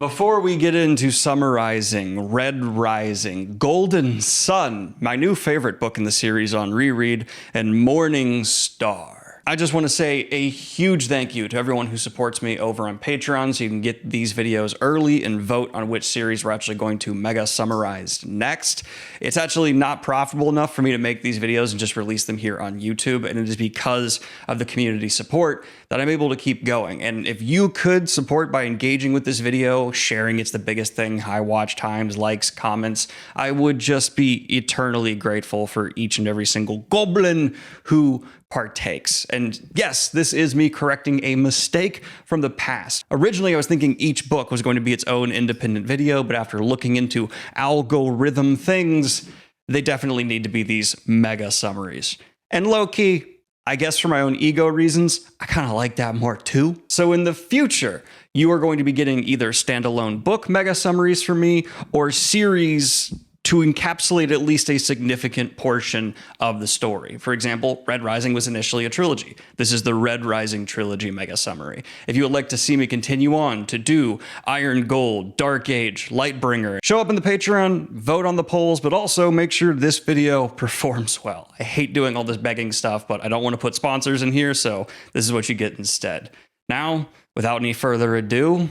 Before we get into summarizing Red Rising, Golden Sun, my new favorite book in the series on reread, and Morning Star, I just want to say a huge thank you to everyone who supports me over on Patreon so you can get these videos early and vote on which series we're actually going to mega summarize next. It's actually not profitable enough for me to make these videos and just release them here on YouTube, and it is because of the community support that I'm able to keep going. And if you could support by engaging with this video, sharing it's the biggest thing, high watch times, likes, comments, I would just be eternally grateful for each and every single goblin who partakes. And yes, this is me correcting a mistake from the past. Originally, I was thinking each book was going to be its own independent video, but after looking into algorithm things, they definitely need to be these mega summaries. And low-key, I guess for my own ego reasons, I kind of like that more too. So in the future, you are going to be getting either standalone book mega summaries from me or series to encapsulate at least a significant portion of the story. For example, Red Rising was initially a trilogy. This is the Red Rising Trilogy mega summary. If you would like to see me continue on to do Iron Gold, Dark Age, Lightbringer, show up in the Patreon, vote on the polls, but also make sure this video performs well. I hate doing all this begging stuff, but I don't want to put sponsors in here, so this is what you get instead. Now, without any further ado,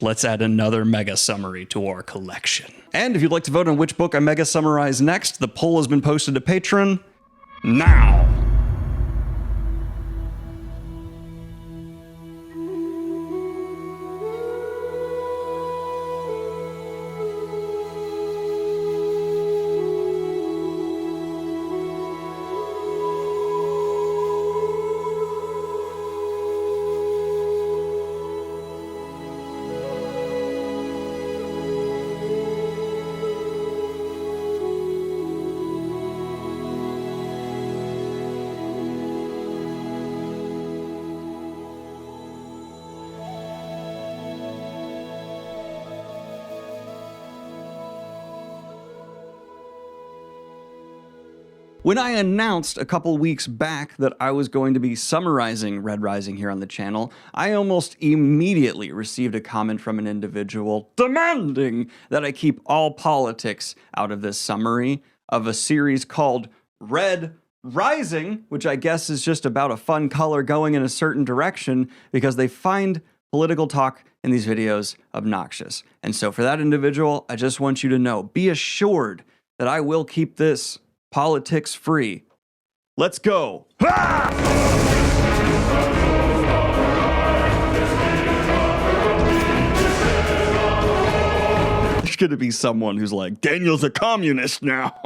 let's add another mega summary to our collection. And if you'd like to vote on which book I mega summarize next, the poll has been posted to Patreon now. When I announced a couple weeks back that I was going to be summarizing Red Rising here on the channel, I almost immediately received a comment from an individual demanding that I keep all politics out of this summary of a series called Red Rising, which I guess is just about a fun color going in a certain direction because they find political talk in these videos obnoxious. And so for that individual, I just want you to know, be assured that I will keep this politics free. Let's go. There's gonna be someone who's like, Daniel's a communist now.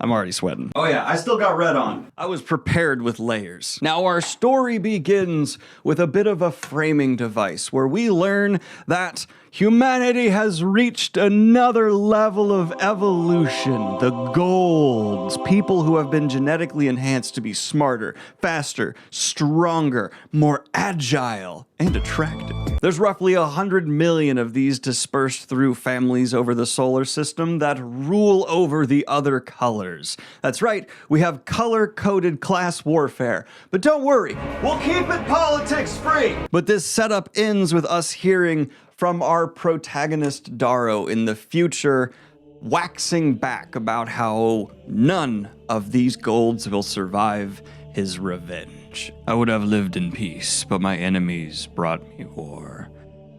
I'm already sweating. Oh yeah, I still got red on. I was prepared with layers. Now our story begins with a bit of a framing device where we learn that humanity has reached another level of evolution. The golds, people who have been genetically enhanced to be smarter, faster, stronger, more agile, and attractive. There's roughly 100 million of these dispersed through families over the solar system that rule over the other colors. That's right, we have color-coded class warfare. But don't worry, we'll keep it politics free. But this setup ends with us hearing from our protagonist Darrow in the future, waxing back about how none of these golds will survive his revenge. I would have lived in peace, but my enemies brought me war.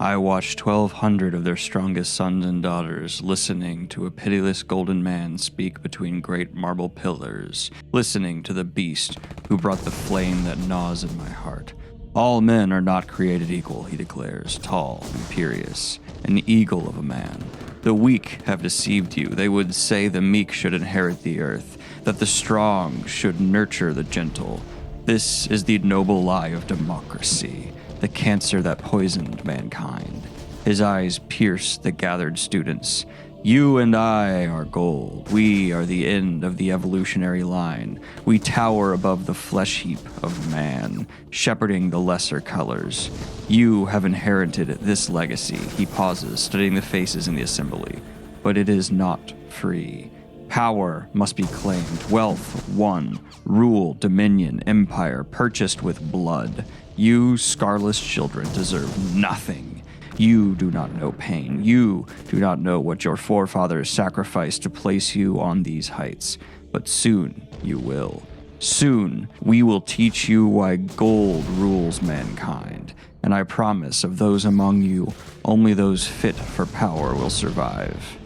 I watched 1,200 of their strongest sons and daughters listening to a pitiless golden man speak between great marble pillars, listening to the beast who brought the flame that gnaws at my heart. All men are not created equal, he declares, tall, imperious, an eagle of a man. The weak have deceived you. They would say the meek should inherit the earth, that the strong should nurture the gentle. This is the noble lie of democracy, the cancer that poisoned mankind. His eyes pierce the gathered students. You and I are gold. We are the end of the evolutionary line. We tower above the flesh heap of man, shepherding the lesser colors. You have inherited this legacy. He pauses, studying the faces in the assembly. But it is not free. Power must be claimed, wealth won, rule, dominion, empire purchased with blood. You, scarless children, deserve nothing. You do not know pain. You do not know what your forefathers sacrificed to place you on these heights. But soon you will. Soon we will teach you why gold rules mankind. And I promise of those among you, only those fit for power will survive.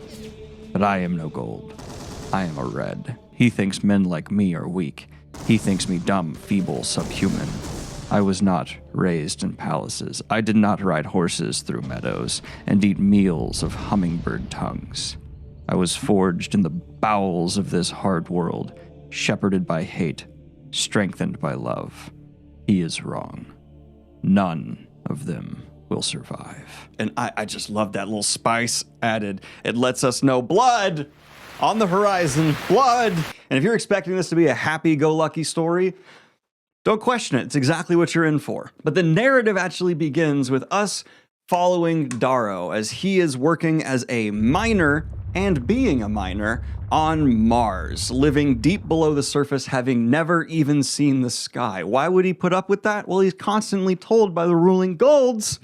But I am no gold. I am a red. He thinks men like me are weak. He thinks me dumb, feeble, subhuman. I was not raised in palaces. I did not ride horses through meadows and eat meals of hummingbird tongues. I was forged in the bowels of this hard world, shepherded by hate, strengthened by love. He is wrong. None of them will survive. And I just love that little spice added. It lets us know blood on the horizon, blood. And if you're expecting this to be a happy-go-lucky story, don't question it. It's exactly what you're in for. But the narrative actually begins with us following Darrow as he is working as a miner and being a miner on Mars, living deep below the surface, having never even seen the sky. Why would he put up with that? Well, he's constantly told by the ruling golds,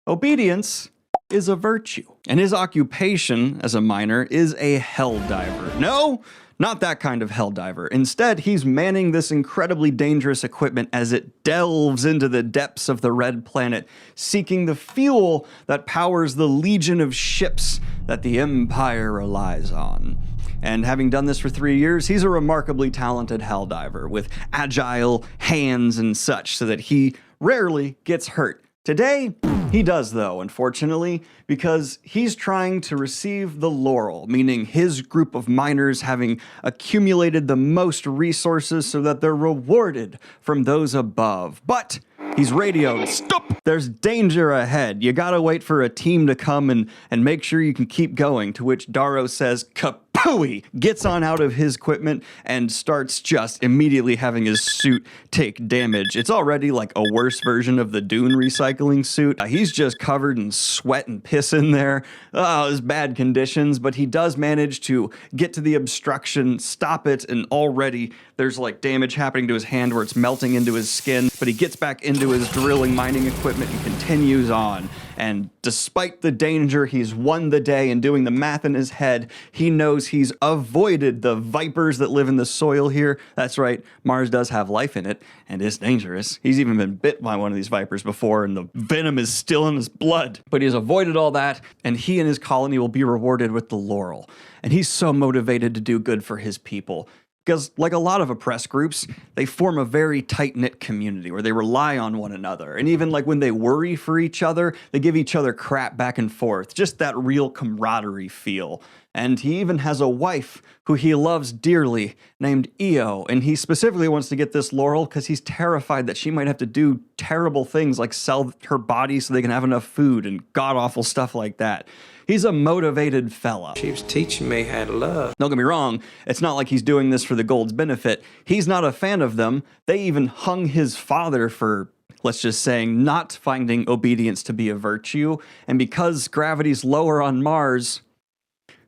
obedience is a virtue. And his occupation as a miner is a hell diver. No, not that kind of hell diver. Instead, he's manning this incredibly dangerous equipment as it delves into the depths of the Red Planet, seeking the fuel that powers the legion of ships that the Empire relies on. And having done this for 3 years, he's a remarkably talented hell diver with agile hands and such, so that he rarely gets hurt. Today, he does though, unfortunately, because he's trying to receive the laurel, meaning his group of miners having accumulated the most resources so that they're rewarded from those above. But he's radioed, stop! There's danger ahead. You gotta wait for a team to come and make sure you can keep going, to which Darrow says, kapooey, gets on out of his equipment and starts just immediately having his suit take damage. It's already like a worse version of the Dune recycling suit. He's just covered in sweat and piss in there. Oh, it's bad conditions, but he does manage to get to the obstruction, stop it, and already there's like damage happening to his hand where it's melting into his skin, but he gets back into his drilling mining equipment and continues on. And despite the danger, he's won the day, and doing the math in his head, he knows he's avoided the vipers that live in the soil here. That's right, Mars does have life in it, and is dangerous. He's even been bit by one of these vipers before, and the venom is still in his blood. But he's avoided all that, and he and his colony will be rewarded with the laurel. And he's so motivated to do good for his people. Because, like a lot of oppressed groups, they form a very tight-knit community where they rely on one another. And even like when they worry for each other, they give each other crap back and forth. Just that real camaraderie feel. And he even has a wife who he loves dearly named Io. And he specifically wants to get this laurel because he's terrified that she might have to do terrible things like sell her body so they can have enough food and god-awful stuff like that. He's a motivated fella. She was teaching me how to love. Don't get me wrong, it's not like he's doing this for the gold's benefit. He's not a fan of them. They even hung his father for, let's just say, not finding obedience to be a virtue. And because gravity's lower on Mars,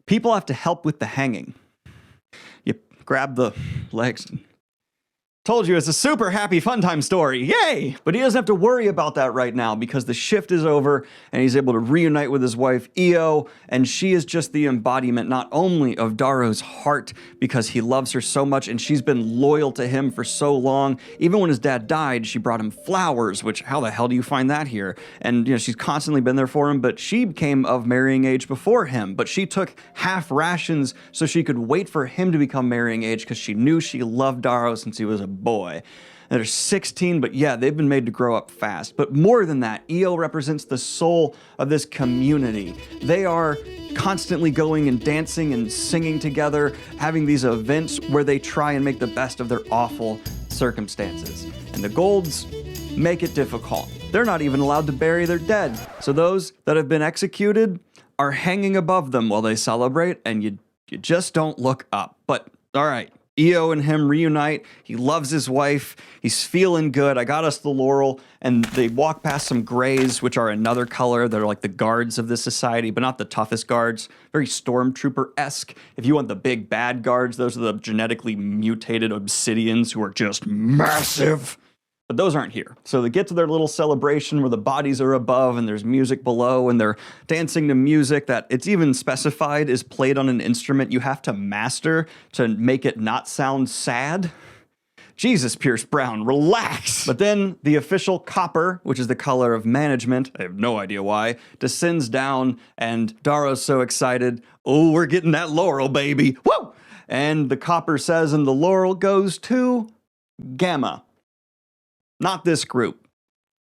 people have to help with the hanging. You grab the legs. Told you it's a super happy fun time story. Yay! But he doesn't have to worry about that right now because the shift is over and he's able to reunite with his wife, Io, and she is just the embodiment not only of Darrow's heart because he loves her so much and she's been loyal to him for so long. Even when his dad died, she brought him flowers, which how the hell do you find that here? And she's constantly been there for him, but she became of marrying age before him. But she took half rations so she could wait for him to become marrying age because she knew she loved Darrow since he was a boy. And they're 16, but yeah, they've been made to grow up fast. But more than that, Io represents the soul of this community. They are constantly going and dancing and singing together, having these events where they try and make the best of their awful circumstances. And the Golds make it difficult. They're not even allowed to bury their dead. So those that have been executed are hanging above them while they celebrate, and you just don't look up. But all right. Io and him reunite. He loves his wife. He's feeling good. I got us the laurel. And they walk past some grays, which are another color. They're like the guards of this society, but not the toughest guards. Very stormtrooper-esque. If you want the big bad guards, those are the genetically mutated obsidians who are just massive. But those aren't here. So they get to their little celebration where the bodies are above and there's music below, and they're dancing to music that it's even specified is played on an instrument you have to master to make it not sound sad. Jesus, Pierce Brown, relax. But then the official copper, which is the color of management, I have no idea why, descends down, and Darrow's so excited. Oh, we're getting that laurel, baby. Woo! And the copper says, and the laurel goes to Gamma. Not this group.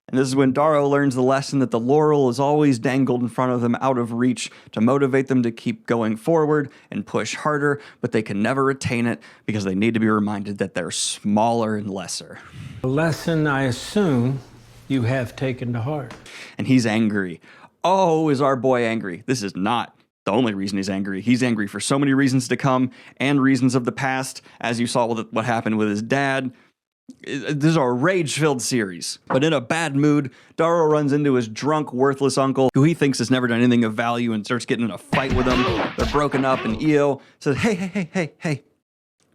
And this is when Darrow learns the lesson that the laurel is always dangled in front of them out of reach to motivate them to keep going forward and push harder, but they can never attain it because they need to be reminded that they're smaller and lesser. A lesson I assume you have taken to heart. And he's angry. Oh, is our boy angry? This is not the only reason he's angry. He's angry for so many reasons to come and reasons of the past, as you saw with what happened with his dad. This is a rage-filled series. But in a bad mood, Darrow runs into his drunk, worthless uncle, who he thinks has never done anything of value, and starts getting in a fight with him. They're broken up, and Io says, hey,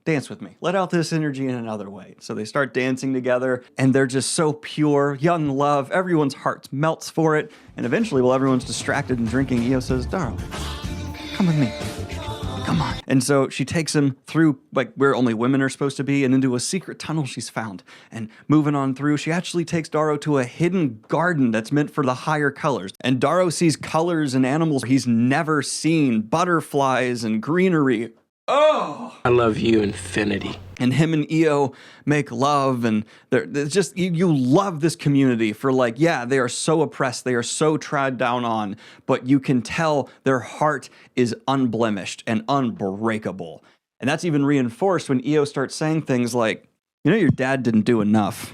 dance with me. Let out this energy in another way. So they start dancing together, and they're just so pure, young love. Everyone's heart melts for it. And eventually, while everyone's distracted and drinking, Io says, Darrow, come with me. Come on. And so she takes him through, like, where only women are supposed to be, and into a secret tunnel she's found. And moving on through, she actually takes Darrow to a hidden garden that's meant for the higher colors. And Darrow sees colors and animals he's never seen, butterflies and greenery. Oh! I love you, infinity. And him and Io make love, and it's just, you love this community for, like, yeah, they are so oppressed, they are so trod down on, but you can tell their heart is unblemished and unbreakable. And that's even reinforced when Io starts saying things like, you know, your dad didn't do enough,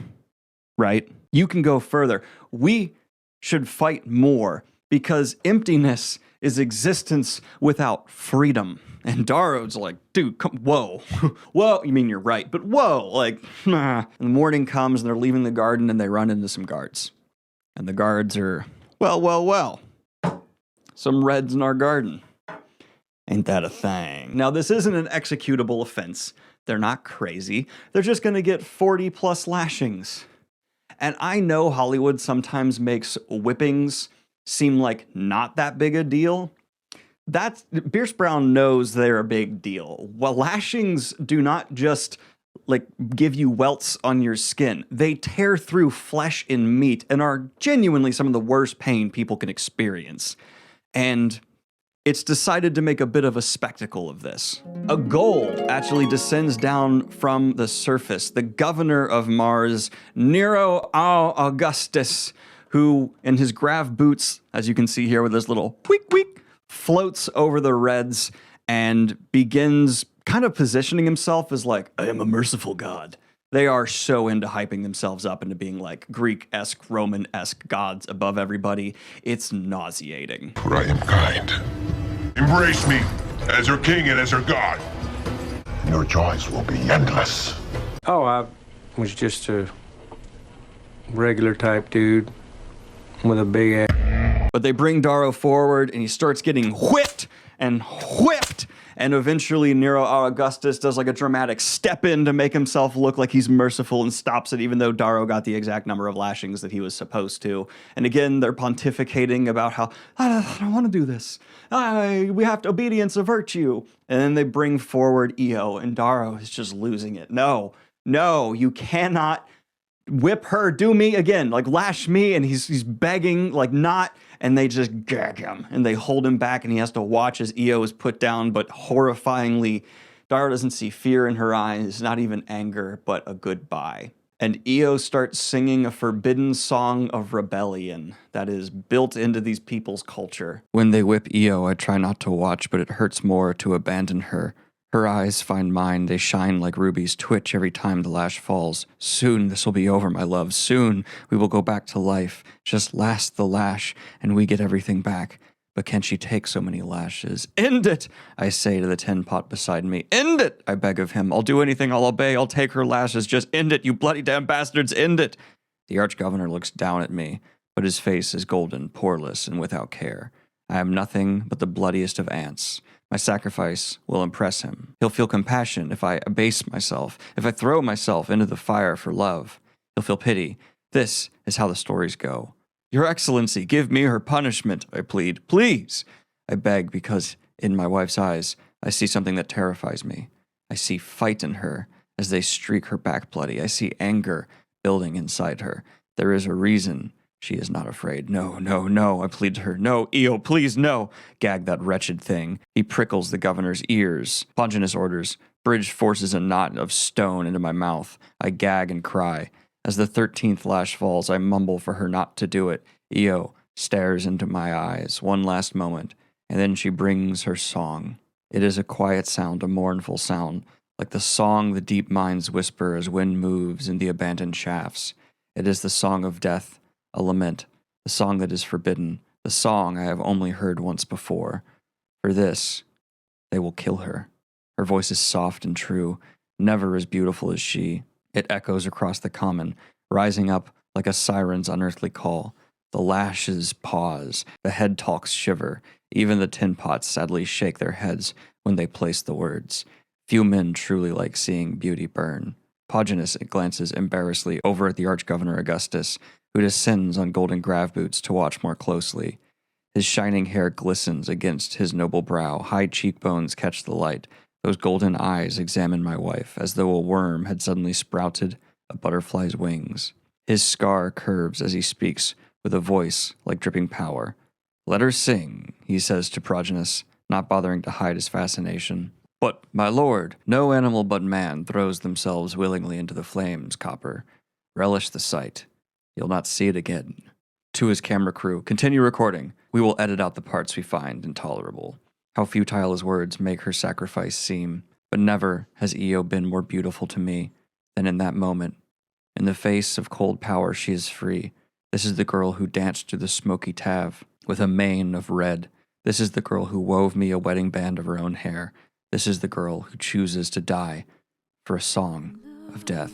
right? You can go further. We should fight more, because emptiness is existence without freedom. And Darrow's like, dude, come, whoa. Whoa, you mean you're right, but whoa, like, nah. And the morning comes, and they're leaving the garden, and they run into some guards. And the guards are, well. Some reds in our garden. Ain't that a thing? Now, this isn't an executable offense. They're not crazy. They're just gonna get 40 plus lashings. And I know Hollywood sometimes makes whippings seem like not that big a deal. Pierce Brown knows they're a big deal. Well, lashings do not just, like, give you welts on your skin. They tear through flesh and meat and are genuinely some of the worst pain people can experience. And it's decided to make a bit of a spectacle of this. A gold actually descends down from the surface. The governor of Mars, Nero Augustus, who, in his grav boots, as you can see here with this little tweak, floats over the Reds and begins kind of positioning himself as, like, I am a merciful god. They are so into hyping themselves up into being, like, Greek-esque, Roman-esque gods above everybody. It's nauseating. For I am kind. Embrace me as your king and as your god. Your joys will be endless. Oh, I was just a regular type dude with a big ass. But they bring Darrow forward, and he starts getting whipped, and eventually Nero Augustus does, like, a dramatic step in to make himself look like he's merciful and stops it, even though Darrow got the exact number of lashings that he was supposed to. And again, they're pontificating about how, I don't want to do this. We have to, obedience a virtue. And then they bring forward Io, and Darrow is just losing it. No, you cannot whip her, do me again, like, lash me, and he's begging, like, not, and they just gag him, and they hold him back, and he has to watch as Io is put down, but horrifyingly, Darrow doesn't see fear in her eyes, not even anger, but a goodbye. And Io starts singing a forbidden song of rebellion that is built into these people's culture. When they whip Io, I try not to watch, but it hurts more to abandon her. Her eyes find mine, they shine like rubies, twitch every time the lash falls. Soon this will be over, my love, soon we will go back to life. Just last the lash, and we get everything back. But can she take so many lashes? End it, I say to the tin pot beside me. End it, I beg of him. I'll do anything, I'll obey, I'll take her lashes. Just end it, you bloody damn bastards, end it. The arch-governor looks down at me, but his face is golden, poreless, and without care. I am nothing but the bloodiest of ants. My sacrifice will impress him. He'll feel compassion if I abase myself, if I throw myself into the fire for love. You'll feel pity. This is how the stories go. Your Excellency, give me her punishment, I plead. Please! I beg, because in my wife's eyes, I see something that terrifies me. I see fight in her as they streak her back bloody. I see anger building inside her. There is a reason she is not afraid. No, no, no, I plead to her. No, Io, please, no. Gag that wretched thing. He prickles the governor's ears. Longinus orders. Bridge forces a knot of stone into my mouth. I gag and cry. As the 13th lash falls, I mumble for her not to do it. Io stares into my eyes one last moment, and then she brings her song. It is a quiet sound, a mournful sound, like the song the deep mines whisper as wind moves in the abandoned shafts. It is the song of death, a lament, the song that is forbidden, the song I have only heard once before. For this, they will kill her. Her voice is soft and true, never as beautiful as she. It echoes across the common, rising up like a siren's unearthly call. The lashes pause, the head talks shiver, even the tin pots sadly shake their heads when they place the words. Few men truly like seeing beauty burn. Pogonus glances embarrassedly over at the Archgovernor Augustus, who descends on golden grav boots to watch more closely. His shining hair glistens against his noble brow, high cheekbones catch the light. Those golden eyes examine my wife, as though a worm had suddenly sprouted a butterfly's wings. His scar curves as he speaks, with a voice like dripping power. Let her sing, he says to Progenus, not bothering to hide his fascination. But, my lord, no animal but man throws themselves willingly into the flames, Copper. Relish the sight. You'll not see it again. To his camera crew, continue recording. We will edit out the parts we find intolerable. How futile his words make her sacrifice seem. But never has Io been more beautiful to me than in that moment. In the face of cold power, she is free. This is the girl who danced through the smoky Tav with a mane of red. This is the girl who wove me a wedding band of her own hair. This is the girl who chooses to die for a song of death.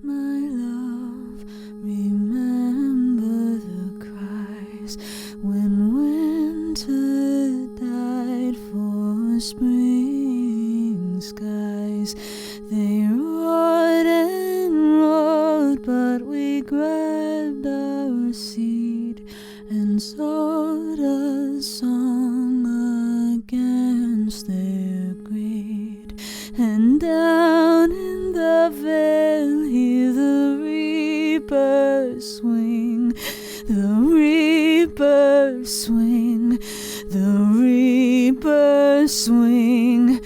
My love, remember the cries when winter died for spring skies. They roared and roared, but we grabbed our seed and sowed a song against their greed. And down in the vale hear the reapers swing, the reapers swing, the reapers swing.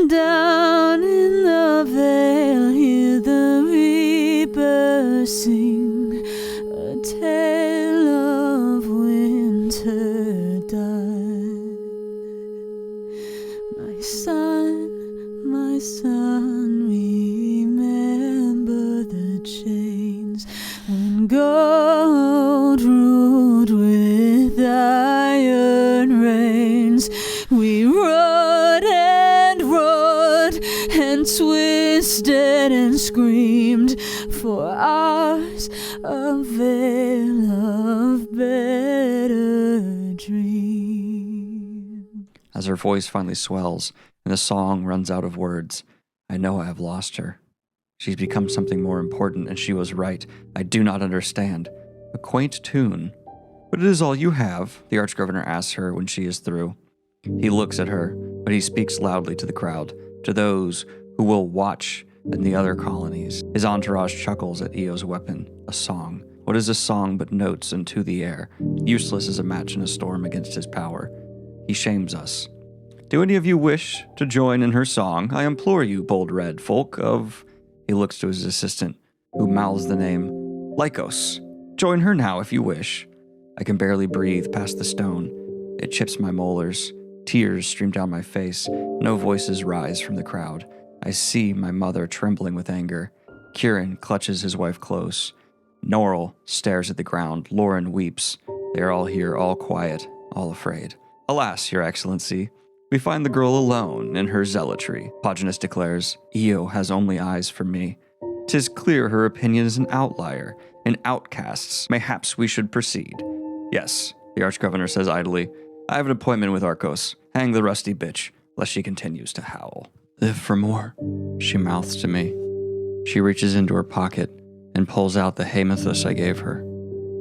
Down in the vale hear the reapers sing a tale of winter done. My son, remember the chains when gold ruled with iron reins. We rode and rode and twisted and screamed for ours a veil of better dreams. As her voice finally swells and the song runs out of words, I know I have lost her. She's become something more important, and she was right. I do not understand. A quaint tune. But it is all you have, the Archgovernor asks her when she is through. He looks at her, but he speaks loudly to the crowd, to those who will watch in the other colonies. His entourage chuckles at Io's weapon, a song. What is a song but notes into the air, useless as a match in a storm against his power? He shames us. Do any of you wish to join in her song? I implore you, bold red folk of... He looks to his assistant, who mouths the name, Lycos. Join her now if you wish. I can barely breathe past the stone. It chips my molars. Tears stream down my face. No voices rise from the crowd. I see my mother trembling with anger. Kieran clutches his wife close. Norrell stares at the ground. Lauren weeps. They are all here, all quiet, all afraid. Alas, your excellency, we find the girl alone in her zealotry. Pogonus declares, Io has only eyes for me. 'Tis clear her opinion is an outlier, an outcast's. Mayhaps we should proceed. Yes, the Archgovernor says idly. I have an appointment with Arcos. Hang the rusty bitch, lest she continues to howl. Live for more, she mouths to me. She reaches into her pocket, and pulls out the hemathus I gave her.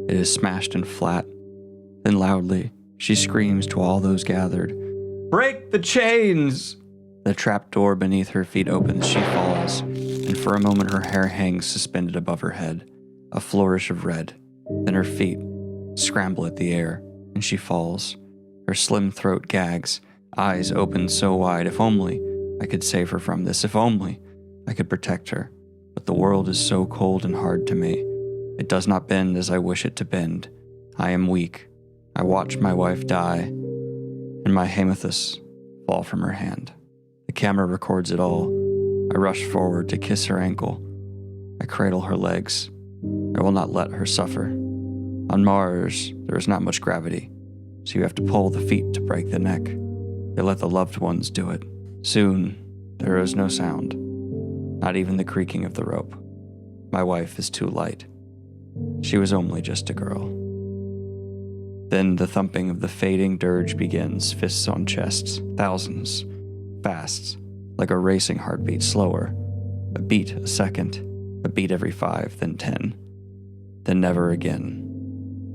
It is smashed and flat. Then loudly, she screams to all those gathered, "Break the chains!" The trapdoor beneath her feet opens, she falls, and for a moment her hair hangs suspended above her head, a flourish of red. Then her feet scramble at the air, and she falls. Her slim throat gags, eyes open so wide. If only I could save her from this, if only I could protect her. But the world is so cold and hard to me. It does not bend as I wish it to bend. I am weak. I watch my wife die, and my hemathus fall from her hand. The camera records it all. I rush forward to kiss her ankle. I cradle her legs. I will not let her suffer. On Mars, there is not much gravity, so you have to pull the feet to break the neck. They let the loved ones do it. Soon, there is no sound, not even the creaking of the rope. My wife is too light. She was only just a girl. Then the thumping of the fading dirge begins, fists on chests, thousands, fast, like a racing heartbeat, slower, a beat a second, a beat every 5, then 10, then never again.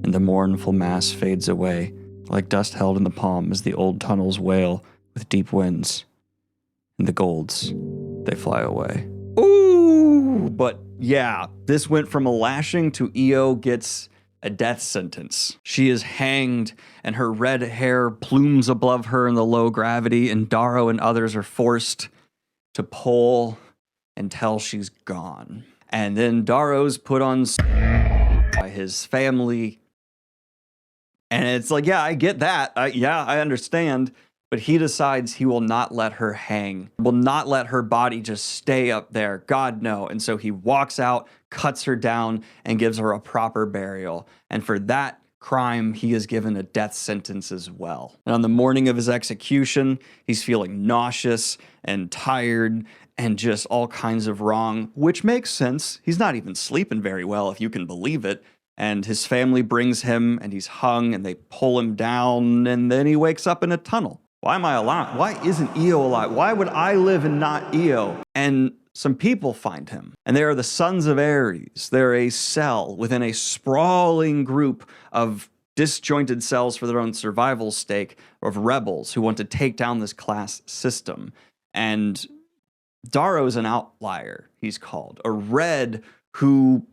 And the mournful mass fades away, like dust held in the palm as the old tunnels wail with deep winds. And the golds, they fly away. Ooh! But yeah, this went from a lashing to Io gets a death sentence. She is hanged, and her red hair plumes above her in the low gravity, and Darrow and others are forced to pull until she's gone. And then Darrow's put on by his family. And it's like, yeah, I get that. I understand. But he decides he will not let her hang, will not let her body just stay up there. God, no. And so he walks out, cuts her down, and gives her a proper burial. And for that crime, he is given a death sentence as well. And on the morning of his execution, he's feeling nauseous and tired and just all kinds of wrong, which makes sense. He's not even sleeping very well, if you can believe it. And his family brings him, and he's hung, and they pull him down, and then he wakes up in a tunnel. Why am I alive? Why isn't Io alive? Why would I live and not Io? And some people find him, and they are the Sons of Ares. They're a cell within a sprawling group of disjointed cells for their own survival stake of rebels who want to take down this class system. And Darrow's an outlier, he's called. A red who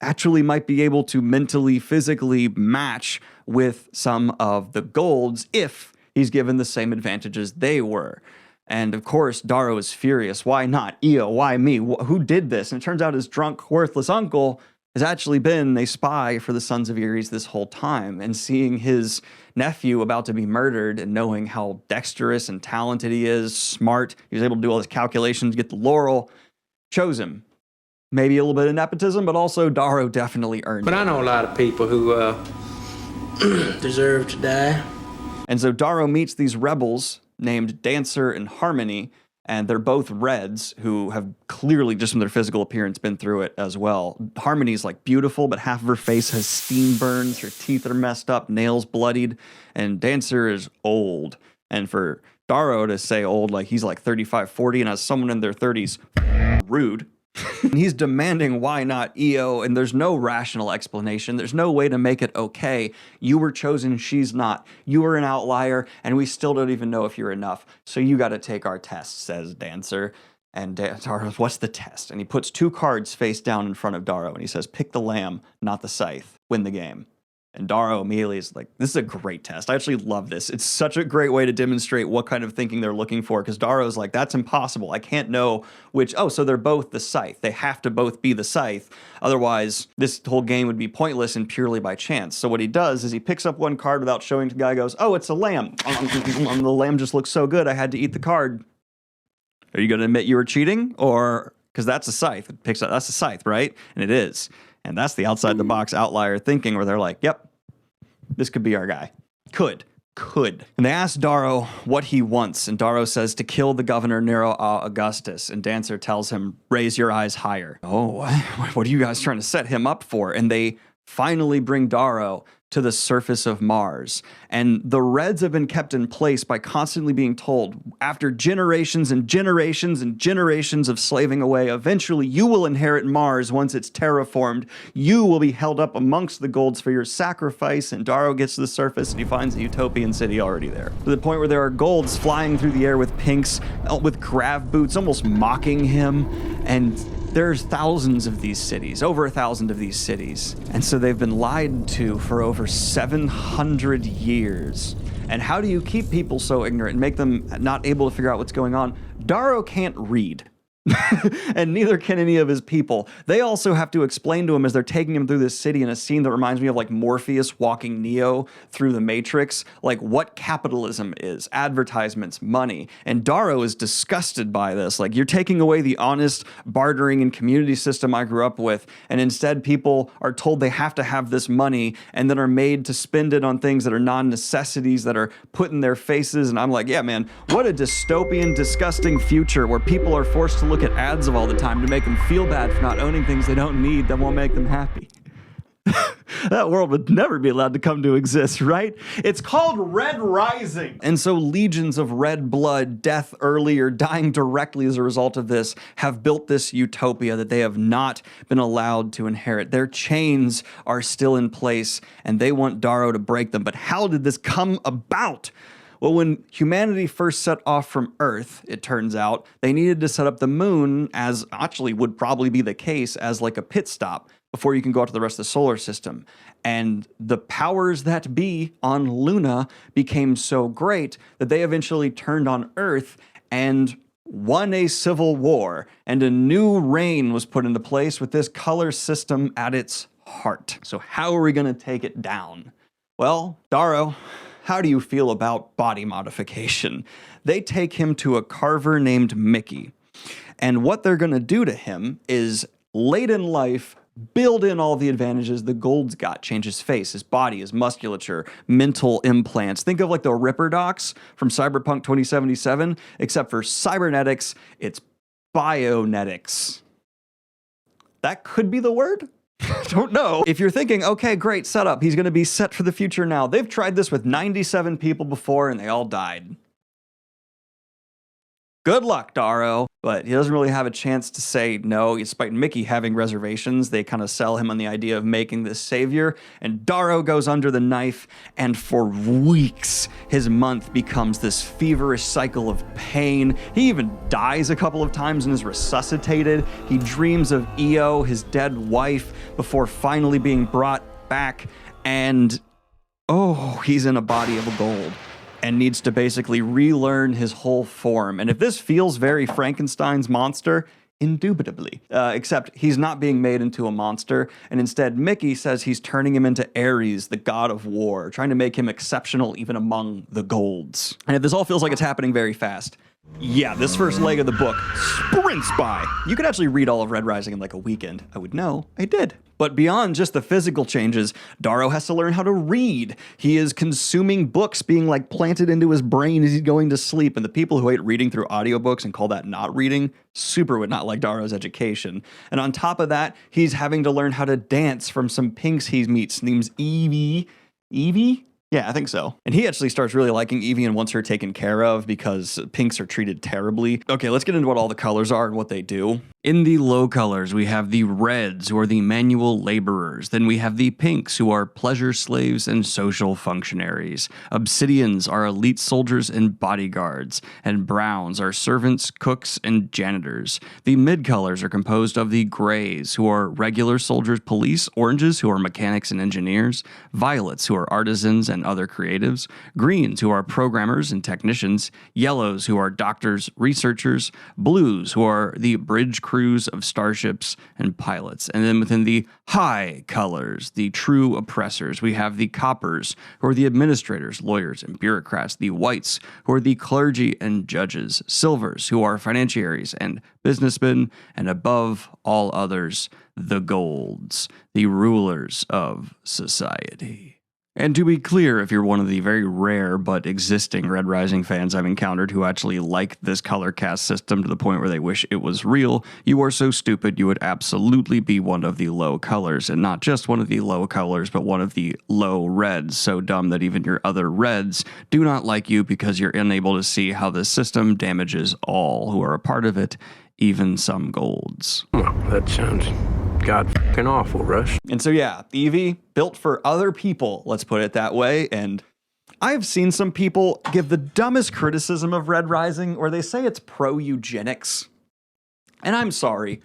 actually might be able to mentally, physically match with some of the golds if he's given the same advantages they were. And of course, Darrow is furious. Why not Io? Why me? Who did this? And it turns out his drunk, worthless uncle has actually been a spy for the Sons of Ares this whole time. And seeing his nephew about to be murdered and knowing how dexterous and talented he is, smart, he was able to do all his calculations, get the laurel, chose him. Maybe a little bit of nepotism, but also Darrow definitely earned it. But I know a lot of people who deserve to die. And so Darrow meets these rebels named Dancer and Harmony, and they're both Reds who have clearly, just from their physical appearance, been through it as well. Harmony's like beautiful, but half of her face has steam burns, her teeth are messed up, nails bloodied, and Dancer is old. And for Darrow to say old, like he's like 35, 40, and as someone in their 30s, rude. And he's demanding why not Io, and there's no rational explanation. There's no way to make it okay. You were chosen, she's not. You were an outlier, and we still don't even know if you're enough. So you got to take our test, says Dancer. And Darrow, what's the test? And he puts 2 cards face down in front of Darrow, and he says, pick the lamb, not the scythe. Win the game. And Darrow immediately is like, this is a great test. I actually love this. It's such a great way to demonstrate what kind of thinking they're looking for, because Darrow's like, that's impossible. I can't know which. Oh, so they're both the scythe. They have to both be the scythe. Otherwise, this whole game would be pointless and purely by chance. So what he does is he picks up one card without showing to the guy, goes, oh, it's a lamb. The lamb just looks so good, I had to eat the card. Are you going to admit you were cheating? Or, because that's a scythe. It picks up, that's a scythe, right? And it is. And that's the outside the box outlier thinking where they're like, yep, this could be our guy. Could. And they ask Darrow what he wants, and Darrow says to kill the governor Nero Augustus, and Dancer tells him, raise your eyes higher. Oh, what are you guys trying to set him up for? And they finally bring Darrow to the surface of Mars. And the Reds have been kept in place by constantly being told, after generations and generations and generations of slaving away, eventually you will inherit Mars once it's terraformed. You will be held up amongst the golds for your sacrifice. And Darrow gets to the surface and he finds a utopian city already there. To the point where there are golds flying through the air with pinks, with grav boots, almost mocking him. And there's thousands of these cities, over 1,000 of these cities. And so they've been lied to for over 700 years. And how do you keep people so ignorant and make them not able to figure out what's going on? Darrow can't read. And neither can any of his people. They also have to explain to him as they're taking him through this city in a scene that reminds me of like Morpheus walking Neo through the Matrix, like what capitalism is, advertisements, money. And Darrow is disgusted by this. Like, you're taking away the honest bartering and community system I grew up with, and instead people are told they have to have this money and then are made to spend it on things that are non-necessities that are put in their faces. And I'm like, yeah, man, what a dystopian, disgusting future where people are forced to look at ads of all the time to make them feel bad for not owning things they don't need that won't make them happy. That world would never be allowed to come to exist, right? It's called Red Rising. And so legions of red blood, death early or dying directly as a result of this, have built this utopia that they have not been allowed to inherit. Their chains are still in place and they want Darrow to break them. But how did this come about? Well, when humanity first set off from Earth, it turns out, they needed to set up the moon, as actually would probably be the case, as like a pit stop before you can go out to the rest of the solar system. And the powers that be on Luna became so great that they eventually turned on Earth and won a civil war. And a new reign was put into place with this color system at its heart. So how are we going to take it down? Well, Darrow, how do you feel about body modification? They take him to a carver named Mickey. And what they're going to do to him is, late in life, build in all the advantages the Gold's got. Change his face, his body, his musculature, mental implants. Think of like the Ripper docs from Cyberpunk 2077, except for cybernetics, it's bionetics. That could be the word? Don't know. If you're thinking, okay, great setup, he's going to be set for the future now. They've tried this with 97 people before and they all died. Good luck, Darrow. But he doesn't really have a chance to say no. Despite Mickey having reservations, they kind of sell him on the idea of making this savior. And Darrow goes under the knife, and for weeks, his month becomes this feverish cycle of pain. He even dies a couple of times and is resuscitated. He dreams of Io, his dead wife, before finally being brought back. And, oh, he's in a body of gold and needs to basically relearn his whole form. And if this feels very Frankenstein's monster, indubitably. Except he's not being made into a monster, and instead Mickey says he's turning him into Ares, the god of war, trying to make him exceptional even among the Golds. And if this all feels like it's happening very fast, yeah, this first leg of the book sprints by. You could actually read all of Red Rising in like a weekend. I would know. I did. But beyond just the physical changes, Darrow has to learn how to read. He is consuming books being like planted into his brain as he's going to sleep. And the people who hate reading through audiobooks and call that not reading, super would not like Darrow's education. And on top of that, he's having to learn how to dance from some pinks he meets. Name's Evie. Evie? Yeah, I think so. And he actually starts really liking Evie and wants her taken care of because pinks are treated terribly. Okay, let's get into what all the colors are and what they do. In the low colors, we have the reds, who are the manual laborers. Then we have the pinks, who are pleasure slaves and social functionaries. Obsidians are elite soldiers and bodyguards. And browns are servants, cooks, and janitors. The mid colors are composed of the grays, who are regular soldiers, police. Oranges, who are mechanics and engineers. Violets, who are artisans and other creatives. Greens, who are programmers and technicians. Yellows, who are doctors, researchers. Blues, who are the bridge crews of starships and pilots. And then within the high colors, the true oppressors, we have the coppers, who are the administrators, lawyers, and bureaucrats. The whites, who are the clergy and judges. Silvers, who are financiaries and businessmen. And above all others, the golds, the rulers of society. And to be clear, if you're one of the very rare but existing Red Rising fans I've encountered who actually like this color cast system to the point where they wish it was real, you are so stupid you would absolutely be one of the low colors. And not just one of the low colors, but one of the low reds. So dumb that even your other reds do not like you because you're unable to see how this system damages all who are a part of it, even some golds. Well, that sounds god-fucking awful, Rush. And so yeah, the EV built for other people, let's put it that way. And I've seen some people give the dumbest criticism of Red Rising where they say it's pro-eugenics. And I'm sorry,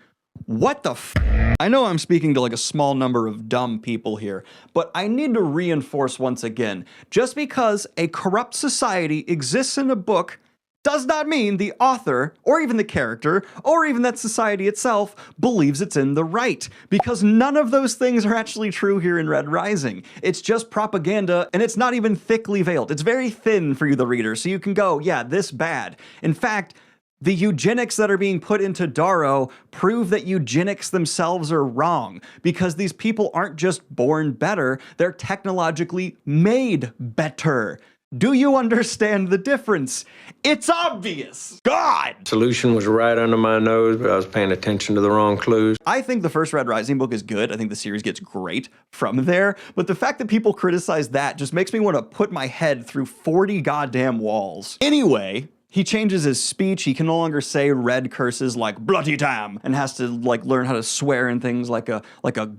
what the f? I know I'm speaking to like a small number of dumb people here, but I need to reinforce once again, just because a corrupt society exists in a book does not mean the author, or even the character, or even that society itself believes it's in the right. Because none of those things are actually true here in Red Rising. It's just propaganda, and it's not even thickly veiled. It's very thin for you, the reader, so you can go, yeah, this bad. In fact, the eugenics that are being put into Darrow prove that eugenics themselves are wrong, because these people aren't just born better, they're technologically made better. Do you understand the difference? It's obvious. God! Solution was right under my nose, but I was paying attention to the wrong clues. I think the first Red Rising book is good. I think the series gets great from there. But the fact that people criticize that just makes me want to put my head through 40 goddamn walls. Anyway, he changes his speech. He can no longer say red curses like bloody damn and has to like learn how to swear and things like a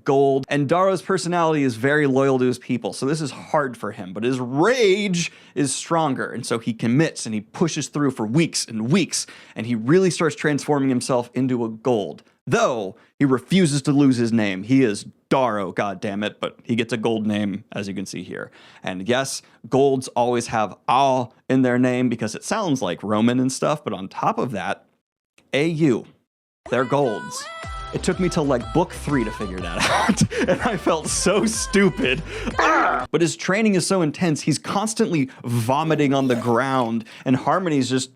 gold. And Darrow's personality is very loyal to his people, so this is hard for him, but his rage is stronger. And so he commits and he pushes through for weeks and weeks, and he really starts transforming himself into a gold. Though he refuses to lose his name. He is Darrow, goddammit, but he gets a gold name, as you can see here. And yes, golds always have "al" in their name because it sounds like Roman and stuff, but on top of that, AU, they're golds. It took me till like book 3 to figure that out, and I felt so stupid. But his training is so intense, he's constantly vomiting on the ground, and Harmony's just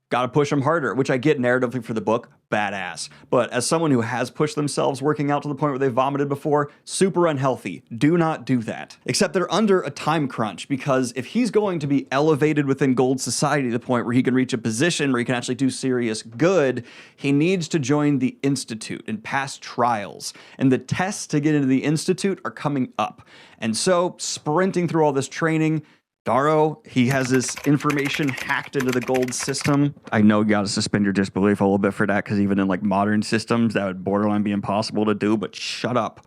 gotta push him harder, which I get narratively for the book, badass. But as someone who has pushed themselves working out to the point where they vomited before, super unhealthy. Do not do that. Except they're under a time crunch, because if he's going to be elevated within Gold Society to the point where he can reach a position where he can actually do serious good, he needs to join the Institute and pass trials. And the tests to get into the Institute are coming up. And so, sprinting through all this training, Darrow, he has this information hacked into the gold system. I know you gotta suspend your disbelief a little bit for that, because even in like modern systems, that would borderline be impossible to do, but shut up.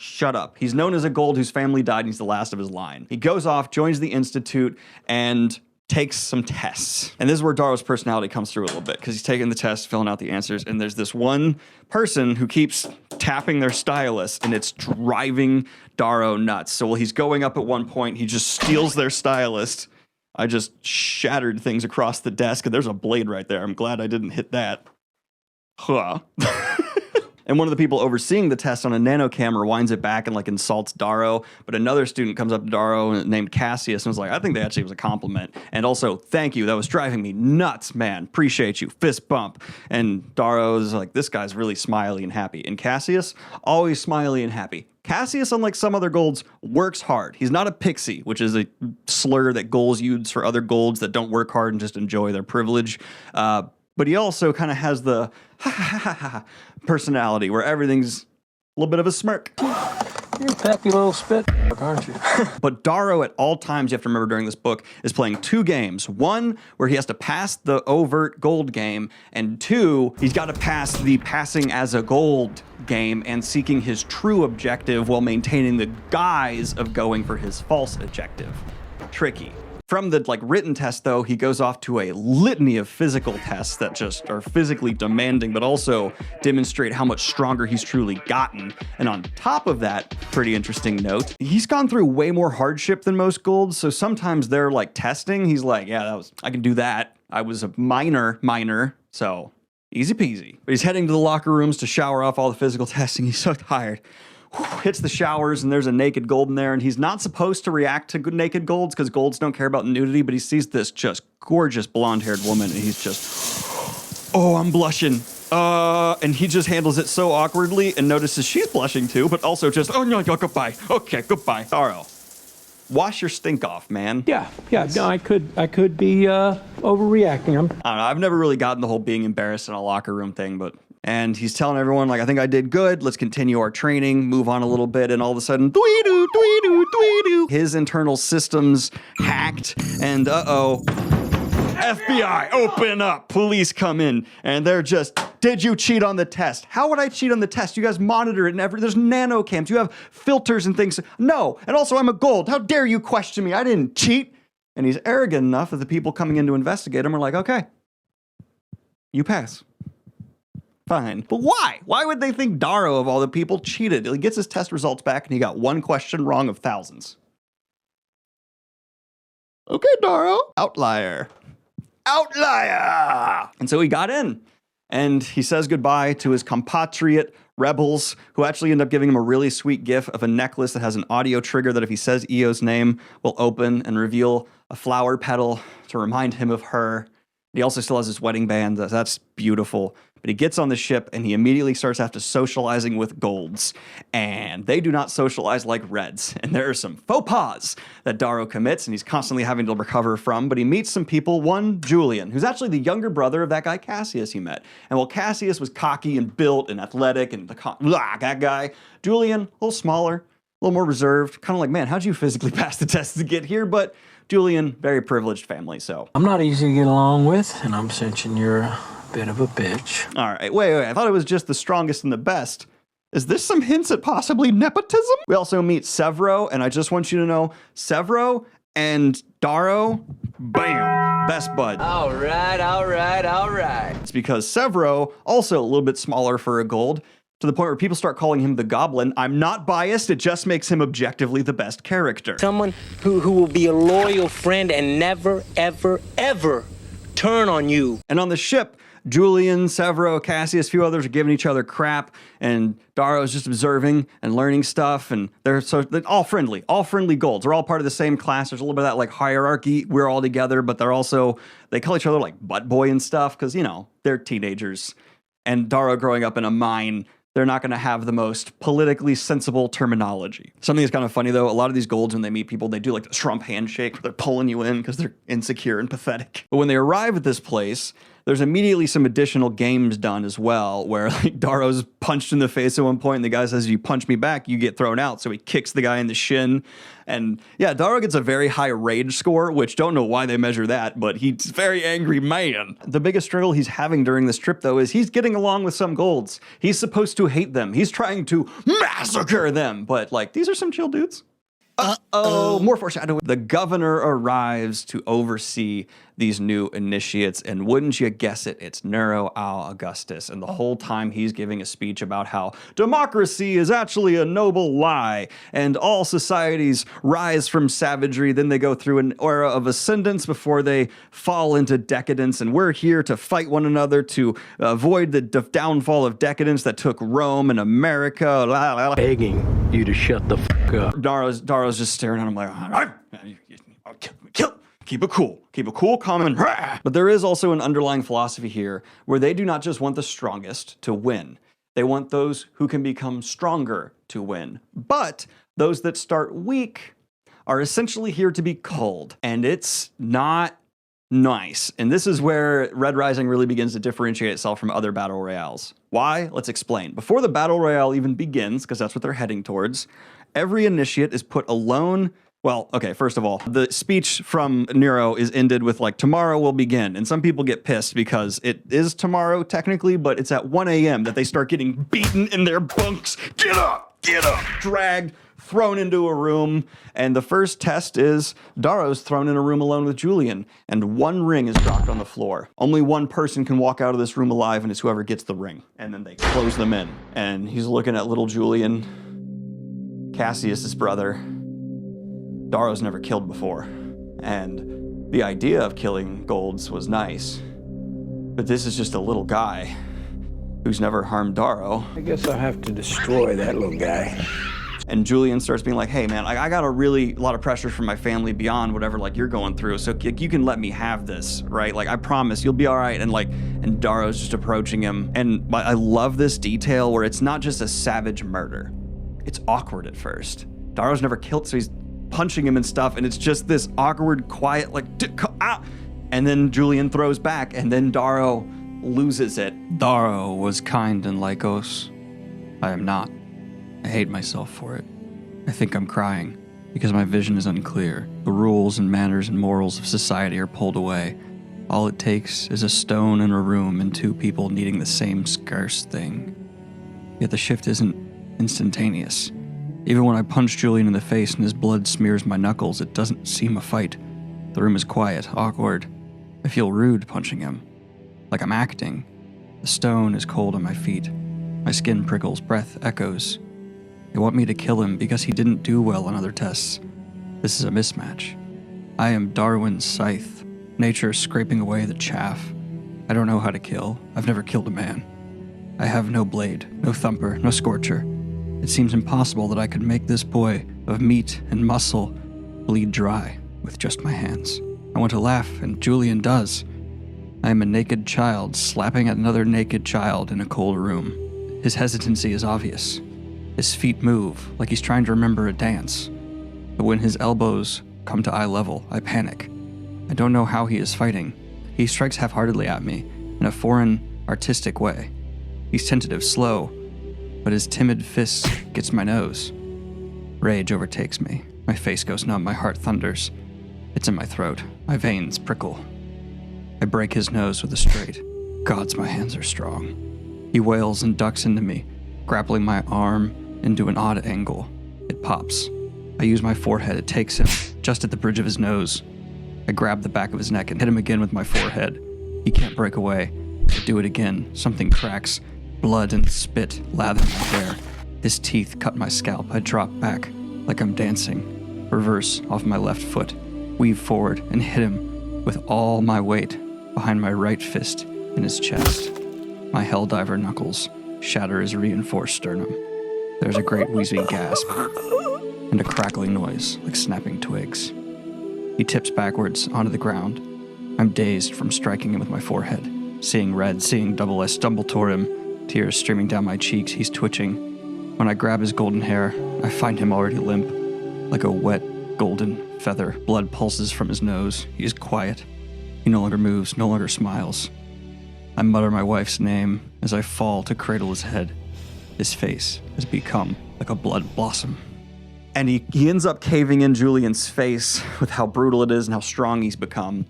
Shut up. He's known as a gold whose family died and he's the last of his line. He goes off, joins the Institute, and takes some tests. And this is where Darrow's personality comes through a little bit, because he's taking the tests, filling out the answers, and there's this one person who keeps tapping their stylus, and it's driving Darrow nuts. So while he's going up at one point, he just steals their stylus. I just shattered things across the desk, and there's a blade right there. I'm glad I didn't hit that. Huh. And one of the people overseeing the test on a nano camera winds it back and like insults Darrow. But another student comes up to Darrow named Cassius and was like, I think that actually was a compliment. And also, thank you. That was driving me nuts, man. Appreciate you. Fist bump. And Darrow's like, this guy's really smiley and happy. And Cassius, always smiley and happy. Cassius, unlike some other golds, works hard. He's not a pixie, which is a slur that golds use for other golds that don't work hard and just enjoy their privilege. But he also kind of has the personality where everything's a little bit of a smirk. You're a peppy little spit, aren't you? But Darrow, at all times, you have to remember during this book, is playing 2 games. 1, where he has to pass the overt gold game, and 2, he's got to pass the passing as a gold game and seeking his true objective while maintaining the guise of going for his false objective. Tricky. From the written test, though, he goes off to a litany of physical tests that just are physically demanding, but also demonstrate how much stronger he's truly gotten. And on top of that, pretty interesting note, he's gone through way more hardship than most golds, so sometimes they're testing, he's like, yeah, I can do that. I was a minor, so easy peasy. But he's heading to the locker rooms to shower off all the physical testing. He's so tired. Hits the showers, and there's a naked gold in there, and he's not supposed to react to naked golds because golds don't care about nudity, but he sees this just gorgeous blonde-haired woman, and he's just, oh, I'm blushing. And he just handles it so awkwardly and notices she's blushing too, but also just, oh no, goodbye. Okay, goodbye. Darrow. Wash your stink off, man. Yeah. No, I could be overreacting. I don't know. I've never really gotten the whole being embarrassed in a locker room thing, but. And he's telling everyone, like, I think I did good. Let's continue our training, move on a little bit. And all of a sudden, his internal systems hacked. And FBI, open up. Police come in. And they're just, did you cheat on the test? How would I cheat on the test? You guys monitor it and there's nano cams. You have filters and things. No. And also, I'm a gold. How dare you question me? I didn't cheat. And he's arrogant enough that the people coming in to investigate him are like, okay, you pass. Fine. But why? Why would they think Darrow, of all the people, cheated? He gets his test results back and he got one question wrong of thousands. Okay, Darrow. Outlier. Outlier! And so he got in. And he says goodbye to his compatriot rebels, who actually end up giving him a really sweet gift of a necklace that has an audio trigger that if he says Eo's name, will open and reveal a flower petal to remind him of her. He also still has his wedding band. That's beautiful. But he gets on the ship and he immediately starts after socializing with golds. And they do not socialize like reds. And there are some faux pas that Darrow commits and he's constantly having to recover from. But he meets some people. One, Julian, who's actually the younger brother of that guy Cassius he met. And while Cassius was cocky and built and athletic and that guy, Julian, a little smaller, a little more reserved. Kind of like, man, how'd you physically pass the test to get here? But Julian, very privileged family, so. I'm not easy to get along with, and I'm sensing you're a bit of a bitch. All right, wait. I thought it was just the strongest and the best. Is this some hints at possibly nepotism? We also meet Severo, and I just want you to know, Severo and Darrow, bam, best bud. All right. It's because Severo, also a little bit smaller for a gold, to the point where people start calling him the Goblin. I'm not biased, it just makes him objectively the best character. Someone who will be a loyal friend and never, ever, ever turn on you. And on the ship, Julian, Severo, Cassius, a few others are giving each other crap, and Darrow's just observing and learning stuff, and they're all friendly golds. They're all part of the same class. There's a little bit of that like hierarchy. We're all together, but they call each other like butt boy and stuff, because, you know, they're teenagers. And Darrow growing up in a mine, they're not going to have the most politically sensible terminology. Something that's kind of funny, though, a lot of these golds, when they meet people, they do like the Trump handshake, where they're pulling you in because they're insecure and pathetic. But when they arrive at this place, there's immediately some additional games done as well, where like Darrow's punched in the face at one point, and the guy says, you punch me back, you get thrown out. So he kicks the guy in the shin. And yeah, Darrow gets a very high rage score, which don't know why they measure that, but he's a very angry man. The biggest struggle he's having during this trip, though, is he's getting along with some golds. He's supposed to hate them. He's trying to massacre them. But like, these are some chill dudes. More foreshadowing. The governor arrives to oversee these new initiates, and wouldn't you guess it, it's Nero Al Augustus. And the whole time he's giving a speech about how democracy is actually a noble lie, and all societies rise from savagery, then they go through an era of ascendance before they fall into decadence, and we're here to fight one another to avoid the downfall of decadence that took Rome and America. Begging you to shut the fuck up. Darrow's just staring at him like, I'll kill. Keep it cool, calm, and rah. But there is also an underlying philosophy here where they do not just want the strongest to win. They want those who can become stronger to win. But those that start weak are essentially here to be culled. And it's not nice. And this is where Red Rising really begins to differentiate itself from other battle royales. Why? Let's explain. Before the battle royale even begins, because that's what they're heading towards, every initiate is put alone. Well, okay, first of all, the speech from Nero is ended with like, tomorrow will begin. And some people get pissed because it is tomorrow technically, but it's at 1 a.m. that they start getting beaten in their bunks. Get up, dragged, thrown into a room. And the first test is Darrow's thrown in a room alone with Julian, and one ring is dropped on the floor. Only one person can walk out of this room alive, and it's whoever gets the ring. And then they close them in. And he's looking at little Julian, Cassius' brother. Darrow's never killed before, and the idea of killing golds was nice, but this is just a little guy who's never harmed Darrow. I guess I'll have to destroy that little guy. And Julian starts being like, hey man, I got a lot of pressure from my family beyond whatever like you're going through, so you can let me have this, right? Like I promise you'll be all right. And Darrow's just approaching him, and I love this detail where it's not just a savage murder. It's awkward at first. Darrow's never killed, so punching him and stuff, and it's just this awkward, quiet, like, ah! And then Julian throws back, and then Darrow loses it. Darrow was kind and Lycos. I am not. I hate myself for it. I think I'm crying because my vision is unclear. The rules and manners and morals of society are pulled away. All it takes is a stone in a room and two people needing the same scarce thing. Yet the shift isn't instantaneous. Even when I punch Julian in the face and his blood smears my knuckles, it doesn't seem a fight. The room is quiet, awkward. I feel rude punching him, like I'm acting. The stone is cold on my feet. My skin prickles, breath echoes. They want me to kill him because he didn't do well on other tests. This is a mismatch. I am Darwin's scythe, nature scraping away the chaff. I don't know how to kill. I've never killed a man. I have no blade, no thumper, no scorcher. It seems impossible that I could make this boy of meat and muscle bleed dry with just my hands. I want to laugh, and Julian does. I am a naked child slapping at another naked child in a cold room. His hesitancy is obvious. His feet move like he's trying to remember a dance. But when his elbows come to eye level, I panic. I don't know how he is fighting. He strikes half-heartedly at me in a foreign, artistic way. He's tentative, slow, but his timid fist gets my nose. Rage overtakes me. My face goes numb, my heart thunders. It's in my throat. My veins prickle. I break his nose with a straight. Gods, my hands are strong. He wails and ducks into me, grappling my arm into an odd angle. It pops. I use my forehead. It takes him, just at the bridge of his nose. I grab the back of his neck and hit him again with my forehead. He can't break away. I do it again. Something cracks. Blood and spit lather my hair. His teeth cut my scalp. I drop back, like I'm dancing. Reverse off my left foot. Weave forward and hit him with all my weight behind my right fist in his chest. My helldiver knuckles shatter his reinforced sternum. There's a great wheezing gasp and a crackling noise like snapping twigs. He tips backwards onto the ground. I'm dazed from striking him with my forehead. Seeing red, seeing double, I stumble toward him, tears streaming down my cheeks. He's twitching. When I grab his golden hair, I find him already limp, like a wet, golden feather. Blood pulses from his nose. He is quiet. He no longer moves, no longer smiles. I mutter my wife's name as I fall to cradle his head. His face has become like a blood blossom. And he ends up caving in Julian's face with how brutal it is and how strong he's become.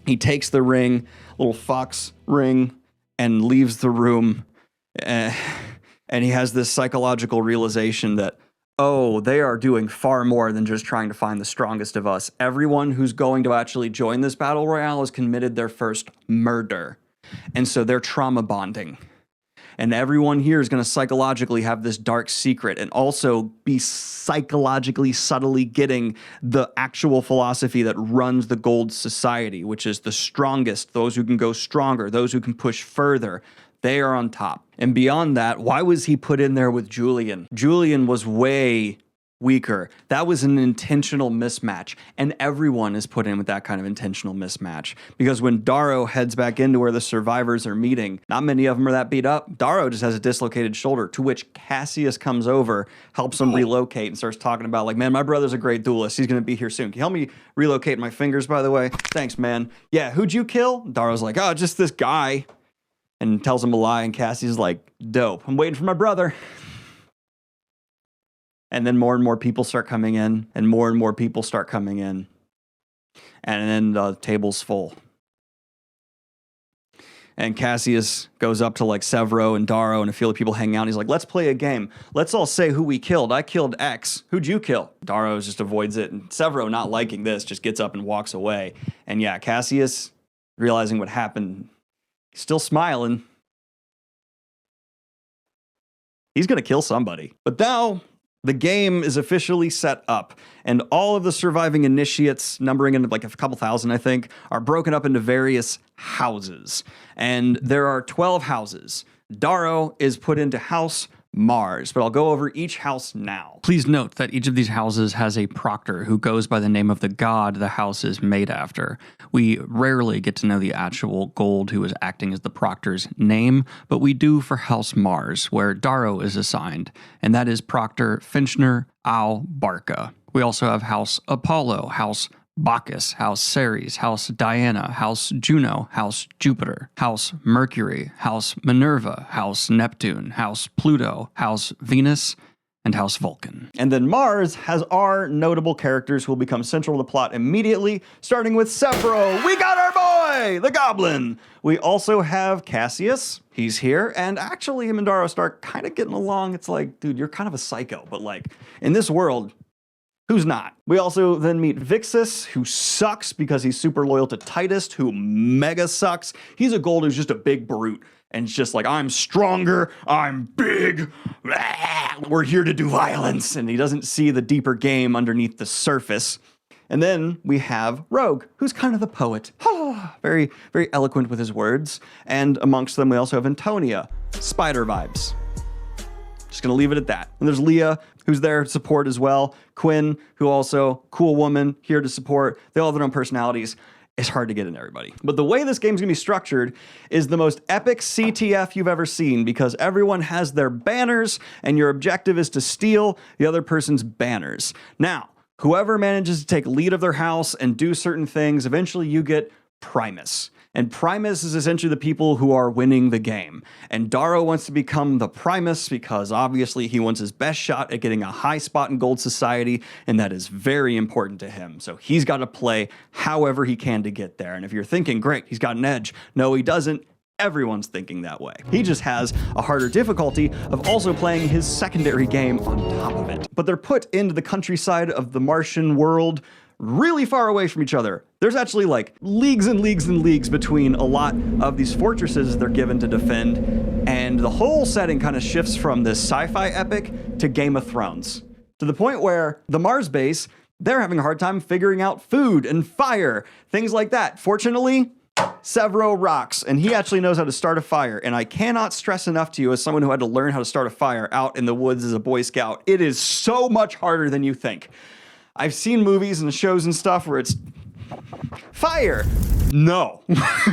He takes the ring, little fox ring, and leaves the room. And he has this psychological realization that, oh, they are doing far more than just trying to find the strongest of us. Everyone who's going to actually join this battle royale has committed their first murder. And so they're trauma bonding. And everyone here is going to psychologically have this dark secret and also be psychologically subtly getting the actual philosophy that runs the gold society, which is the strongest, those who can go stronger, those who can push further. They are on top. And beyond that, why was he put in there with Julian? Julian was way weaker. That was an intentional mismatch. And everyone is put in with that kind of intentional mismatch. Because when Darrow heads back into where the survivors are meeting, not many of them are that beat up. Darrow just has a dislocated shoulder, to which Cassius comes over, helps him relocate, and starts talking about, like, man, my brother's a great duelist. He's going to be here soon. Can you help me relocate my fingers, by the way? Thanks, man. Yeah, who'd you kill? Darrow's like, oh, just this guy. And tells him a lie, and Cassie's like, dope. I'm waiting for my brother. And then more and more people start coming in, and more people start coming in. And then the table's full. And Cassius goes up to like Severo and Darrow and a few people hang out. And he's like, let's play a game. Let's all say who we killed. I killed X. Who'd you kill? Darrow just avoids it. And Severo, not liking this, just gets up and walks away. And yeah, Cassius, realizing what happened, still smiling. He's going to kill somebody. But now the game is officially set up, and all of the surviving initiates, numbering in like a couple thousand, I think, are broken up into various houses. And there are 12 houses. Darrow is put into House Mars, but I'll go over each house now. Please note that each of these houses has a proctor who goes by the name of the god the house is made after. We rarely get to know the actual gold who is acting as the proctor's name, but we do for House Mars, where Darrow is assigned, and that is Proctor Finchner Al Barca, We also have House Apollo, House Bacchus, House Ceres, House Diana, House Juno, House Jupiter, House Mercury, House Minerva, House Neptune, House Pluto, House Venus, and House Vulcan. And then Mars has our notable characters who will become central to the plot immediately, starting with Severo. We got our boy, the Goblin. We also have Cassius. He's here, and actually him and Darrow start kind of getting along. It's like, dude, you're kind of a psycho, but like, in this world, who's not? We also then meet Vixus, who sucks because he's super loyal to Titus, who mega sucks. He's a gold who's just a big brute. And it's just like, I'm stronger, I'm big, we're here to do violence. And he doesn't see the deeper game underneath the surface. And then we have Rogue, who's kind of the poet. Very, very eloquent with his words. And amongst them, we also have Antonia, spider vibes. Just gonna leave it at that. And there's Leah, who's there to support as well. Quinn, who also, cool woman, here to support. They all have their own personalities. It's hard to get in everybody. But the way this game's gonna be structured is the most epic CTF you've ever seen, because everyone has their banners and your objective is to steal the other person's banners. Now, whoever manages to take lead of their house and do certain things, eventually you get Primus. And Primus is essentially the people who are winning the game. And Darrow wants to become the Primus because obviously he wants his best shot at getting a high spot in Gold Society, and that is very important to him. So he's got to play however he can to get there. And if you're thinking, great, he's got an edge. No, he doesn't. Everyone's thinking that way. He just has a harder difficulty of also playing his secondary game on top of it. But they're put into the countryside of the Martian world, really far away from each other. There's actually like leagues and leagues and leagues between a lot of these fortresses they're given to defend, and the whole setting kind of shifts from this sci-fi epic to Game of Thrones, to the point where the Mars base, they're having a hard time figuring out food and fire, things like that. Fortunately, Severo rocks, and he actually knows how to start a fire, and I cannot stress enough to you, as someone who had to learn how to start a fire out in the woods as a Boy Scout, it is so much harder than you think. I've seen movies and shows and stuff where it's fire. No.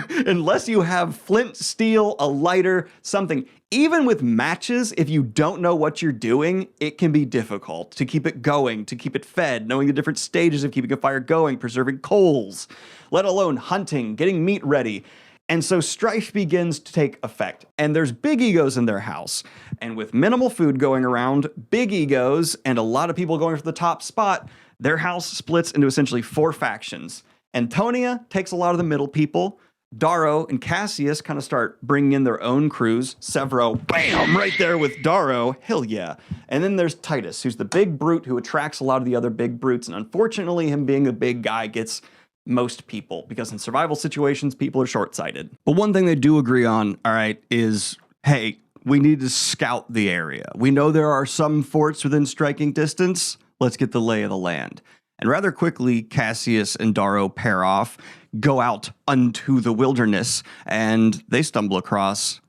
Unless you have flint, steel, a lighter, something. Even with matches, if you don't know what you're doing, it can be difficult to keep it going, to keep it fed, knowing the different stages of keeping a fire going, preserving coals, let alone hunting, getting meat ready. And so strife begins to take effect. And there's big egos in their house. And with minimal food going around, big egos, and a lot of people going for the top spot, their house splits into essentially 4 factions. Antonia takes a lot of the middle people. Darrow and Cassius kind of start bringing in their own crews. Severo, bam, right there with Darrow. Hell yeah. And then there's Titus, who's the big brute who attracts a lot of the other big brutes. And unfortunately, him being a big guy gets most people, because in survival situations, people are short-sighted. But one thing they do agree on, all right, is, hey, we need to scout the area. We know there are some forts within striking distance. Let's get the lay of the land. And rather quickly, Cassius and Darrow pair off, go out unto the wilderness, and they stumble across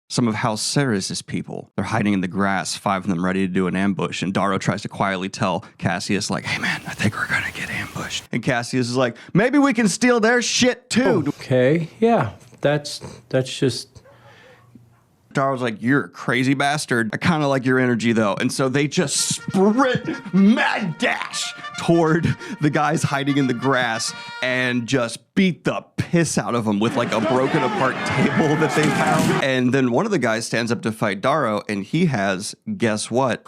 some of House Ceres' people. They're hiding in the grass, 5 of them ready to do an ambush, and Darrow tries to quietly tell Cassius, like, hey man, I think we're gonna get ambushed. And Cassius is like, maybe we can steal their shit too. Okay, yeah, that's just... Darrow's like, you're a crazy bastard. I kind of like your energy though. And so they just sprint, mad dash toward the guys hiding in the grass and just beat the piss out of them with like a broken apart table that they found. And then one of the guys stands up to fight Darrow, and he has, guess what?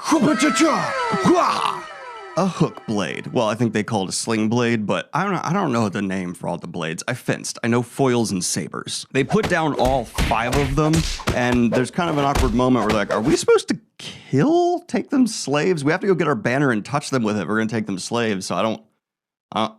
A hook blade. Well, I think they call it a sling blade, but I don't know the name for all the blades. I fenced. I know foils and sabers. They put down all 5 of them, and there's kind of an awkward moment where they're like, are we supposed to take them slaves? We have to go get our banner and touch them with it. We're gonna take them slaves, so I don't...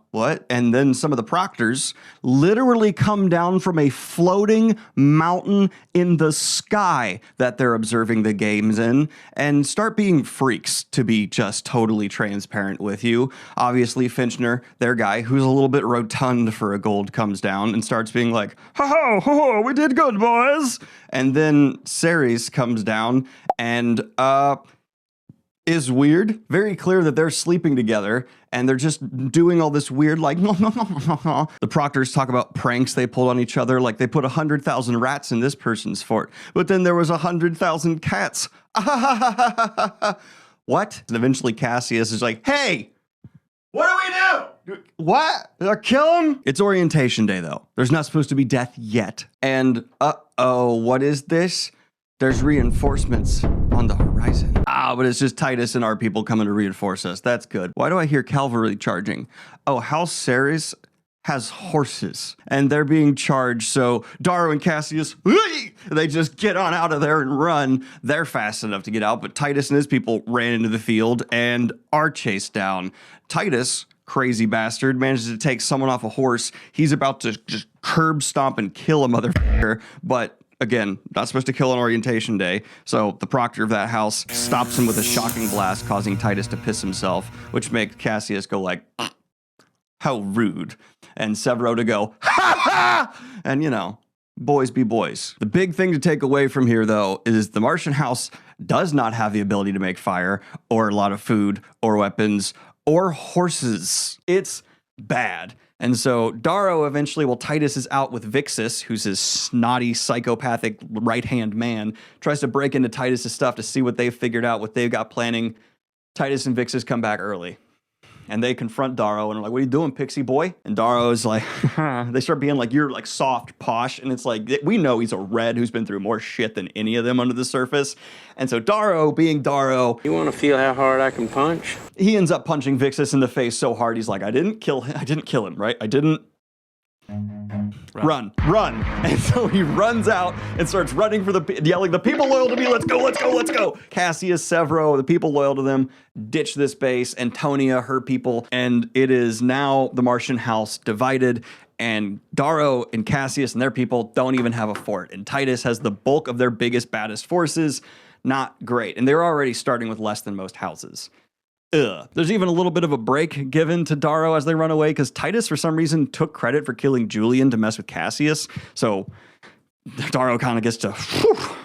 what? And then some of the proctors literally come down from a floating mountain in the sky that they're observing the games in and start being freaks, to be just totally transparent with you. Obviously, Finchner, their guy, who's a little bit rotund for a gold, comes down and starts being like, ho ho, we did good, boys. And then Ceres comes down and, is weird. Very clear that they're sleeping together and they're just doing all this weird, like, the proctors talk about pranks they pulled on each other, like they put 100,000 rats in this person's fort, but then there was 100,000 cats. What? And eventually Cassius is like, hey, What do we do? What? Kill him? It's orientation day, though. There's not supposed to be death yet. And, uh-oh, what is this? There's reinforcements on the horizon. But it's just Titus and our people coming to reinforce us. That's good. Why do I hear cavalry charging? Oh, House Ceres has horses, and they're being charged, so Darrow and Cassius, they just get on out of there and run. They're fast enough to get out, but Titus and his people ran into the field and are chased down. Titus, crazy bastard, manages to take someone off a horse. He's about to just curb stomp and kill a motherfucker, but again, not supposed to kill on orientation day, so the proctor of that house stops him with a shocking blast, causing Titus to piss himself, which makes Cassius go like, how rude. And Severo to go, ha ha! And, you know, boys be boys. The big thing to take away from here, though, is the Martian house does not have the ability to make fire, or a lot of food, or weapons, or horses. It's bad. And so Darrow eventually, while Titus is out with Vixus, who's his snotty, psychopathic right-hand man, tries to break into Titus's stuff to see what they've figured out, what they've got planning. Titus and Vixus come back early. And they confront Darrow and are like, what are you doing, pixie boy? And Darrow is like, they start being like, you're like soft, posh. And it's like, we know he's a red who's been through more shit than any of them under the surface. And so Darrow, being Darrow, You want to feel how hard I can punch? he ends up punching Vixus in the face so hard, he's like, I didn't kill him, right? I didn't. Run. And so he runs out and starts running for yelling, the people loyal to me, let's go, let's go, let's go. Cassius, Severo, the people loyal to them, ditch this base, Antonia, her people, and it is now the Martian house divided, and Darrow and Cassius and their people don't even have a fort, and Titus has the bulk of their biggest, baddest forces. Not great. And they're already starting with less than most houses. There's even a little bit of a break given to Darrow as they run away, because Titus, for some reason, took credit for killing Julian to mess with Cassius. So Darrow kind of gets to,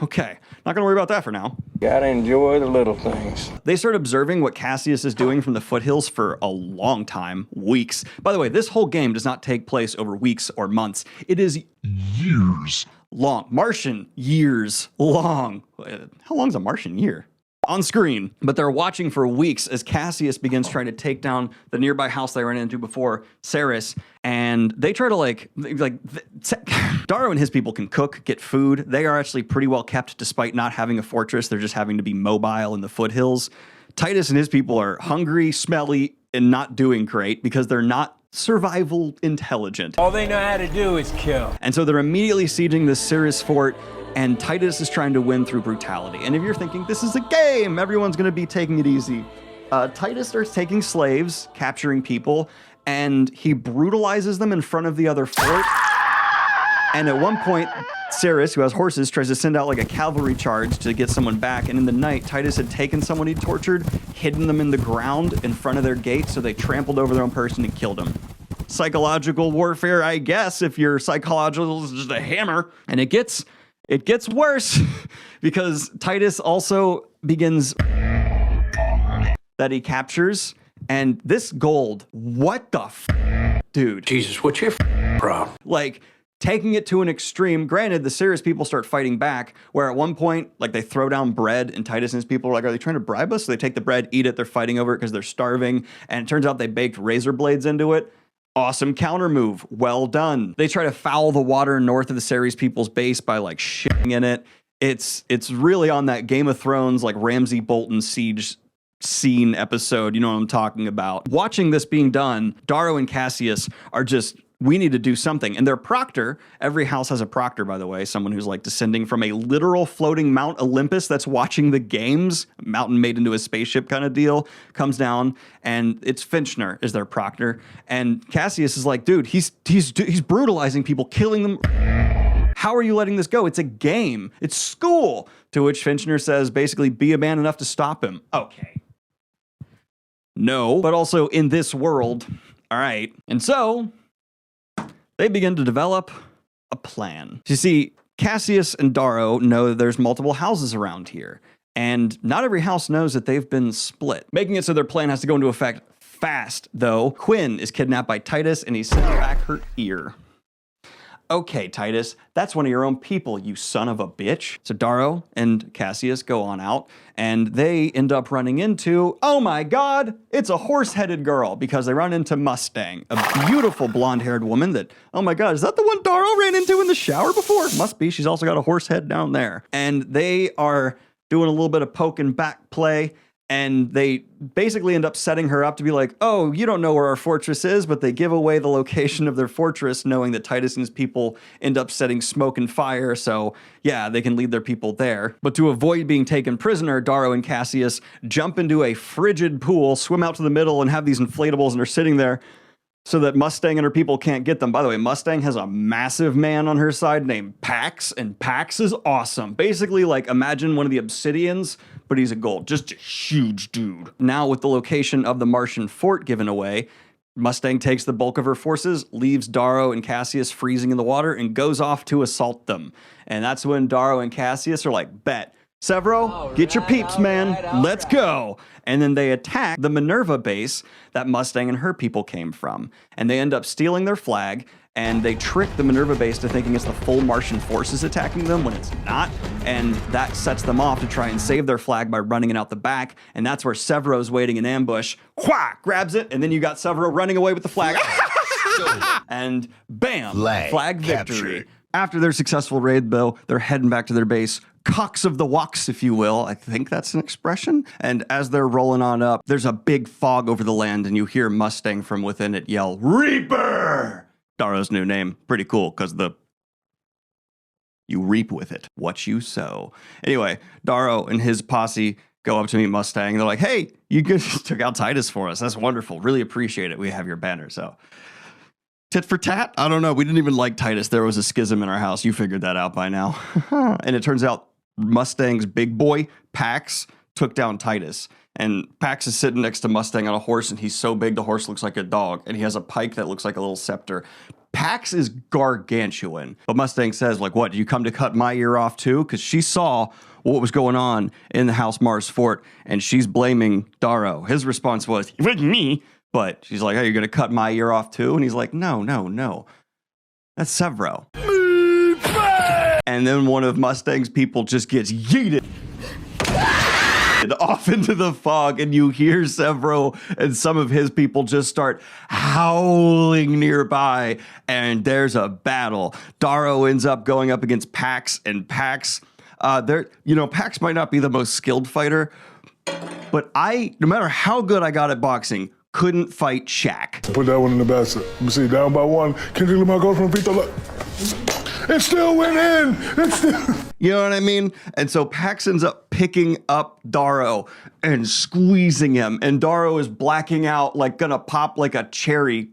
okay, not going to worry about that for now. Gotta enjoy the little things. They start observing what Cassius is doing from the foothills for a long time, weeks. By the way, this whole game does not take place over weeks or months. It is Years. long. Martian years long. How long is a Martian year? On screen, but they're watching for weeks as Cassius begins trying to take down the nearby house they ran into before, Ceres, and they try to Darrow and his people can cook, get food. They are actually pretty well kept despite not having a fortress. They're just having to be mobile in the foothills. Titus and his people are hungry, smelly, and not doing great because they're not survival intelligent. All they know how to do is kill. And so they're immediately sieging the Ceres fort, and Titus is trying to win through brutality. And if you're thinking, this is a game, everyone's going to be taking it easy. Titus starts taking slaves, capturing people, and he brutalizes them in front of the other fort. And at one point, Ceres, who has horses, tries to send out like a cavalry charge to get someone back. And in the night, Titus had taken someone he tortured, hidden them in the ground in front of their gate, so they trampled over their own person and killed him. Psychological warfare, I guess, if your psychological is just a hammer. And it gets worse because Titus also begins that he captures, and this gold, what the dude? Jesus, what's your problem? Like, taking it to an extreme. Granted, the Ceres people start fighting back, where at one point, like, they throw down bread, and Titus and his people are like, are they trying to bribe us? So they take the bread, eat it, they're fighting over it because they're starving, and it turns out they baked razor blades into it. Awesome counter move. Well done. They try to foul the water north of the Ceres people's base by like shitting in it. It's really on that Game of Thrones, like Ramsay Bolton siege scene episode. You know what I'm talking about. Watching this being done, Darrow and Cassius are just, we need to do something. And their proctor, every house has a proctor, by the way, someone who's like descending from a literal floating Mount Olympus that's watching the games, a mountain made into a spaceship kind of deal, comes down, and it's Finchner is their proctor. And Cassius is like, dude, he's brutalizing people, killing them. How are you letting this go? It's a game. It's school. To which Finchner says, basically, be a man enough to stop him. Okay. No, but also in this world. All right. And so they begin to develop a plan. You see, Cassius and Darrow know that there's multiple houses around here, and not every house knows that they've been split, making it so their plan has to go into effect fast, though. Quinn is kidnapped by Titus, and he sends back her ear. okay, Titus, that's one of your own people, you son of a bitch. So Darrow and Cassius go on out, and they end up running into, oh my God, it's a horse-headed girl, because they run into Mustang, a beautiful blonde-haired woman that, oh my God, is that the one Darrow ran into in the shower before? Must be. She's also got a horse head down there. And they are doing a little bit of poke and back play, and they basically end up setting her up to be like, oh, you don't know where our fortress is, but they give away the location of their fortress, knowing that Titus and his people end up setting smoke and fire, so yeah, they can lead their people there. But to avoid being taken prisoner, Darrow and Cassius jump into a frigid pool, swim out to the middle, and have these inflatables, and are sitting there so that Mustang and her people can't get them. By the way, Mustang has a massive man on her side named Pax, and Pax is awesome. Basically, like, imagine one of the Obsidians, but he's a gold. Just a huge dude. Now, with the location of the Martian fort given away, Mustang takes the bulk of her forces, leaves Darrow and Cassius freezing in the water, and goes off to assault them. And that's when Darrow and Cassius are like, bet. Severo, get your peeps, man. Let's go. And then they attack the Minerva base that Mustang and her people came from. And they end up stealing their flag, and they trick the Minerva base to thinking it's the full Martian forces attacking them when it's not. And that sets them off to try and save their flag by running it out the back. And that's where Severo's waiting in ambush. Whack! Grabs it, and then you got Severo running away with the flag. And bam! Flag victory. Captured. After their successful raid, though, they're heading back to their base. Cocks of the walks, if you will. I think that's an expression. And as they're rolling on up, there's a big fog over the land, and you hear Mustang from within it yell, Reaper! Darrow's new name. Pretty cool, because you reap with it what you sow. Anyway, Darrow and his posse go up to meet Mustang. They're like, hey, you just took out Titus for us. That's wonderful. Really appreciate it. We have your banner, so... tit for tat? I don't know. We didn't even like Titus. There was a schism in our house. You figured that out by now. And it turns out Mustang's big boy, Pax, took down Titus. And Pax is sitting next to Mustang on a horse, and he's so big the horse looks like a dog. And he has a pike that looks like a little scepter. Pax is gargantuan. But Mustang says, like, what, do you come to cut my ear off too? Because she saw what was going on in the House Mars fort, and she's blaming Darrow. His response was, it wasn't me. But she's like, hey, you're going to cut my ear off too? And he's like, no. That's Severo. And then one of Mustang's people just gets yeeted off into the fog, and you hear Severo and some of his people just start howling nearby, and there's a battle. Darrow ends up going up against Pax, and Pax, Pax might not be the most skilled fighter, but no matter how good I got at boxing, couldn't fight Shaq. Put that one in the basket. Let me see, down by one. Kendrick Lamar goes from Vito. It still went in. You know what I mean? And so Pax ends up picking up Darrow and squeezing him. And Darrow is blacking out, like gonna pop like a cherry.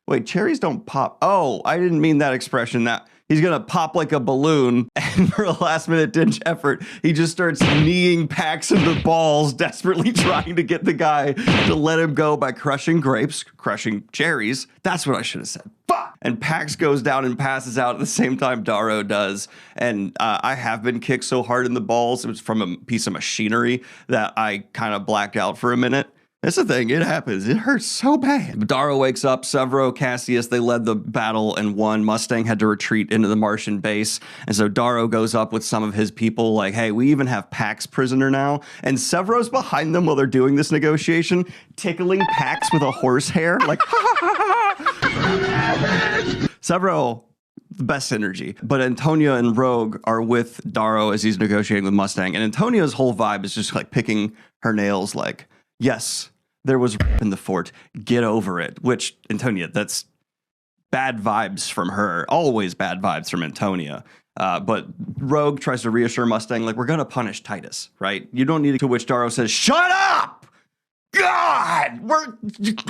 Wait, cherries don't pop. Oh, I didn't mean that expression. He's going to pop like a balloon, and for a last-minute ditch effort, he just starts kneeing Pax in the balls, desperately trying to get the guy to let him go by crushing grapes, crushing cherries. That's what I should have said. Fuck! And Pax goes down and passes out at the same time Darrow does. And I have been kicked so hard in the balls, it was from a piece of machinery, that I kind of blacked out for a minute. That's the thing. It happens. It hurts so bad. Darrow wakes up. Severo, Cassius, they led the battle and won. Mustang had to retreat into the Martian base. And so Darrow goes up with some of his people like, hey, we even have Pax prisoner now. And Severo's behind them while they're doing this negotiation, tickling Pax with a horse hair. Like, Severo, the best synergy. But Antonia and Rogue are with Darrow as he's negotiating with Mustang. And Antonia's whole vibe is just like picking her nails like, yes, there was in the fort. Get over it. Which, Antonia, that's bad vibes from her. Always bad vibes from Antonia. But Rogue tries to reassure Mustang, like, we're going to punish Titus, right? You don't need to which Darrow says, shut up! God!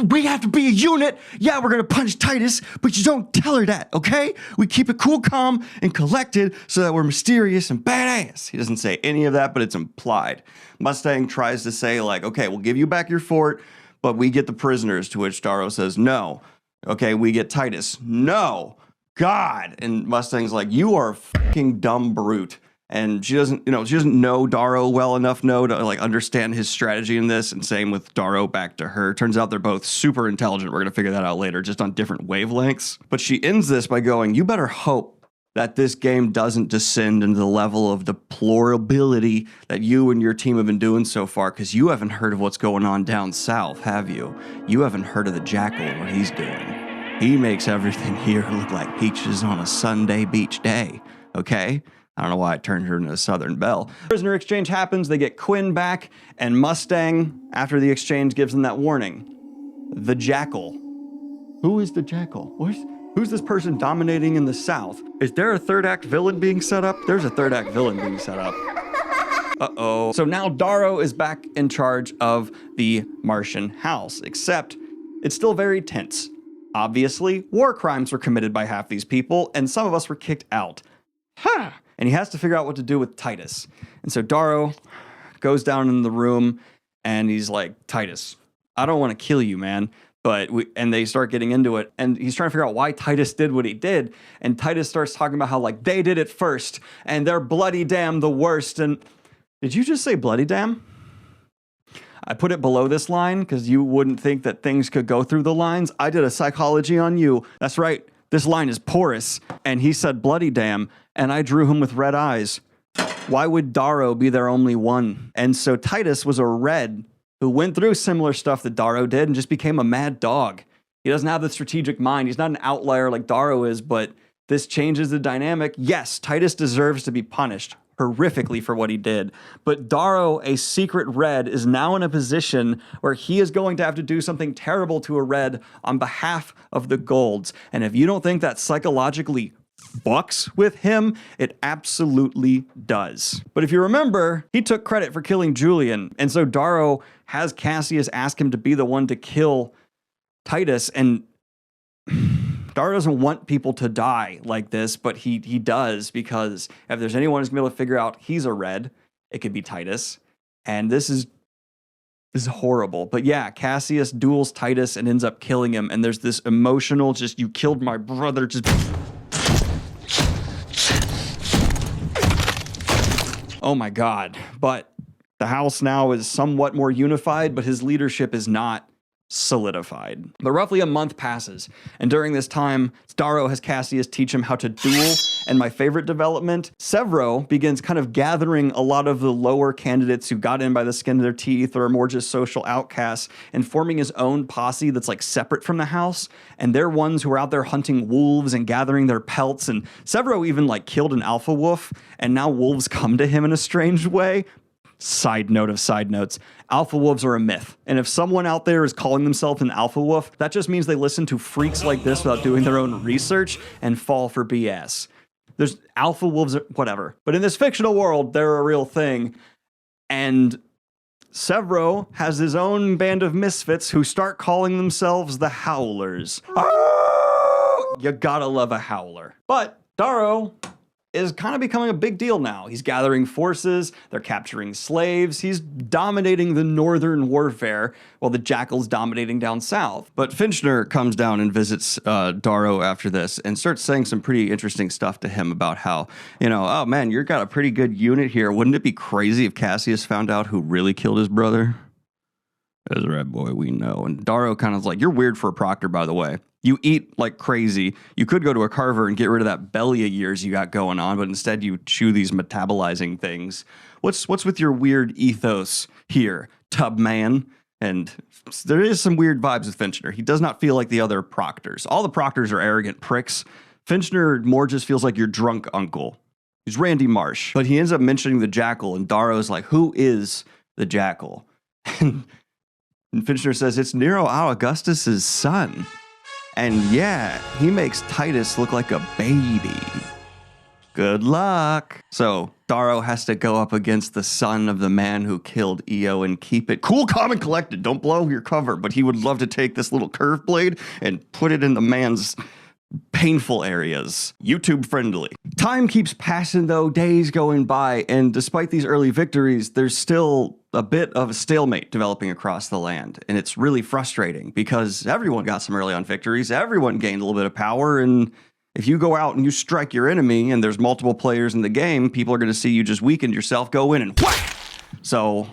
We have to be a unit. Yeah, we're going to punish Titus, but you don't tell her that, okay? We keep it cool, calm, and collected so that we're mysterious and badass. He doesn't say any of that, but it's implied. Mustang tries to say, like, okay, we'll give you back your fort, but we get the prisoners, to which Darrow says, no. Okay, we get Titus. No. God. And Mustang's like, you are a fucking dumb brute. and she doesn't know Darrow well enough to like understand his strategy in this, and same with Darrow back to her. Turns out they're both super intelligent. We're going to figure that out later, just on different wavelengths. But she ends this by going, you better hope that this game doesn't descend into the level of deplorability that you and your team have been doing so far, because you haven't heard of what's going on down south, have you? You haven't heard of the Jackal and what he's doing. He makes everything here look like peaches on a Sunday beach day, okay? I don't know why I turned her into a Southern Belle. Prisoner exchange happens, they get Quinn back, and Mustang, after the exchange, gives them that warning. The Jackal. Who is the Jackal? Who's this person dominating in the South? Is there a third act villain being set up? There's a third act villain being set up. Uh-oh. So now Darrow is back in charge of the Martian house, except it's still very tense. Obviously, war crimes were committed by half these people, and some of us were kicked out. Ha! And he has to figure out what to do with Titus. And so Darrow goes down in the room and he's like, Titus, I don't want to kill you, man. And they start getting into it. And he's trying to figure out why Titus did what he did. And Titus starts talking about how like they did it first and they're bloody damn the worst. And did you just say bloody damn? I put it below this line because you wouldn't think that things could go through the lines. I did a psychology on you. That's right. This line is porous. And he said bloody damn. And I drew him with red eyes. Why would Darrow be their only one? And so Titus was a red who went through similar stuff that Darrow did and just became a mad dog. He doesn't have the strategic mind. He's not an outlier like Darrow is, but this changes the dynamic. Yes, Titus deserves to be punished horrifically for what he did. But Darrow, a secret red, is now in a position where he is going to have to do something terrible to a red on behalf of the Golds. And if you don't think that psychologically fucks with him, it absolutely does. But if you remember, he took credit for killing Julian, and so Darrow has Cassius ask him to be the one to kill Titus, and Darrow doesn't want people to die like this, but he does, because if there's anyone who's gonna be able to figure out he's a red, it could be Titus. And this is horrible. But yeah, Cassius duels Titus and ends up killing him, and there's this emotional, just, you killed my brother, just... Oh my God. But the house now is somewhat more unified, but his leadership is not solidified. But roughly a month passes, and during this time, Darrow has Cassius teach him how to duel, and my favorite development, Severo begins kind of gathering a lot of the lower candidates who got in by the skin of their teeth or are more just social outcasts, and forming his own posse that's like separate from the house, and they're ones who are out there hunting wolves and gathering their pelts, and Severo even like killed an alpha wolf, and now wolves come to him in a strange way. Side note of side notes, alpha wolves are a myth. And if someone out there is calling themselves an alpha wolf, that just means they listen to freaks like this without doing their own research and fall for BS. There's alpha wolves, whatever. But in this fictional world, they're a real thing. And Severo has his own band of misfits who start calling themselves the Howlers. Oh! You gotta love a howler. But Darrow is kind of becoming a big deal now. He's gathering forces, they're capturing slaves, he's dominating the northern warfare, while the Jackal's dominating down south. But Finchner comes down and visits Darrow after this and starts saying some pretty interesting stuff to him about how, oh man, you've got a pretty good unit here. Wouldn't it be crazy if Cassius found out who really killed his brother? As a red boy, we know. And Darrow kind of like, you're weird for a proctor, by the way. You eat like crazy. You could go to a carver and get rid of that belly of years you got going on, but instead you chew these metabolizing things. What's with your weird ethos here, tub man? And there is some weird vibes with Finchner. He does not feel like the other proctors. All the proctors are arrogant pricks. Finchner more just feels like your drunk uncle. He's Randy Marsh. But he ends up mentioning the Jackal, and Darrow's like, who is the Jackal? And Finchner says, it's Nero Augustus's son. And yeah, he makes Titus look like a baby. Good luck. So Darrow has to go up against the son of the man who killed Io and keep it cool, calm, and collected. Don't blow your cover, but he would love to take this little curved blade and put it in the man's painful areas. YouTube friendly. Time keeps passing though, days going by, and despite these early victories, there's still a bit of a stalemate developing across the land. And it's really frustrating because everyone got some early on victories, everyone gained a little bit of power, and If you go out and you strike your enemy and there's multiple players in the game, people are going to see you just weakened yourself, go in and whack. So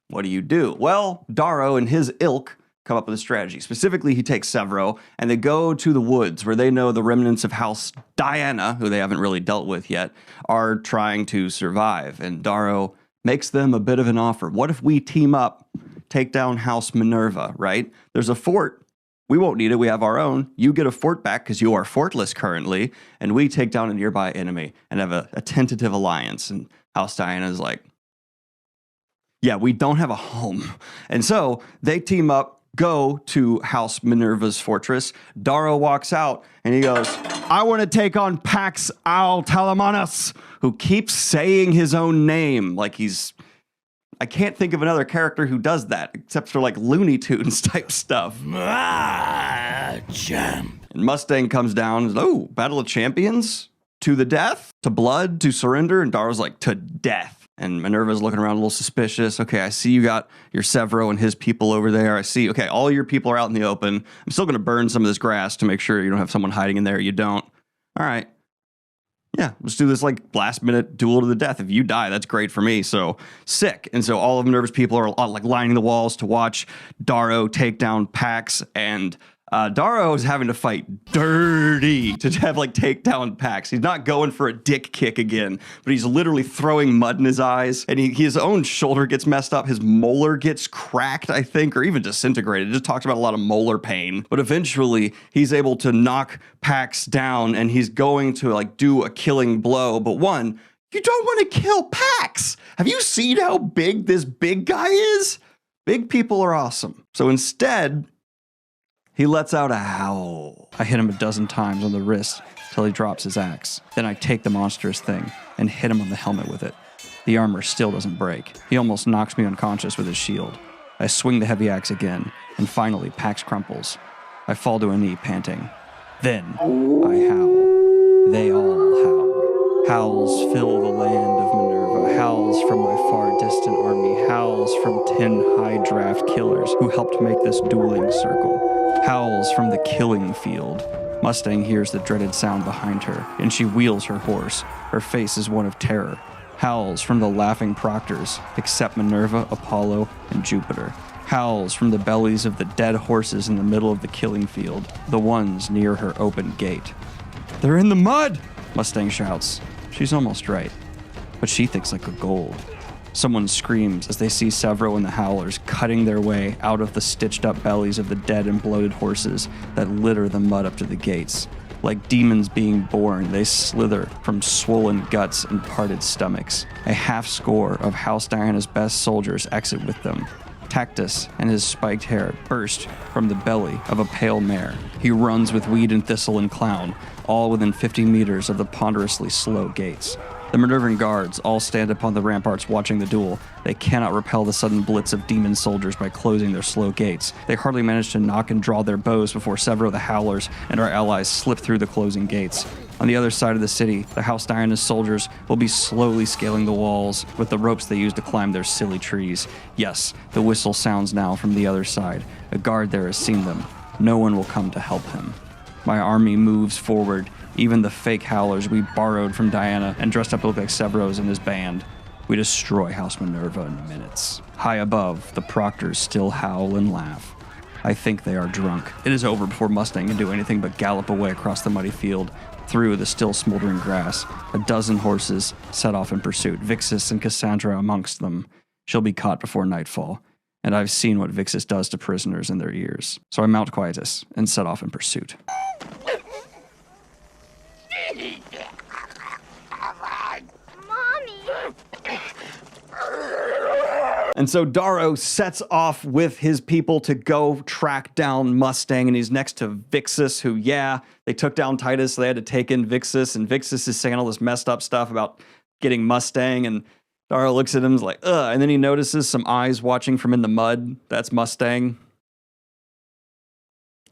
what do? Well, Darrow and his ilk come up with a strategy. Specifically, he takes Severo and they go to the woods where they know the remnants of House Diana, who they haven't really dealt with yet, are trying to survive. And Darrow makes them a bit of an offer. What if we team up, take down House Minerva, right? There's a fort. We won't need it. We have our own. You get a fort back because you are fortless currently, and we take down a nearby enemy and have a tentative alliance. And House Diana is like, yeah, we don't have a home. And so they team up, go to House Minerva's fortress. Darrow walks out and he goes, I want to take on Pax Al Talamanus, who keeps saying his own name like he's... I can't think of another character who does that, except for like Looney Tunes type stuff. And Mustang comes down and, oh, Battle of Champions? To the death? To blood? To surrender? And Darrow's like, to death. And Minerva's looking around a little suspicious. Okay, I see you got your Severo and his people over there. I see, okay, all your people are out in the open. I'm still going to burn some of this grass to make sure you don't have someone hiding in there. You don't. All right. Yeah, let's do this like last minute duel to the death. If you die, that's great for me. So sick. And so all of Minerva's people are like lining the walls to watch Darrow take down Pax. And Darrow is having to fight dirty to have like take down Pax. He's not going for a dick kick again, but he's literally throwing mud in his eyes. And his own shoulder gets messed up. His molar gets cracked, I think, or even disintegrated. It just talks about a lot of molar pain. But eventually he's able to knock Pax down and he's going to like do a killing blow. But one, you don't want to kill Pax. Have you seen how big this big guy is? Big people are awesome. So instead, he lets out a howl. I hit him a dozen times on the wrist till he drops his axe. Then I take the monstrous thing and hit him on the helmet with it. The armor still doesn't break. He almost knocks me unconscious with his shield. I swing the heavy axe again, and finally Pax crumples. I fall to a knee, panting. Then I howl. They all howl. Howls fill the land of Minerva. Howls from my far distant army. Howls from 10 high draft killers who helped make this dueling circle. Howls from the killing field. Mustang hears the dreaded sound behind her, and she wheels her horse. Her face is one of terror. Howls from the laughing proctors, except Minerva, Apollo, and Jupiter. Howls from the bellies of the dead horses in the middle of the killing field, the ones near her open gate. They're in the mud, Mustang shouts. She's almost right, but she thinks like a gold. Someone screams as they see Severo and the Howlers cutting their way out of the stitched-up bellies of the dead and bloated horses that litter the mud up to the gates. Like demons being born, they slither from swollen guts and parted stomachs. A half-score of House Diana's best soldiers exit with them. Tactus and his spiked hair burst from the belly of a pale mare. He runs with Weed and Thistle and Clown, all within 50 meters of the ponderously slow gates. The Minervan guards all stand upon the ramparts watching the duel. They cannot repel the sudden blitz of demon soldiers by closing their slow gates. They hardly manage to knock and draw their bows before Severo the Howlers and our allies slip through the closing gates. On the other side of the city, the House Diana's soldiers will be slowly scaling the walls with the ropes they use to climb their silly trees. Yes, the whistle sounds now from the other side. A guard there has seen them. No one will come to help him. My army moves forward. Even the fake Howlers we borrowed from Diana and dressed up to look like Severo's and his band. We destroy House Minerva in minutes. High above, the proctors still howl and laugh. I think they are drunk. It is over before Mustang can do anything but gallop away across the muddy field, through the still smoldering grass. A dozen horses set off in pursuit, Vixis and Cassandra amongst them. She'll be caught before nightfall, and I've seen what Vixis does to prisoners in their ears. So I mount Quietus and set off in pursuit. And so Darrow sets off with his people to go track down Mustang, and he's next to Vixis, who, yeah, they took down Titus, so they had to take in Vixis, and Vixis is saying all this messed up stuff about getting Mustang, and Darrow looks at him and is like, ugh, and then he notices some eyes watching from in the mud. That's Mustang.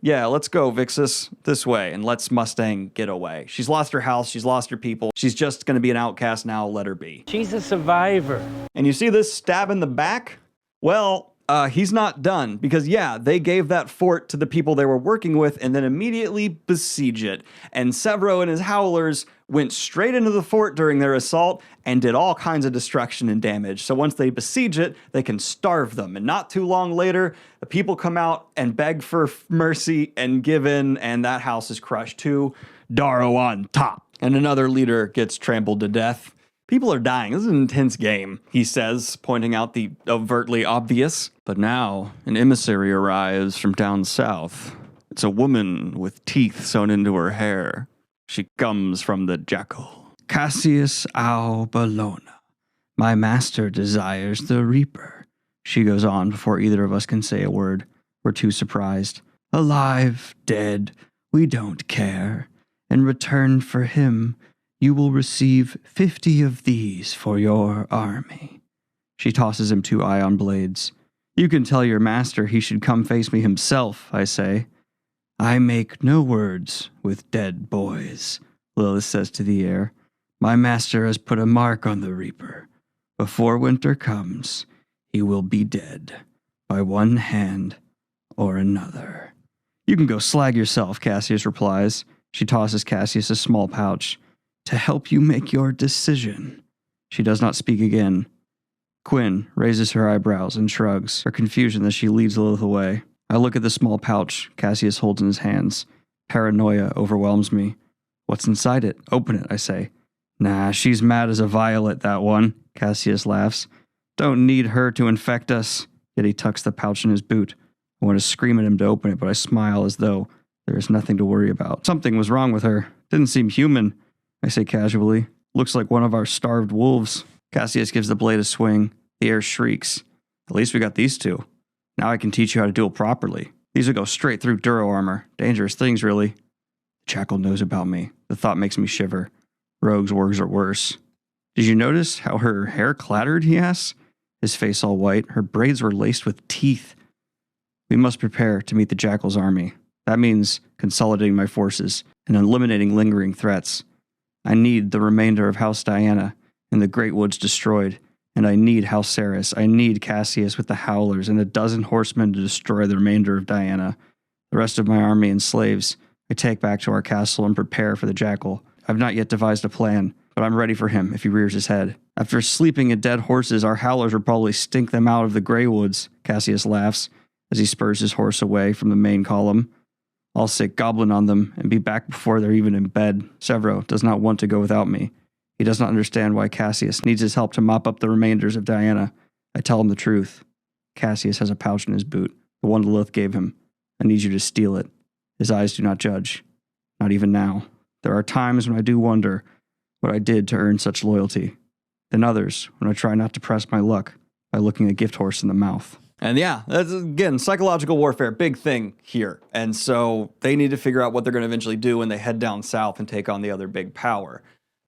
Yeah, let's go, Vixis, this way, and let's Mustang get away. She's lost her house, she's lost her people, she's just gonna be an outcast now, let her be. She's a survivor. And you see this stab in the back? Well, he's not done because, yeah, they gave that fort to the people they were working with and then immediately besiege it. And Severo and his howlers went straight into the fort during their assault and did all kinds of destruction and damage. So once they besiege it, they can starve them. And not too long later, the people come out and beg for mercy and give in, and that house is crushed too. Darrow on top. And another leader gets trampled to death. People are dying. This is an intense game, he says, pointing out the overtly obvious. But now, an emissary arrives from down south. It's a woman with teeth sewn into her hair. She comes from the jackal. Cassius au Bellona. My master desires the Reaper. She goes on before either of us can say a word. We're too surprised. Alive, dead, we don't care. In return for him, you will receive 50 of these for your army. She tosses him 2 ion blades. You can tell your master he should come face me himself, I say. I make no words with dead boys, Lilith says to the air. My master has put a mark on the Reaper. Before winter comes, he will be dead, by one hand or another. You can go slag yourself, Cassius replies. She tosses Cassius a small pouch. To help you make your decision. She does not speak again. Quinn raises her eyebrows and shrugs, her confusion as she leads Lilith away. I look at the small pouch Cassius holds in his hands. Paranoia overwhelms me. What's inside it? Open it, I say. Nah, she's mad as a violet, that one, Cassius laughs. Don't need her to infect us. Yet he tucks the pouch in his boot. I want to scream at him to open it, but I smile as though there is nothing to worry about. Something was wrong with her. Didn't seem human, I say casually. Looks like one of our starved wolves. Cassius gives the blade a swing. The air shrieks. At least we got these 2. Now I can teach you how to duel properly. These will go straight through Duro armor. Dangerous things, really. The jackal knows about me. The thought makes me shiver. Rogue's words are worse. Did you notice how her hair clattered, he asks? His face all white. Her braids were laced with teeth. We must prepare to meet the jackal's army. That means consolidating my forces and eliminating lingering threats. I need the remainder of House Diana and the Great Woods destroyed, and I need House Saris. I need Cassius with the Howlers and a dozen horsemen to destroy the remainder of Diana. The rest of my army and slaves I take back to our castle and prepare for the jackal. I've not yet devised a plan, but I'm ready for him if he rears his head. After sleeping in dead horses, our Howlers will probably stink them out of the Grey Woods, Cassius laughs as he spurs his horse away from the main column. I'll sit goblin on them and be back before they're even in bed. Severo does not want to go without me. He does not understand why Cassius needs his help to mop up the remainders of Diana. I tell him the truth. Cassius has a pouch in his boot, the one Lilith gave him. I need you to steal it. His eyes do not judge. Not even now. There are times when I do wonder what I did to earn such loyalty. Then others when I try not to press my luck by looking a gift horse in the mouth. And yeah, that's, again, psychological warfare, big thing here. And so they need to figure out what they're going to eventually do when they head down south and take on the other big power.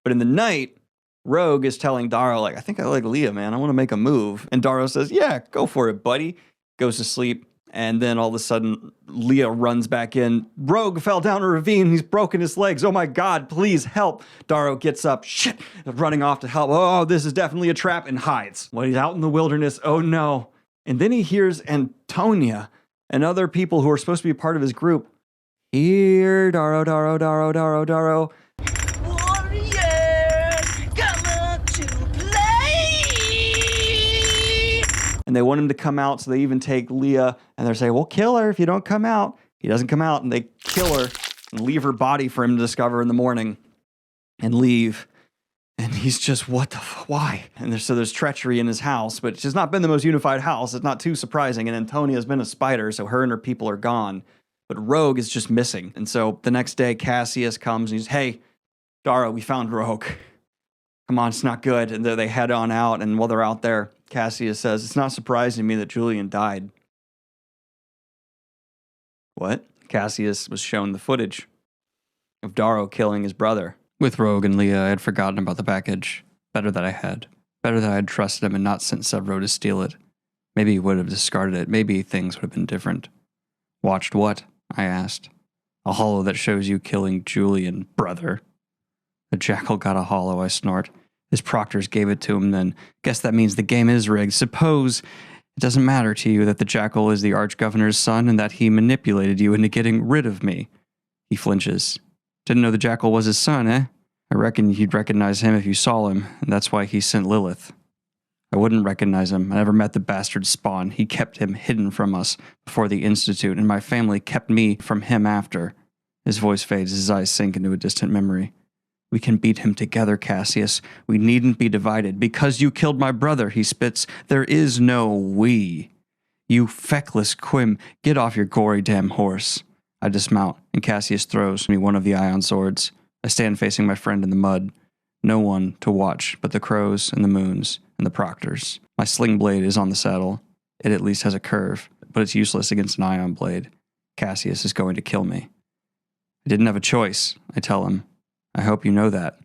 But in the night, Rogue is telling Darrow, like, I think I like Leah, man. I want to make a move. And Darrow says, yeah, go for it, buddy. Goes to sleep. And then all of a sudden, Leah runs back in. Rogue fell down a ravine. He's broken his legs. Oh my God, please help. Darrow gets up, shit, running off to help. Oh, this is definitely a trap, and hides. When he's out in the wilderness, oh no. And then he hears Antonia and other people who are supposed to be part of his group. Here, Darrow, Darrow, Darrow, Darrow, Darrow. And they want him to come out, so they even take Leah, and they're saying, we'll kill her if you don't come out. He doesn't come out, and they kill her and leave her body for him to discover in the morning and leave. And he's just, what the why? And there's treachery in his house, but it's just not been the most unified house. It's not too surprising. And Antonia's been a spider, so her and her people are gone. But Rogue is just missing. And so the next day, Cassius comes and he's, hey, Darrow, we found Rogue. Come on, it's not good. And they head on out, and while they're out there, Cassius says, it's not surprising to me that Julian died. What? Cassius was shown the footage of Darrow killing his brother. With Rogue and Leah, I had forgotten about the package. Better that I had. Better that I had trusted him and not sent Severo to steal it. Maybe he would have discarded it. Maybe things would have been different. Watched what? I asked. A hollow that shows you killing Julian, brother. The jackal got a hollow, I snort. His proctors gave it to him then. Guess that means the game is rigged. Suppose It doesn't matter to you that the Jackal is the Archgovernor's son and that he manipulated you into getting rid of me. He flinches. Didn't know the Jackal was his son, eh? I reckon you'd recognize him if you saw him, and that's why he sent Lilith. I wouldn't recognize him. I never met the bastard Spawn. He kept him hidden from us before the Institute, and my family kept me from him after. His voice fades as his eyes sink into a distant memory. We can beat him together, Cassius. We needn't be divided. Because you killed my brother, he spits. There is no we. You feckless Quim, get off your gory damn horse. I dismount, and Cassius throws me one of the ion swords. I stand facing my friend in the mud. No one to watch but the crows and the moons and the proctors. My sling blade is on the saddle. It at least has a curve, but it's useless against an ion blade. Cassius is going to kill me. I didn't have a choice, I tell him. I hope you know that.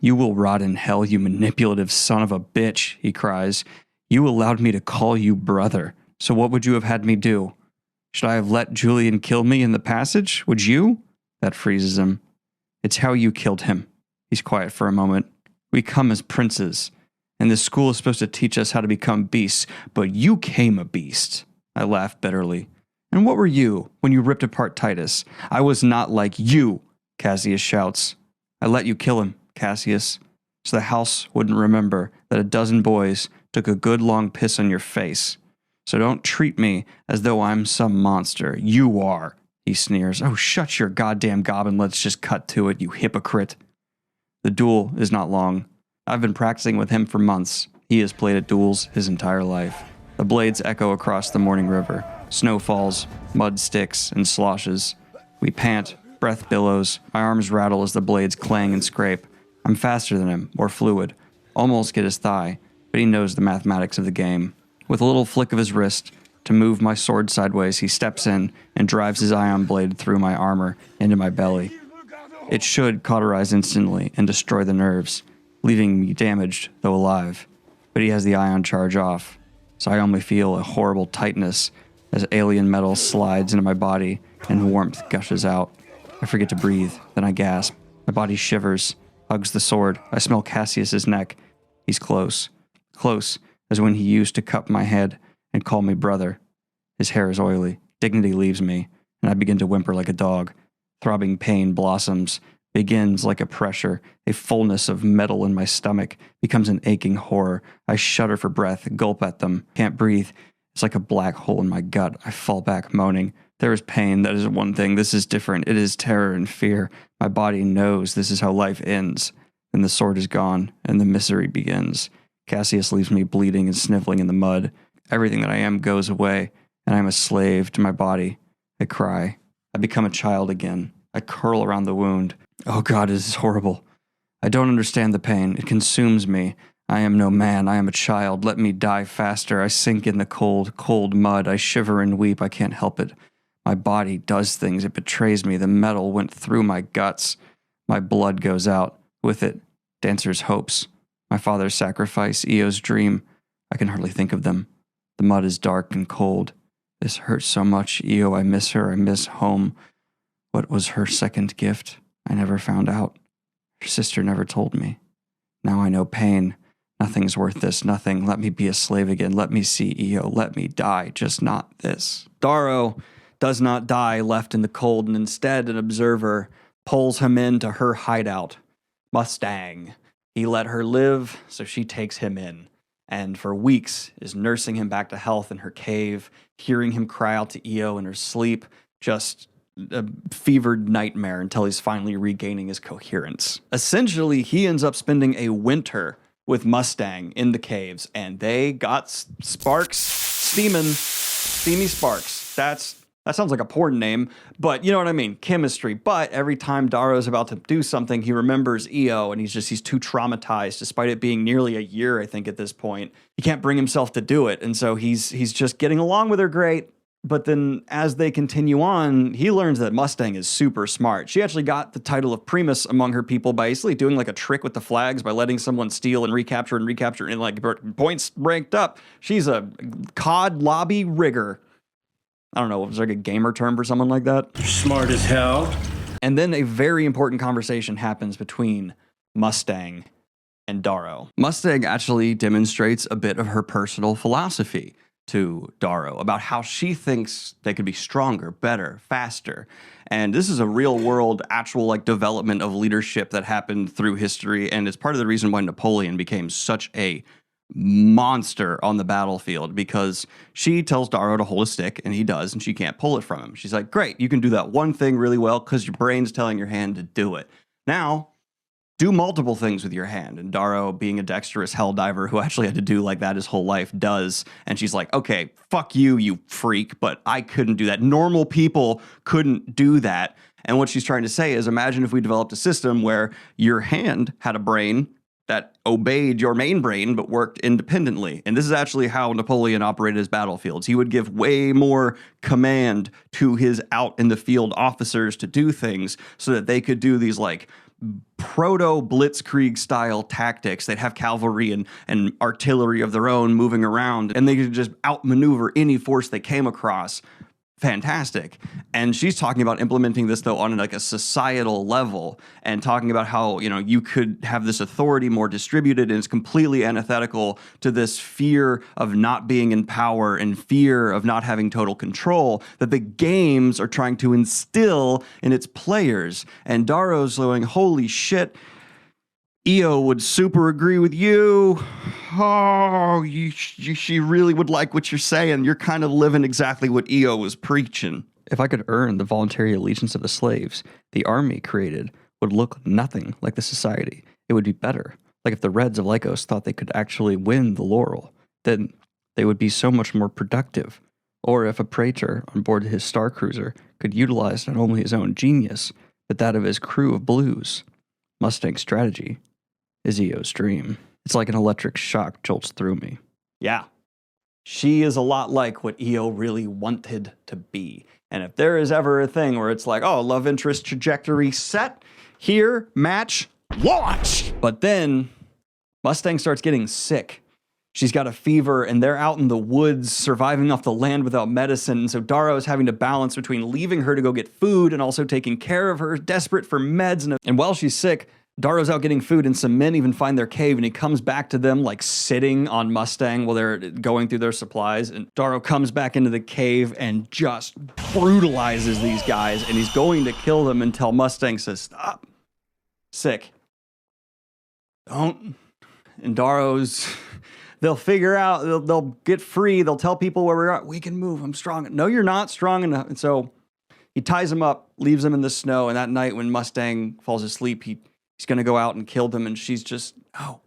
You will rot in hell, you manipulative son of a bitch, he cries. You allowed me to call you brother, so what would you have had me do? Should I have let Julian kill me in the passage? Would you? That freezes him. It's how you killed him. He's quiet for a moment. We come as princes, and this school is supposed to teach us how to become beasts, but you came a beast. I laugh bitterly. And what were you when you ripped apart Titus? I was not like you, Cassius shouts. I let you kill him, Cassius, so the house wouldn't remember that a dozen boys took a good long piss on your face. So don't treat me as though I'm some monster. You are, he sneers. Oh, shut your goddamn gob and let's just cut to it, you hypocrite. The duel is not long. I've been practicing with him for months. He has played at duels his entire life. The blades echo across the morning river. Snow falls, mud sticks and sloshes. We pant, breath billows. My arms rattle as the blades clang and scrape. I'm faster than him, more fluid. Almost get his thigh, but he knows the mathematics of the game. With a little flick of his wrist to move my sword sideways, he steps in and drives his ion blade through my armor into my belly. It should cauterize instantly and destroy the nerves, leaving me damaged, though alive. But he has the ion charge off, so I only feel a horrible tightness as alien metal slides into my body and warmth gushes out. I forget to breathe, then I gasp. My body shivers, hugs the sword. I smell Cassius's neck. He's close. Close as when he used to cup my head and call me brother. His hair is oily. Dignity leaves me, and I begin to whimper like a dog. Throbbing pain blossoms, begins like a pressure. A fullness of metal in my stomach becomes an aching horror. I shudder for breath, gulp at them. Can't breathe. It's like a black hole in my gut. I fall back, moaning. There is pain, that is one thing. This is different. It is terror and fear. My body knows this is how life ends. Then the sword is gone, and the misery begins. Cassius leaves me bleeding and sniveling in the mud. Everything that I am goes away, and I am a slave to my body. I cry. I become a child again. I curl around the wound. Oh God, this is horrible. I don't understand the pain. It consumes me. I am no man. I am a child. Let me die faster. I sink in the cold, cold mud. I shiver and weep. I can't help it. My body does things. It betrays me. The metal went through my guts. My blood goes out. With it, Dancer's hopes. My father's sacrifice, Eo's dream. I can hardly think of them. The mud is dark and cold. This hurts so much. Io, I miss her. I miss home. What was her second gift? I never found out. Her sister never told me. Now I know pain. Nothing's worth this. Nothing. Let me be a slave again. Let me see Io. Let me die. Just not this. Darrow does not die left in the cold, and instead an observer pulls him into her hideout. Mustang. He let her live, so she takes him in. And for weeks is nursing him back to health in her cave, hearing him cry out to Io in her sleep, just a fevered nightmare until he's finally regaining his coherence. Essentially, he ends up spending a winter with Mustang in the caves, and they got sparks, steamy sparks. That sounds like a porn name, but you know what I mean, chemistry. But every time Darrow's about to do something, he remembers Io, and he's too traumatized, despite it being nearly a year, I think, at this point. He can't bring himself to do it, and so he's just getting along with her great. But then as they continue on, he learns that Mustang is super smart. She actually got the title of Primus among her people by basically doing like a trick with the flags by letting someone steal and recapture and like points ranked up. She's a COD lobby rigger. I don't know, was there like a gamer term for someone like that? Smart as hell. And then a very important conversation happens between Mustang and Darrow. Mustang actually demonstrates a bit of her personal philosophy. to Darrow about how she thinks they could be stronger, better, faster. And this is a real world, actual like development of leadership that happened through history. And it's part of the reason why Napoleon became such a monster on the battlefield, because she tells Darrow to hold a stick and he does, and she can't pull it from him. She's like, great, you can do that one thing really well because your brain's telling your hand to do it. Now, do multiple things with your hand. And Darrow, being a dexterous hell diver who actually had to do like that his whole life, does. And she's like, okay, fuck you, you freak, but I couldn't do that. Normal people couldn't do that. And what she's trying to say is, imagine if we developed a system where your hand had a brain that obeyed your main brain but worked independently. And this is actually how Napoleon operated his battlefields. He would give way more command to his out in the field officers to do things so that they could do these like proto blitzkrieg style tactics. They'd have cavalry and artillery of their own moving around, and they could just outmaneuver any force they came across. Fantastic. And she's talking about implementing this though on like a societal level, and talking about how, you know, you could have this authority more distributed, and it's completely antithetical to this fear of not being in power and fear of not having total control that the games are trying to instill in its players. And Darrow's going, holy shit, EO would super agree with you. Oh, she really would like what you're saying. You're kind of living exactly what EO was preaching. If I could earn the voluntary allegiance of the slaves, the army created would look nothing like the society. It would be better. Like if the Reds of Lycos thought they could actually win the laurel, then they would be so much more productive. Or if a praetor on board his star cruiser could utilize not only his own genius, but that of his crew of blues. Mustang's strategy is EO's dream. It's like an electric shock jolts through me. Yeah. She is a lot like what EO really wanted to be. And if there is ever a thing where it's like, oh, love interest trajectory set, here, match, launch! But then Mustang starts getting sick. She's got a fever, and they're out in the woods surviving off the land without medicine. And so Darrow is having to balance between leaving her to go get food and also taking care of her, desperate for meds. And while she's sick, Darrow's out getting food, and some men even find their cave, and he comes back to them like sitting on Mustang while they're going through their supplies. And Darrow comes back into the cave and just brutalizes these guys, and he's going to kill them until Mustang says, stop. Sick. Don't. And Darrow's, they'll figure out, they'll get free, they'll tell people where we're at. We can move, I'm strong. No, you're not strong enough. And so he ties him up, leaves him in the snow, and that night when Mustang falls asleep, he's going to go out and kill them, and she's just, oh.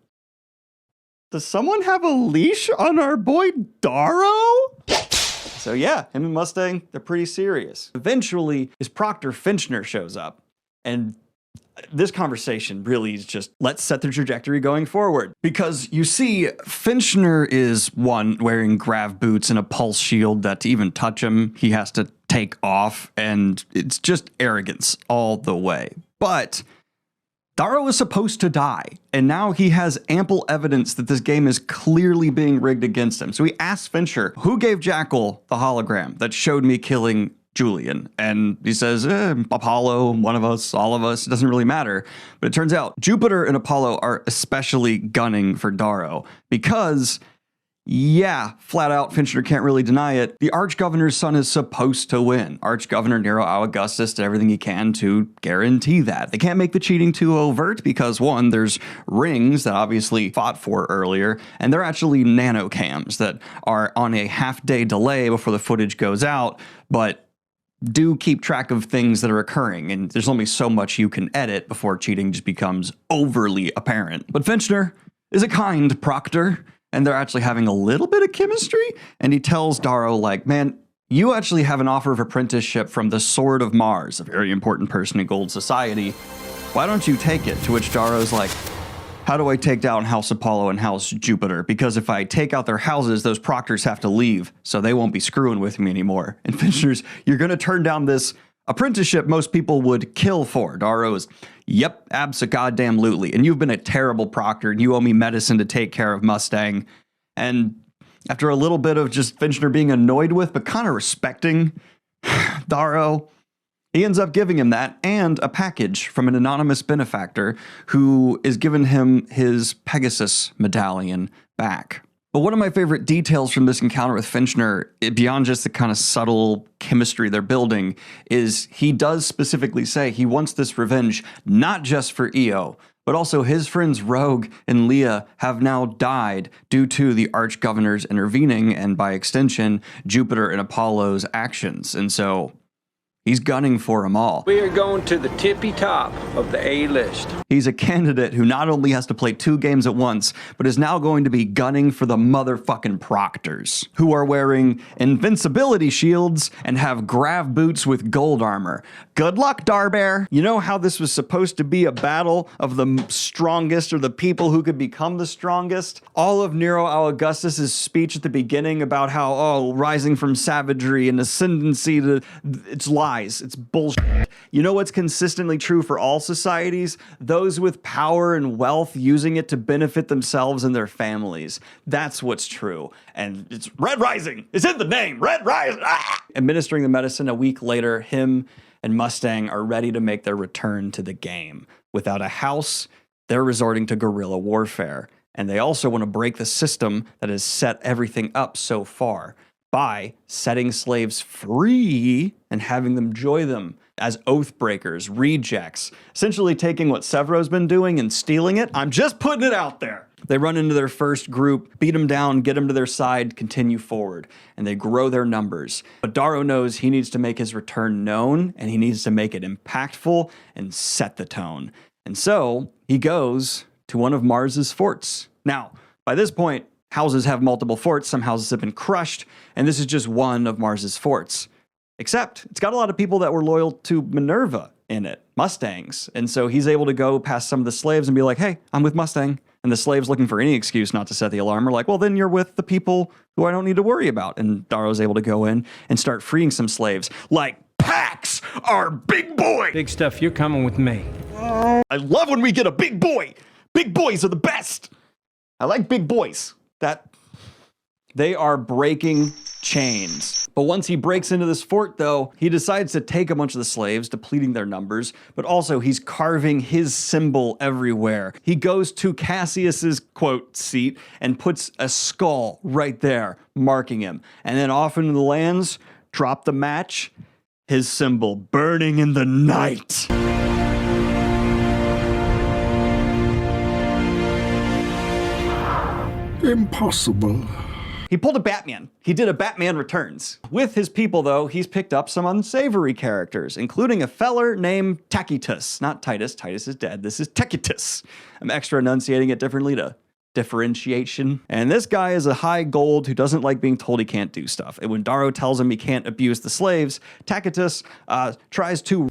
Does someone have a leash on our boy Darrow? So yeah, him and Mustang, they're pretty serious. Eventually, his Proctor Finchner shows up, and this conversation really is just, let's set the trajectory going forward. Because you see, Finchner is one wearing grav boots and a pulse shield that to even touch him, he has to take off, and it's just arrogance all the way. But Darrow is supposed to die, and now he has ample evidence that this game is clearly being rigged against him. So he asks Fincher, who gave Jackal the hologram that showed me killing Julian? And he says, Apollo, one of us, all of us, it doesn't really matter. But it turns out Jupiter and Apollo are especially gunning for Darrow because, yeah, flat out, Fincher can't really deny it. The Archgovernor's son is supposed to win. Archgovernor Nero Augustus did everything he can to guarantee that. They can't make the cheating too overt because, one, there's rings that obviously fought for earlier, and they're actually nanocams that are on a half-day delay before the footage goes out, but do keep track of things that are occurring, and there's only so much you can edit before cheating just becomes overly apparent. But Finchner is a kind proctor, and they're actually having a little bit of chemistry, and he tells Darrow, like, man, you actually have an offer of apprenticeship from the Sword of Mars, a very important person in Gold Society. Why don't you take it? To which Darrow's like, how do I take down House Apollo and House Jupiter? Because if I take out their houses, those proctors have to leave, so they won't be screwing with me anymore. And Fincher's, you're going to turn down this apprenticeship most people would kill for. Darrow's, yep, abso-goddamn-lutely. And you've been a terrible proctor, and you owe me medicine to take care of Mustang. And after a little bit of just Fincher being annoyed with, but kind of respecting Darrow, he ends up giving him that and a package from an anonymous benefactor who is giving him his Pegasus medallion back. But one of my favorite details from this encounter with Finchner, beyond just the kind of subtle chemistry they're building, is he does specifically say he wants this revenge not just for Io, but also his friends Rogue and Leah have now died due to the Archgovernor's intervening and, by extension, Jupiter and Apollo's actions. And so he's gunning for them all. We are going to the tippy top of the A-list. He's a candidate who not only has to play 2 games at once, but is now going to be gunning for the motherfucking Proctors, who are wearing invincibility shields and have grav boots with gold armor. Good luck, Darbear. You know how this was supposed to be a battle of the strongest or the people who could become the strongest? All of Nero Augustus's speech at the beginning about how, rising from savagery and ascendancy to... It's lies. It's bullshit. You know what's consistently true for all societies? Those with power and wealth using it to benefit themselves and their families. That's what's true. And it's Red Rising. It's in the name. Red Rising. Ah! Administering the medicine a week later, him and Mustang are ready to make their return to the game. Without a house, they're resorting to guerrilla warfare. And they also want to break the system that has set everything up so far by setting slaves free and having them join them as oath breakers, rejects, essentially taking what Severo's been doing and stealing it. I'm just putting it out there. They run into their first group, beat them down, get them to their side, continue forward, and they grow their numbers. But Darrow knows he needs to make his return known, and he needs to make it impactful and set the tone. And so he goes to one of Mars's forts. Now, by this point, houses have multiple forts. Some houses have been crushed, and this is just one of Mars's forts. Except it's got a lot of people that were loyal to Minerva in it, Mustangs. And so he's able to go past some of the slaves and be like, hey, I'm with Mustang. And the slaves, looking for any excuse not to set the alarm, are like, well, then you're with the people who I don't need to worry about. And Darrow's able to go in and start freeing some slaves. Like, Pax, our big boy! Big stuff, you're coming with me. I love when we get a big boy! Big boys are the best! I like big boys. They are breaking chains. But once he breaks into this fort, though, he decides to take a bunch of the slaves, depleting their numbers, but also he's carving his symbol everywhere. He goes to Cassius's, quote, seat and puts a skull right there, marking him. And then off into the lands, drop the match, his symbol burning in the night. Impossible. He pulled a Batman. He did a Batman Returns. With his people, though, he's picked up some unsavory characters, including a feller named Tacitus. Not Titus. Titus is dead. This is Tacitus. I'm extra enunciating it differently to differentiation. And this guy is a high gold who doesn't like being told he can't do stuff. And when Darrow tells him he can't abuse the slaves, Tacitus tries to...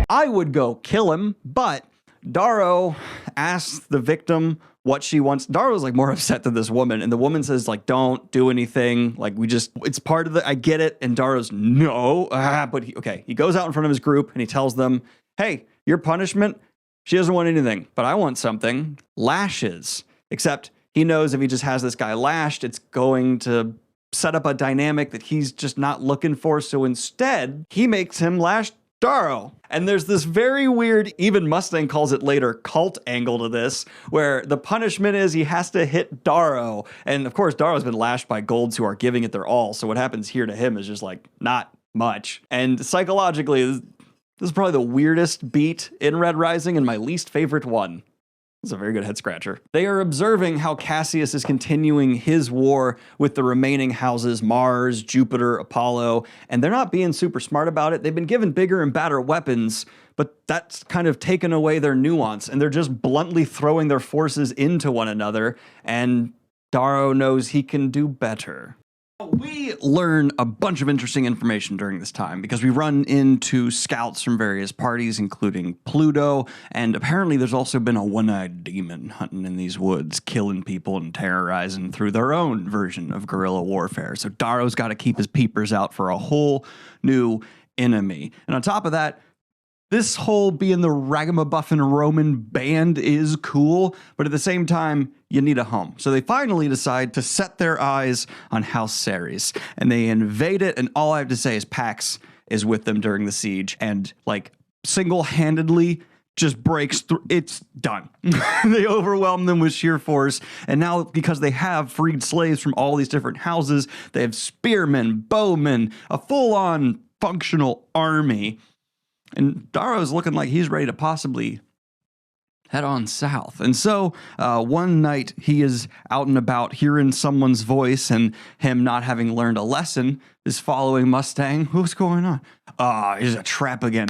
I would go kill him, but Darrow asks the victim what she wants. Darrow's like more upset than this woman, and the woman says like, don't do anything. Like it's part of the, I get it. And Darrow's no, but he goes out in front of his group and he tells them, hey, your punishment, she doesn't want anything, but I want something. Lashes. Except he knows if he just has this guy lashed, it's going to set up a dynamic that he's just not looking for. So instead, he makes him lash Darrow. And there's this very weird, even Mustang calls it later, cult angle to this, where the punishment is he has to hit Darrow. And of course, Darrow's been lashed by golds who are giving it their all. So what happens here to him is just like not much. And psychologically, this is probably the weirdest beat in Red Rising and my least favorite one. It's a very good head scratcher. They are observing how Cassius is continuing his war with the remaining houses, Mars, Jupiter, Apollo, and they're not being super smart about it. They've been given bigger and badder weapons, but that's kind of taken away their nuance, and they're just bluntly throwing their forces into one another, and Darrow knows he can do better. We learn a bunch of interesting information during this time because we run into scouts from various parties, including Pluto, and apparently there's also been a one-eyed demon hunting in these woods, killing people and terrorizing through their own version of guerrilla warfare. So Darrow's got to keep his peepers out for a whole new enemy. And on top of that, this whole being the ragamuffin Roman band is cool, but at the same time, you need a home. So they finally decide to set their eyes on House Ceres, and they invade it, and all I have to say is Pax is with them during the siege, and like single-handedly just breaks through. It's done. They overwhelm them with sheer force. And now, because they have freed slaves from all these different houses, they have spearmen, bowmen, a full-on functional army. And Darrow's looking like he's ready to possibly head on south. And so one night he is out and about hearing someone's voice, and him not having learned a lesson is following Mustang. What's going on? Here's a trap again.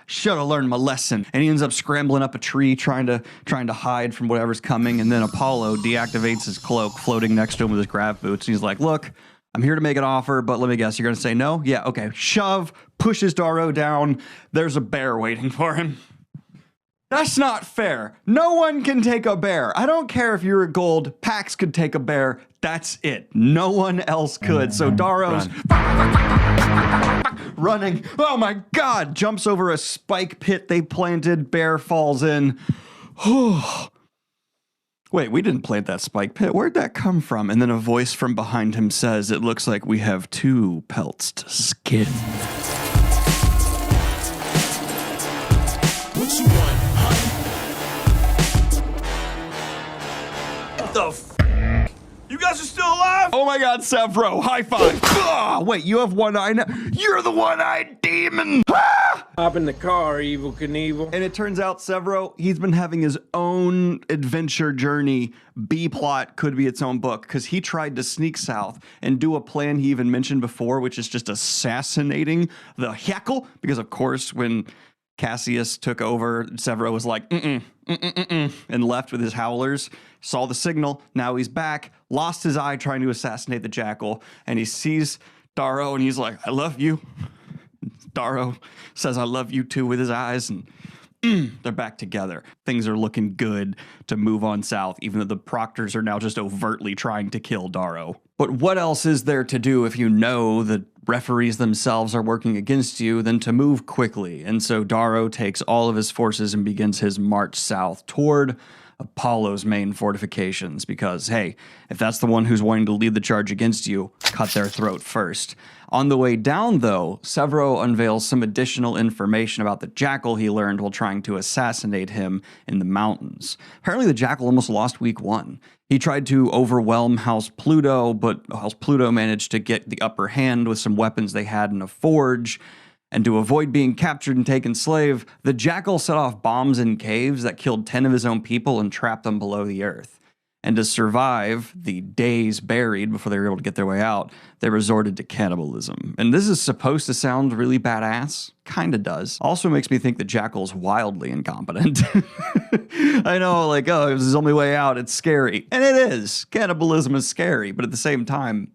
Should have learned my lesson. And he ends up scrambling up a tree, trying to hide from whatever's coming. And then Apollo deactivates his cloak, floating next to him with his grav boots. And he's like, look, I'm here to make an offer, but let me guess, you're going to say no? Yeah, okay. Shove, pushes Darrow down. There's a bear waiting for him. That's not fair. No one can take a bear. I don't care if you're a gold. Pax could take a bear. That's it. No one else could. So Darrow's running. Oh my God. Jumps over a spike pit they planted. Bear falls in. Wait, we didn't plant that spike pit. Where'd that come from? And then a voice from behind him says, it looks like we have 2 pelts to skin. What you want? You guys are still alive? Oh my God, Severo, high five. Wait, you have one eye now? You're the one-eyed demon. Hop in the car, Evil Knievel. And it turns out Severo, he's been having his own adventure journey. B-plot could be its own book, because he tried to sneak south and do a plan he even mentioned before, which is just assassinating the Heckle. Because of course, when Cassius took over, Severo was like, and left with his howlers, saw the signal, now he's back, lost his eye trying to assassinate the Jackal, and he sees Darrow and he's like, I love you. Darrow says, I love you too with his eyes, and they're back together. Things are looking good to move on south, even though the Proctors are now just overtly trying to kill Darrow. But what else is there to do if you know the referees themselves are working against you than to move quickly? And so Darrow takes all of his forces and begins his march south toward Apollo's main fortifications, because, hey, if that's the one who's wanting to lead the charge against you, cut their throat first. On the way down, though, Severo unveils some additional information about the Jackal he learned while trying to assassinate him in the mountains. Apparently, the Jackal almost lost week 1. He tried to overwhelm House Pluto, but House Pluto managed to get the upper hand with some weapons they had in a forge. And to avoid being captured and taken slave, the Jackal set off bombs in caves that killed 10 of his own people and trapped them below the earth. And to survive the days buried before they were able to get their way out, they resorted to cannibalism. And this is supposed to sound really badass. Kinda does. Also makes me think the Jackal's wildly incompetent. I know, like, oh, it was his only way out. It's scary. And it is. Cannibalism is scary. But at the same time,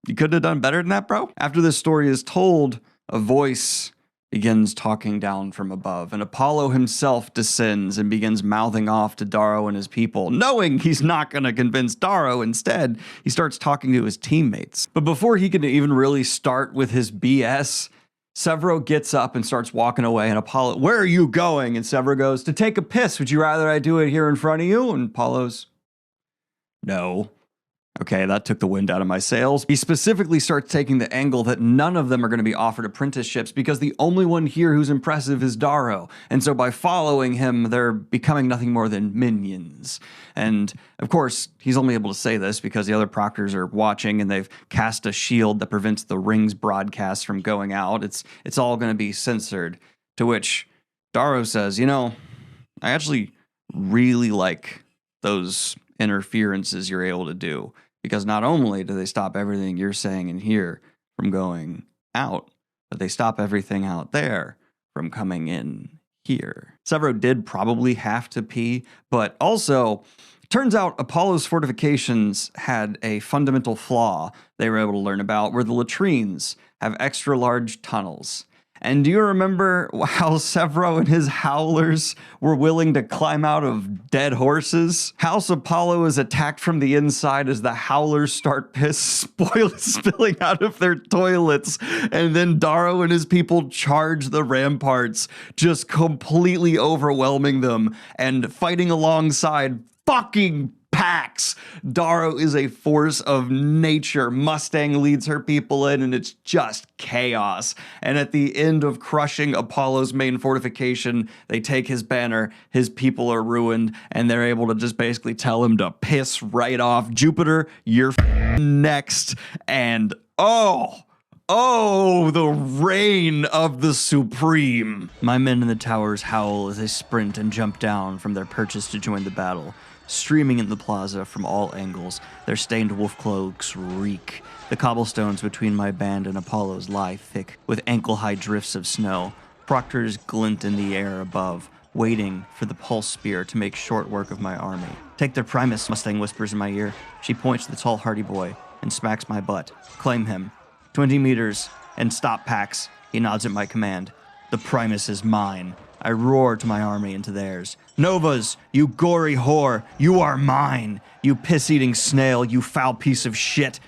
you couldn't have done better than that, bro. After this story is told, a voice begins talking down from above, and Apollo himself descends and begins mouthing off to Darrow and his people, knowing he's not going to convince Darrow. Instead, he starts talking to his teammates. But before he can even really start with his BS, Severo gets up and starts walking away, and Apollo, where are you going? And Severo goes, to take a piss. Would you rather I do it here in front of you? And Apollo's, no. Okay, that took the wind out of my sails. He specifically starts taking the angle that none of them are going to be offered apprenticeships because the only one here who's impressive is Darrow. And so by following him, they're becoming nothing more than minions. And of course, he's only able to say this because the other proctors are watching and they've cast a shield that prevents the Ring's broadcast from going out. It's all going to be censored. To which Darrow says, you know, I actually really like those interferences you're able to do. Because not only do they stop everything you're saying in here from going out, but they stop everything out there from coming in here. Severo did probably have to pee, but also, turns out Apollo's fortifications had a fundamental flaw they were able to learn about, where the latrines have extra large tunnels. And do you remember how Severo and his howlers were willing to climb out of dead horses? House Apollo is attacked from the inside as the howlers start spilling out of their toilets. And then Darrow and his people charge the ramparts, just completely overwhelming them and fighting alongside fucking Pax. Darrow is a force of nature. Mustang leads her people in, and it's just chaos. And at the end of crushing Apollo's main fortification, they take his banner, his people are ruined, and they're able to just basically tell him to piss right off. Jupiter, you're next. And oh, the reign of the Supreme. My men in the towers howl as they sprint and jump down from their perches to join the battle. Streaming in the plaza from all angles, their stained wolf cloaks reek. The cobblestones between my band and Apollo's lie thick with ankle-high drifts of snow. Proctors glint in the air above, waiting for the pulse spear to make short work of my army. Take their Primus, Mustang whispers in my ear. She points to the tall hardy boy and smacks my butt. Claim him. 20 meters, and stop, Pax. He nods at my command. The Primus is mine. I roar to my army and to theirs. Novas, you gory whore, you are mine. You piss-eating snail, you foul piece of shit.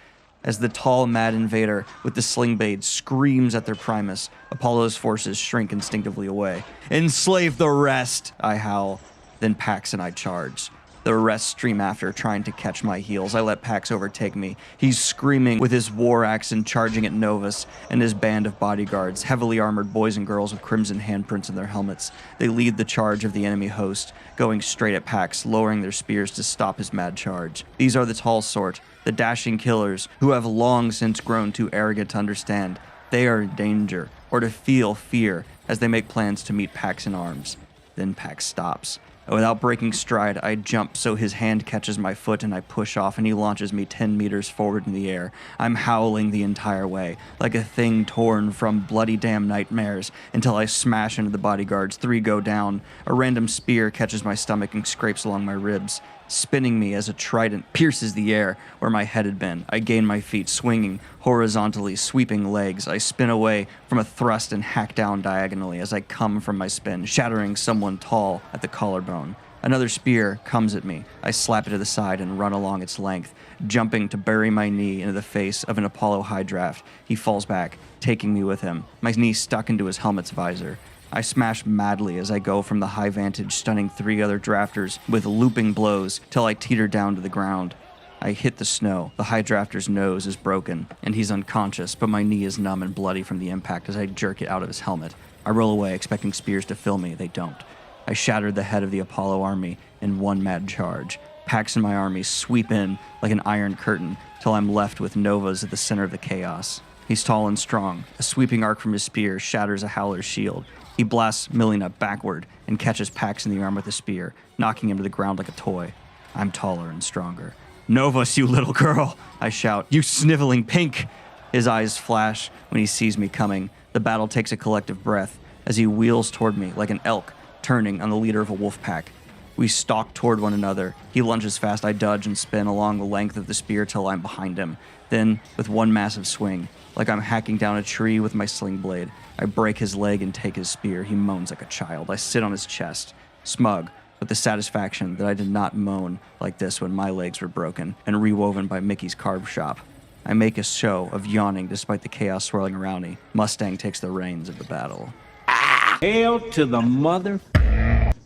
As the tall, mad invader with the sling blade screams at their Primus, Apollo's forces shrink instinctively away. Enslave the rest, I howl. Then Pax and I charge. The rest stream after, trying to catch my heels. I let Pax overtake me. He's screaming with his war axe and charging at Novus and his band of bodyguards, heavily armored boys and girls with crimson handprints in their helmets. They lead the charge of the enemy host, going straight at Pax, lowering their spears to stop his mad charge. These are the tall sort, the dashing killers, who have long since grown too arrogant to understand they are in danger or to feel fear as they make plans to meet Pax in arms. Then Pax stops. Without breaking stride, I jump so his hand catches my foot and I push off and he launches me 10 meters forward in the air. I'm howling the entire way, like a thing torn from bloody damn nightmares, until I smash into the bodyguards. 3 go down. A random spear catches my stomach and scrapes along my ribs, spinning me as a trident pierces the air where my head had been. I gain my feet, swinging horizontally, sweeping legs. I spin away from a thrust and hack down diagonally as I come from my spin, shattering someone tall at the collarbone. Another spear comes at me. I slap it to the side and run along its length, jumping to bury my knee into the face of an Apollo high draft. He falls back, taking me with him, my knee stuck into his helmet's visor. I smash madly as I go from the high vantage, stunning 3 other drafters with looping blows till I teeter down to the ground. I hit the snow. The high drafter's nose is broken, and he's unconscious, but my knee is numb and bloody from the impact as I jerk it out of his helmet. I roll away, expecting spears to fill me. They don't. I shattered the head of the Apollo army in one mad charge. Pax and my army sweep in like an iron curtain till I'm left with Novas at the center of the chaos. He's tall and strong. A sweeping arc from his spear shatters a howler's shield. He blasts Milena backward and catches Pax in the arm with a spear, knocking him to the ground like a toy. I'm taller and stronger. Novus, you little girl, I shout. You sniveling pink! His eyes flash when he sees me coming. The battle takes a collective breath as he wheels toward me like an elk turning on the leader of a wolf pack. We stalk toward one another. He lunges fast. I dodge and spin along the length of the spear till I'm behind him. Then, with one massive swing, like I'm hacking down a tree with my sling blade, I break his leg and take his spear. He moans like a child. I sit on his chest, smug, with the satisfaction that I did not moan like this when my legs were broken and rewoven by Mickey's carb shop. I make a show of yawning despite the chaos swirling around me. Mustang takes the reins of the battle. Hail to the mother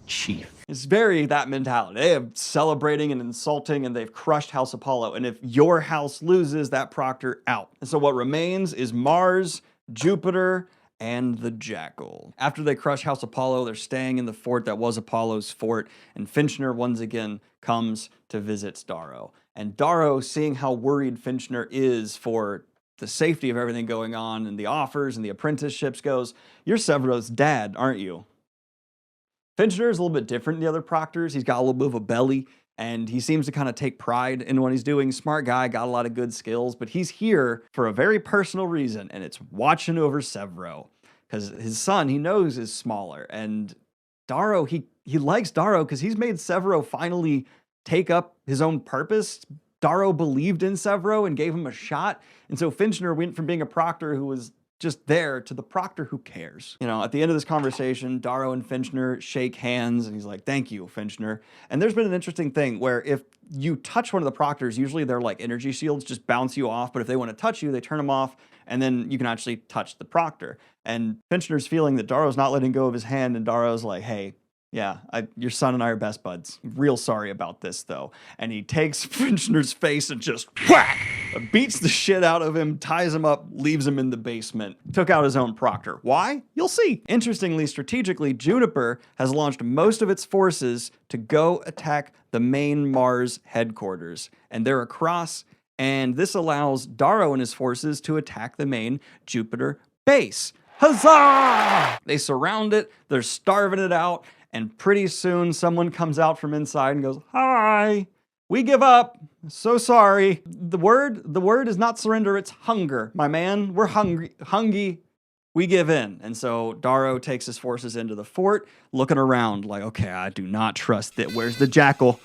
chief. It's very that mentality. They have celebrating and insulting, and they've crushed House Apollo. And if your house loses, that Proctor out. And so what remains is Mars, Jupiter, and the Jackal. After they crush House Apollo, they're staying in the fort that was Apollo's fort, and Finchner once again comes to visit Darrow. And Darrow, seeing how worried Finchner is for the safety of everything going on and the offers and the apprenticeships, goes, "You're Severo's dad, aren't you?" Finchner is a little bit different than the other proctors. He's got a little bit of a belly, and he seems to kind of take pride in what he's doing. Smart guy, got a lot of good skills, but he's here for a very personal reason, and it's watching over Severo. Because his son, he knows, is smaller, and Darrow, he likes Darrow because he's made Severo finally take up his own purpose. Darrow believed in Severo and gave him a shot, and so Finchner went from being a proctor who was just there to the proctor who cares. You know, at the end of this conversation, Darrow and Finchner shake hands, and he's like, "Thank you, Finchner." And there's been an interesting thing where if you touch one of the proctors, usually their like energy shields just bounce you off, but if they want to touch you, they turn them off, and then you can actually touch the proctor. And Finchner's feeling that Darrow's not letting go of his hand, and Darrow's like, "Hey, Yeah, your son and I are best buds. Real sorry about this, though. And he takes Finchner's face and just whack! Beats the shit out of him, ties him up, leaves him in the basement. Took out his own proctor. Why? You'll see. Interestingly, strategically, Juniper has launched most of its forces to go attack the main Mars headquarters. And they're across, and this allows Darrow and his forces to attack the main Jupiter base. Huzzah! They surround it, they're starving it out, and pretty soon someone comes out from inside and goes, "Hi, we give up. So sorry." The word is not surrender, it's hunger. My man, we're hungry. We give in. And so Darrow takes his forces into the fort, looking around like, okay, I do not trust that. Where's the jackal?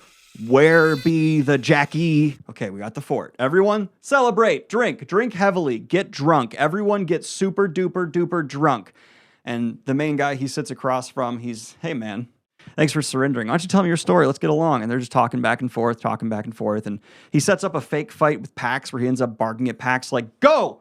Where be the Jackie? Okay, we got the fort. Everyone, celebrate, drink heavily, get drunk. Everyone get super duper duper drunk. And the main guy he sits across from, he's, "Hey man, thanks for surrendering. Why don't you tell me your story? Let's get along." And they're just talking back and forth. And he sets up a fake fight with Pax where he ends up barking at Pax like, Go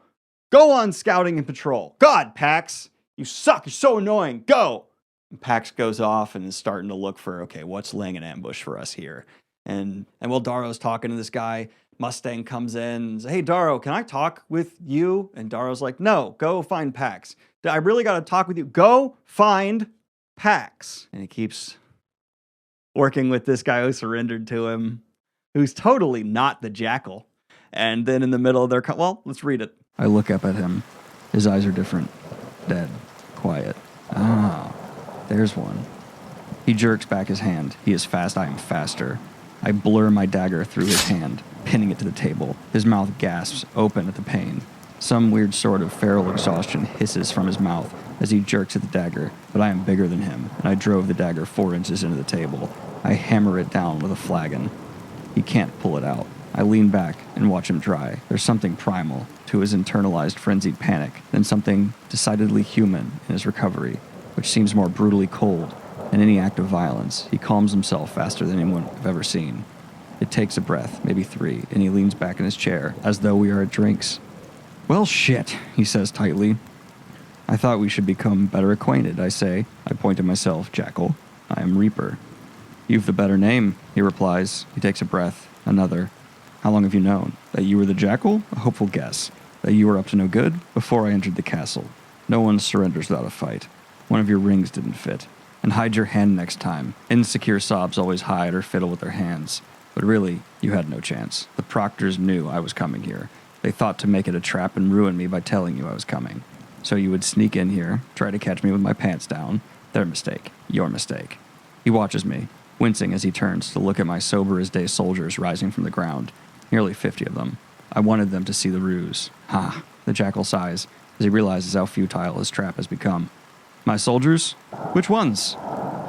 on scouting and patrol. God, Pax, you suck. You're so annoying. Go. And Pax goes off and is starting to look for, okay, what's laying an ambush for us here? And while Darrow's talking to this guy, Mustang comes in and says, "Hey, Darrow, can I talk with you?" And Darrow's like, "No, go find Pax. I really got to talk with you. Go find Pax." And he keeps working with this guy who surrendered to him, who's totally not the jackal. And then in the middle of their... well, let's read it. I look up at him. His eyes are different. Dead. Quiet. Ah, there's one. He jerks back his hand. He is fast. I am faster. I blur my dagger through his hand, pinning it to the table. His mouth gasps open at the pain. Some weird sort of feral exhaustion hisses from his mouth as he jerks at the dagger, but I am bigger than him, and I drove the dagger 4 inches into the table. I hammer it down with a flagon. He can't pull it out. I lean back and watch him try. There's something primal to his internalized frenzied panic, then something decidedly human in his recovery, which seems more brutally cold than any act of violence. He calms himself faster than anyone I've ever seen. It takes a breath, maybe 3, and he leans back in his chair, as though we are at drinks. "Well, shit," he says tightly. "I thought we should become better acquainted," I say. I point to myself. "Jackal, I am Reaper." "You've the better name," he replies. He takes a breath. Another. "How long have you known?" "That you were the Jackal? A hopeful guess. That you were up to no good? Before I entered the castle. No one surrenders without a fight. One of your rings didn't fit. And hide your hand next time." Insecure sobs always hide or fiddle with their hands. But really, you had no chance. The proctors knew I was coming here. They thought to make it a trap and ruin me by telling you I was coming. So you would sneak in here, try to catch me with my pants down. Their mistake. Your mistake. He watches me, wincing as he turns to look at my sober-as-day soldiers rising from the ground. Nearly 50 of them. I wanted them to see the ruse. Ha! The jackal sighs as he realizes how futile his trap has become. "My soldiers? Which ones?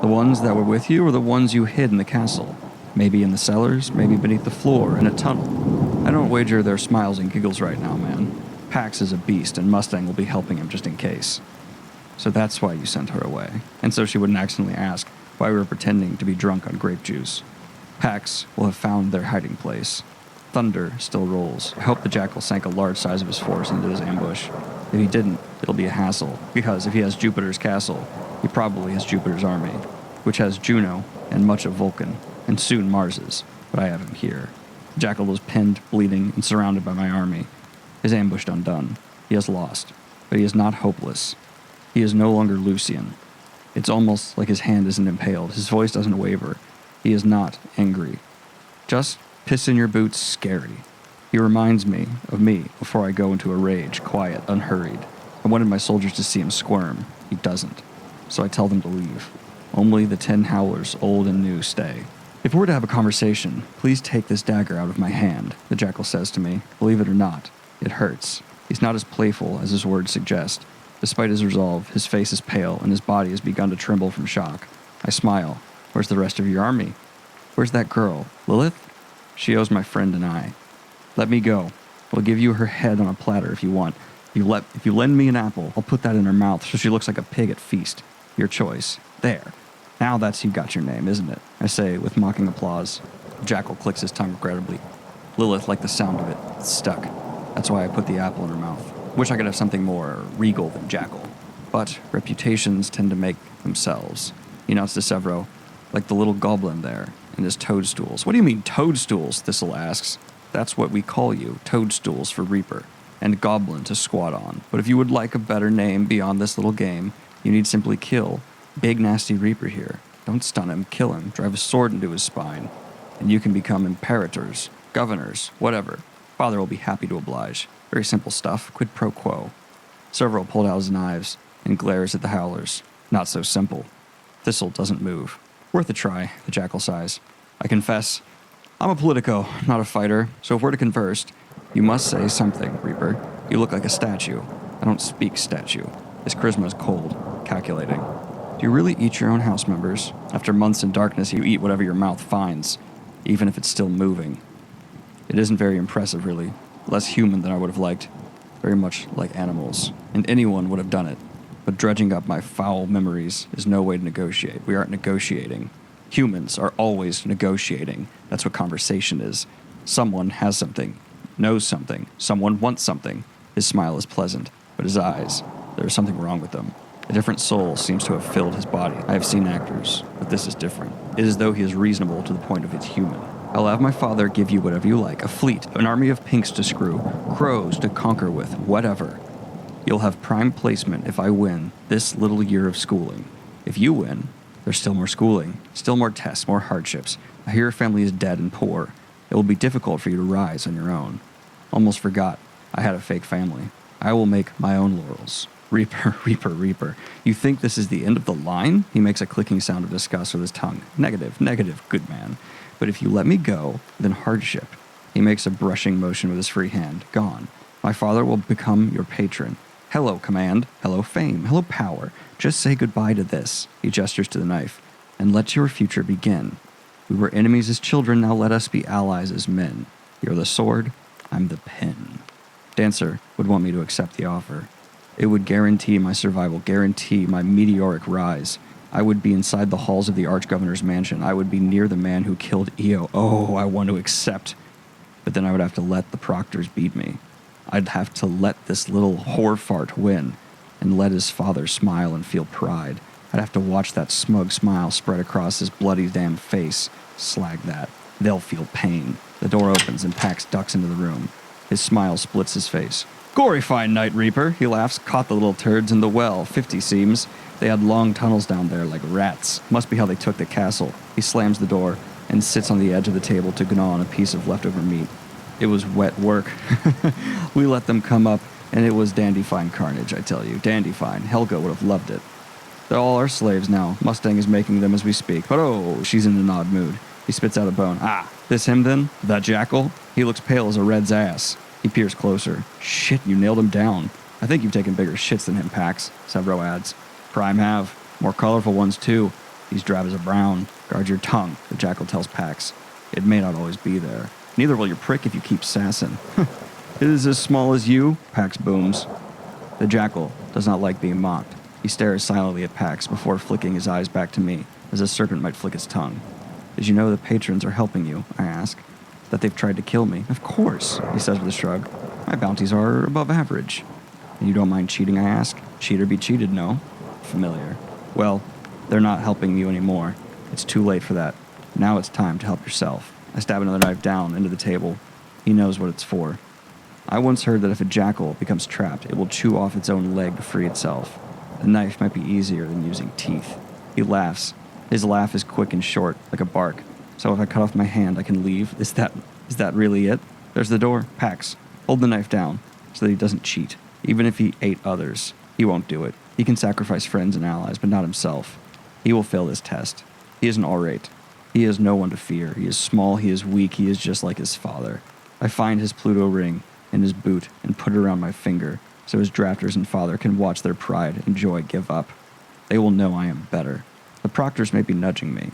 The ones that were with you or the ones you hid in the castle? Maybe in the cellars, maybe beneath the floor, in a tunnel. I don't wager their smiles and giggles right now, man. Pax is a beast, and Mustang will be helping him just in case. So that's why you sent her away." And so she wouldn't accidentally ask why we were pretending to be drunk on grape juice. "Pax will have found their hiding place. Thunder still rolls. I hope the jackal sank a large size of his force into his ambush. If he didn't, it'll be a hassle, because if he has Jupiter's castle, he probably has Jupiter's army, which has Juno and much of Vulcan, and soon Mars's, but I have him here. The jackal is pinned, bleeding, and surrounded by my army. His ambush undone. He has lost, but he is not hopeless. He is no longer Lucian. It's almost like his hand isn't impaled. His voice doesn't waver. He is not angry. Just piss in your boots, scary. He reminds me of me before I go into a rage, quiet, unhurried. I wanted my soldiers to see him squirm. He doesn't. So I tell them to leave. Only the 10 howlers, old and new, stay. "If we're to have a conversation, please take this dagger out of my hand," the jackal says to me. Believe it or not, it hurts. He's not as playful as his words suggest. Despite his resolve, his face is pale and his body has begun to tremble from shock. I smile. "Where's the rest of your army? Where's that girl? Lilith? She owes my friend and I. Let me go. I'll give you her head on a platter if you want. If you lend me an apple, I'll put that in her mouth so she looks like a pig at feast. Your choice. There. Now that's you got your name, isn't it?" I say with mocking applause. The jackal clicks his tongue regrettably. Lilith liked the sound of it. It's stuck. That's why I put the apple in her mouth. Wish I could have something more regal than jackal. But reputations tend to make themselves. he announced to Severo, like the little goblin there, and his toadstools. What do you mean, toadstools? Thistle asks. That's what we call you, toadstools for Reaper, and goblin to squat on. But if you would like a better name beyond this little game, you need simply kill Big Nasty Reaper here. Don't stun him, kill him, drive a sword into his spine, and you can become imperators, governors, whatever. Father will be happy to oblige. Very simple stuff, quid pro quo. Severo pulled out his knives and glares at the howlers. Not so simple. Thistle doesn't move. Worth a try, the jackal sighs. I confess, I'm a politico, not a fighter, so if we're to converse, you must say something, Reaper. You look like a statue. I don't speak statue. His charisma is cold, calculating. Do you really eat your own house members? After months in darkness, you eat whatever your mouth finds, even if it's still moving. It isn't very impressive, really. Less human than I would have liked. Very much like animals. And anyone would have done it. But dredging up my foul memories is no way to negotiate. We aren't negotiating. Humans are always negotiating. That's what conversation is. Someone has something, knows something, someone wants something. His smile is pleasant, but his eyes, there is something wrong with them. A different soul seems to have filled his body. I have seen actors, but this is different. It is as though he is reasonable to the point of it's human. I'll have my father give you whatever you like, a fleet, an army of pinks to screw, crows to conquer with, whatever. You'll have prime placement if I win this little year of schooling. If you win, there's still more schooling, still more tests, more hardships. I hear your family is dead and poor. It will be difficult for you to rise on your own. Almost forgot, I had a fake family. I will make my own laurels. Reaper, Reaper, Reaper. You think this is the end of the line? He makes a clicking sound of disgust with his tongue. Negative, negative, good man. But if you let me go, then hardship. He makes a brushing motion with his free hand. Gone. My father will become your patron. Hello, command. Hello, fame. Hello, power. Just say goodbye to this. He gestures to the knife. And let your future begin. We were enemies as children, now let us be allies as men. You're the sword, I'm the pen. Dancer would want me to accept the offer. It would guarantee my survival, guarantee my meteoric rise. I would be inside the halls of the Archgovernor's mansion. I would be near the man who killed Io. Oh, I want to accept. But then I would have to let the proctors beat me. I'd have to let this little whore fart win, and let his father smile and feel pride. I'd have to watch that smug smile spread across his bloody damn face. Slag that. They'll feel pain. The door opens and Pax ducks into the room. His smile splits his face. Gory fine night, Reaper, he laughs. Caught the little turds in the well. 50 seems. They had long tunnels down there like rats. Must be how they took the castle. He slams the door and sits on the edge of the table to gnaw on a piece of leftover meat. It was wet work. We let them come up, and it was dandy fine carnage, I tell you. Dandy fine. Helga would have loved it. They're all our slaves now. Mustang is making them as we speak. But oh, she's in an odd mood. He spits out a bone. Ah, this him then? That jackal? He looks pale as a red's ass. He peers closer. Shit, you nailed him down. I think you've taken bigger shits than him, Pax, Severo adds. Prime have. More colorful ones, too. He's drab as a brown. Guard your tongue, the jackal tells Pax. It may not always be there. Neither will your prick if you keep sassing. It is as small as you, Pax booms. The jackal does not like being mocked. He stares silently at Pax before flicking his eyes back to me, as a serpent might flick its tongue. Did you know the patrons are helping you? I ask. That they've tried to kill me? Of course, he says with a shrug. My bounties are above average. And you don't mind cheating, I ask? Cheat or be cheated, no? Familiar. Well, they're not helping you anymore. It's too late for that. Now it's time to help yourself. I stab another knife down into the table. He knows what it's for. I once heard that if a jackal becomes trapped, it will chew off its own leg to free itself. A knife might be easier than using teeth. He laughs. His laugh is quick and short, like a bark. So if I cut off my hand, I can leave? Is that really it? There's the door. Pax, hold the knife down, so that he doesn't cheat. Even if he ate others, he won't do it. He can sacrifice friends and allies, but not himself. He will fail this test. He is an all-right. He has no one to fear. He is small, he is weak, he is just like his father. I find his Pluto ring in his boot and put it around my finger, so his drafters and father can watch their pride and joy give up. They will know I am better. The proctors may be nudging me,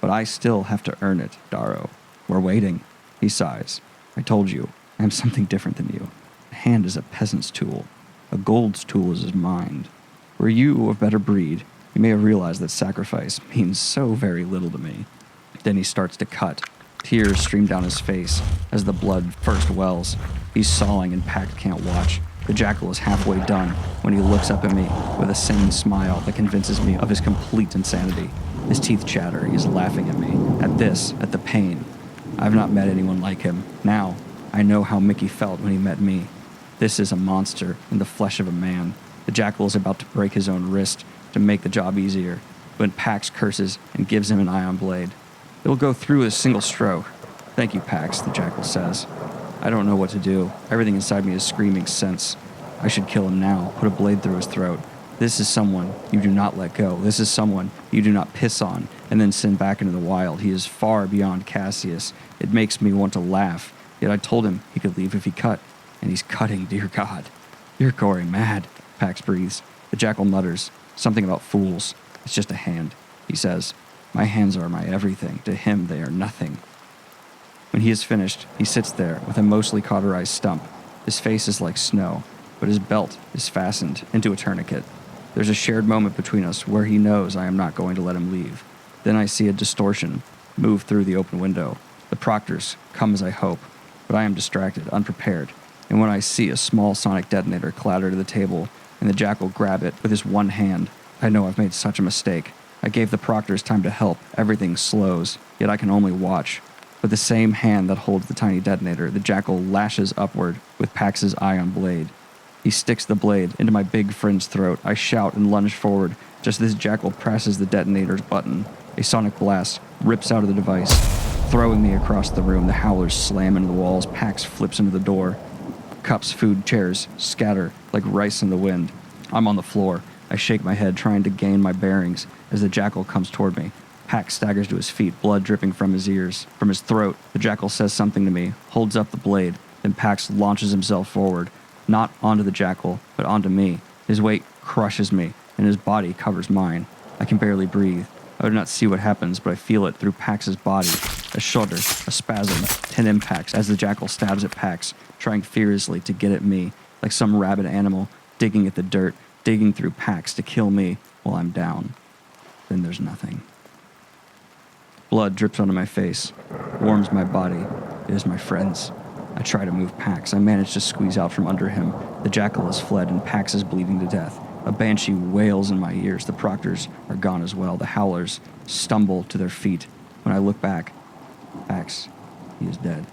but I still have to earn it, Darrow. We're waiting. He sighs. I told you, I am something different than you. A hand is a peasant's tool. A gold's tool is his mind. Were you of better breed, you may have realized that sacrifice means so very little to me. Then he starts to cut. Tears stream down his face as the blood first wells. He's sawing and Pax can't watch. The jackal is halfway done when he looks up at me with a sane smile that convinces me of his complete insanity. His teeth chatter. He is laughing at me. At the pain. I've not met anyone like him. Now, I know how Mickey felt when he met me. This is a monster in the flesh of a man. The jackal is about to break his own wrist to make the job easier, when Pax curses and gives him an ion blade. It will go through with a single stroke. Thank you, Pax, the jackal says. I don't know what to do. Everything inside me is screaming sense. I should kill him now, put a blade through his throat. This is someone you do not let go. This is someone you do not piss on and then send back into the wild. He is far beyond Cassius. It makes me want to laugh. Yet I told him he could leave if he cut. And he's cutting, dear God. You're going mad, Pax breathes. The jackal mutters. Something about fools. It's just a hand, he says. My hands are my everything. To him, they are nothing. When he is finished, he sits there with a mostly cauterized stump. His face is like snow, but his belt is fastened into a tourniquet. There's a shared moment between us where he knows I am not going to let him leave. Then I see a distortion move through the open window. The proctors come as I hope, but I am distracted, unprepared. And when I see a small sonic detonator clatter to the table and the jackal grab it with his one hand, I know I've made such a mistake. I gave the proctors time to help. Everything slows, yet I can only watch. With the same hand that holds the tiny detonator, the jackal lashes upward with Pax's ion blade. He sticks the blade into my big friend's throat. I shout and lunge forward, just as jackal presses the detonator's button. A sonic blast rips out of the device, throwing me across the room. The howlers slam into the walls. Pax flips into the door. Cups, food, chairs scatter like rice in the wind. I'm on the floor. I shake my head, trying to gain my bearings as the jackal comes toward me. Pax staggers to his feet, blood dripping from his ears. From his throat, the jackal says something to me, holds up the blade. Then Pax launches himself forward, not onto the jackal, but onto me. His weight crushes me, and his body covers mine. I can barely breathe. I do not see what happens, but I feel it through Pax's body. A shudder, a spasm, 10 impacts as the jackal stabs at Pax, trying furiously to get at me, like some rabid animal, digging at the dirt, digging through Pax to kill me while I'm down. Then there's nothing. Blood drips onto my face, warms my body. It is my friend's. I try to move Pax. I manage to squeeze out from under him. The jackal has fled and Pax is bleeding to death. A banshee wails in my ears. The proctors are gone as well. The howlers stumble to their feet. When I look back, Pax, he is dead.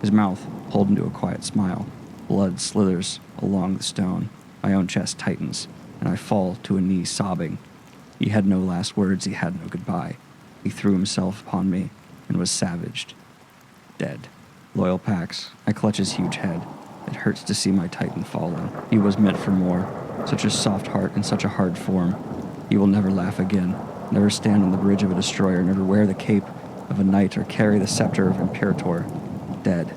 His mouth pulled into a quiet smile. Blood slithers along the stone. My own chest tightens, and I fall to a knee sobbing. He had no last words. He had no goodbye. He threw himself upon me and was savaged. Dead. Loyal Pax, I clutch his huge head. It hurts to see my titan fallen. He was meant for more. Such a soft heart in such a hard form. He will never laugh again, never stand on the bridge of a destroyer, never wear the cape of a knight or carry the scepter of Imperator. Dead.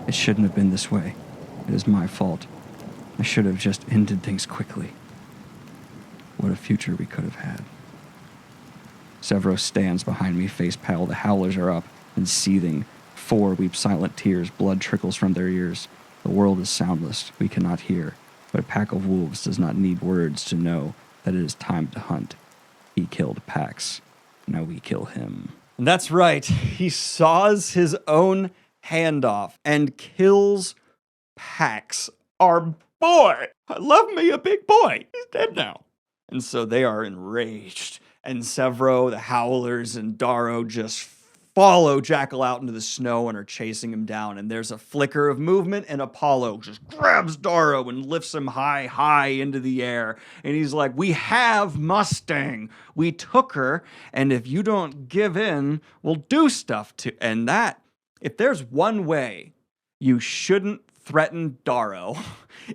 It shouldn't have been this way. It is my fault. I should have just ended things quickly. What a future we could have had. Severo stands behind me, face pale. The howlers are up and seething. 4 weep silent tears. Blood trickles from their ears. The world is soundless. We cannot hear. But a pack of wolves does not need words to know that it is time to hunt. He killed Pax. Now we kill him. And that's right. He saws his own hand off and kills Pax, our boy. I love me a big boy. He's dead now. And so they are enraged. And Severo, the Howlers, and Darrow just follow Jackal out into the snow and are chasing him down. And there's a flicker of movement, and Apollo just grabs Darrow and lifts him high, high into the air. And he's like, we have Mustang. We took her, and if you don't give in, we'll do stuff to... And that, if there's one way you shouldn't threaten Darrow,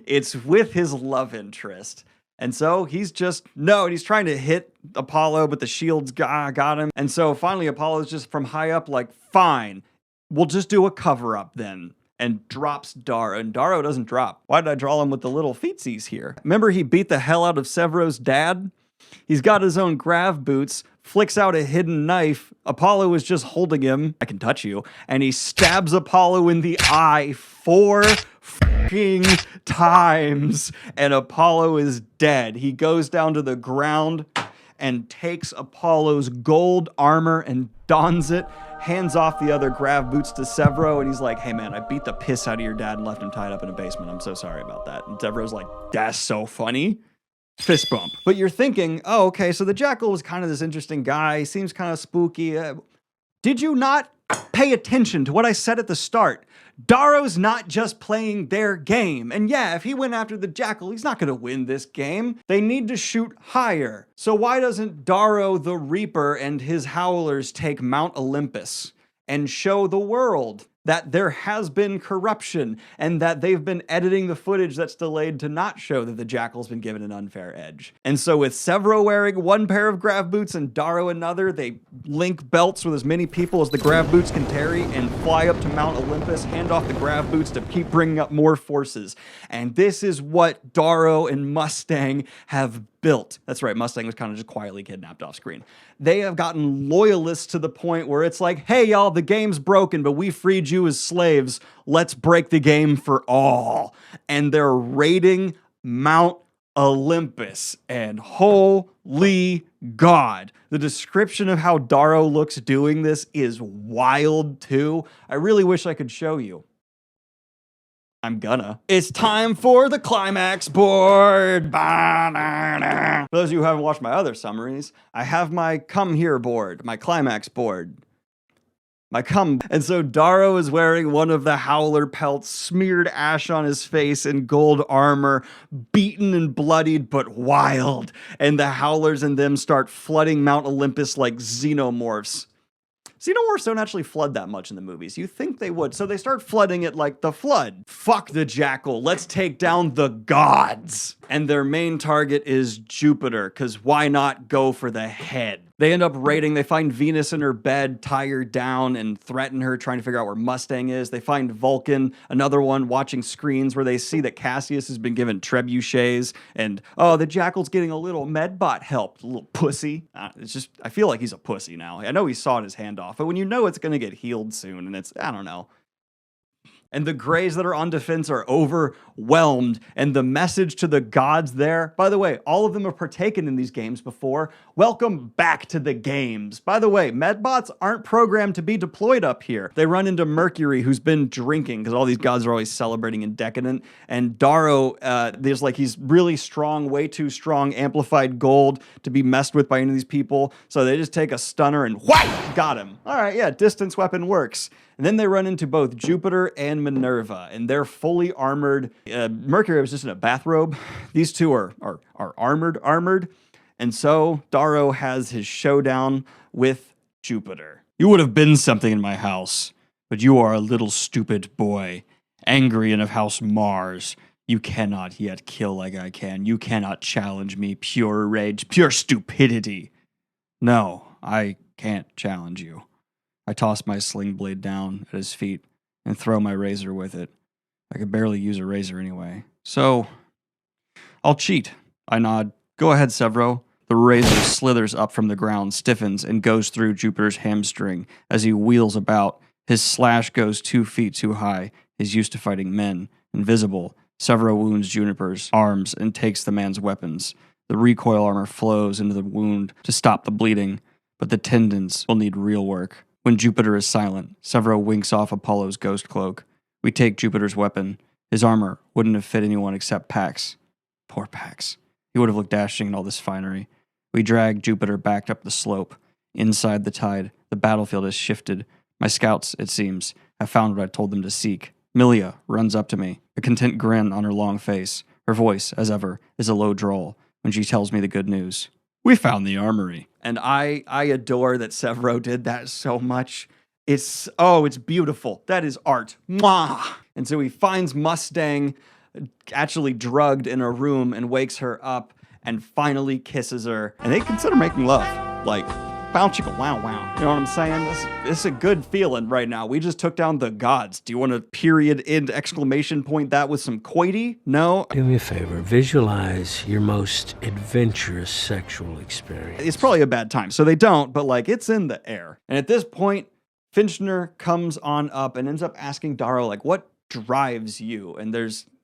it's with his love interest. And so he's just, no, and he's trying to hit Apollo, but the shields got him. And so finally Apollo's just from high up like, fine, we'll just do a cover-up then. And drops Darrow. And Darrow doesn't drop. Why did I draw him with the little feetsies here? Remember he beat the hell out of Severo's dad? He's got his own grav boots, flicks out a hidden knife. Apollo is just holding him. I can touch you. And he stabs Apollo in the eye 4 fucking times. And Apollo is dead. He goes down to the ground and takes Apollo's gold armor and dons it, hands off the other grav boots to Severo, and he's like, hey man, I beat the piss out of your dad and left him tied up in a basement. I'm so sorry about that. And Severo's like, that's so funny. fist bump. But you're thinking, oh, okay, so the Jackal was kind of this interesting guy, seems kind of spooky. Did you not pay attention to what I said at the start? Darrow's not just playing their game. And yeah, if he went after the Jackal, he's not going to win this game. They need to shoot higher. So why doesn't Darrow the Reaper and his Howlers take Mount Olympus and show the world that there has been corruption and that they've been editing the footage that's delayed to not show that the Jackal's been given an unfair edge? And so with Severo wearing one pair of grav boots and Darrow another, they link belts with as many people as the grav boots can carry and fly up to Mount Olympus, hand off the grav boots to keep bringing up more forces. And this is what Darrow and Mustang have built. That's right, Mustang was kind of just quietly kidnapped off screen. They have gotten loyalists to the point where it's like, hey y'all, the game's broken, but we freed you as slaves. Let's break the game for all. And they're raiding Mount Olympus. And holy God, the description of how Darrow looks doing this is wild too. I really wish I could show you. I'm gonna. It's time for the climax board. For those of you who haven't watched my other summaries, I have my come here board, my climax board. And so Darrow is wearing one of the Howler pelts, smeared ash on his face in gold armor, beaten and bloodied, but wild. And the Howlers and them start flooding Mount Olympus like xenomorphs. Xenomorphs don't actually flood that much in the movies. You think they would. So they start flooding it like the flood. Fuck the Jackal. Let's take down the gods. And their main target is Jupiter, because why not go for the head? They end up raiding. They find Venus in her bed, tie her down, and threaten her, trying to figure out where Mustang is. They find Vulcan, another one, watching screens where they see that Cassius has been given trebuchets, and, oh, the Jackal's getting a little medbot help, little pussy. It's just, I feel like he's a pussy now. I know he sawed his hand off, but when you know it's going to get healed soon, and it's, I don't know. And the Greys that are on defense are overwhelmed. And the message to the gods there, by the way, all of them have partaken in these games before. Welcome back to the games. By the way, Medbots aren't programmed to be deployed up here. They run into Mercury, who's been drinking, because all these gods are always celebrating and decadent. And Darrow, there's like, he's really strong, way too strong, amplified gold to be messed with by any of these people. So they just take a stunner and whack, got him. All right, yeah, distance weapon works. And then they run into both Jupiter and Minerva, and they're fully armored. Mercury was just in a bathrobe. These two are armored. And so Darrow has his showdown with Jupiter. You would have been something in my house, but you are a little stupid boy, angry and of House Mars. You cannot yet kill like I can. You cannot challenge me. Pure rage, pure stupidity. No, I can't challenge you. I toss my sling blade down at his feet and throw my razor with it. I could barely use a razor anyway. So, I'll cheat. I nod. Go ahead, Severo. The razor slithers up from the ground, stiffens, and goes through Jupiter's hamstring as he wheels about. His slash goes 2 feet too high. He's used to fighting men. Invisible, Severo wounds Juniper's arms and takes the man's weapons. The recoil armor flows into the wound to stop the bleeding, but the tendons will need real work. When Jupiter is silent, Severo winks off Apollo's ghost cloak. We take Jupiter's weapon. His armor wouldn't have fit anyone except Pax. Poor Pax. He would have looked dashing in all this finery. We drag Jupiter back up the slope. Inside the tide, the battlefield has shifted. My scouts, it seems, have found what I told them to seek. Milia runs up to me, a content grin on her long face. Her voice, as ever, is a low drawl when she tells me the good news. We found the armory. And I adore that Severo did that so much. It's beautiful. That is art. Mwah! And so he finds Mustang actually drugged in a room and wakes her up and finally kisses her. And they consider making love. Like, bow chicka wow wow. You know what I'm saying? This is a good feeling right now. We just took down the gods. Do you want to period end exclamation point that with some coity? No? Do me a favor. Visualize your most adventurous sexual experience. It's probably a bad time. So they don't, but like it's in the air. And at this point, Finchner comes on up and ends up asking Darrow, like, what drives you? And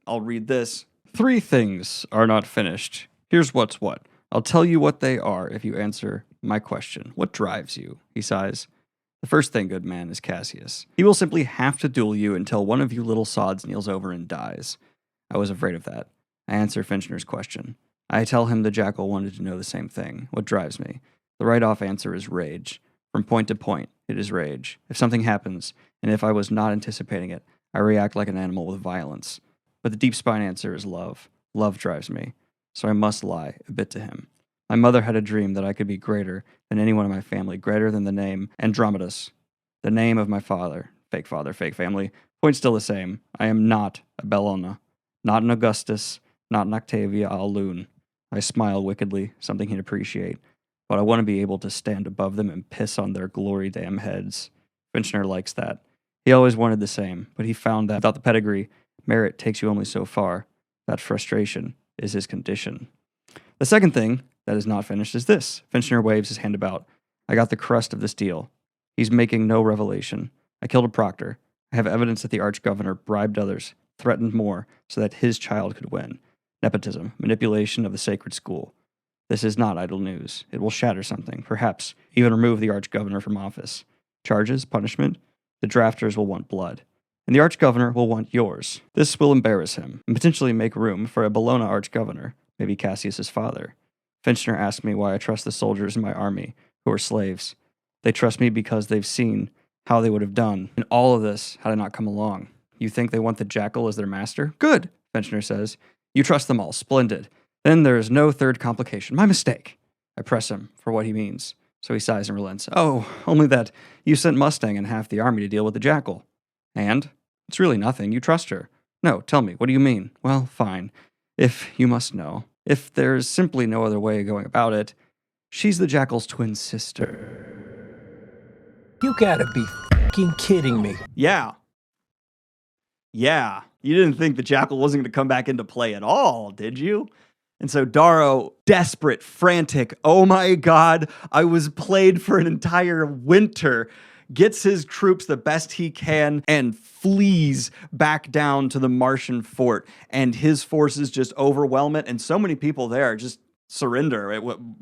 I'll read this. 3 things are not finished. Here's what's what. I'll tell you what they are if you answer my question. What drives you? He sighs. The first thing, good man, is Cassius. He will simply have to duel you until one of you little sods kneels over and dies. I was afraid of that. I answer Finchner's question. I tell him the jackal wanted to know the same thing. What drives me? The right-off answer is rage. From point to point, it is rage. If something happens, and if I was not anticipating it, I react like an animal with violence. But the deep spine answer is love. Love drives me. So I must lie a bit to him. My mother had a dream that I could be greater than anyone in my family, greater than the name Andromedas. The name of my father, fake family, point's still the same. I am not a Bellona, not an Augustus, not an Octavia Alun. I smile wickedly, something he'd appreciate. But I want to be able to stand above them and piss on their glory damn heads. Finchner likes that. He always wanted the same, but he found that without the pedigree, merit takes you only so far. That frustration is his condition. The second thing that is not finished is this. Finchner waves his hand about. I got the crust of this deal. He's making no revelation. I killed a proctor. I have evidence that the arch-governor bribed others, threatened more, so that his child could win. Nepotism, manipulation of the sacred school. This is not idle news. It will shatter something, perhaps even remove the arch-governor from office. Charges, punishment, the drafters will want blood. And the arch-governor will want yours. This will embarrass him, and potentially make room for a Bellona arch-governor, maybe Cassius's father. Finchner asked me why I trust the soldiers in my army, who are slaves. They trust me because they've seen how they would have done in all of this had I not come along. You think they want the jackal as their master? Good, Finchner says. You trust them all. Splendid. Then there is no third complication. My mistake. I press him for what he means, so he sighs and relents. Oh, only that you sent Mustang and half the army to deal with the jackal. And? It's really nothing. You trust her. No, tell me, what do you mean? Well, fine. If you must know. If there's simply no other way of going about it, she's the jackal's twin sister. You gotta be fucking kidding me. Yeah. You didn't think the jackal wasn't going to come back into play at all, did you? And so Darrow, desperate, frantic, oh my God, I was played for an entire winter, gets his troops the best he can and flees back down to the Martian fort. And his forces just overwhelm it. And so many people there just surrender.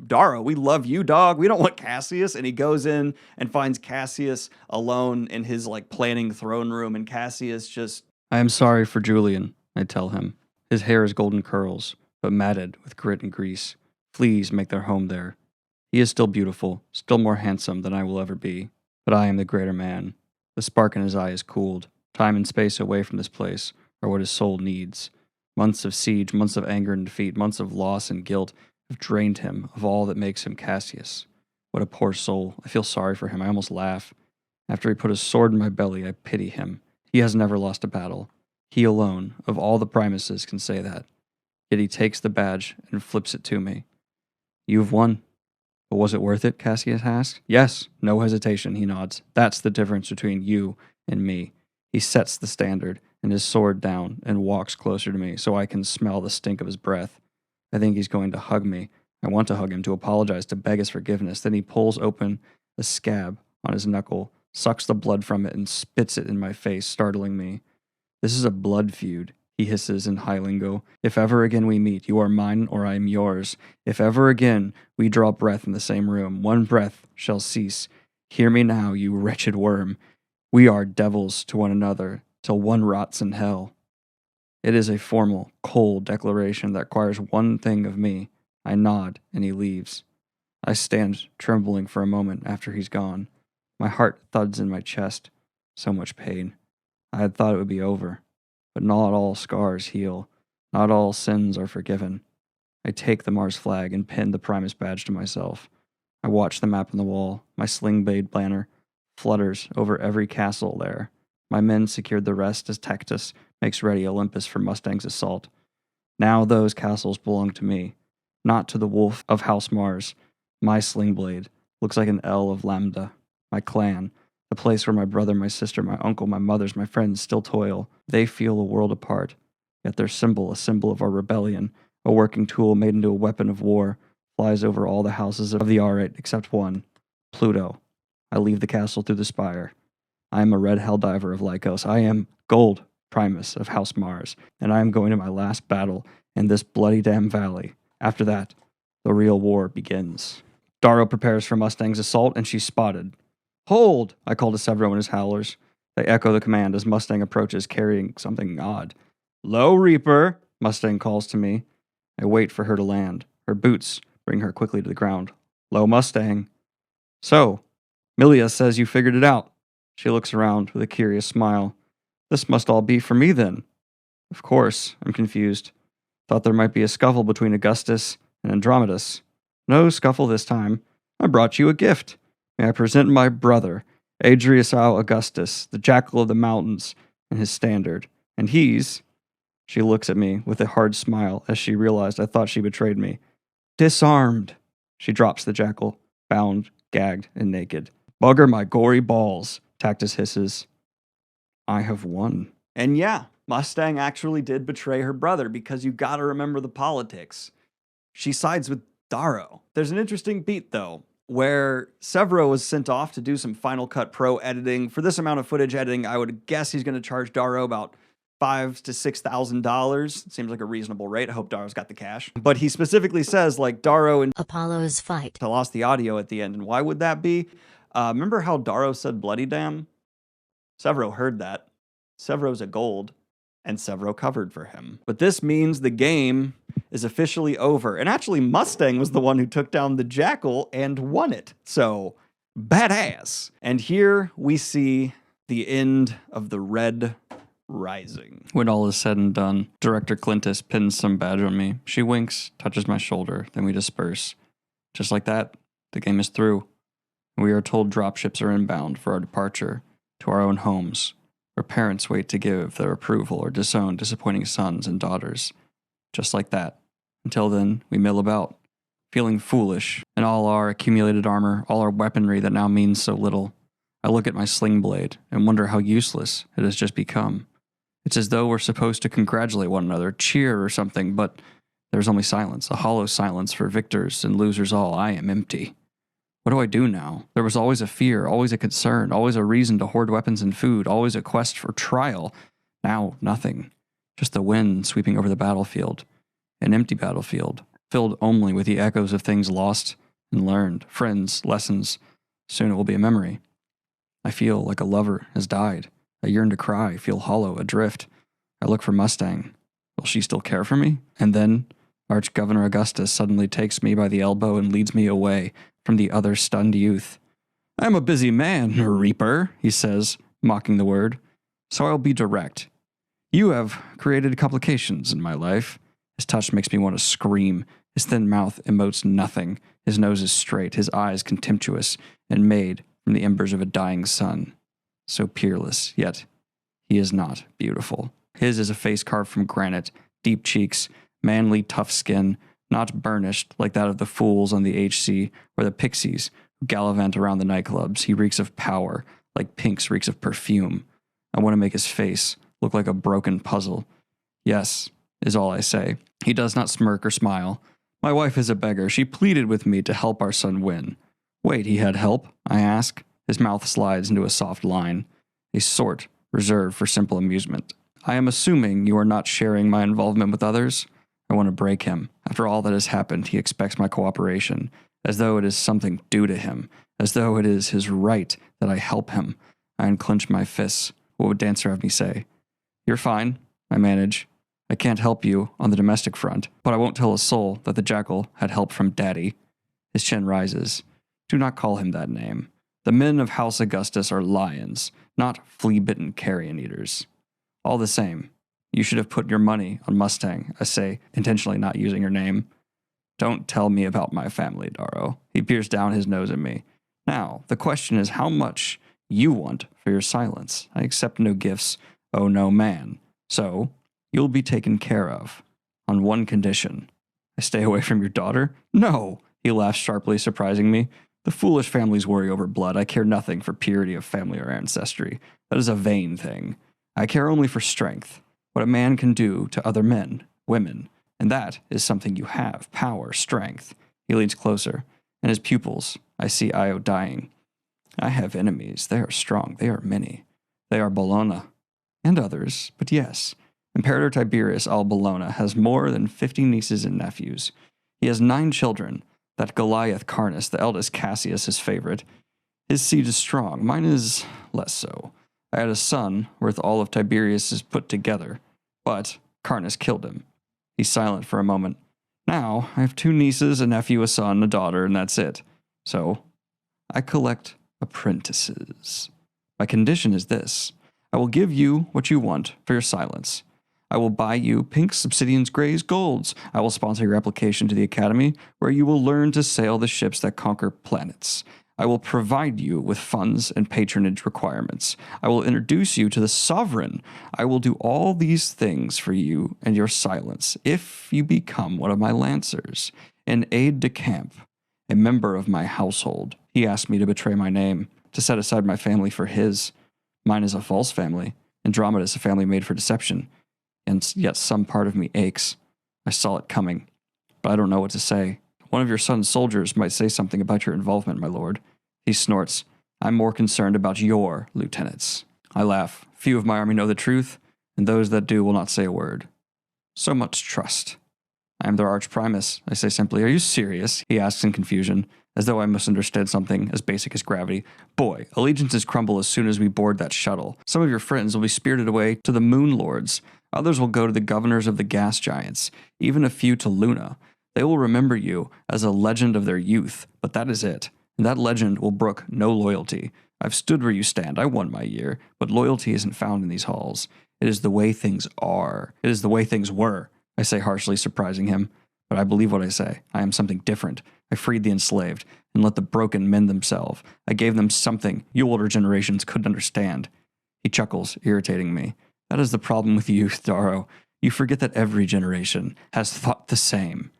Darrow, we love you, dog. We don't want Cassius. And he goes in and finds Cassius alone in his planning throne room. And Cassius just, I am sorry for Julian, I tell him. His hair is golden curls, but matted with grit and grease. Fleas make their home there. He is still beautiful, still more handsome than I will ever be. But I am the greater man. The spark in his eye is cooled. Time and space away from this place are what his soul needs. Months of siege, months of anger and defeat, months of loss and guilt have drained him of all that makes him Cassius. What a poor soul. I feel sorry for him. I almost laugh. After he put his sword in my belly, I pity him. He has never lost a battle. He alone, of all the Primuses, can say that. Yet he takes the badge and flips it to me. You've won. But was it worth it? Cassius asks. Yes, no hesitation, he nods. That's the difference between you and me. He sets the standard and his sword down and walks closer to me so I can smell the stink of his breath. I think he's going to hug me. I want to hug him, to apologize, to beg his forgiveness. Then he pulls open a scab on his knuckle, sucks the blood from it, and spits it in my face, startling me. This is a blood feud, he hisses in high lingo. If ever again we meet, you are mine or I am yours. If ever again we draw breath in the same room, one breath shall cease. Hear me now, you wretched worm. We are devils to one another, till one rots in hell. It is a formal, cold declaration that requires one thing of me. I nod, and he leaves. I stand trembling for a moment after he's gone. My heart thuds in my chest. So much pain. I had thought it would be over. But not all scars heal. Not all sins are forgiven. I take the Mars flag and pin the Primus badge to myself. I watch the map on the wall. My sling blade banner flutters over every castle there. My men secured the rest as Tectus makes ready Olympus for Mustang's assault. Now those castles belong to me, not to the wolf of House Mars. My sling blade looks like an L of Lambda. My clan, the place where my brother, my sister, my uncle, my mothers, my friends still toil. They feel a world apart. Yet their symbol, a symbol of our rebellion, a working tool made into a weapon of war, flies over all the houses of the Arite except one, Pluto. I leave the castle through the spire. I am a red helldiver of Lycos. I am Gold Primus of House Mars, and I am going to my last battle in this bloody damn valley. After that, the real war begins. Darrow prepares for Mustang's assault, and she's spotted. Hold! I call to Severo and his howlers. They echo the command as Mustang approaches, carrying something odd. Low, Reaper, Mustang calls to me. I wait for her to land. Her boots bring her quickly to the ground. Low Mustang. So, Milia says you figured it out. She looks around with a curious smile. This must all be for me then. Of course, I'm confused. Thought there might be a scuffle between Augustus and Andromedus. No scuffle this time. I brought you a gift. May I present my brother, Adriusau Augustus, the jackal of the mountains, and his standard. And he's... She looks at me with a hard smile as she realized I thought she betrayed me. Disarmed. She drops the jackal, bound, gagged, and naked. Bugger my gory balls, Tactus hisses. I have won. And yeah, Mustang actually did betray her brother because you gotta remember the politics. She sides with Darrow. There's an interesting beat, though, where Severo was sent off to do some Final Cut Pro editing. For this amount of footage editing, I would guess he's going to charge Darrow about $5,000 to $6,000. Seems like a reasonable rate. I hope Darrow's got the cash. But he specifically says, like, Darrow and Apollo's fight. I lost the audio at the end. And why would that be? Remember how Darrow said bloody damn? Severo heard that. Severo's a gold, and Severo covered for him. But this means the game is officially over. And actually, Mustang was the one who took down the jackal and won it. So, badass. And here we see the end of the Red Rising. When all is said and done, Director Clintus pins some badge on me. She winks, touches my shoulder, then we disperse. Just like that, the game is through. We are told dropships are inbound for our departure to our own homes, where parents wait to give their approval or disown disappointing sons and daughters. Just like that. Until then, we mill about, feeling foolish, and all our accumulated armor, all our weaponry that now means so little. I look at my sling blade and wonder how useless it has just become. It's as though we're supposed to congratulate one another, cheer or something, but there's only silence, a hollow silence for victors and losers all. I am empty. What do I do now? There was always a fear, always a concern, always a reason to hoard weapons and food, always a quest for trial. Now, nothing. Just the wind sweeping over the battlefield. An empty battlefield, filled only with the echoes of things lost and learned, friends, lessons. Soon it will be a memory. I feel like a lover has died. I yearn to cry, feel hollow, adrift. I look for Mustang. Will she still care for me? And then, Arch-Governor Augustus suddenly takes me by the elbow and leads me away from the other stunned youth. I am a busy man, Reaper, he says, mocking the word. So I'll be direct. You have created complications in my life. His touch makes me want to scream. His thin mouth emotes nothing. His nose is straight, his eyes contemptuous, and made from the embers of a dying sun. So peerless, yet he is not beautiful. His is a face carved from granite, deep cheeks, manly, tough skin, not burnished like that of the fools on the HC or the pixies who gallivant around the nightclubs. He reeks of power, like Pink's reeks of perfume. I want to make his face look like a broken puzzle. Yes, is all I say. He does not smirk or smile. My wife is a beggar. She pleaded with me to help our son win. Wait, he had help? I ask. His mouth slides into a soft line, a sort reserved for simple amusement. I am assuming you are not sharing my involvement with others. I want to break him. After all that has happened, he expects my cooperation, as though it is something due to him, as though it is his right that I help him. I unclench my fists. What would Dancer have me say? You're fine, I manage. I can't help you on the domestic front, but I won't tell a soul that the jackal had help from Daddy. His chin rises. Do not call him that name. The men of House Augustus are lions, not flea-bitten carrion eaters. All the same, you should have put your money on Mustang, I say, intentionally not using your name. Don't tell me about my family, Darrow. He peers down his nose at me. Now, the question is how much you want for your silence. I accept no gifts, owe no man. So, you'll be taken care of. On one condition. I stay away from your daughter? No! He laughs sharply, surprising me. The foolish families worry over blood. I care nothing for purity of family or ancestry. That is a vain thing. I care only for strength. What a man can do to other men, women. And that is something you have. Power, strength. He leans closer. In his pupils, I see Io dying. I have enemies. They are strong. They are many. They are Bologna. And others. But yes, Imperator Tiberius Al Bologna has more than 50 nieces and nephews. He has 9 children. That Goliath Carnus, the eldest Cassius, his favorite. His seed is strong. Mine is less so. I had a son worth all of Tiberius's put together. But Carnus killed him. He's silent for a moment. Now, I have 2 nieces, a nephew, a son, a daughter, and that's it. So, I collect apprentices. My condition is this. I will give you what you want for your silence. I will buy you pinks, obsidians, grays, golds. I will sponsor your application to the academy, where you will learn to sail the ships that conquer planets. I will provide you with funds and patronage requirements. I will introduce you to the sovereign. I will do all these things for you and your silence if you become one of my lancers, an aide-de-camp, a member of my household. He asked me to betray my name, to set aside my family for his. Mine is a false family. Andromeda is a family made for deception. And yet some part of me aches. I saw it coming, but I don't know what to say. One of your son's soldiers might say something about your involvement, my lord. He snorts. I'm more concerned about your lieutenants. I laugh. Few of my army know the truth, and those that do will not say a word. So much trust. I am their arch-primus. I say simply, are you serious? He asks in confusion, as though I misunderstood something as basic as gravity. Boy, allegiances crumble as soon as we board that shuttle. Some of your friends will be spirited away to the Moon Lords. Others will go to the governors of the gas giants, even a few to Luna. They will remember you as a legend of their youth, but that is it. And that legend will brook no loyalty. I've stood where you stand. I won my year, but loyalty isn't found in these halls. It is the way things are. It is the way things were. I say harshly, surprising him. But I believe what I say. I am something different. I freed the enslaved and let the broken mend themselves. I gave them something you older generations couldn't understand. He chuckles, irritating me. That is the problem with youth, Darrow. You forget that every generation has thought the same.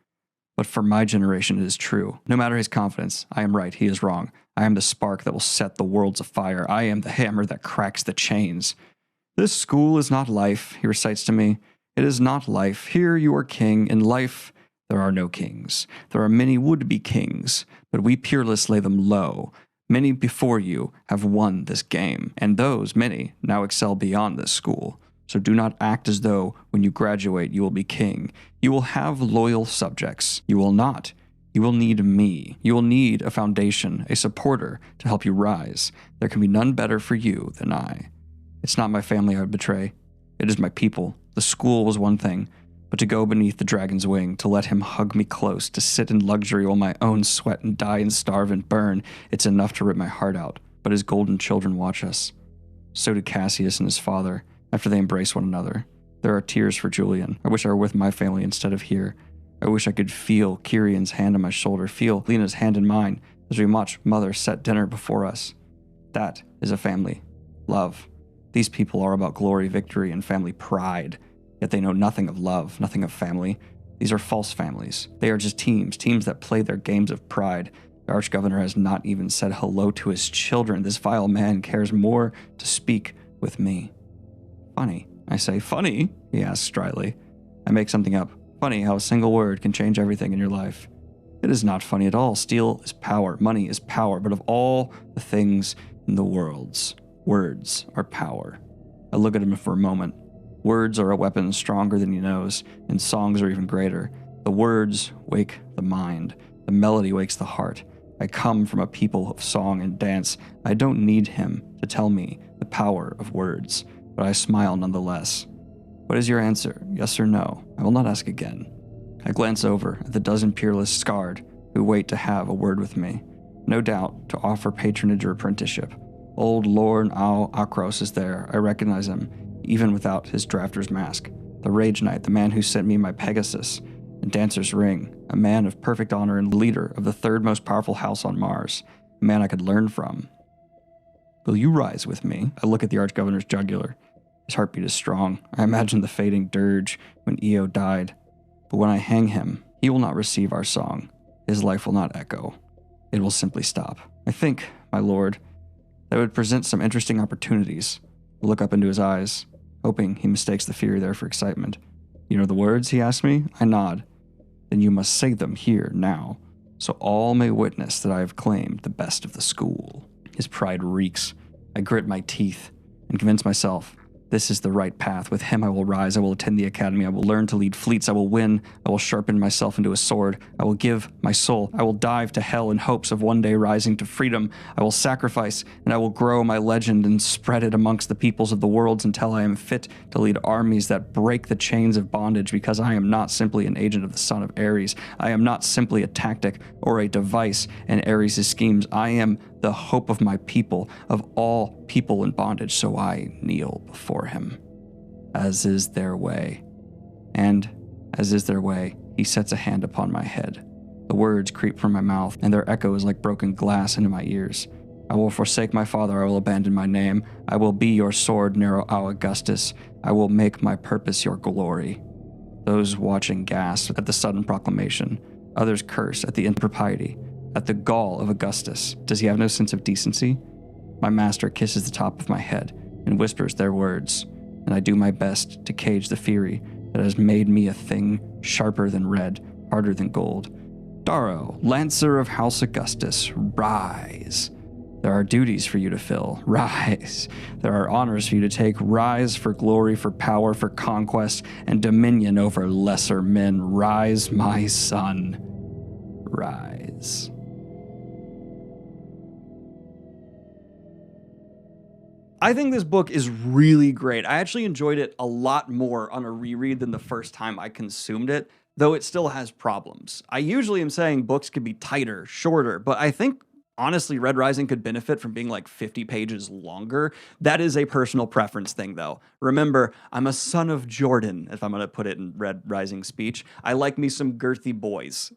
But for my generation, it is true. No matter his confidence, I am right, he is wrong. I am the spark that will set the worlds afire. I am the hammer that cracks the chains. This school is not life, he recites to me. It is not life. Here you are king. In life, there are no kings. There are many would-be kings, but we peerless lay them low. Many before you have won this game, and those, many, now excel beyond this school. So do not act as though when you graduate you will be king. You will have loyal subjects. You will not. You will need me. You will need a foundation, a supporter to help you rise. There can be none better for you than I. It's not my family I would betray. It is my people. The school was one thing, but to go beneath the dragon's wing, to let him hug me close, to sit in luxury while my own sweat and die and starve and burn, it's enough to rip my heart out. But his golden children watch us. So do Cassius and his father, after they embrace one another. There are tears for Julian. I wish I were with my family instead of here. I wish I could feel Kyrion's hand on my shoulder, feel Lena's hand in mine, as we watch Mother set dinner before us. That is a family. Love. These people are about glory, victory, and family pride. Yet they know nothing of love, nothing of family. These are false families. They are just teams that play their games of pride. The Archgovernor has not even said hello to his children. This vile man cares more to speak with me. Funny. I say, funny? He asks dryly. I make something up. Funny how a single word can change everything in your life. It is not funny at all. Steel is power. Money is power. But of all the things in the worlds, words are power. I look at him for a moment. Words are a weapon stronger than he knows, and songs are even greater. The words wake the mind. The melody wakes the heart. I come from a people of song and dance. I don't need him to tell me the power of words, but I smile nonetheless. What is your answer? Yes or no? I will not ask again. I glance over at the dozen peerless scarred who wait to have a word with me, no doubt to offer patronage or apprenticeship. Old Lord Al Akros is there. I recognize him, even without his drafter's mask. The Rage Knight, the man who sent me my Pegasus and Dancer's Ring, a man of perfect honor and leader of the third most powerful house on Mars, a man I could learn from. Will you rise with me? I look at the Archgovernor's jugular. His heartbeat is strong. I imagine the fading dirge when Io died. But when I hang him, he will not receive our song. His life will not echo. It will simply stop. I think, my lord, that would present some interesting opportunities. I look up into his eyes, hoping he mistakes the fear there for excitement. You know the words, he asks me? I nod. Then you must say them here, now, so all may witness that I have claimed the best of the school. His pride reeks. I grit my teeth and convince myself This is the right path. With him I will rise. I will attend the academy. I will learn to lead fleets. I will win. I will sharpen myself into a sword. I will give my soul. I will dive to hell in hopes of one day rising to freedom. I will sacrifice, and I will grow my legend and spread it amongst the peoples of the worlds until I am fit to lead armies that break the chains of bondage, because I am not simply an agent of the son of Ares. I am not simply a tactic or a device in Ares' schemes. I am the hope of my people, of all people in bondage, so I kneel before him, as is their way. And, as is their way, he sets a hand upon my head. The words creep from my mouth, and their echo is like broken glass into my ears. I will forsake my father, I will abandon my name. I will be your sword, Nero Augustus. I will make my purpose your glory. Those watching gasp at the sudden proclamation. Others curse at the impropriety, at the gall of Augustus. Does he have no sense of decency? My master kisses the top of my head and whispers their words, and I do my best to cage the fury that has made me a thing sharper than red, harder than gold. Darrow, Lancer of House Augustus, rise. There are duties for you to fill. Rise. There are honors for you to take. Rise for glory, for power, for conquest, and dominion over lesser men. Rise, my son. Rise. I think this book is really great. I actually enjoyed it a lot more on a reread than the first time I consumed it, though it still has problems. I usually am saying books could be tighter, shorter, but I think honestly Red Rising could benefit from being like 50 pages longer. That is a personal preference thing though. Remember, I'm a son of Jordan, if I'm going to put it in Red Rising speech. I like me some girthy boys,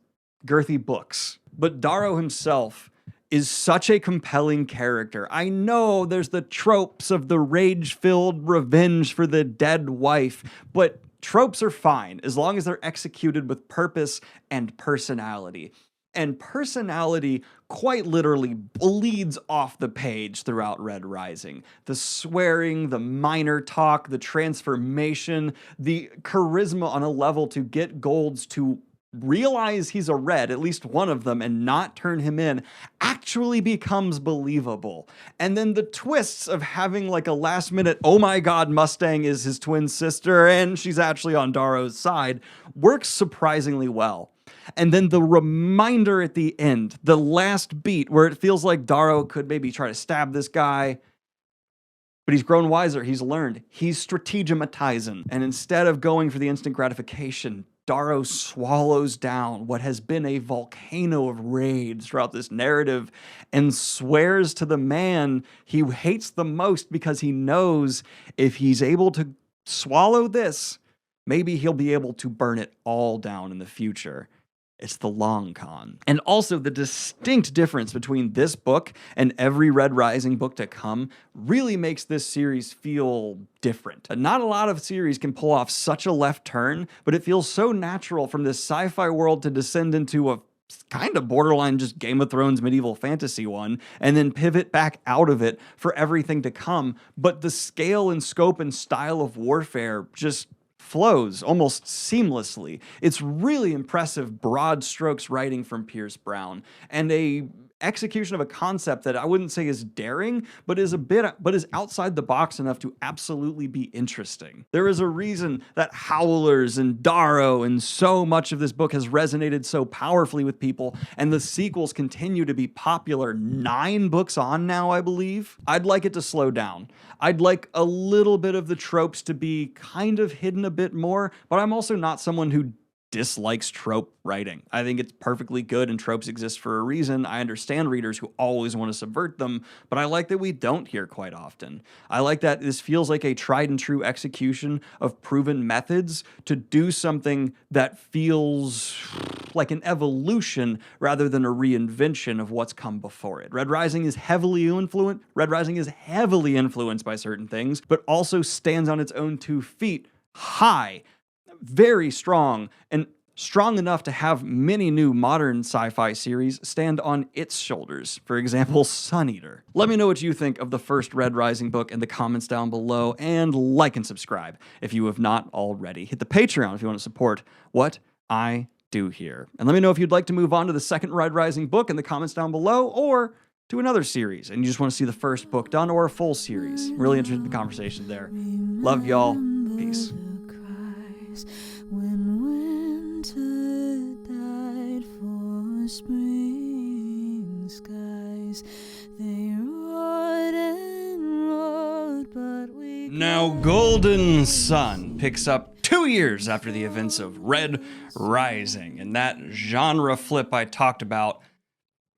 girthy books. But Darrow himself is such a compelling character. I know there's the tropes of the rage-filled revenge for the dead wife, but tropes are fine as long as they're executed with purpose and personality. And personality quite literally bleeds off the page throughout Red Rising. The swearing, the minor talk, the transformation, the charisma on a level to get Golds to realize he's a red, at least one of them, and not turn him in, actually becomes believable. And then the twists of having like a last minute, oh my god, Mustang is his twin sister and she's actually on Darrow's side, works surprisingly well. And then the reminder at the end, the last beat where it feels like Darrow could maybe try to stab this guy, but he's grown wiser, he's learned, he's strategematizing. And instead of going for the instant gratification, Darrow swallows down what has been a volcano of rage throughout this narrative and swears to the man he hates the most because he knows if he's able to swallow this, maybe he'll be able to burn it all down in the future. It's the long con. And also the distinct difference between this book and every Red Rising book to come really makes this series feel different. Not a lot of series can pull off such a left turn, but it feels so natural from this sci-fi world to descend into a kind of borderline just Game of Thrones medieval fantasy one, and then pivot back out of it for everything to come. But the scale and scope and style of warfare just flows almost seamlessly. It's really impressive broad strokes writing from Pierce Brown, and a execution of a concept that I wouldn't say is daring, but is outside the box enough to absolutely be interesting. There is a reason that Howlers and Darrow and so much of this book has resonated so powerfully with people, and the sequels continue to be popular 9 books on now, I believe. I'd like it to slow down. I'd like a little bit of the tropes to be kind of hidden a bit more, but I'm also not someone who dislikes trope writing. I think it's perfectly good and tropes exist for a reason. I understand readers who always want to subvert them, but I like that we don't here quite often. I like that this feels like a tried and true execution of proven methods to do something that feels like an evolution rather than a reinvention of what's come before it. Red Rising is heavily influenced by certain things, but also stands on its own 2 feet, high, very strong, and strong enough to have many new modern sci-fi series stand on its shoulders. For example, Sun Eater. Let me know what you think of the first Red Rising book in the comments down below, and like and subscribe if you have not already. Hit the Patreon if you want to support what I do here. And let me know if you'd like to move on to the second Red Rising book in the comments down below, or to another series and you just want to see the first book done or a full series. Really interested in the conversation there. Love y'all. Peace. When winter died for spring skies, they roared and roared, but we... Now, Golden Sun picks up 2 years after the events of Red Rising, and that genre flip I talked about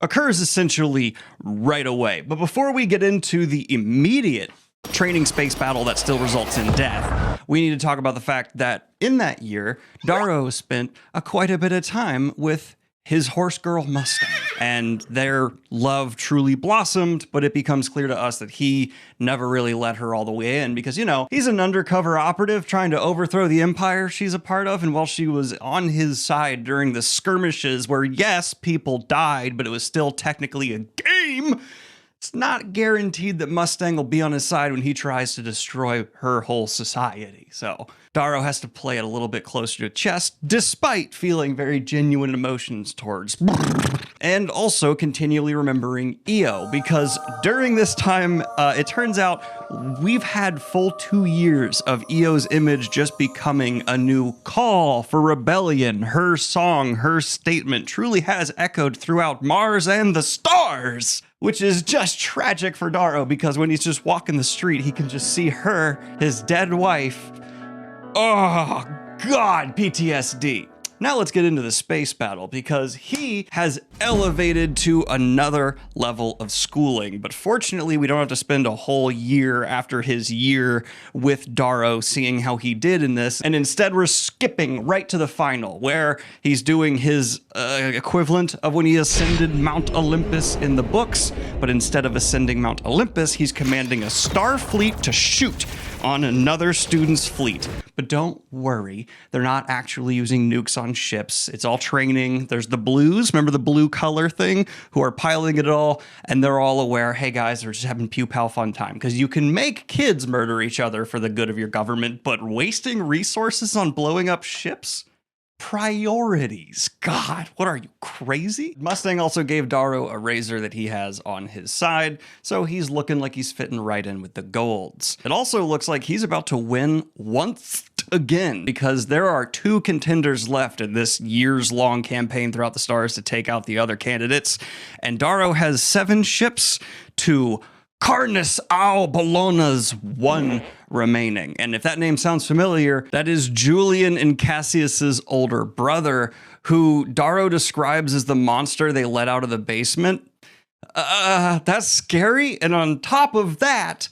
occurs essentially right away. But before we get into the immediate training space battle that still results in death, we need to talk about the fact that in that year, Darrow spent quite a bit of time with his horse girl Mustang, and their love truly blossomed, but it becomes clear to us that he never really let her all the way in because, you know, he's an undercover operative trying to overthrow the empire she's a part of, and while she was on his side during the skirmishes where, yes, people died, but it was still technically a game, it's not guaranteed that Mustang will be on his side when he tries to destroy her whole society. So Darrow has to play it a little bit closer to chest, despite feeling very genuine emotions towards, and also continually remembering Io, because during this time, it turns out we've had full 2 years of Io's image just becoming a new call for rebellion. Her song, her statement truly has echoed throughout Mars and the stars, which is just tragic for Darrow because when he's just walking the street, he can just see her, his dead wife. Oh, God, PTSD. Now let's get into the space battle because he has elevated to another level of schooling. But fortunately, we don't have to spend a whole year after his year with Darrow seeing how he did in this. And instead, we're skipping right to the final where he's doing his equivalent of when he ascended Mount Olympus in the books. But instead of ascending Mount Olympus, he's commanding a star fleet to shoot on another student's fleet. But don't worry, they're not actually using nukes on ships. It's all training. There's the blues, remember the blue color thing, who are piloting it all, and they're all aware, hey guys, they're just having pew-pow fun time. Because you can make kids murder each other for the good of your government, but wasting resources on blowing up ships? Priorities. God, what are you, crazy? Mustang also gave Darrow a razor that he has on his side, so he's looking like he's fitting right in with the golds. It also looks like he's about to win once again, because there are 2 contenders left in this years-long campaign throughout the stars to take out the other candidates, and Darrow has 7 ships to Carnus Al Bologna's 1 remaining. And if that name sounds familiar, that is Julian and Cassius's older brother, who Darrow describes as the monster they let out of the basement. That's scary. And on top of that,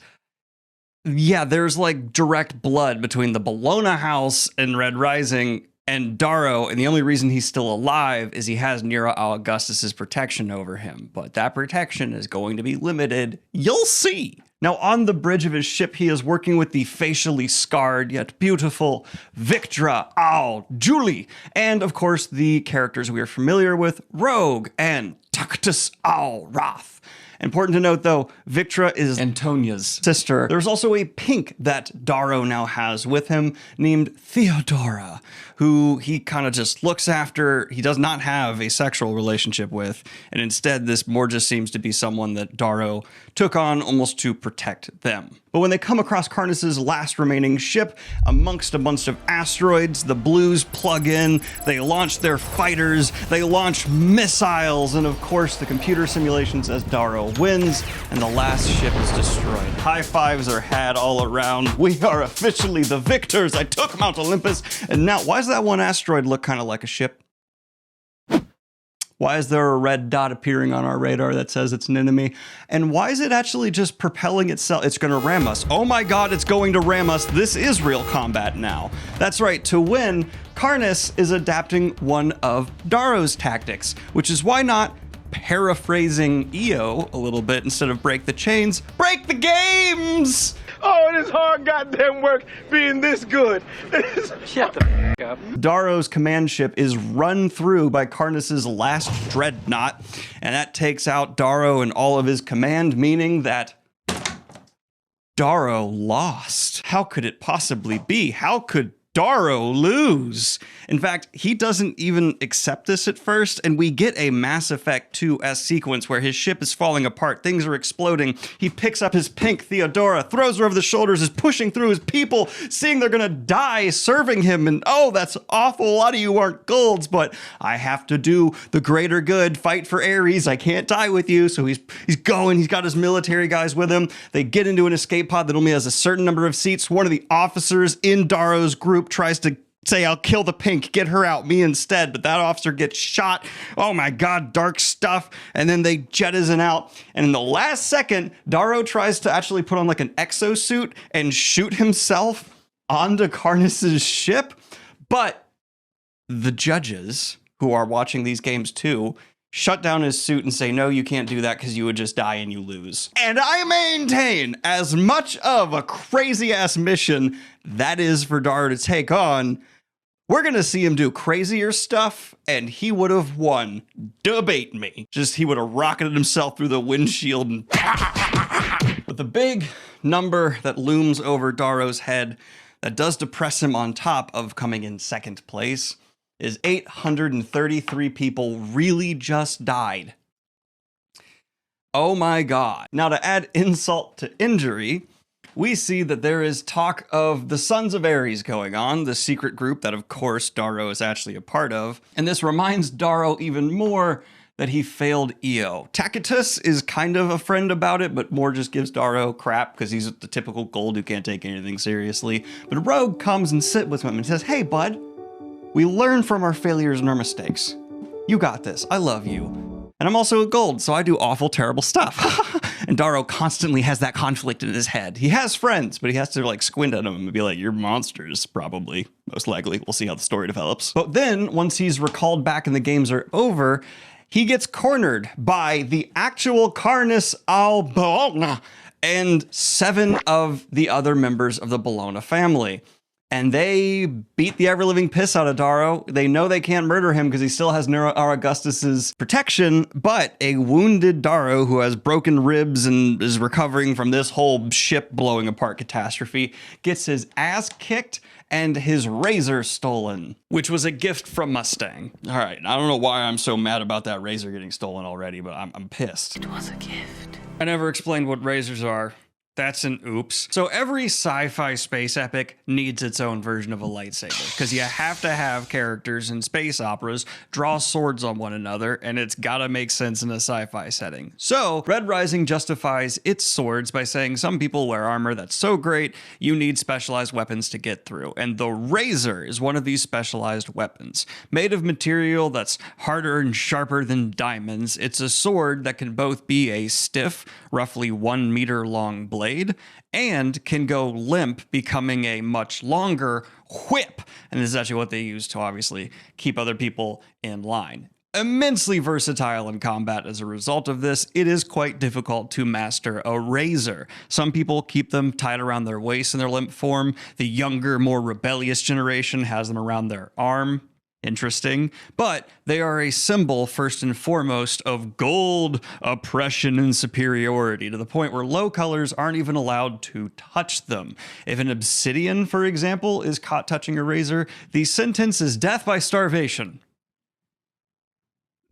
yeah, there's like direct blood between the Bologna house and Red Rising and Darrow, and the only reason he's still alive is he has Nero Augustus's protection over him, but that protection is going to be limited. You'll see. Now, on the bridge of his ship, he is working with the facially scarred yet beautiful Victra Al Julie, and of course the characters we are familiar with, Rogue and Taktus Al Roth. Important to note, though, Victra is Antonia's sister. There's also a pink that Darrow now has with him named Theodora, who he kind of just looks after. He does not have a sexual relationship with, and instead this more just seems to be someone that Darrow took on almost to protect them. But when they come across Carnus's last remaining ship, amongst a bunch of asteroids, the Blues plug in, they launch their fighters, they launch missiles, and of course the computer simulation says Darrow wins, and the last ship is destroyed. High fives are had all around. We are officially the victors. I took Mount Olympus, and now, why does that one asteroid look kind of like a ship? Why is there a red dot appearing on our radar that says it's an enemy? And why is it actually just propelling itself? It's going to ram us. Oh my God, it's going to ram us. This is real combat now. That's right. To win, Carnus is adapting one of Darrow's tactics, which is why not, paraphrasing Io a little bit, instead of break the chains, break the games! Oh, it is hard goddamn work being this good. Shut the f*** up. Darrow's command ship is run through by Carnus's last dreadnought, and that takes out Darrow and all of his command, meaning that Darrow lost. How could it possibly be? How could Darrow lose. In fact, he doesn't even accept this at first, and we get a Mass Effect 2-esque sequence where his ship is falling apart, things are exploding. He picks up his pink Theodora, throws her over the shoulders, is pushing through his people, seeing they're gonna die, serving him, and oh, that's awful, a lot of you aren't golds, but I have to do the greater good, fight for Ares, I can't die with you. So he's going, he's got his military guys with him. They get into an escape pod that only has a certain number of seats. One of the officers in Darrow's group tries to say, I'll kill the pink, get her out, me instead, but that officer gets shot. Oh my God, dark stuff. And then they jettison out. And in the last second, Darrow tries to actually put on like an exosuit and shoot himself onto Karnas's ship. But the judges who are watching these games too shut down his suit and say, no, you can't do that because you would just die and you lose. And I maintain, as much of a crazy ass mission that is for Darrow to take on, we're going to see him do crazier stuff and he would have won. Debate me. Just he would have rocketed himself through the windshield and but the big number that looms over Darrow's head that does depress him on top of coming in second place is 833 people really just died. Oh my God. Now, to add insult to injury, we see that there is talk of the Sons of Ares going on, the secret group that, of course, Darrow is actually a part of. And this reminds Darrow even more that he failed Io. Tacitus is kind of a friend about it, but more just gives Darrow crap because he's the typical gold who can't take anything seriously. But Rogue comes and sits with him and says, hey, bud, we learn from our failures and our mistakes. You got this. I love you. And I'm also a gold, so I do awful, terrible stuff. And Darrow constantly has that conflict in his head. He has friends, but he has to like squint at them and be like, you're monsters, probably. Most likely. We'll see how the story develops. But then, once he's recalled back and the games are over, he gets cornered by the actual Karnas al Bologna and 7 of the other members of the Bologna family. And they beat the ever-living piss out of Darrow. They know they can't murder him because he still has Nero Augustus's protection, but a wounded Darrow who has broken ribs and is recovering from this whole ship blowing apart catastrophe gets his ass kicked and his razor stolen, which was a gift from Mustang. All right, I don't know why I'm so mad about that razor getting stolen already, but I'm pissed. It was a gift. I never explained what razors are. That's an oops. So every sci-fi space epic needs its own version of a lightsaber because you have to have characters in space operas draw swords on one another, and it's gotta make sense in a sci-fi setting. So Red Rising justifies its swords by saying some people wear armor that's so great you need specialized weapons to get through, and the razor is one of these specialized weapons. Made of material that's harder and sharper than diamonds, it's a sword that can both be a stiff, roughly 1 meter long blade, and can go limp, becoming a much longer whip. And this is actually what they use to obviously keep other people in line. Immensely versatile in combat as a result of this, it is quite difficult to master a razor. Some people keep them tied around their waist in their limp form. The younger, more rebellious generation has them around their arm. Interesting, but they are a symbol first and foremost of gold oppression and superiority, to the point where low colors aren't even allowed to touch them. If an obsidian, for example, is caught touching a razor, the sentence is death by starvation.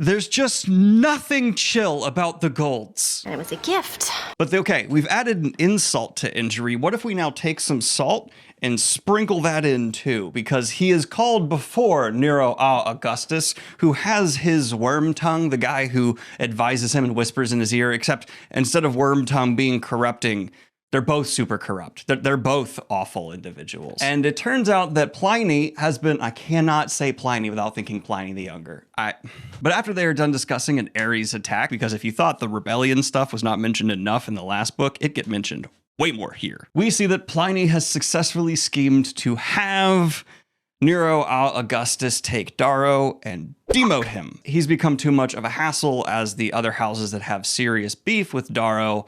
There's just nothing chill about the golds. And it was a gift. But okay, we've added an insult to injury. What if we now take some salt and sprinkle that in too? Because he is called before Nero Augustus, who has his worm tongue, the guy who advises him and whispers in his ear, except instead of worm tongue being corrupting, they're both super corrupt. They're both awful individuals. And it turns out that Pliny has been, I cannot say Pliny without thinking Pliny the Younger. But after they are done discussing an Ares attack, because if you thought the rebellion stuff was not mentioned enough in the last book, it get mentioned way more here. We see that Pliny has successfully schemed to have Nero Augustus take Darrow and demote him. He's become too much of a hassle as the other houses that have serious beef with Darrow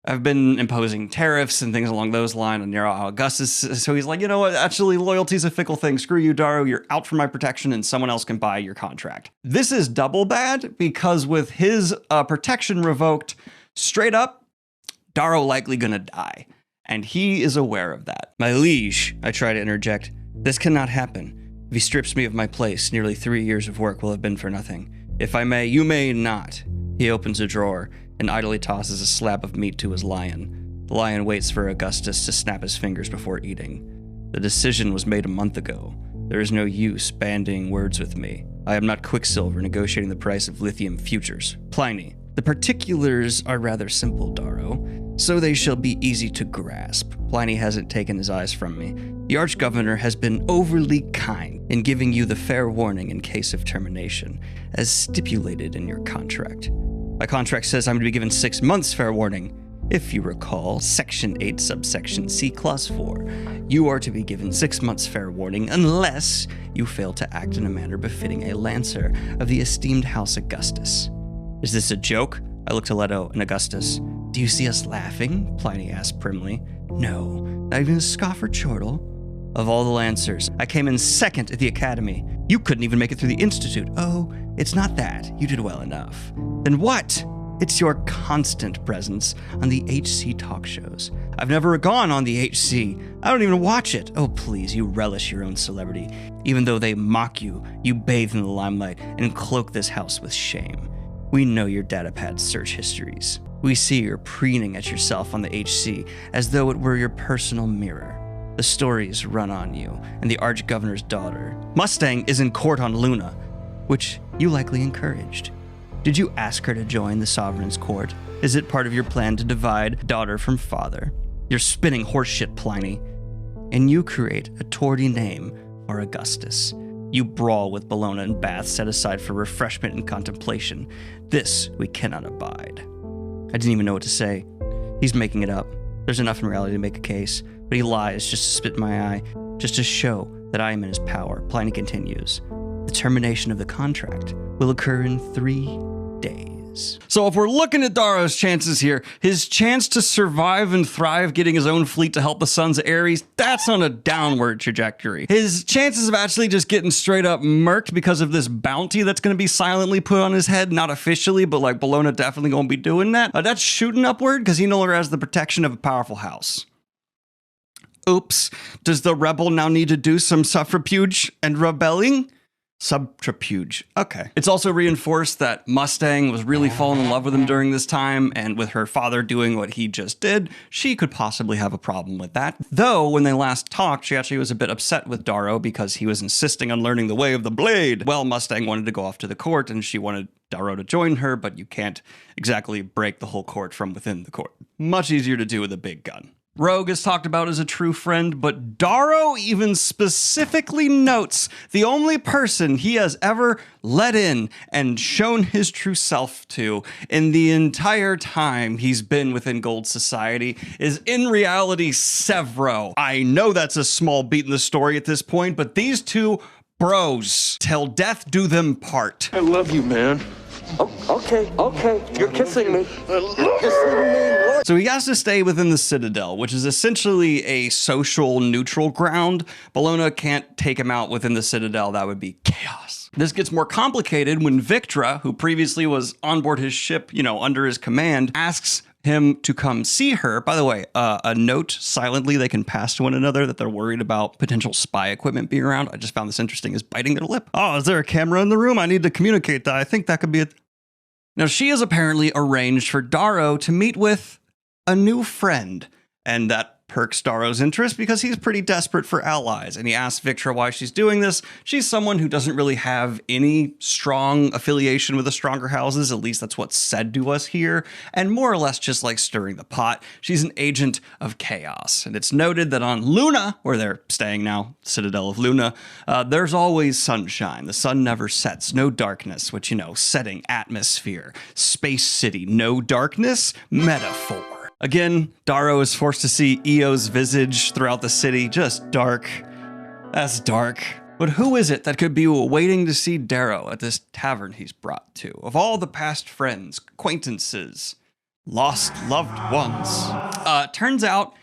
have been imposing tariffs and things along those lines on Nero Augustus. So he's like, you know what? Actually, loyalty's a fickle thing. Screw you, Darrow. You're out for my protection and someone else can buy your contract. This is double bad because with his protection revoked, straight up, Darrow likely gonna die. And he is aware of that. My liege, I try to interject, This cannot happen. If he strips me of my place, nearly 3 years of work will have been for nothing. If I may, you may not. He opens a drawer and idly tosses a slab of meat to his lion. The lion waits for Augustus to snap his fingers before eating. The decision was made a month ago. There is no use bandying words with me. I am not Quicksilver negotiating the price of lithium futures. Pliny. The particulars are rather simple, Darrow, so they shall be easy to grasp. Pliny hasn't taken his eyes from me. The Archgovernor has been overly kind in giving you the fair warning in case of termination, as stipulated in your contract. My contract says I'm to be given 6 months fair warning. If you recall, Section 8, subsection C, Clause 4, you are to be given 6 months fair warning unless you fail to act in a manner befitting a Lancer of the esteemed House Augustus. Is this a joke? I look to Leto and Augustus. Do you see us laughing? Pliny asked primly. No, not even a scoff or chortle. Of all the Lancers, I came in second at the Academy. You couldn't even make it through the Institute. Oh, it's not that. You did well enough. Then what? It's your constant presence on the HC talk shows. I've never gone on the HC. I don't even watch it. Oh, please, you relish your own celebrity. Even though they mock you, you bathe in the limelight and cloak this house with shame. We know your datapad search histories. We see you're preening at yourself on the HC as though it were your personal mirror. The stories run on you and the Archgovernor's daughter. Mustang is in court on Luna, which you likely encouraged. Did you ask her to join the Sovereign's court? Is it part of your plan to divide daughter from father? You're spinning horseshit, Pliny. And you create a tawdry name for Augustus. You brawl with Bologna and baths set aside for refreshment and contemplation. This we cannot abide. I didn't even know what to say. He's making it up. There's enough in reality to make a case, but he lies just to spit in my eye, just to show that I am in his power. Pliny continues. The termination of the contract will occur in 3 days. So if we're looking at Darrow's chances here, his chance to survive and thrive getting his own fleet to help the Sons of Ares, that's on a downward trajectory. His chances of actually just getting straight up murked because of this bounty that's going to be silently put on his head, not officially, but like Bologna definitely going to be doing that, that's shooting upward because he no longer has the protection of a powerful house. Oops. Does the rebel now need to do some subterfuge and rebelling? Subterfuge. Okay. It's also reinforced that Mustang was really falling in love with him during this time, and with her father doing what he just did, she could possibly have a problem with that. Though, when they last talked, she actually was a bit upset with Darrow because he was insisting on learning the way of the blade. Well, Mustang wanted to go off to the court, and she wanted Darrow to join her, but you can't exactly break the whole court from within the court. Much easier to do with a big gun. Rogue is talked about as a true friend, but Darrow even specifically notes the only person he has ever let in and shown his true self to in the entire time he's been within Gold Society is in reality Severo. I know that's a small beat in the story at this point, but these two bros, till death do them part. I love you, man. Okay. You're kissing me. You're kissing me. So he has to stay within the Citadel, which is essentially a social neutral ground. Bologna can't take him out within the Citadel. That would be chaos. This gets more complicated when Victra, who previously was on board his ship, under his command, asks him to come see her. By the way, a note silently they can pass to one another that they're worried about potential spy equipment being around. I just found this interesting, is biting their lip. Oh, is there a camera in the room? I need to communicate that. I think that could be it. Now, she has apparently arranged for Darrow to meet with a new friend, and that perks Darrow's interest because he's pretty desperate for allies, and he asks Victra why she's doing this. She's someone who doesn't really have any strong affiliation with the stronger houses, at least that's what's said to us here, and more or less just like stirring the pot. She's an agent of chaos, and it's noted that on Luna, where they're staying now, Citadel of Luna, there's always sunshine. The sun never sets, no darkness, which, setting, atmosphere, space city, no darkness, metaphor. Again, Darrow is forced to see Eo's visage throughout the city, just dark. That's dark. But who is it that could be waiting to see Darrow at this tavern he's brought to? Of all the past friends, acquaintances, lost loved ones. Turns out,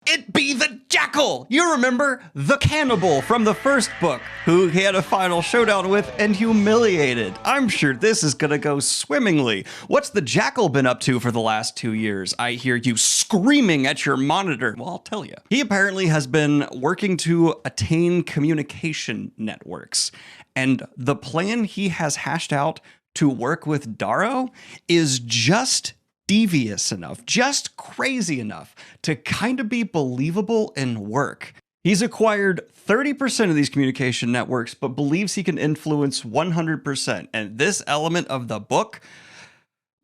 it be the Jackal! You remember the cannibal from the first book, who he had a final showdown with and humiliated. I'm sure this is gonna go swimmingly. What's the Jackal been up to for the last 2 years? I hear you screaming at your monitor. Well, I'll tell you. He apparently has been working to attain communication networks, and the plan he has hashed out to work with Darrow is just devious enough, just crazy enough to kind of be believable and work. He's acquired 30% of these communication networks, but believes he can influence 100%. And this element of the book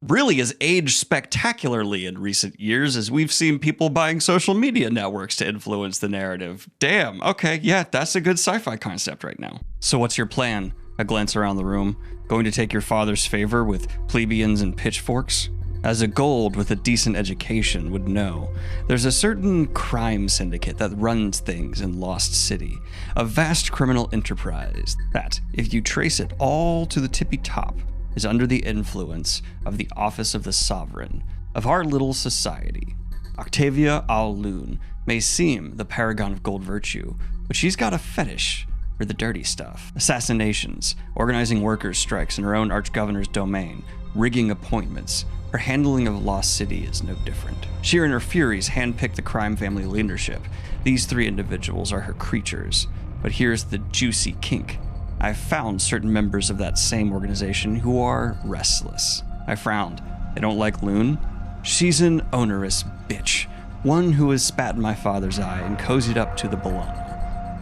really has aged spectacularly in recent years, as we've seen people buying social media networks to influence the narrative. Damn, okay, yeah, that's a good sci-fi concept right now. So what's your plan? I glance around the room. Going to take your father's favor with plebeians and pitchforks? As a Gold with a decent education would know, there's a certain crime syndicate that runs things in Lost City, a vast criminal enterprise that, if you trace it all to the tippy top, is under the influence of the Office of the Sovereign of our little society. Octavia Al-Loon may seem the paragon of gold virtue, but she's got a fetish for the dirty stuff. Assassinations, organizing workers' strikes in her own archgovernor's domain, rigging appointments. Her handling of Lost City is no different. She and her Furies handpicked the crime family leadership. These 3 individuals are her creatures. But here's the juicy kink. I've found certain members of that same organization who are restless. I frowned. They don't like Loon? She's an onerous bitch. One who has spat in my father's eye and cozied up to the bologna.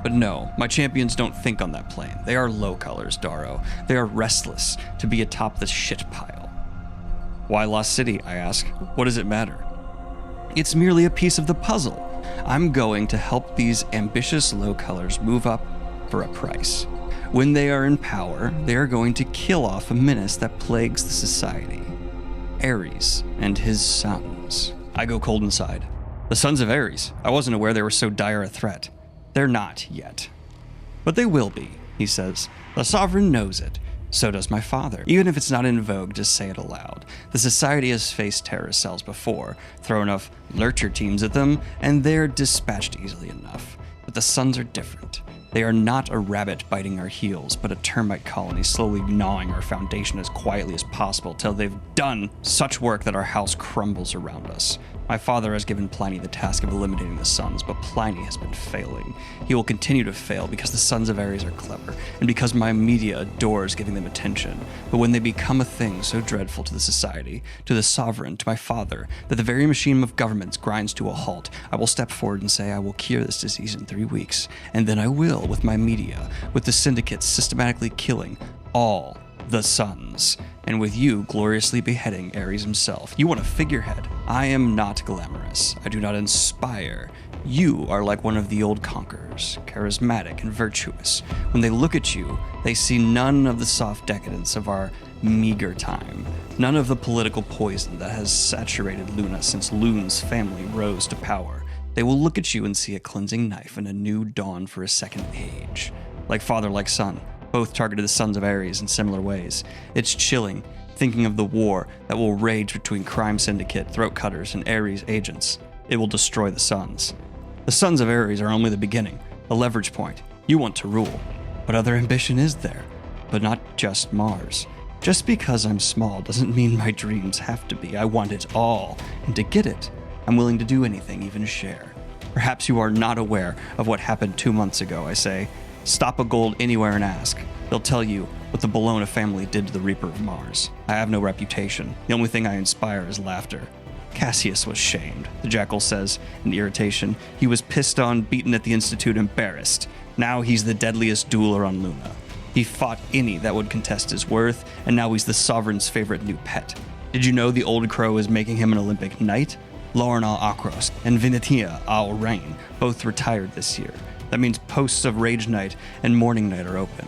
But no, my champions don't think on that plane. They are low colors, Darrow. They are restless to be atop the shit pile. Why Lost City, I ask. What does it matter? It's merely a piece of the puzzle. I'm going to help these ambitious low colors move up for a price. When they are in power, they are going to kill off a menace that plagues the society. Ares and his sons. I go cold inside. The sons of Ares. I wasn't aware they were so dire a threat. They're not yet. But they will be, he says. The Sovereign knows it. So does my father. Even if it's not in vogue, just say it aloud. The society has faced terrorist cells before. Throw enough lurcher teams at them, and they're dispatched easily enough. But the Sons are different. They are not a rabbit biting our heels, but a termite colony slowly gnawing our foundation as quietly as possible till they've done such work that our house crumbles around us. My father has given Pliny the task of eliminating the Sons, but Pliny has been failing. He will continue to fail because the Sons of Ares are clever, and because my media adores giving them attention. But when they become a thing so dreadful to the society, to the Sovereign, to my father, that the very machine of governments grinds to a halt, I will step forward and say I will cure this disease in 3 weeks. And then I will, with my media, with the syndicates systematically killing all the Sons, and with you gloriously beheading Ares himself. You want a figurehead. I am not glamorous. I do not inspire. You are like one of the old conquerors, charismatic and virtuous. When they look at you, they see none of the soft decadence of our meager time, none of the political poison that has saturated Luna since Loon's family rose to power. They will look at you and see a cleansing knife and a new dawn for a second age. Like father, like son. Both targeted the Sons of Ares in similar ways. It's chilling, thinking of the war that will rage between crime syndicate, throat cutters, and Ares agents. It will destroy the Sons. The Sons of Ares are only the beginning, a leverage point. You want to rule. What other ambition is there? But not just Mars. Just because I'm small doesn't mean my dreams have to be. I want it all. And to get it, I'm willing to do anything, even share. Perhaps you are not aware of what happened 2 months ago, I say. Stop a Gold anywhere and ask. They'll tell you what the Bologna family did to the Reaper of Mars. I have no reputation. The only thing I inspire is laughter. Cassius was shamed, the Jackal says in irritation. He was pissed on, beaten at the Institute, embarrassed. Now he's the deadliest dueler on Luna. He fought any that would contest his worth, and now he's the Sovereign's favorite new pet. Did you know the Old Crow is making him an Olympic knight? Lauren Al-Akros and Venetia Al-Rain both retired this year. That means posts of Rage Knight and Morning Knight are open.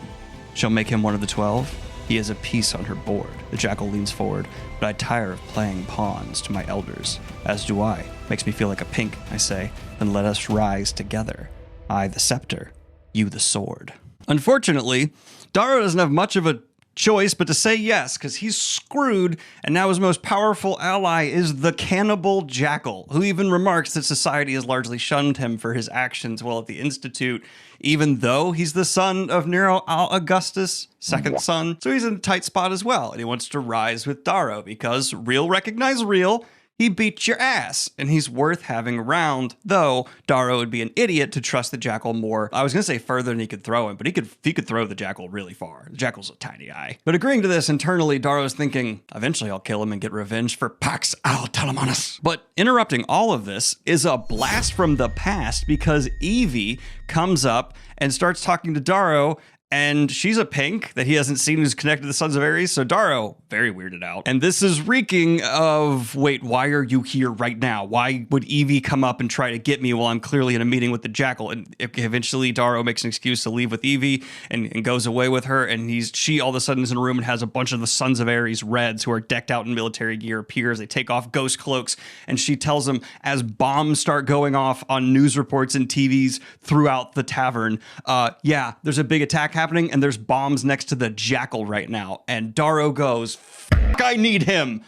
She'll make him one of the 12? He has a piece on her board. The Jackal leans forward, but I tire of playing pawns to my elders. As do I. Makes me feel like a pink, I say. Then let us rise together. I the scepter, you the sword. Unfortunately, Darrow doesn't have much of a choice but to say yes, because he's screwed, and now his most powerful ally is the cannibal jackal, who even remarks that society has largely shunned him for his actions while at the Institute, even though he's the son of Nero Augustus, second son. So he's in a tight spot as well, and he wants to rise with Darrow because real recognize real. He beat your ass, and he's worth having around, though Darrow would be an idiot to trust the jackal more. I was going to say further than he could throw him, but he could throw the jackal really far. The jackal's a tiny guy. But agreeing to this, internally, Darrow's thinking, eventually I'll kill him and get revenge for Pax Al-Talamanus. But interrupting all of this is a blast from the past, because Evie comes up and starts talking to Darrow, and she's a pink that he hasn't seen who's connected to the Sons of Ares, so Darrow, very weirded out. And this is reeking of, wait, why are you here right now? Why would Evie come up and try to get me while I'm clearly in a meeting with the jackal? And eventually Darrow makes an excuse to leave with Evie and goes away with her, and she all of a sudden is in a room and has a bunch of the Sons of Ares Reds who are decked out in military gear appear as they take off ghost cloaks, and she tells them as bombs start going off on news reports and TVs throughout the tavern, yeah, there's a big attack happening, and there's bombs next to the jackal right now. And Darrow goes, "Fuck, I need him.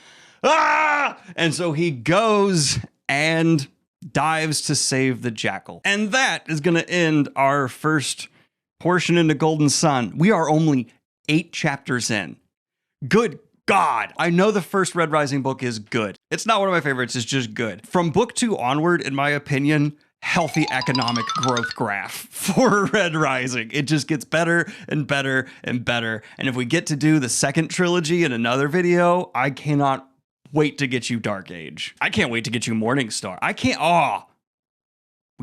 Ah!" And so he goes and dives to save the jackal. And that is going to end our first portion into Golden Sun. We are only 8 chapters in. Good God. I know the first Red Rising book is good. It's not one of my favorites, it's just good. From book 2 onward, in my opinion, healthy economic growth graph for Red Rising. It just gets better and better and better. And if we get to do the second trilogy in another video, I cannot wait to get you Dark Age. I can't wait to get you Morning Star. We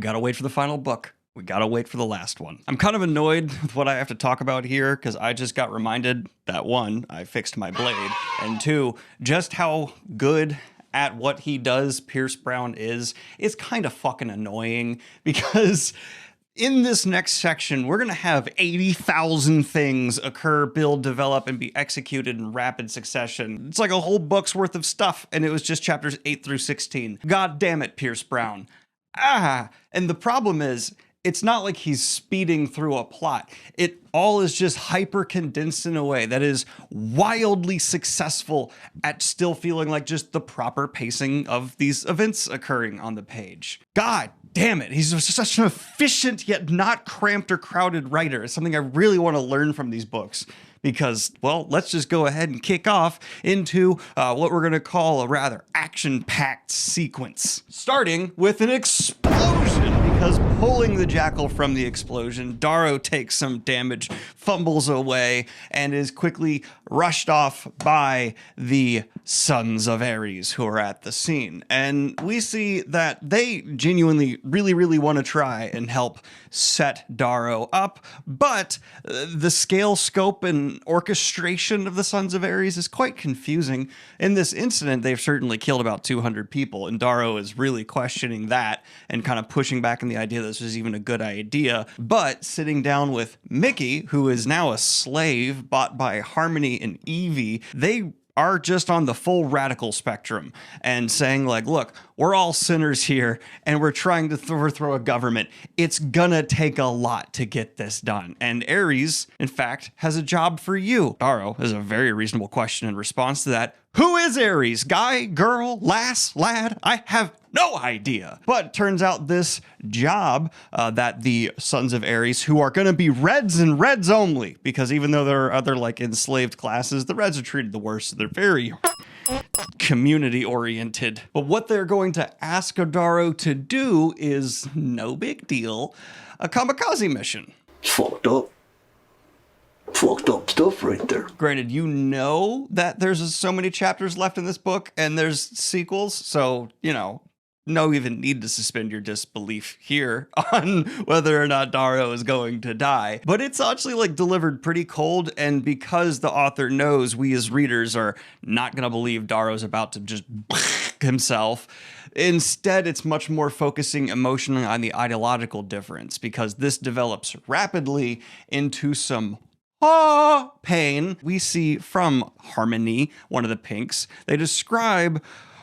gotta wait for the final book. We gotta wait for the last one. I'm kind of annoyed with what I have to talk about here, because I just got reminded that 1, I fixed my blade, and 2, just how good at what he does Pierce Brown is kind of fucking annoying, because in this next section, we're going to have 80,000 things occur, build, develop, and be executed in rapid succession. It's like a whole book's worth of stuff, and it was just chapters 8 through 16. God damn it, Pierce Brown. And the problem is, it's not like he's speeding through a plot. It all is just hyper condensed in a way that is wildly successful at still feeling like just the proper pacing of these events occurring on the page. God damn it. He's such an efficient yet not cramped or crowded writer. It's something I really want to learn from these books. Because, well, let's just go ahead and kick off into what we're going to call a rather action-packed sequence. Starting with an explosion, because pulling the jackal from the explosion, Darrow takes some damage, fumbles away, and is quickly rushed off by the Sons of Ares who are at the scene. And we see that they genuinely really want to try and help set Darrow up, but the scale, scope, and orchestration of the Sons of Ares is quite confusing. In this incident, they've certainly killed about 200 people, and Darrow is really questioning that and kind of pushing back on the idea that this was even a good idea. But sitting down with Mickey, who is now a slave bought by Harmony and Evie, they are just on the full radical spectrum and saying like, look, we're all sinners here and we're trying to overthrow a government. It's gonna take a lot to get this done. And Ares, in fact, has a job for you. Darrow has a very reasonable question in response to that. Who is Ares? Guy, girl, lass, lad? I have no idea. But turns out this job that the Sons of Ares, who are going to be Reds and Reds only, because even though there are other like enslaved classes, the Reds are treated the worst. They're very community oriented. But what they're going to ask Darrow to do is no big deal, a kamikaze mission. It's fucked up. Fucked up stuff right there. Granted, you know that there's so many chapters left in this book and there's sequels, so, you know, no even need to suspend your disbelief here on whether or not Darrow is going to die. But it's actually like delivered pretty cold, and because the author knows we as readers are not going to believe Darrow's about to just himself, instead it's much more focusing emotionally on the ideological difference, because this develops rapidly into some pain. We see from Harmony, one of the pinks, they describe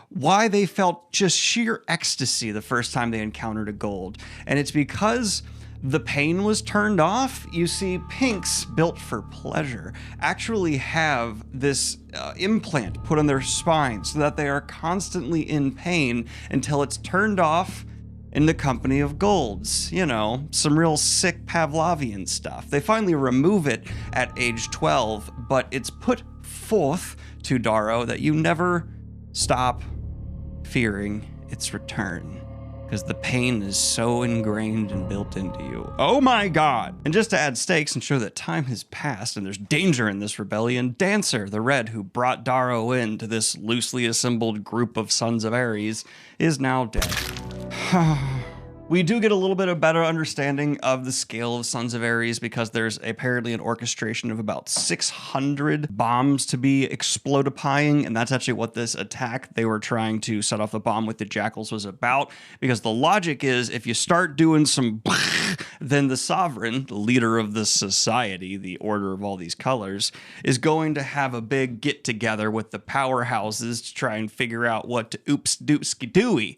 why they felt just sheer ecstasy the first time they encountered a gold. And it's because the pain was turned off. You see, pinks built for pleasure actually have this implant put on their spine so that they are constantly in pain until it's turned off in the company of golds. You know, some real sick Pavlovian stuff. They finally remove it at age 12, but it's put forth to Darrow that you never stop fearing its return, because the pain is so ingrained and built into you. Oh my God! And just to add stakes and show that time has passed and there's danger in this rebellion, Dancer, the Red who brought Darrow into this loosely assembled group of Sons of Ares, is now dead. We do get a little bit of better understanding of the scale of Sons of Ares because there's apparently an orchestration of about 600 bombs to be explodifying, and that's actually what this attack they were trying to set off the bomb with the jackals was about, because the logic is if you start doing some then the sovereign, the leader of the society, the order of all these colors, is going to have a big get-together with the powerhouses to try and figure out what to oops-doopski-dooey.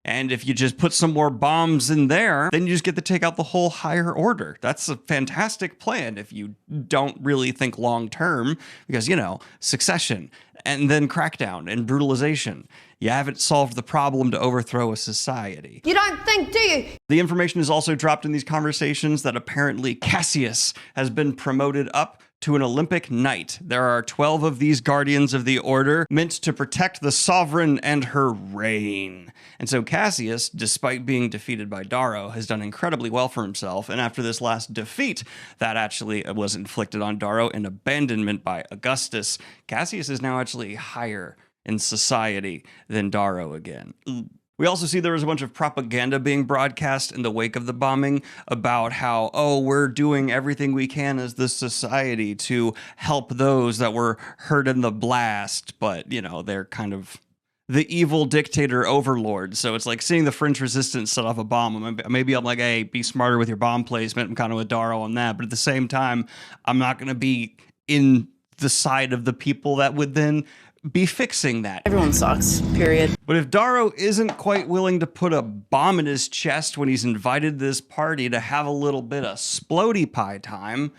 And if you just put some more bombs in there, then you just get to take out the whole higher order. That's a fantastic plan if you don't really think long term, because, you know, succession and then crackdown and brutalization. You haven't solved the problem to overthrow a society. You don't think, do you? The information is also dropped in these conversations that apparently Cassius has been promoted up to an Olympic knight. There are 12 of these guardians of the order meant to protect the sovereign and her reign. And so Cassius, despite being defeated by Darrow, has done incredibly well for himself. And after this last defeat that actually was inflicted on Darrow in abandonment by Augustus, Cassius is now actually higher in society than Darrow again. We also see there was a bunch of propaganda being broadcast in the wake of the bombing about how, oh, we're doing everything we can as this society to help those that were hurt in the blast. But, you know, they're kind of the evil dictator overlord. So it's like seeing the French resistance set off a bomb. Maybe I'm like, hey, be smarter with your bomb placement. I'm kind of with Darrow on that. But at the same time, I'm not going to be in the side of the people that would then be fixing that. Everyone sucks, period. But if Darrow isn't quite willing to put a bomb in his chest when he's invited this party to have a little bit of splody pie time,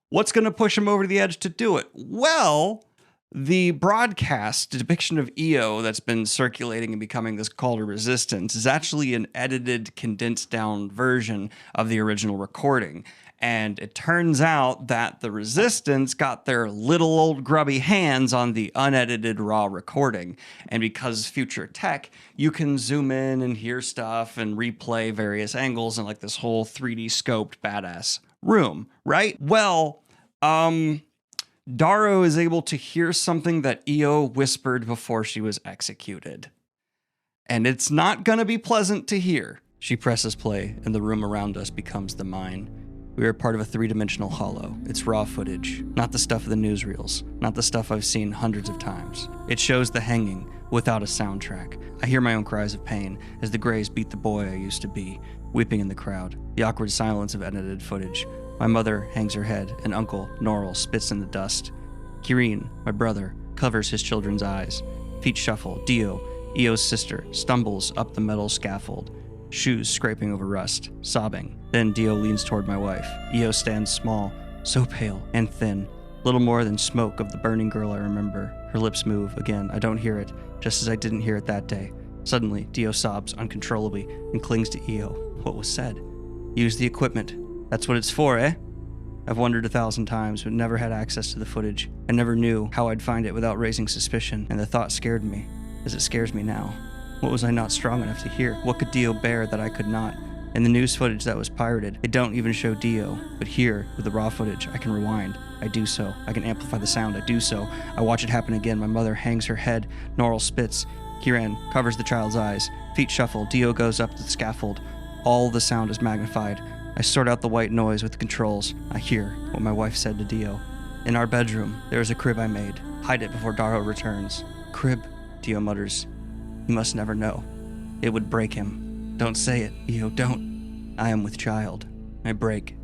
what's going to push him over the edge to do it? Well, the broadcast depiction of EO that's been circulating and becoming this call to resistance is actually an edited, condensed down version of the original recording. And it turns out that the Resistance got their little old grubby hands on the unedited raw recording. And because future tech, you can zoom in and hear stuff and replay various angles in like this whole 3D scoped badass room, right? Well, Darrow is able to hear something that EO whispered before she was executed. And it's not gonna be pleasant to hear. She presses play and the room around us becomes the mine. We are part of a three-dimensional hollow. It's raw footage, not the stuff of the newsreels, not the stuff I've seen hundreds of times. It shows the hanging without a soundtrack. I hear my own cries of pain as the Greys beat the boy I used to be, weeping in the crowd, the awkward silence of edited footage. My mother hangs her head, and Uncle Norrell spits in the dust. Greene, my brother, covers his children's eyes. Feet shuffle. Dio, EO's sister, stumbles up the metal scaffold, shoes scraping over rust, sobbing. Then Dio leans toward my wife. EO stands small, so pale and thin, little more than smoke of the burning girl I remember. Her lips move. Again, I don't hear it, just as I didn't hear it that day. Suddenly, Dio sobs uncontrollably and clings to EO. What was said? Use the equipment. That's what it's for, eh? I've wondered 1,000 times, but never had access to the footage. I never knew how I'd find it without raising suspicion, and the thought scared me, as it scares me now. What was I not strong enough to hear? What could Dio bear that I could not? In the news footage that was pirated, it don't even show Dio. But here, with the raw footage, I can rewind. I do so. I can amplify the sound. I do so. I watch it happen again. My mother hangs her head. Norrell spits. Kieran covers the child's eyes. Feet shuffle. Dio goes up to the scaffold. All the sound is magnified. I sort out the white noise with the controls. I hear what my wife said to Dio. In our bedroom, there is a crib I made. Hide it before Darrow returns. Crib, Dio mutters. He must never know. It would break him. Don't say it, EO, don't. I am with child. I break.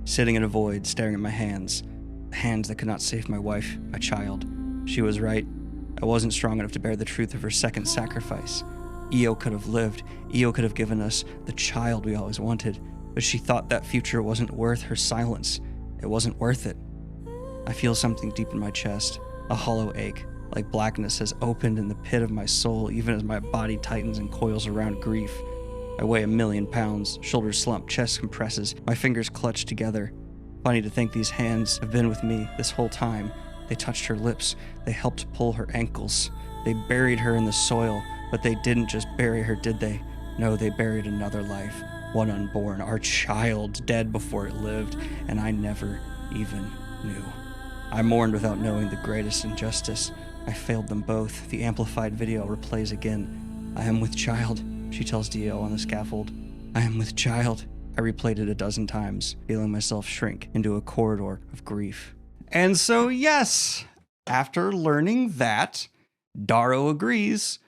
Sitting in a void, staring at my hands. The hands that could not save my wife, my child. She was right. I wasn't strong enough to bear the truth of her second sacrifice. EO could have lived. EO could have given us the child we always wanted. but she thought that future wasn't worth her silence. It wasn't worth it. I feel something deep in my chest, a hollow ache, like blackness has opened in the pit of my soul even as my body tightens and coils around grief. I weigh 1,000,000 pounds, shoulders slump, chest compresses, my fingers clutch together. Funny to think these hands have been with me this whole time. They touched her lips, they helped pull her ankles. They buried her in the soil, but they didn't just bury her, did they? No, they buried another life, one unborn, our child, dead before it lived, and I never even knew. I mourned without knowing the greatest injustice. I failed them both. The amplified video replays again. I am with child, she tells Dio on the scaffold. I am with child. I replayed it 12 times, feeling myself shrink into a corridor of grief. And so, yes, after learning that, Darrow agrees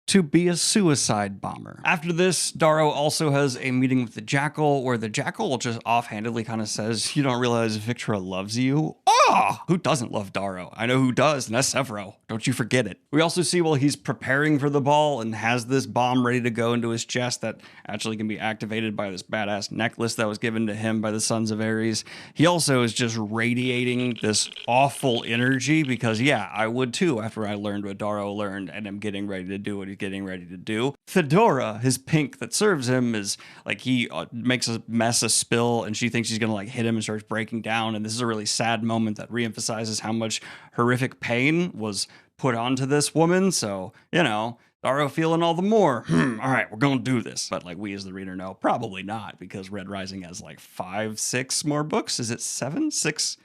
to be a suicide bomber. After this, Darrow also has a meeting with the Jackal, where the Jackal just offhandedly kind of says, "You don't realize Victra loves you?" Oh, who doesn't love Darrow? I know who does, and that's Severo. Don't you forget it. We also see while he's preparing for the ball and has this bomb ready to go into his chest that actually can be activated by this badass necklace that was given to him by the Sons of Ares. He also is just radiating this awful energy because, yeah, I would too after I learned what Darrow learned and am getting ready to do what he's getting ready to do. Fedora, his pink that serves him, is like he makes a mess, a spill, and she thinks she's gonna like hit him and starts breaking down. And this is a really sad moment that reemphasizes how much horrific pain was put onto this woman. So, you know, Darrow feeling all the more, all right, we're gonna do this. But like we as the reader know, probably not, because Red Rising has like 5, 6 more books. Is it 7? 6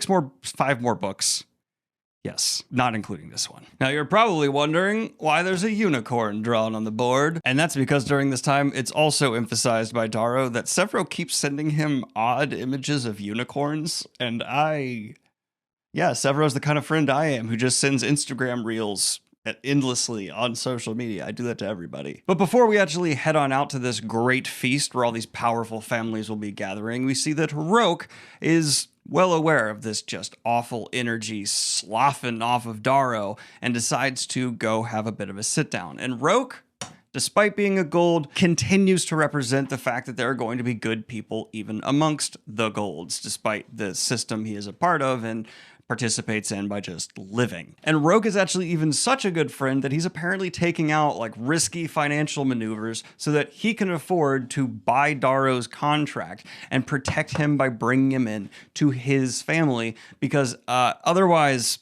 more, 5 more books. Yes, not including this one. Now you're probably wondering why there's a unicorn drawn on the board, and that's because during this time it's also emphasized by Darrow that Severo keeps sending him odd images of unicorns, and Severo's the kind of friend I am who just sends Instagram reels endlessly on social media. I do that to everybody. But before we actually head on out to this great feast where all these powerful families will be gathering, we see that Roke is well aware of this just awful energy sloughing off of Darrow and decides to go have a bit of a sit down. And Roke, despite being a gold, continues to represent the fact that there are going to be good people even amongst the golds, despite the system he is a part of and participates in by just living. And Roke is actually even such a good friend that he's apparently taking out like risky financial maneuvers so that he can afford to buy Darrow's contract and protect him by bringing him in to his family, because otherwise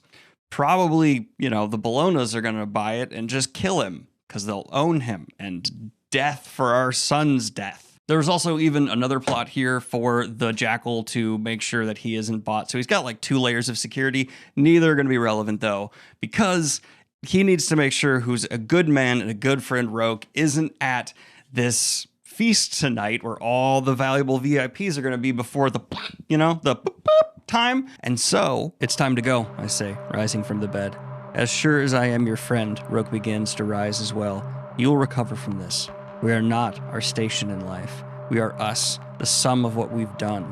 probably, you know, the Bolognas are going to buy it and just kill him because they'll own him, and death for our son's death. There's also even another plot here for the Jackal to make sure that he isn't bought. So he's got like 2 layers of security. Neither are going to be relevant though, because he needs to make sure who's a good man and a good friend, Roke, isn't at this feast tonight where all the valuable VIPs are going to be before the, you know, the time. And so it's time to go, I say, rising from the bed. As sure as I am your friend, Roke begins to rise as well. You will recover from this. We are not our station in life. We are us, the sum of what we've done,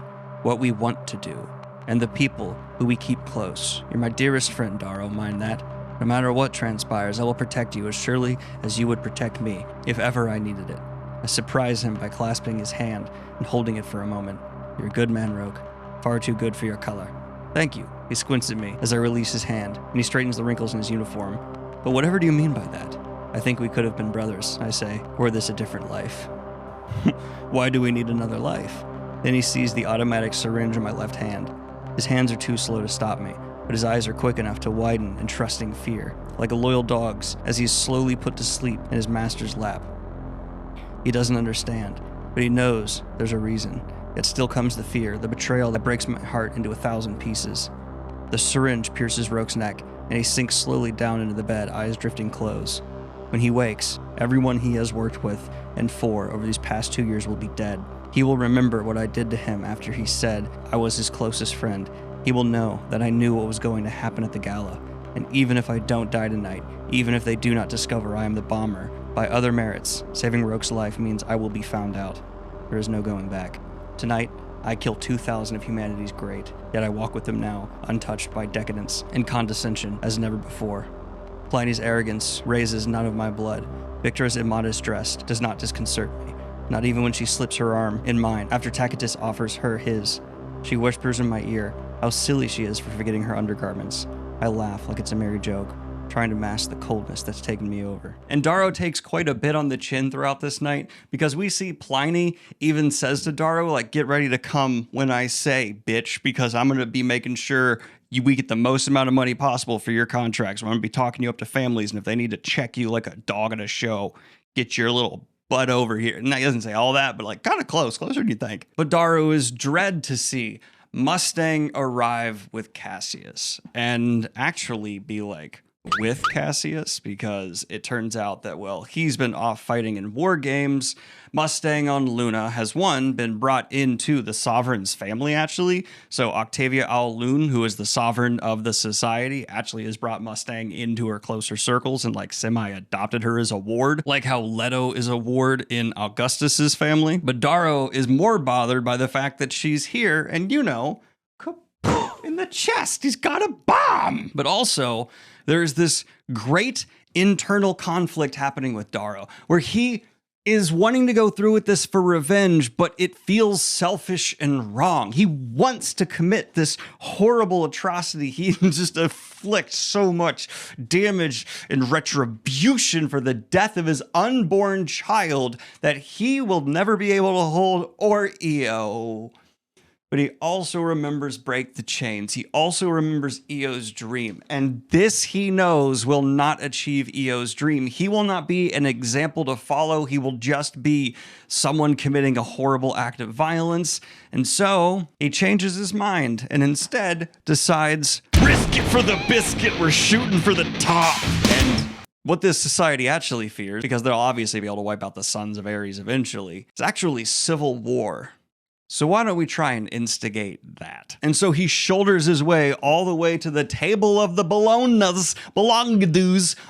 what we want to do, and the people who we keep close. You're my dearest friend, Darrow, mind that. No matter what transpires, I will protect you as surely as you would protect me, if ever I needed it. I surprise him by clasping his hand and holding it for a moment. You're a good man, Roke. Far too good for your color. Thank you. He squints at me as I release his hand, and he straightens the wrinkles in his uniform. But whatever do you mean by that? I think we could have been brothers, I say, were this a different life. Why do we need another life? Then he sees the automatic syringe in my left hand. His hands are too slow to stop me, but his eyes are quick enough to widen in trusting fear, like a loyal dog's, as he is slowly put to sleep in his master's lap. He doesn't understand, but he knows there's a reason. Yet still comes the fear, the betrayal that breaks my heart into 1,000 pieces. The syringe pierces Roke's neck, and he sinks slowly down into the bed, eyes drifting close. When he wakes, everyone he has worked with and for over these past 2 years will be dead. He will remember what I did to him after he said I was his closest friend. He will know that I knew what was going to happen at the gala. And even if I don't die tonight, even if they do not discover I am the bomber, by other merits, saving Roke's life means I will be found out. There is no going back. Tonight, I kill 2,000 of humanity's great, yet I walk with them now, untouched by decadence and condescension as never before. Pliny's arrogance raises none of my blood. Victor's immodest dress does not disconcert me. not even when she slips her arm in mine after Tacitus offers her his. She whispers in my ear how silly she is for forgetting her undergarments. I laugh like it's a merry joke, trying to mask the coldness that's taken me over. And Darrow takes quite a bit on the chin throughout this night, because we see Pliny even says to Darrow, like, get ready to come when I say, bitch, because I'm going to be making sure we get the most amount of money possible for your contracts. I'm going to be talking you up to families, and if they need to check you like a dog at a show, get your little butt over here. And he doesn't say all that, but like kind of closer than you think. But Darrow is dread to see Mustang arrive with Cassius and actually be like, with Cassius, because it turns out that, well, he's been off fighting in war games. Mustang on Luna has, one, been brought into the Sovereign's family, actually. So Octavia Al-Lun, who is the Sovereign of the Society, actually has brought Mustang into her closer circles and, like, semi-adopted her as a ward, like how Leto is a ward in Augustus's family. But Darrow is more bothered by the fact that she's here and, you know, in the chest, he's got a bomb. But also, there's this great internal conflict happening with Darrow, where he is wanting to go through with this for revenge, but it feels selfish and wrong. He wants to commit this horrible atrocity. He just inflicts so much damage and retribution for the death of his unborn child that he will never be able to hold or EO. But he also remembers Break the Chains. He also remembers Eo's dream. And this, he knows, will not achieve Eo's dream. He will not be an example to follow. He will just be someone committing a horrible act of violence. And so he changes his mind and instead decides, risk it for the biscuit. We're shooting for the top. And what this society actually fears, because they'll obviously be able to wipe out the sons of Ares eventually, is actually civil war. So why don't we try and instigate that? And so he shoulders his way all the way to the table of the Belongas,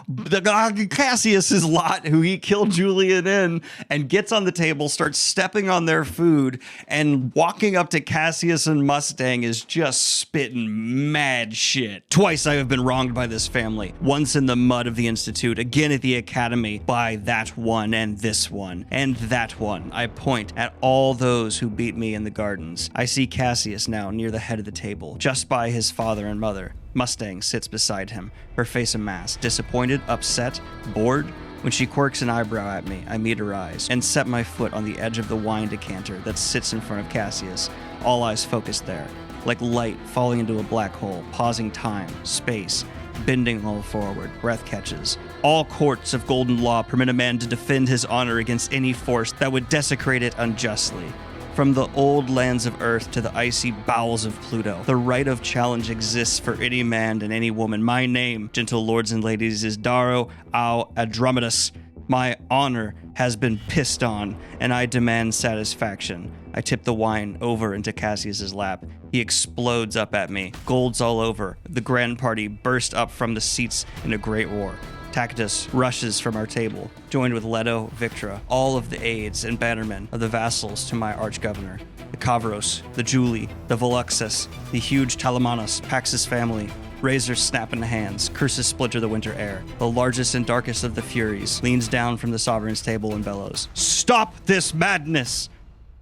the Cassius's lot, who he killed Julian in, and gets on the table, starts stepping on their food, and walking up to Cassius and Mustang is just spitting mad shit. Twice I have been wronged by this family. Once in the mud of the Institute, again at the Academy by that one and this one and that one. I point at all those who beat me in the gardens. I see Cassius now near the head of the table, just by his father and mother. Mustang sits beside him, her face a mask, disappointed, upset, bored. When she quirks an eyebrow at me, I meet her eyes and set my foot on the edge of the wine decanter that sits in front of Cassius, all eyes focused there, like light falling into a black hole, pausing time, space, bending all forward, breath catches. All courts of golden law permit a man to defend his honor against any force that would desecrate it unjustly. From the old lands of Earth to the icy bowels of Pluto, the right of challenge exists for any man and any woman. My name, gentle lords and ladies, is Darrow Al Andromedas. My honor has been pissed on, and I demand satisfaction. I tip the wine over into Cassius's lap. He explodes up at me. Gold's all over. The grand party burst up from the seats in a great roar. Tacitus rushes from our table, joined with Leto, Victra, all of the aides and bannermen of the vassals to my arch-governor, the Kavros, the Julie, the Voluxus, the huge Talamanos, Pax's family. Razors snap in the hands, curses splinter the winter air. The largest and darkest of the Furies leans down from the Sovereign's table and bellows, "Stop this madness!"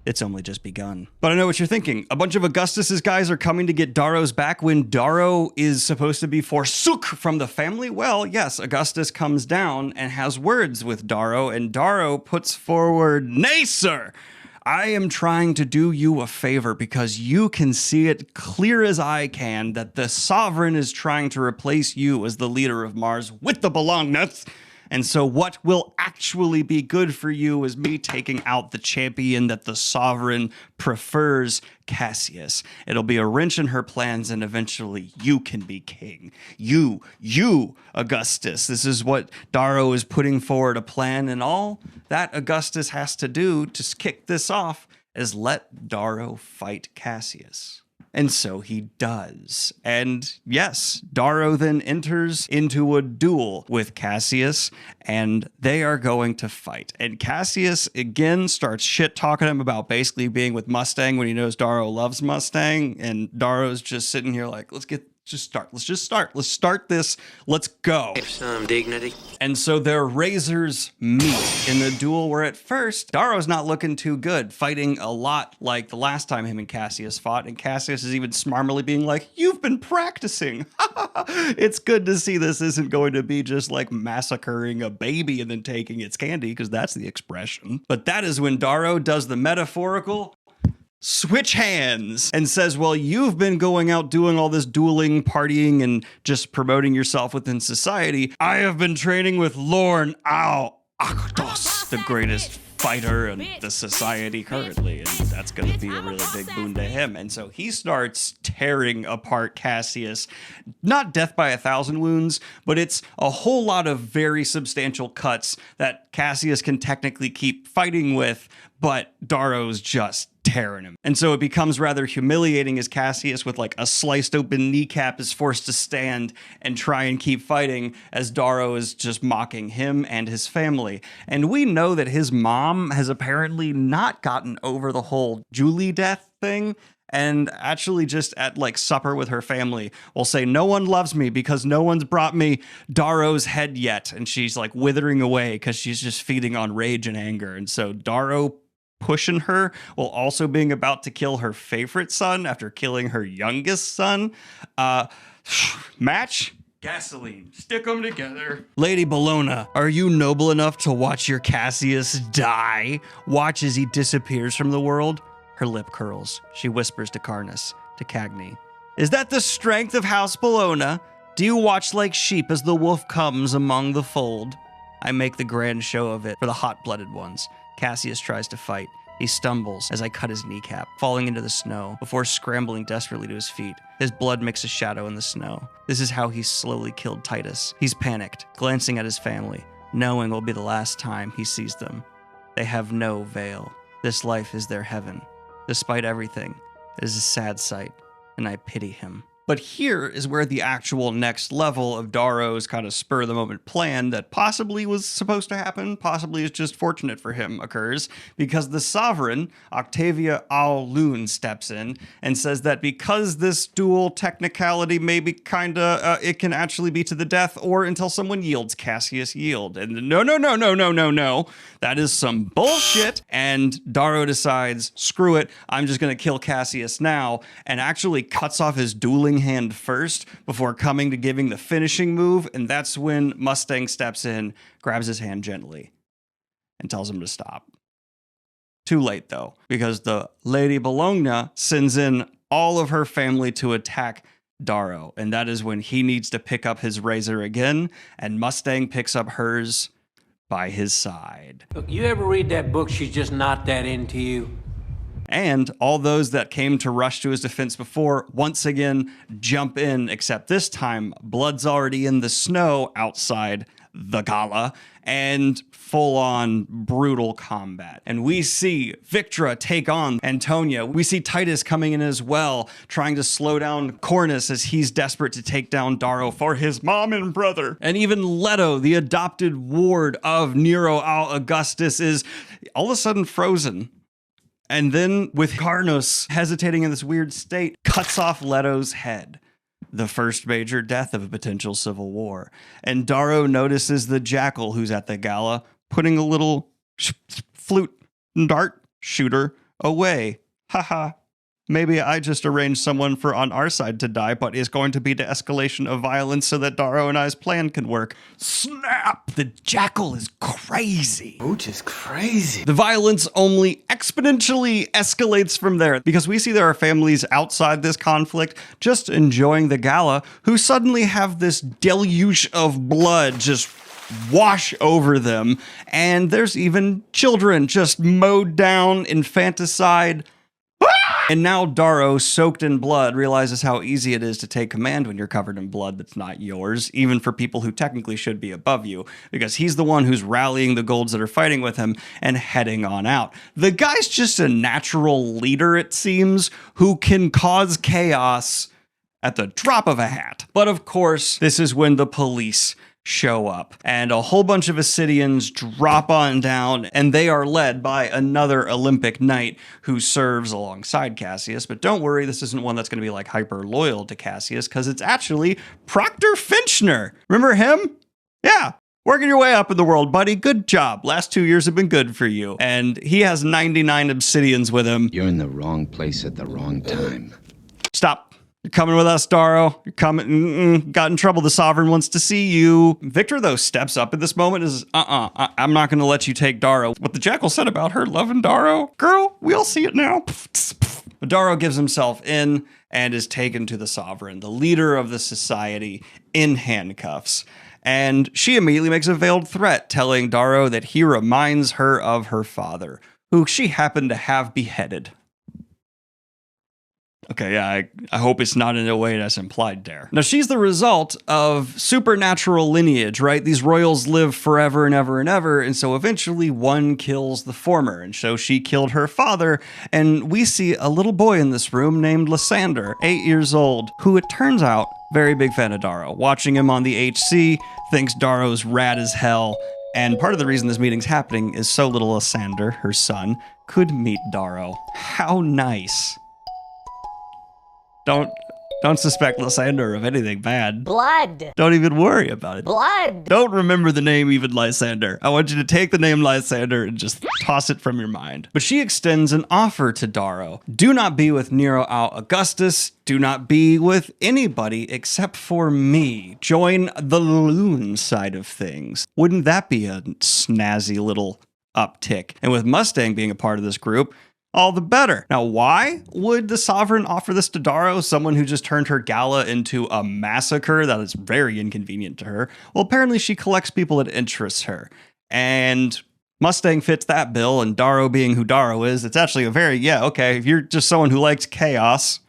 It's only just begun. But I know what you're thinking. A bunch of Augustus's guys are coming to get Darrow's back when Darrow is supposed to be forsook from the family? Well, yes, Augustus comes down and has words with Darrow, and Darrow puts forward, "Nay, sir! I am trying to do you a favor because you can see it clear as I can that the Sovereign is trying to replace you as the leader of Mars with the Belongas. And so what will actually be good for you is me taking out the champion that the Sovereign prefers, Cassius. It'll be a wrench in her plans, and eventually you can be king. You, Augustus." This is what Darrow is putting forward, a plan, and all that Augustus has to do to kick this off is let Darrow fight Cassius. And so he does. And yes, Darrow then enters into a duel with Cassius, and they are going to fight. And Cassius again starts shit talking him about basically being with Mustang when he knows Darrow loves Mustang. And Darrow's just sitting here like, let's get just start. Let's just start. Let's start this. Let's go. Some dignity. And so their razors meet in the duel where at first Darrow's not looking too good, fighting a lot like the last time him and Cassius fought. And Cassius is even smarmily being like, you've been practicing. It's good to see this isn't going to be just like massacring a baby and then taking its candy, because that's the expression. But that is when Darrow does the metaphorical switch hands and says, well, you've been going out doing all this dueling, partying, and just promoting yourself within society. I have been training with Lorne Ao Aktos, the greatest fighter in the society currently, and that's going to be a really big boon to him. And so he starts tearing apart Cassius. Not death by 1,000 wounds, but it's a whole lot of very substantial cuts that Cassius can technically keep fighting with, but Darrow's just tearing him. And so it becomes rather humiliating as Cassius, with like a sliced open kneecap, is forced to stand and try and keep fighting, as Darrow is just mocking him and his family. And we know that his mom has apparently not gotten over the whole Julie death thing, and actually just at like supper with her family will say, no one loves me because no one's brought me Darrow's head yet. And she's like withering away because she's just feeding on rage and anger. And so Darrow pushing her while also being about to kill her favorite son after killing her youngest son. Match? Gasoline. Stick them together. Lady Bologna, are you noble enough to watch your Cassius die? Watch as he disappears from the world? Her lip curls. She whispers to Carnus, to Cagney. Is that the strength of House Bologna? Do you watch like sheep as the wolf comes among the fold? I make the grand show of it for the hot-blooded ones. Cassius tries to fight. He stumbles as I cut his kneecap, falling into the snow before scrambling desperately to his feet. His blood makes a shadow in the snow. This is how he slowly killed Titus. He's panicked, glancing at his family, knowing it will be the last time he sees them. They have no veil. This life is their heaven. Despite everything, it is a sad sight, and I pity him. But here is where the actual next level of Darrow's kind of spur-of-the-moment plan that possibly was supposed to happen, possibly is just fortunate for him, occurs, because the Sovereign, Octavia Ao-Lun, steps in and says that because this dual technicality may be it can actually be to the death or until someone yields. Cassius yield. And no. That is some bullshit. And Darrow decides, screw it, I'm just going to kill Cassius now, and actually cuts off his dueling hand first before coming to giving the finishing move. And that's when Mustang steps in, grabs his hand gently, and tells him to stop. Too late, though, because the Lady Bologna sends in all of her family to attack Darrow. And that is when he needs to pick up his razor again, and Mustang picks up hers by his side. Look, you ever read that book, She's Just Not That Into You? And all those that came to rush to his defense before once again jump in, except this time blood's already in the snow outside the gala, and full-on brutal combat. And we see Victra take on Antonia. We see Titus coming in as well, trying to slow down Cornus as he's desperate to take down Darrow for his mom and brother. And even Leto, the adopted ward of Nero Augustus, is all of a sudden frozen. And then, with Carnus hesitating in this weird state, cuts off Leto's head. The first major death of a potential civil war. And Darrow notices the jackal who's at the gala putting a little flute dart shooter away. Haha. Maybe I just arranged someone for on our side to die, but is going to be the escalation of violence so that Darrow and I's plan can work. Snap! The jackal is crazy. Booch is crazy. The violence only exponentially escalates from there, because we see there are families outside this conflict just enjoying the gala who suddenly have this deluge of blood just wash over them. And there's even children just mowed down, infanticide. And now Darrow, soaked in blood, realizes how easy it is to take command when you're covered in blood that's not yours, even for people who technically should be above you, because he's the one who's rallying the golds that are fighting with him and heading on out. The guy's just a natural leader, it seems, who can cause chaos at the drop of a hat. But of course, this is when the police show up, and a whole bunch of Ascidians drop on down, and they are led by another Olympic knight who serves alongside Cassius. But don't worry, this isn't one that's going to be like hyper loyal to Cassius, because it's actually Proctor Finchner. Remember him? Yeah. Working your way up in the world, buddy. Good job. Last 2 years have been good for you. And he has 99 Obsidians with him. You're in the wrong place at the wrong time. Stop. You're coming with us, Darrow. You're coming. Got in trouble. The Sovereign wants to see you. Victor, though, steps up at this moment is, I'm not going to let you take Darrow. What the Jackal said about her loving Darrow, girl, we all see it now. But Darrow gives himself in and is taken to the Sovereign, the leader of the society, in handcuffs. And she immediately makes a veiled threat, telling Darrow that he reminds her of her father, who she happened to have beheaded. Okay, yeah, I hope it's not in a way that's implied there. Now, she's the result of supernatural lineage, right? These royals live forever and ever and ever, and so eventually one kills the former, and so she killed her father, and we see a little boy in this room named Lysander, 8 years old, who it turns out, very big fan of Darrow. Watching him on the HC, thinks Darrow's rad as hell, and part of the reason this meeting's happening is so little Lysander, her son, could meet Darrow. How nice. Don't suspect Lysander of anything bad. Blood. Don't even worry about it. Blood. Don't remember the name even Lysander. I want you to take the name Lysander and just toss it from your mind. But she extends an offer to Darrow. Do not be with Nero Augustus. Do not be with anybody except for me. Join the loon side of things. Wouldn't that be a snazzy little uptick? And with Mustang being a part of this group, all the better. Now, why would the Sovereign offer this to Darrow, someone who just turned her gala into a massacre that is very inconvenient to her? Well, apparently she collects people that interest her. And Mustang fits that bill, and Darrow being who Darrow is, it's actually a very, okay, if you're just someone who likes chaos,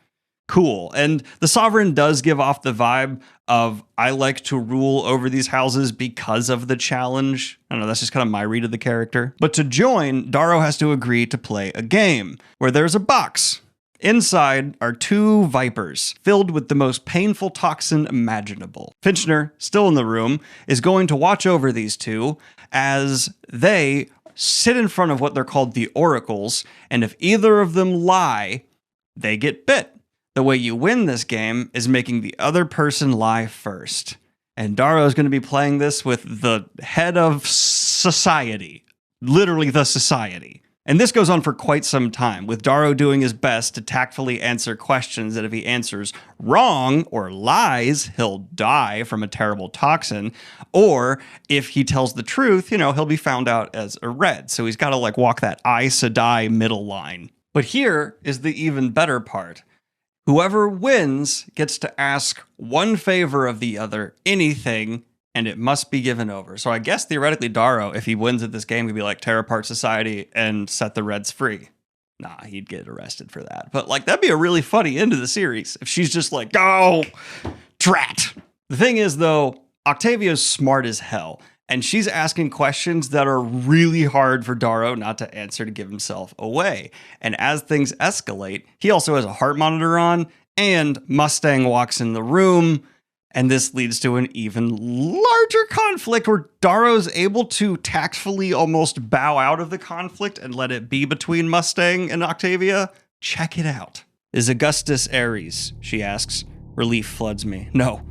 cool. And the Sovereign does give off the vibe of, I like to rule over these houses because of the challenge. I don't know, that's just kind of my read of the character. But to join, Darrow has to agree to play a game where there's a box. Inside are 2 vipers filled with the most painful toxin imaginable. Finchner, still in the room, is going to watch over these 2 as they sit in front of what they're called the oracles, and if either of them lie, they get bit. The way you win this game is making the other person lie first. And Darrow is going to be playing this with the head of society. Literally the society. And this goes on for quite some time, with Darrow doing his best to tactfully answer questions that if he answers wrong or lies, he'll die from a terrible toxin. Or if he tells the truth, he'll be found out as a red. So he's got to walk that Aes Sedai middle line. But here is the even better part. Whoever wins gets to ask one favor of the other, anything, and it must be given over. So I guess theoretically Darrow, if he wins at this game, he'd be like, tear apart society and set the Reds free. Nah, he'd get arrested for that. But that'd be a really funny end to the series if she's just like, go, drat. The thing is, though, Octavia's smart as hell. And she's asking questions that are really hard for Darrow not to answer to give himself away. And as things escalate, he also has a heart monitor on, and Mustang walks in the room, and this leads to an even larger conflict where Darrow's able to tactfully almost bow out of the conflict and let it be between Mustang and Octavia. Check it out. Is Augustus Ares? She asks. Relief floods me. No,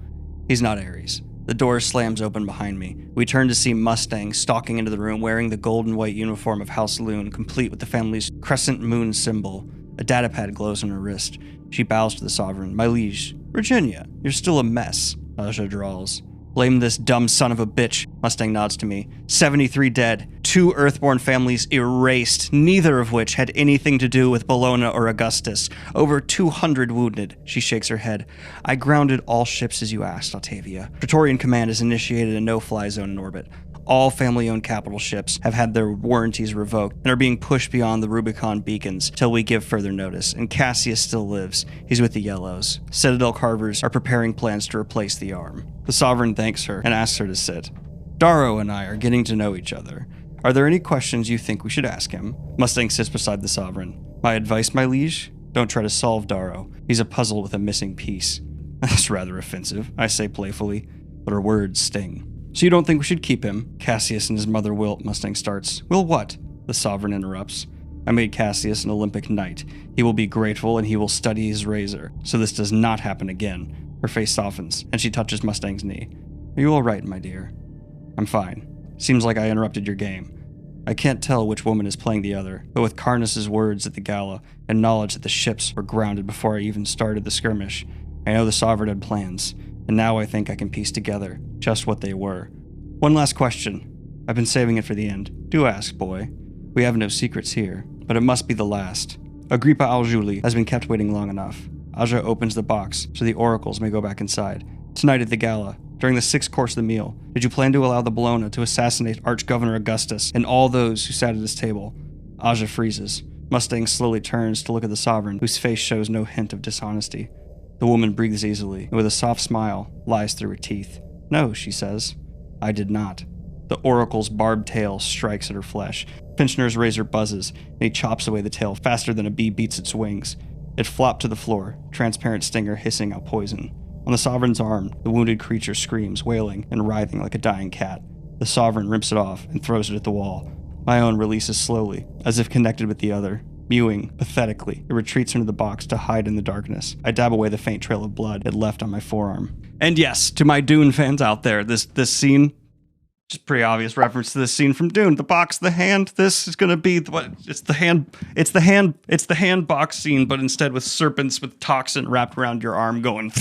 he's not Ares. The door slams open behind me. We turn to see Mustang stalking into the room wearing the gold and white uniform of House Loon, complete with the family's crescent moon symbol. A datapad glows on her wrist. She bows to the Sovereign. My liege, Virginia, you're still a mess, Aja drawls. Blame this dumb son of a bitch, Mustang nods to me. 73 dead, 2 Earthborn families erased, neither of which had anything to do with Bologna or Augustus. Over 200 wounded, she shakes her head. I grounded all ships as you asked, Octavia. Praetorian Command has initiated a no-fly zone in orbit. All family-owned capital ships have had their warranties revoked and are being pushed beyond the Rubicon beacons till we give further notice. And Cassius still lives. He's with the Yellows. Citadel carvers are preparing plans to replace the arm. The Sovereign thanks her and asks her to sit. Darrow and I are getting to know each other. Are there any questions you think we should ask him? Mustang sits beside the Sovereign. My advice, my liege? Don't try to solve Darrow. He's a puzzle with a missing piece. That's rather offensive, I say playfully, but her words sting. So you don't think we should keep him? Cassius and his mother will, Mustang starts. Will what? The Sovereign interrupts. I made Cassius an Olympic knight. He will be grateful and he will study his razor. So this does not happen again. Her face softens and she touches Mustang's knee. Are you all right, my dear? I'm fine. Seems like I interrupted your game. I can't tell which woman is playing the other, but with Karnas's words at the gala and knowledge that the ships were grounded before I even started the skirmish, I know the Sovereign had plans, and now I think I can piece together just what they were. One last question. I've been saving it for the end. Do ask, boy. We have no secrets here, but it must be the last. Agrippa Aljuli has been kept waiting long enough. Aja opens the box so the oracles may go back inside. Tonight at the gala, during the 6th course of the meal, did you plan to allow the Bologna to assassinate Arch-Governor Augustus and all those who sat at his table? Aja freezes. Mustang slowly turns to look at the Sovereign, whose face shows no hint of dishonesty. The woman breathes easily, and with a soft smile, lies through her teeth. No, she says. I did not. The oracle's barbed tail strikes at her flesh. Finchner's razor buzzes, and he chops away the tail faster than a bee beats its wings. It flopped to the floor, transparent stinger hissing out poison. On the Sovereign's arm, the wounded creature screams, wailing and writhing like a dying cat. The Sovereign rips it off and throws it at the wall. My own releases slowly, as if connected with the other. Mewing, pathetically, it retreats into the box to hide in the darkness. I dab away the faint trail of blood it left on my forearm. And yes, to my Dune fans out there, this scene, just pretty obvious reference to this scene from Dune. The box, the hand, this is gonna be what? It's the hand box scene, but instead with serpents with toxin wrapped around your arm going,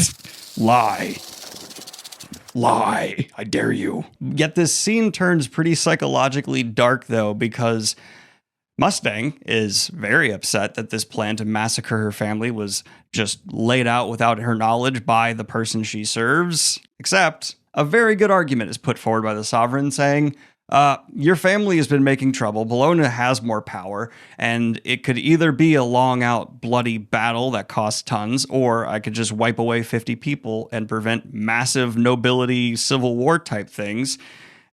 lie. Lie, I dare you. Yet this scene turns pretty psychologically dark though, because Mustang is very upset that this plan to massacre her family was just laid out without her knowledge by the person she serves. Except, a very good argument is put forward by the Sovereign saying, your family has been making trouble, Bologna has more power, and it could either be a long-out bloody battle that costs tons, or I could just wipe away 50 people and prevent massive nobility civil war type things,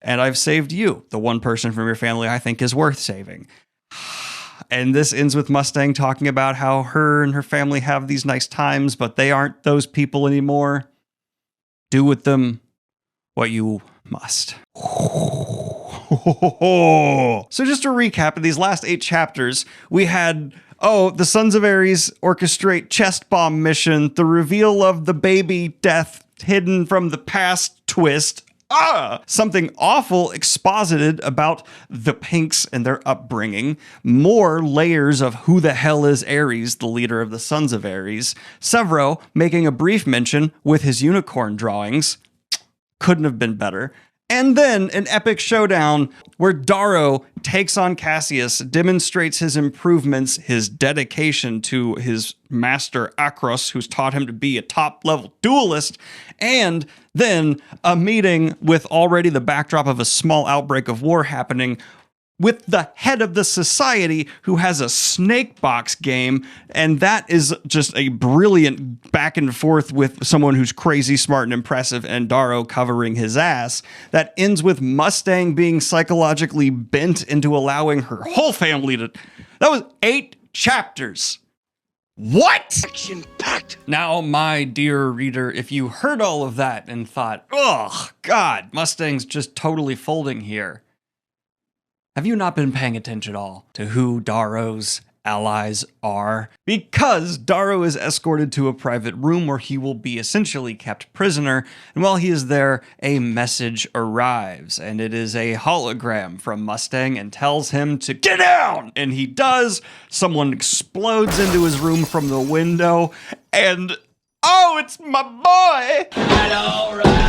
and I've saved you, the one person from your family I think is worth saving. And this ends with Mustang talking about how her and her family have these nice times, but they aren't those people anymore. Do with them what you must. So just to recap, in these last 8 chapters, we had, the Sons of Ares orchestrate chest bomb mission, the reveal of the baby death hidden from the past twist, something awful exposited about the Pinks and their upbringing, more layers of who the hell is Ares, the leader of the Sons of Ares, Severo making a brief mention with his unicorn drawings, couldn't have been better, and then an epic showdown where Darrow takes on Cassius, demonstrates his improvements, his dedication to his master Akros, who's taught him to be a top-level duelist, and then a meeting with already the backdrop of a small outbreak of war happening with the head of the society who has a snake box game, and that is just a brilliant back and forth with someone who's crazy, smart, and impressive, and Darrow covering his ass. That ends with Mustang being psychologically bent into allowing her whole family to... That was 8 chapters. What? Action-packed. Now, my dear reader, if you heard all of that and thought, oh, God, Mustang's just totally folding here, have you not been paying attention at all to who Darrow's allies are? Because Darrow is escorted to a private room where he will be essentially kept prisoner, and while he is there, a message arrives, and it is a hologram from Mustang and tells him to get down! And he does. Someone explodes into his room from the window, and oh, it's my boy! All right.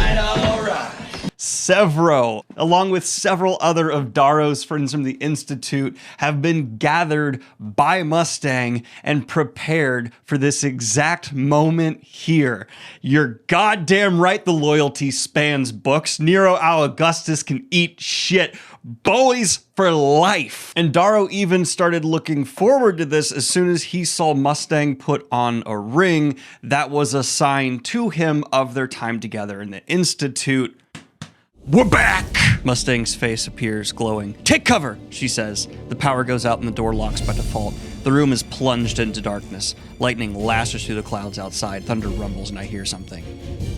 Severo, along with several other of Darrow's friends from the Institute, have been gathered by Mustang and prepared for this exact moment here. You're goddamn right, the loyalty spans books. Nero Augustus can eat shit. Boys for life. And Darrow even started looking forward to this as soon as he saw Mustang put on a ring that was a sign to him of their time together in the Institute. We're back! Mustang's face appears glowing. Take cover, she says. The power goes out and the door locks by default. The room is plunged into darkness. Lightning lashes through the clouds outside. Thunder rumbles and I hear something.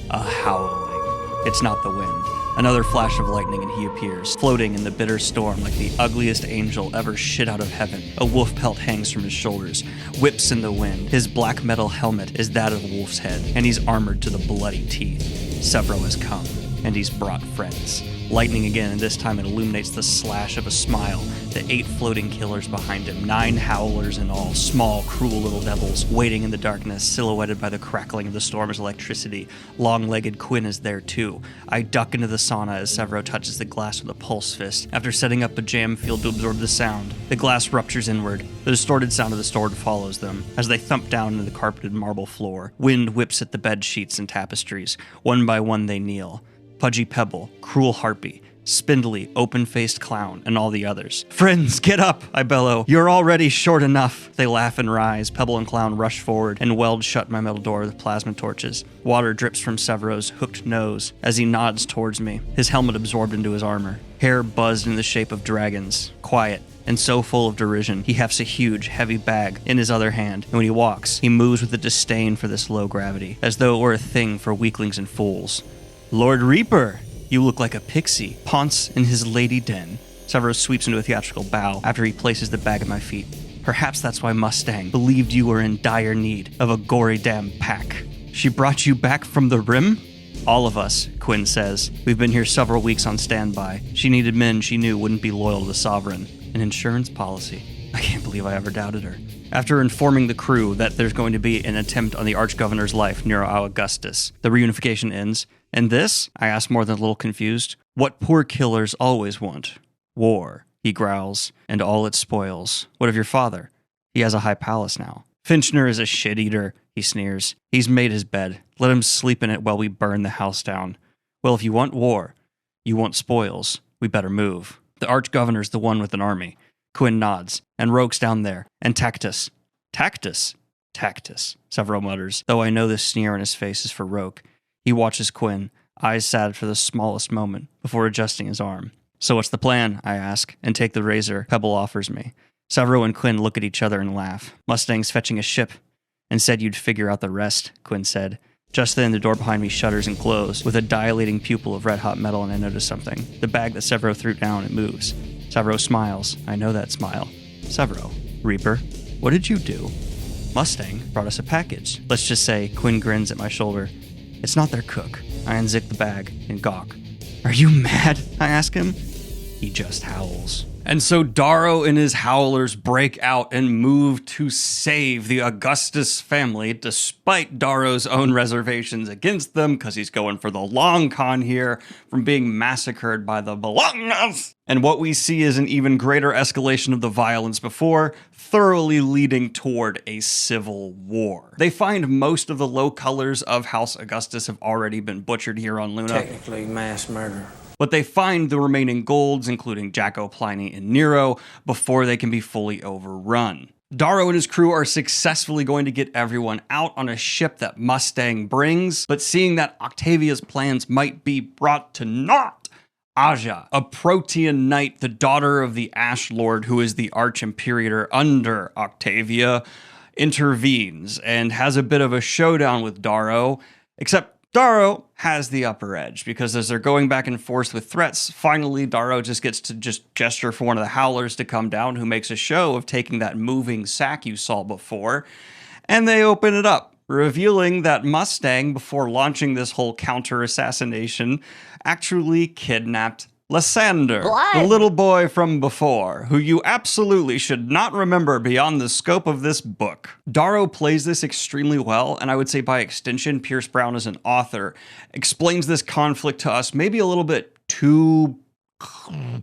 A howling. It's not the wind. Another flash of lightning and he appears, floating in the bitter storm like the ugliest angel ever shit out of heaven. A wolf pelt hangs from his shoulders, whips in the wind. His black metal helmet is that of a wolf's head, and he's armored to the bloody teeth. Severo has come, and he's brought friends. Lightning again, and this time it illuminates the slash of a smile. The 8 floating killers behind him, 9 howlers in all, small, cruel little devils, waiting in the darkness, silhouetted by the crackling of the storm's electricity. Long-legged Quinn is there too. I duck into the sauna as Severo touches the glass with a pulse fist. After setting up a jam field to absorb the sound, the glass ruptures inward. The distorted sound of the sword follows them, as they thump down into the carpeted marble floor. Wind whips at the bed sheets and tapestries. One by one they kneel. Pudgy Pebble, Cruel Harpy, Spindly, Open-Faced Clown, and all the others. "Friends, get up!" I bellow. "You're already short enough." They laugh and rise. Pebble and Clown rush forward and weld shut my metal door with plasma torches. Water drips from Severo's hooked nose as he nods towards me, his helmet absorbed into his armor. Hair buzzed in the shape of dragons, quiet, and so full of derision. He hefts a huge, heavy bag in his other hand, and when he walks, he moves with a disdain for this low gravity, as though it were a thing for weaklings and fools. "Lord Reaper, you look like a pixie. Ponce in his lady den." Severo sweeps into a theatrical bow after he places the bag at my feet. "Perhaps that's why Mustang believed you were in dire need of a gory damn pack. She brought you back from the rim?" "All of us," Quinn says. "We've been here several weeks on standby. She needed men she knew wouldn't be loyal to the Sovereign. An insurance policy." I can't believe I ever doubted her. After informing the crew that there's going to be an attempt on the Archgovernor's life, Nero Augustus, the reunification ends. "And this?" I ask, more than a little confused. "What poor killers always want. War," he growls, "and all it spoils. What of your father? He has a high palace now." "Finchner is a shit-eater," he sneers. "He's made his bed. Let him sleep in it while we burn the house down." "Well, if you want war, you want spoils, we better move. The Archgovernor's the one with an army." Quinn nods. "And Roke's down there. And Tactus." "Tactus? Tactus," Severo mutters, though I know the sneer on his face is for Roke. He watches Quinn, eyes sad for the smallest moment, before adjusting his arm. "So what's the plan?" I ask, and take the razor Pebble offers me. Severo and Quinn look at each other and laugh. "Mustang's fetching a ship, and said you'd figure out the rest," Quinn said. Just then, the door behind me shudders and closes, with a dilating pupil of red-hot metal, and I notice something. The bag that Severo threw down, it moves. Severo smiles. I know that smile. "Severo, Reaper, what did you do?" "Mustang brought us a package. Let's just say," Quinn grins at my shoulder. "It's not their cook." I unzip the bag and gawk. "Are you mad?" I ask him. He just howls. And so Darrow and his howlers break out and move to save the Augustus family, despite Darrow's own reservations against them, because he's going for the long con here, from being massacred by the Bolognas. And what we see is an even greater escalation of the violence before, thoroughly leading toward a civil war. They find most of the low colors of House Augustus have already been butchered here on Luna. Technically mass murder. But they find the remaining golds, including Jacko, Pliny, and Nero, before they can be fully overrun. Darrow and his crew are successfully going to get everyone out on a ship that Mustang brings, but seeing that Octavia's plans might be brought to naught, Aja, a Protean knight, the daughter of the Ash Lord, who is the Arch-Imperator under Octavia, intervenes and has a bit of a showdown with Darrow, except Darrow has the upper edge, because as they're going back and forth with threats, finally Darrow just gets to gesture for one of the Howlers to come down, who makes a show of taking that moving sack you saw before, and they open it up, revealing that Mustang, before launching this whole counter-assassination, actually kidnapped Lysander, the little boy from before, who you absolutely should not remember beyond the scope of this book. Darrow plays this extremely well, and I would say by extension, Pierce Brown as an author explains this conflict to us maybe a little bit too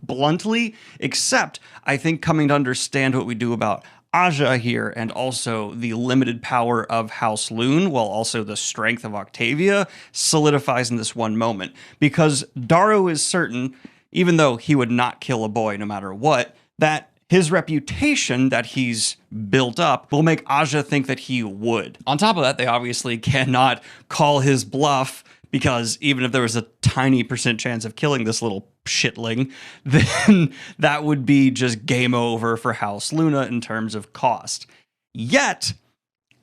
bluntly, except I think coming to understand what we do about Aja here, and also the limited power of House Loon, while also the strength of Octavia, solidifies in this one moment. Because Darrow is certain, even though he would not kill a boy no matter what, that his reputation that he's built up will make Aja think that he would. On top of that, they obviously cannot call his bluff, because even if there was a tiny % chance of killing this little shitling, then that would be just game over for House Luna in terms of cost. Yet,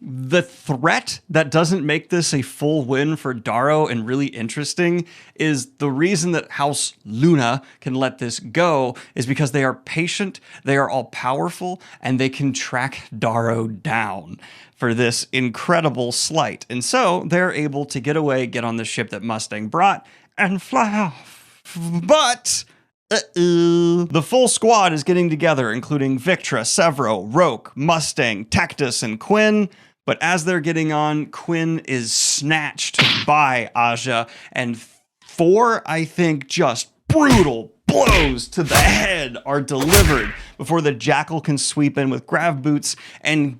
The threat that doesn't make this a full win for Darrow and really interesting is the reason that House Luna can let this go is because they are patient, they are all powerful, and they can track Darrow down for this incredible slight. And so they're able to get away, get on the ship that Mustang brought, and fly off. But the full squad is getting together, including Victra, Severo, Roke, Mustang, Tactus, and Quinn. But as they're getting on, Quinn is snatched by Aja, and 4, I think, just brutal blows to the head are delivered before the Jackal can sweep in with grav boots and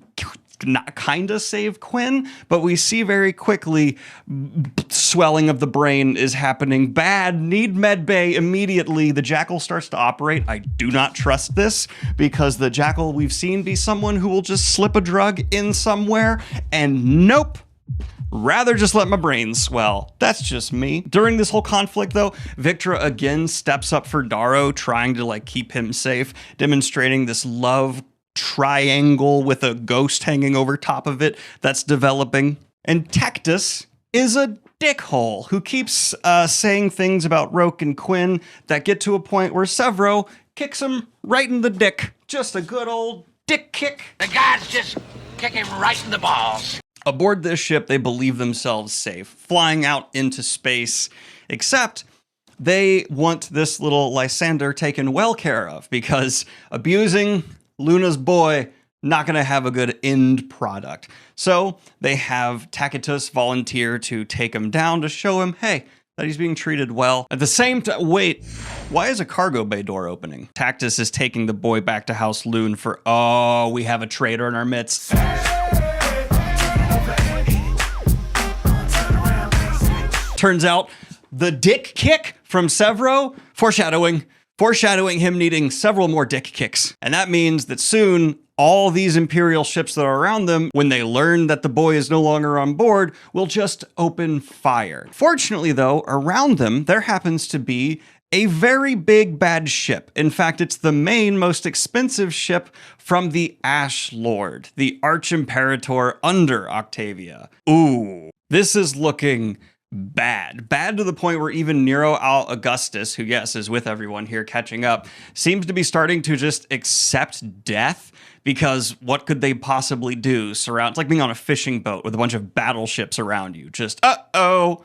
not kind of save Quinn, but we see very quickly swelling of the brain is happening. Bad, need med bay immediately. The Jackal starts to operate. I do not trust this because the Jackal we've seen be someone who will just slip a drug in somewhere, and nope. Rather just let my brain swell. That's just me. During this whole conflict though, Victra again steps up for Darrow, trying to like keep him safe, demonstrating this love triangle with a ghost hanging over top of it that's developing. And Tactus is a dickhole who keeps saying things about Roke and Quinn that get to a point where Severo kicks him right in the dick. Just a good old dick kick. The guys just kick him right in the balls. Aboard this ship, they believe themselves safe, flying out into space, except they want this little Lysander taken well care of because abusing Luna's boy, not going to have a good end product. So they have Tacitus volunteer to take him down to show him, hey, that he's being treated well. At the same time, wait, why is a cargo bay door opening? Tactus is taking the boy back to House Lune for, oh, we have a traitor in our midst. Turns out the dick kick from Severo, foreshadowing him needing several more dick kicks. And that means that soon, all these Imperial ships that are around them, when they learn that the boy is no longer on board, will just open fire. Fortunately though, around them, there happens to be a very big bad ship. In fact, it's the main, most expensive ship from the Ash Lord, the Arch-Imperator under Octavia. Ooh, this is looking bad to the point where even Nero Augustus, who yes is with everyone here catching up, seems to be starting to just accept death because what could they possibly do? It's like being on a fishing boat with a bunch of battleships around you. Just uh-oh.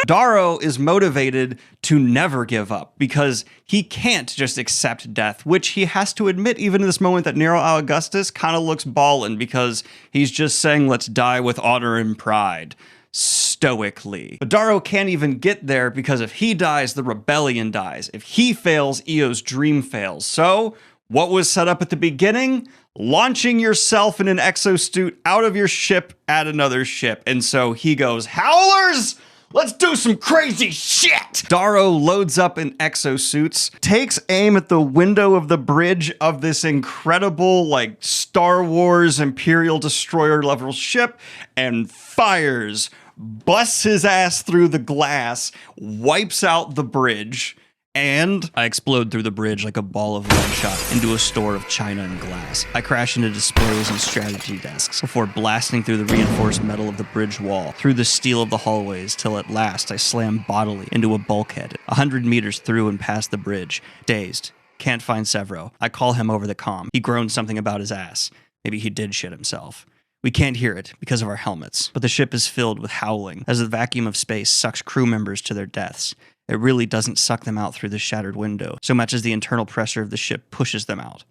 Darrow is motivated to never give up because he can't just accept death, which he has to admit even in this moment that Nero Augustus kind of looks ballin' because he's just saying let's die with honor and pride. Stoically. But Darrow can't even get there because if he dies, the rebellion dies. If he fails, Eo's dream fails. So, what was set up at the beginning? Launching yourself in an exosuit out of your ship at another ship. And so he goes, Howlers! Let's do some crazy shit! Darrow loads up in exosuits, takes aim at the window of the bridge of this incredible, like, Star Wars Imperial Destroyer level ship, and fires, busts his ass through the glass, wipes out the bridge, and I explode through the bridge like a ball of lead shot into a store of china and glass. I crash into displays and strategy desks before blasting through the reinforced metal of the bridge wall, through the steel of the hallways, till at last I slam bodily into a bulkhead, 100 meters through and past the bridge. Dazed. Can't find Severo. I call him over the comm. He groans something about his ass. Maybe he did shit himself. We can't hear it because of our helmets, but the ship is filled with howling as the vacuum of space sucks crew members to their deaths. It really doesn't suck them out through the shattered window, so much as the internal pressure of the ship pushes them out.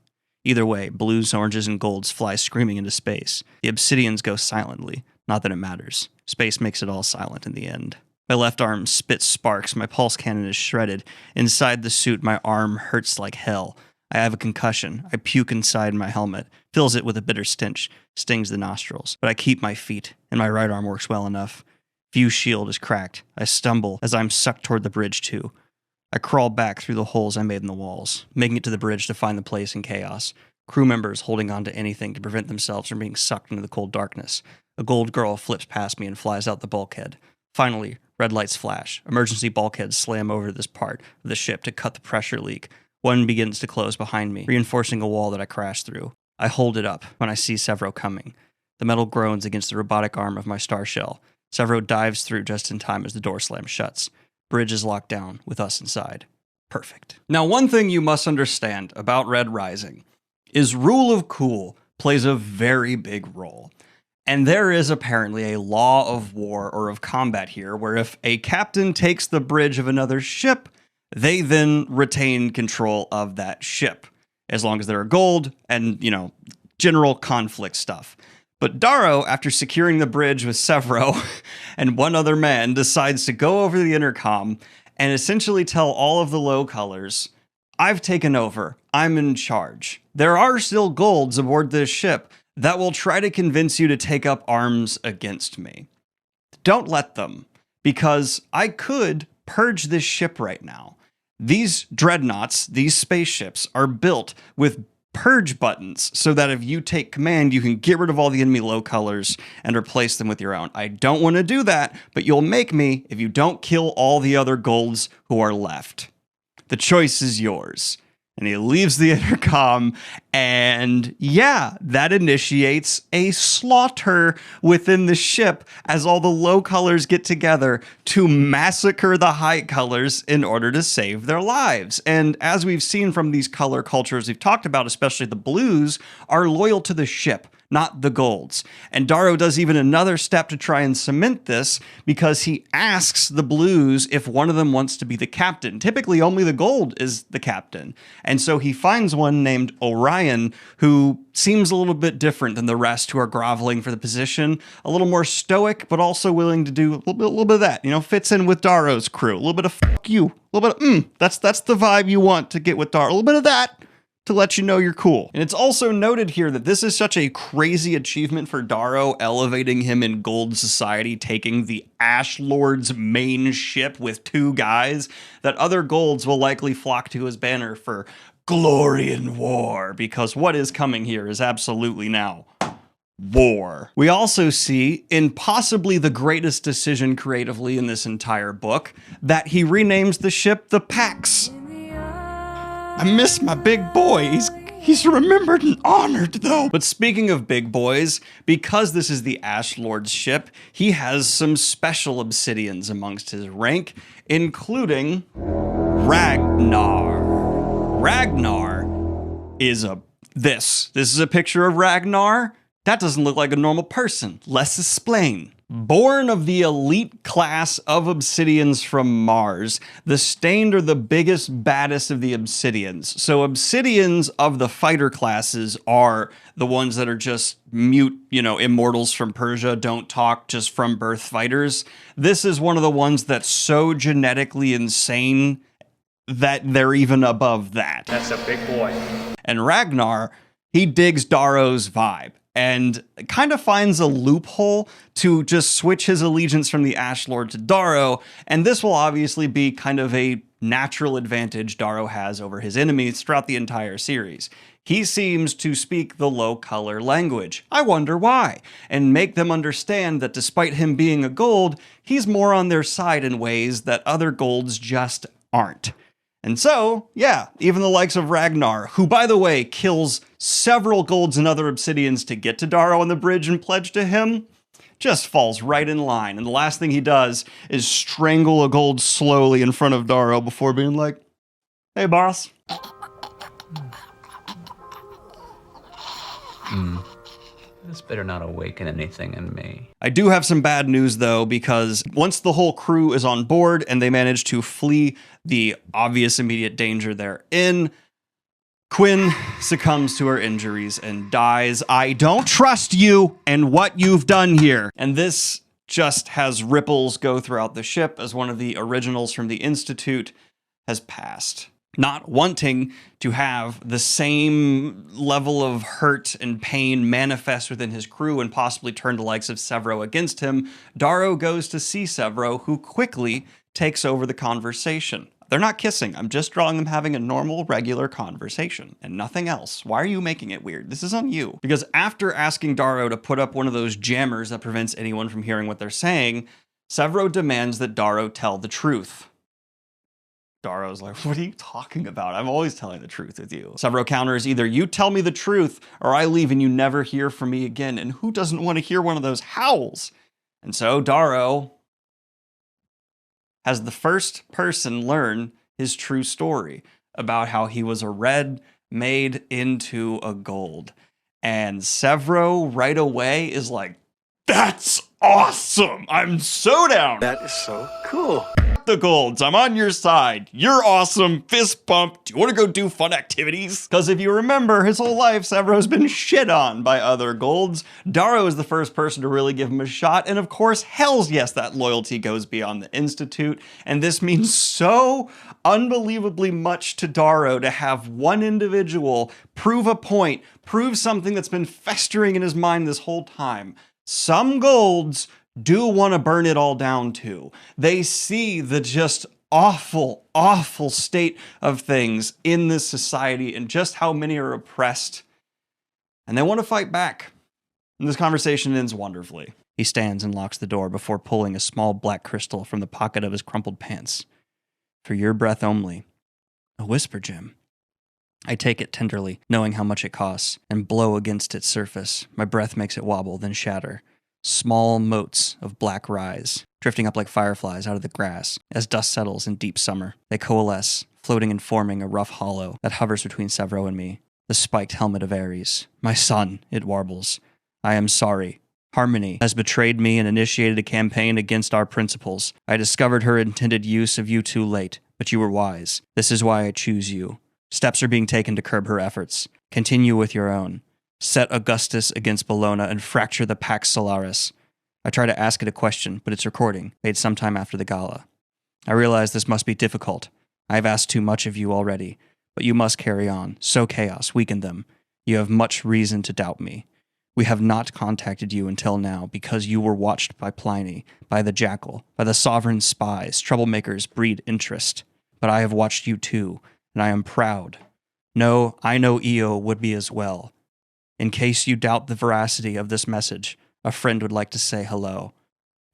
Either way, blues, oranges, and golds fly screaming into space. The obsidians go silently. Not that it matters. Space makes it all silent in the end. My left arm spits sparks, my pulse cannon is shredded. Inside the suit, my arm hurts like hell. I have a concussion. I puke inside my helmet, fills it with a bitter stench, stings the nostrils. But I keep my feet, and my right arm works well enough. View shield is cracked. I stumble as I'm sucked toward the bridge too. I crawl back through the holes I made in the walls, making it to the bridge to find the place in chaos. Crew members holding on to anything to prevent themselves from being sucked into the cold darkness. A gold girl flips past me and flies out the bulkhead. Finally, red lights flash. Emergency bulkheads slam over this part of the ship to cut the pressure leak. One begins to close behind me, reinforcing a wall that I crashed through. I hold it up when I see Severo coming. The metal groans against the robotic arm of my star shell. Severo dives through just in time as the door slams shut. Bridge is locked down with us inside. Perfect. Now, one thing you must understand about Red Rising is rule of cool plays a very big role. And there is apparently a law of war or of combat here, where if a captain takes the bridge of another ship, they then retain control of that ship, as long as there are gold and, general conflict stuff. But Darrow, after securing the bridge with Severo and one other man, decides to go over the intercom and essentially tell all of the low colors, I've taken over. I'm in charge. There are still golds aboard this ship that will try to convince you to take up arms against me. Don't let them, because I could purge this ship right now. These dreadnoughts, these spaceships, are built with purge buttons so that if you take command, you can get rid of all the enemy low colors and replace them with your own. I don't want to do that, but you'll make me if you don't kill all the other golds who are left. The choice is yours. And he leaves the intercom, and yeah, that initiates a slaughter within the ship as all the low colors get together to massacre the high colors in order to save their lives. And as we've seen from these color cultures we've talked about, especially the blues, are loyal to the ship, not the golds. And Darrow does even another step to try and cement this, because he asks the blues if one of them wants to be the captain. Typically, only the gold is the captain. And so he finds one named Orion, who seems a little bit different than the rest who are groveling for the position. A little more stoic, but also willing to do a little bit of that. Fits in with Darrow's crew. A little bit of fuck you. A little bit of, that's the vibe you want to get with Darrow. A little bit of that to let you know you're cool. And it's also noted here that this is such a crazy achievement for Darrow, elevating him in gold society, taking the Ash Lord's main ship with 2 guys, that other golds will likely flock to his banner for glory and war, because what is coming here is absolutely now war. We also see, in possibly the greatest decision creatively in this entire book, that he renames the ship the Pax. I miss my big boy. He's remembered and honored, though. But speaking of big boys, because this is the Ash Lord's ship, he has some special obsidians amongst his rank, including Ragnar. Ragnar is this is a picture of Ragnar. That doesn't look like a normal person. Let's explain. Born of the elite class of obsidians from Mars, the Stained are the biggest, baddest of the obsidians. So obsidians of the fighter classes are the ones that are just mute, immortals from Persia, don't talk, just from birth fighters. This is one of the ones that's so genetically insane that they're even above that. That's a big boy. And Ragnar, he digs Darrow's vibe and kind of finds a loophole to just switch his allegiance from the Ash Lord to Darrow, and this will obviously be kind of a natural advantage Darrow has over his enemies throughout the entire series. He seems to speak the low color language. I wonder why, and make them understand that despite him being a gold, he's more on their side in ways that other golds just aren't. And so, yeah, even the likes of Ragnar, who, by the way, kills several golds and other obsidians to get to Darrow on the bridge and pledge to him, just falls right in line. And the last thing he does is strangle a gold slowly in front of Darrow before being like, hey, boss. This better not awaken anything in me. I do have some bad news, though, because once the whole crew is on board and they manage to flee the obvious immediate danger they're in, Quinn succumbs to her injuries and dies. I don't trust you and what you've done here. And this just has ripples go throughout the ship as one of the originals from the Institute has passed. Not wanting to have the same level of hurt and pain manifest within his crew and possibly turn the likes of Severo against him, Darrow goes to see Severo, who quickly takes over the conversation. They're not kissing. I'm just drawing them having a normal, regular conversation and nothing else. Why are you making it weird? This is on you. Because after asking Darrow to put up one of those jammers that prevents anyone from hearing what they're saying, Severo demands that Darrow tell the truth. Daro's like, what are you talking about? I'm always telling the truth with you. Severo counters, either you tell me the truth or I leave and you never hear from me again. And who doesn't want to hear one of those howls? And so Daro has the first person learn his true story about how he was a red made into a gold. And Severo right away is like, that's awesome. I'm so down. That is so cool. The golds, I'm on your side. You're awesome. Fist bump. Do you want to go do fun activities? Because if you remember, his whole life, Severo's been shit on by other golds. Daro is the first person to really give him a shot. And of course, hells yes, that loyalty goes beyond the Institute. And this means so unbelievably much to Daro to have one individual prove a point, prove something that's been festering in his mind this whole time. Some golds do want to burn it all down too. They see the just awful, awful state of things in this society and just how many are oppressed. And they want to fight back. And this conversation ends wonderfully. He stands and locks the door before pulling a small black crystal from the pocket of his crumpled pants. For your breath only. A whisper gem. I take it tenderly, knowing how much it costs, and blow against its surface. My breath makes it wobble, then shatter. Small motes of black rise, drifting up like fireflies out of the grass. As dust settles in deep summer, they coalesce, floating and forming a rough hollow that hovers between Severo and me. The spiked helmet of Ares. My son, it warbles. I am sorry. Harmony has betrayed me and initiated a campaign against our principles. I discovered her intended use of you too late, but you were wise. This is why I choose you. Steps are being taken to curb her efforts. Continue with your own. Set Augustus against Bologna and fracture the Pax Solaris. I try to ask it a question, but it's recording, made sometime after the gala. I realize this must be difficult. I have asked too much of you already, but you must carry on. Sow chaos, weaken them. You have much reason to doubt me. We have not contacted you until now because you were watched by Pliny, by the Jackal, by the sovereign spies. Troublemakers breed interest. But I have watched you too, and I am proud. No, I know Io would be as well. In case you doubt the veracity of this message, a friend would like to say hello.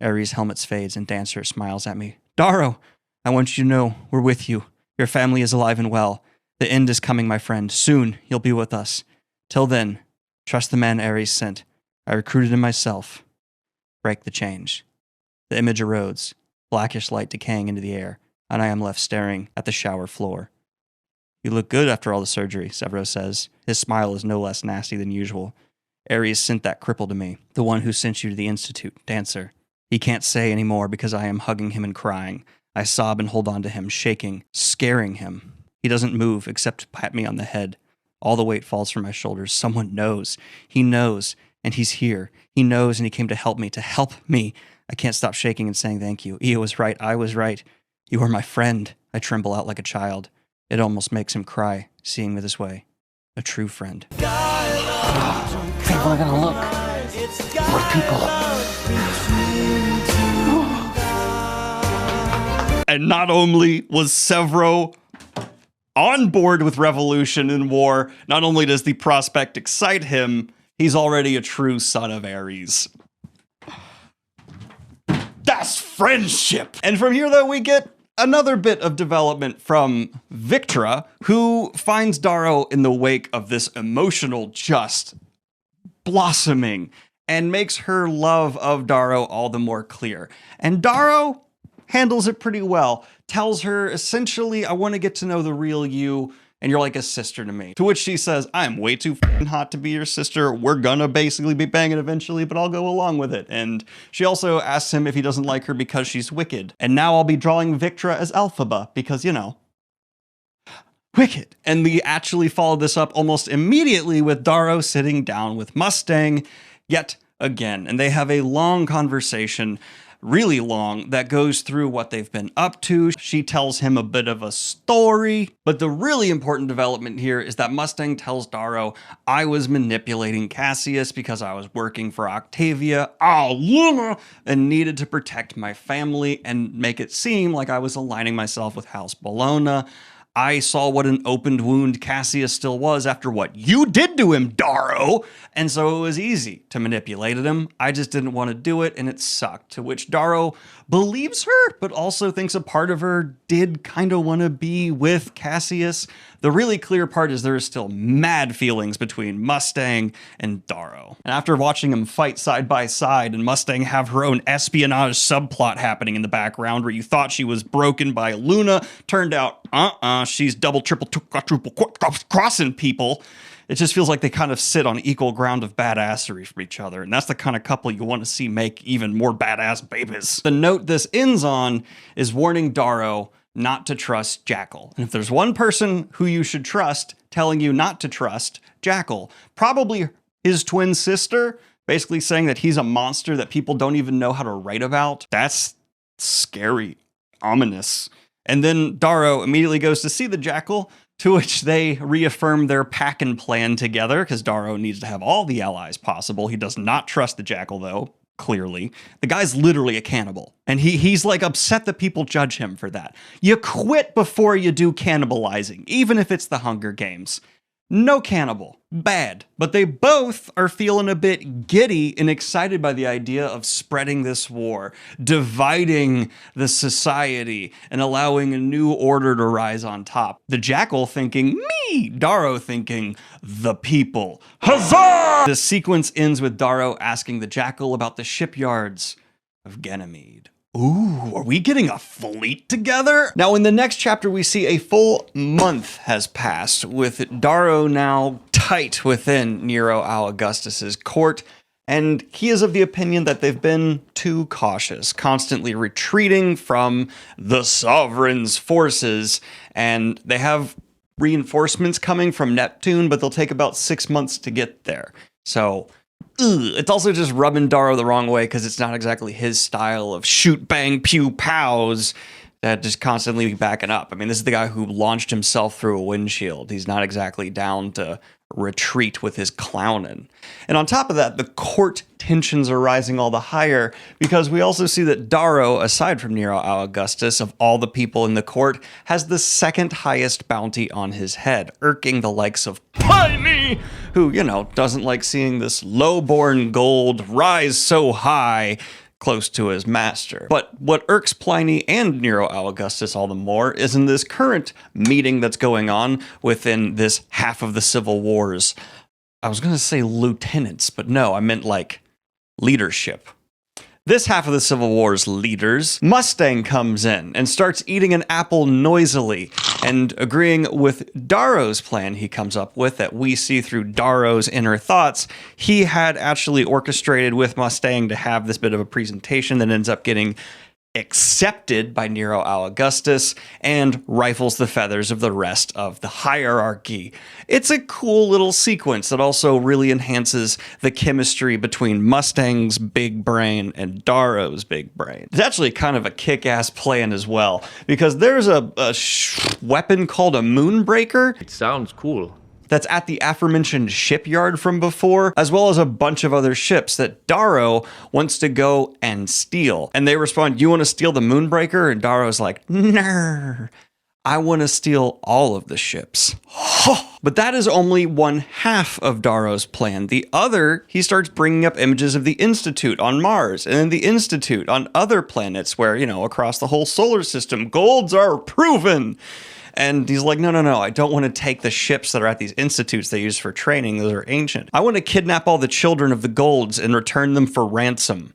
Ares' helmet fades and Dancer smiles at me. Daro, I want you to know we're with you. Your family is alive and well. The end is coming, my friend. Soon you'll be with us. Till then, trust the man Ares sent. I recruited him myself. Break the change. The image erodes, blackish light decaying into the air, and I am left staring at the shower floor. You look good after all the surgery, Severo says. His smile is no less nasty than usual. Ares sent that cripple to me, the one who sent you to the Institute, Dancer. He can't say any more because I am hugging him and crying. I sob and hold on to him, shaking, scaring him. He doesn't move except to pat me on the head. All the weight falls from my shoulders. Someone knows. He knows, and he's here. He knows, and he came to help me, I can't stop shaking and saying thank you. Io was right. I was right. You are my friend. I tremble out like a child. It almost makes him cry, seeing me this way. A true friend. People are gonna look. What people? And not only was Severo on board with revolution and war, not only does the prospect excite him, he's already a true son of Ares. That's friendship! And from here, though, we get another bit of development from Victra, who finds Daro in the wake of this emotional just blossoming and makes her love of Daro all the more clear. And Daro handles it pretty well. Tells her, essentially, I want to get to know the real you, and you're like a sister to me. To which she says, I'm way too f***ing hot to be your sister. We're gonna basically be banging eventually, but I'll go along with it. And she also asks him if he doesn't like her because she's wicked. And now I'll be drawing Victra as Elphaba, because, you know, wicked. And we actually followed this up almost immediately with Daro sitting down with Mustang yet again. And they have a long conversation, really long, that goes through what they've been up to. She tells him a bit of a story, but the really important development here is that Mustang tells Daro, I was manipulating Cassius because I was working for Octavia, and needed to protect my family and make it seem like I was aligning myself with House Bologna. I saw what an opened wound Cassius still was after what you did to him, Darrow. And so it was easy to manipulate him. I just didn't want to do it, and it sucked. To which Darrow believes her, but also thinks a part of her did kind of want to be with Cassius. The really clear part is there is still mad feelings between Mustang and Darrow. And after watching them fight side by side and Mustang have her own espionage subplot happening in the background where you thought she was broken by Luna, turned out, she's double, triple, crossing people. It just feels like they kind of sit on equal ground of badassery for each other. And that's the kind of couple you want to see make even more badass babies. The note this ends on is warning Darrow not to trust Jackal. And if there's one person who you should trust telling you not to trust Jackal, probably his twin sister, basically saying that he's a monster that people don't even know how to write about. That's scary, ominous. And then Darrow immediately goes to see the Jackal, to which they reaffirm their pack and plan together, because Darrow needs to have all the allies possible. He does not trust the Jackal, though, clearly. The guy's literally a cannibal, and he's like upset that people judge him for that. You quit before you do cannibalizing, even if it's the Hunger Games. No cannibal. Bad. But they both are feeling a bit giddy and excited by the idea of spreading this war, dividing the society, and allowing a new order to rise on top. The Jackal thinking, me! Darrow thinking, the people. Huzzah! The sequence ends with Darrow asking the Jackal about the shipyards of Ganymede. Ooh, are we getting a fleet together? Now, in the next chapter, we see a full month has passed, with Darrow now tight within Nero Augustus's court, and he is of the opinion that they've been too cautious, constantly retreating from the Sovereign's forces, and they have reinforcements coming from Neptune, but they'll take about 6 months to get there. So it's also just rubbing Darrow the wrong way because it's not exactly his style of shoot, bang, pew, pows that just constantly be backing up. I mean, this is the guy who launched himself through a windshield. He's not exactly down to retreat with his clowning. And on top of that, the court tensions are rising all the higher because we also see that Darrow, aside from Nero Augustus, of all the people in the court, has the second highest bounty on his head, irking the likes of Pliny, who, doesn't like seeing this low-born gold rise so high close to his master. But what irks Pliny and Nero Augustus all the more is in this current meeting that's going on within this half of the civil wars. I was going to say lieutenants, but no, I meant like leadership. This half of the Civil War's leaders, Mustang comes in and starts eating an apple noisily and agreeing with Darrow's plan he comes up with that we see through Darrow's inner thoughts. He had actually orchestrated with Mustang to have this bit of a presentation that ends up getting accepted by Nero Augustus and rifles the feathers of the rest of the hierarchy. It's a cool little sequence that also really enhances the chemistry between Mustang's big brain and Darrow's big brain. It's actually kind of a kick-ass plan as well, because there's a weapon called a moonbreaker. It sounds cool. That's at the aforementioned shipyard from before, as well as a bunch of other ships that Darrow wants to go and steal. And they respond, you want to steal the Moonbreaker? And Darrow's like, nah, I want to steal all of the ships. But that is only one half of Darrow's plan. The other, he starts bringing up images of the Institute on Mars, and then the Institute on other planets where, across the whole solar system, golds are proven. And he's like, no, I don't want to take the ships that are at these institutes they use for training. Those are ancient. I want to kidnap all the children of the Golds and return them for ransom.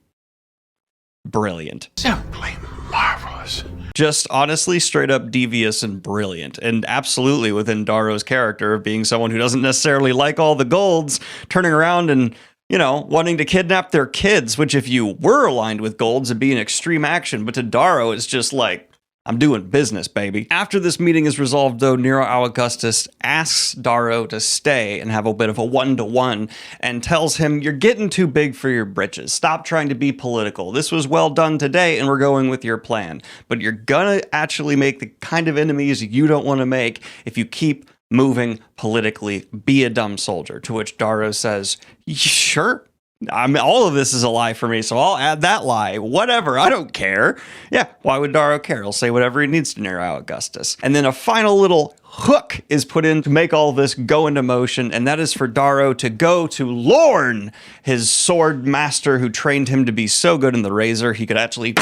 Brilliant. Simply marvelous. Just honestly straight up devious and brilliant. And absolutely within Darrow's character of being someone who doesn't necessarily like all the Golds, turning around and wanting to kidnap their kids, which if you were aligned with Golds would be an extreme action. But to Darrow, it's just like, I'm doing business, baby. After this meeting is resolved, though, Nero Augustus asks Darrow to stay and have a bit of a one-to-one and tells him, you're getting too big for your britches. Stop trying to be political. This was well done today, and we're going with your plan. But you're gonna actually make the kind of enemies you don't want to make if you keep moving politically. Be a dumb soldier. To which Darrow says, sure. I mean, all of this is a lie for me, so I'll add that lie. Whatever, I don't care. Yeah, why would Darrow care? He'll say whatever he needs to narrow out Augustus. And then a final little hook is put in to make all this go into motion, and that is for Darrow to go to Lorne, his sword master who trained him to be so good in the razor he could actually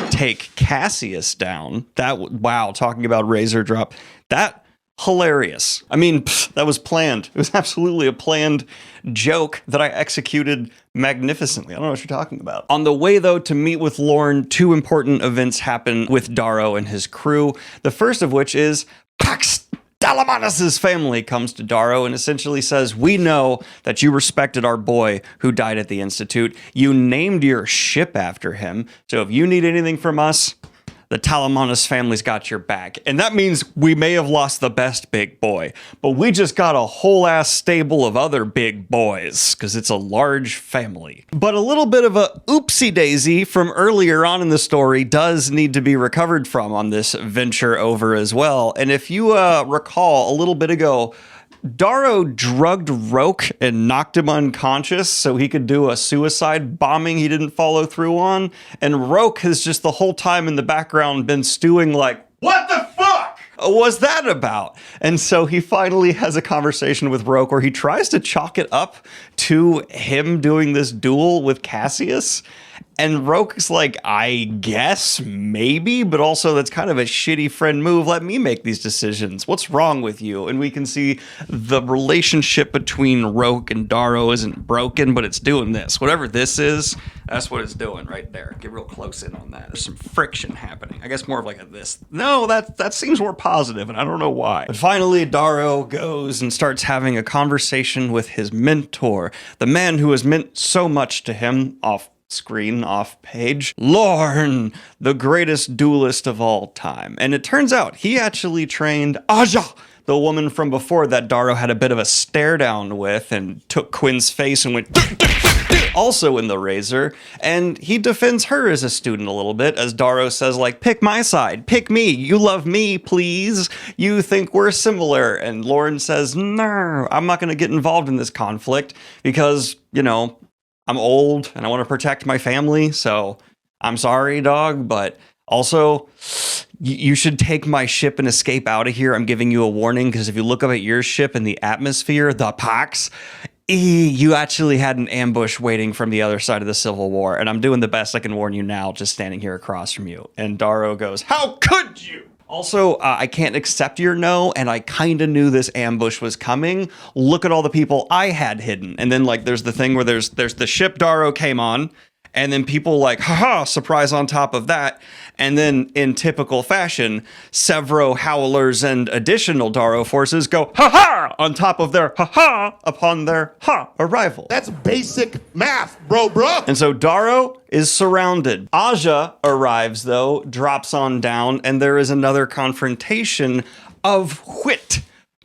take Cassius down. Wow, talking about razor drop. That hilarious. I mean, that was planned. It was absolutely a planned joke that I executed magnificently. I don't know what you're talking about. On the way, though, to meet with Lorne, two important events happen with Darrow and his crew. The first of which is Pax Dalamanus' family comes to Darrow and essentially says, we know that you respected our boy who died at the Institute. You named your ship after him. So if you need anything from us, the Talamanus family's got your back. And that means we may have lost the best big boy, but we just got a whole ass stable of other big boys, because it's a large family. But a little bit of a oopsie daisy from earlier on in the story does need to be recovered from on this venture over as well. And if you recall a little bit ago, Darrow drugged Roke and knocked him unconscious so he could do a suicide bombing he didn't follow through on. And Roke has just the whole time in the background been stewing like, what the fuck was that about? And so he finally has a conversation with Roke where he tries to chalk it up to him doing this duel with Cassius. And Roke's like, I guess, maybe, but also that's kind of a shitty friend move. Let me make these decisions. What's wrong with you? And we can see the relationship between Roke and Darrow isn't broken, but it's doing this. Whatever this is, that's what it's doing right there. Get real close in on that. There's some friction happening. I guess more of like a this. No, that seems more positive, and I don't know why. But finally, Darrow goes and starts having a conversation with his mentor, the man who has meant so much to him off screen, off page, Lorne, the greatest duelist of all time. And it turns out he actually trained Aja, the woman from before that Darrow had a bit of a stare down with and took Quinn's face and went also in the razor, and he defends her as a student a little bit, as Darrow says, like, pick my side, pick me, you love me, please, you think we're similar, and Lorne says, no, I'm not going to get involved in this conflict because, you know, I'm old and I want to protect my family, so I'm sorry, dog, but also you should take my ship and escape out of here. I'm giving you a warning, because if you look up at your ship in the atmosphere, the Pax, you actually had an ambush waiting from the other side of the Civil War, and I'm doing the best I can warn you now, just standing here across from you. And Darrow goes, how could you? Also, I can't accept your no, and I kind of knew this ambush was coming. Look at all the people I had hidden. And then, like, there's the thing where there's the ship Darrow came on, and then people like, haha, surprise on top of that. And then, in typical fashion, several Howlers and additional Darrow forces go, haha, on top of their haha upon their arrival. That's basic math, bro. And so Darrow is surrounded. Aja arrives, though, drops on down, and there is another confrontation of wit.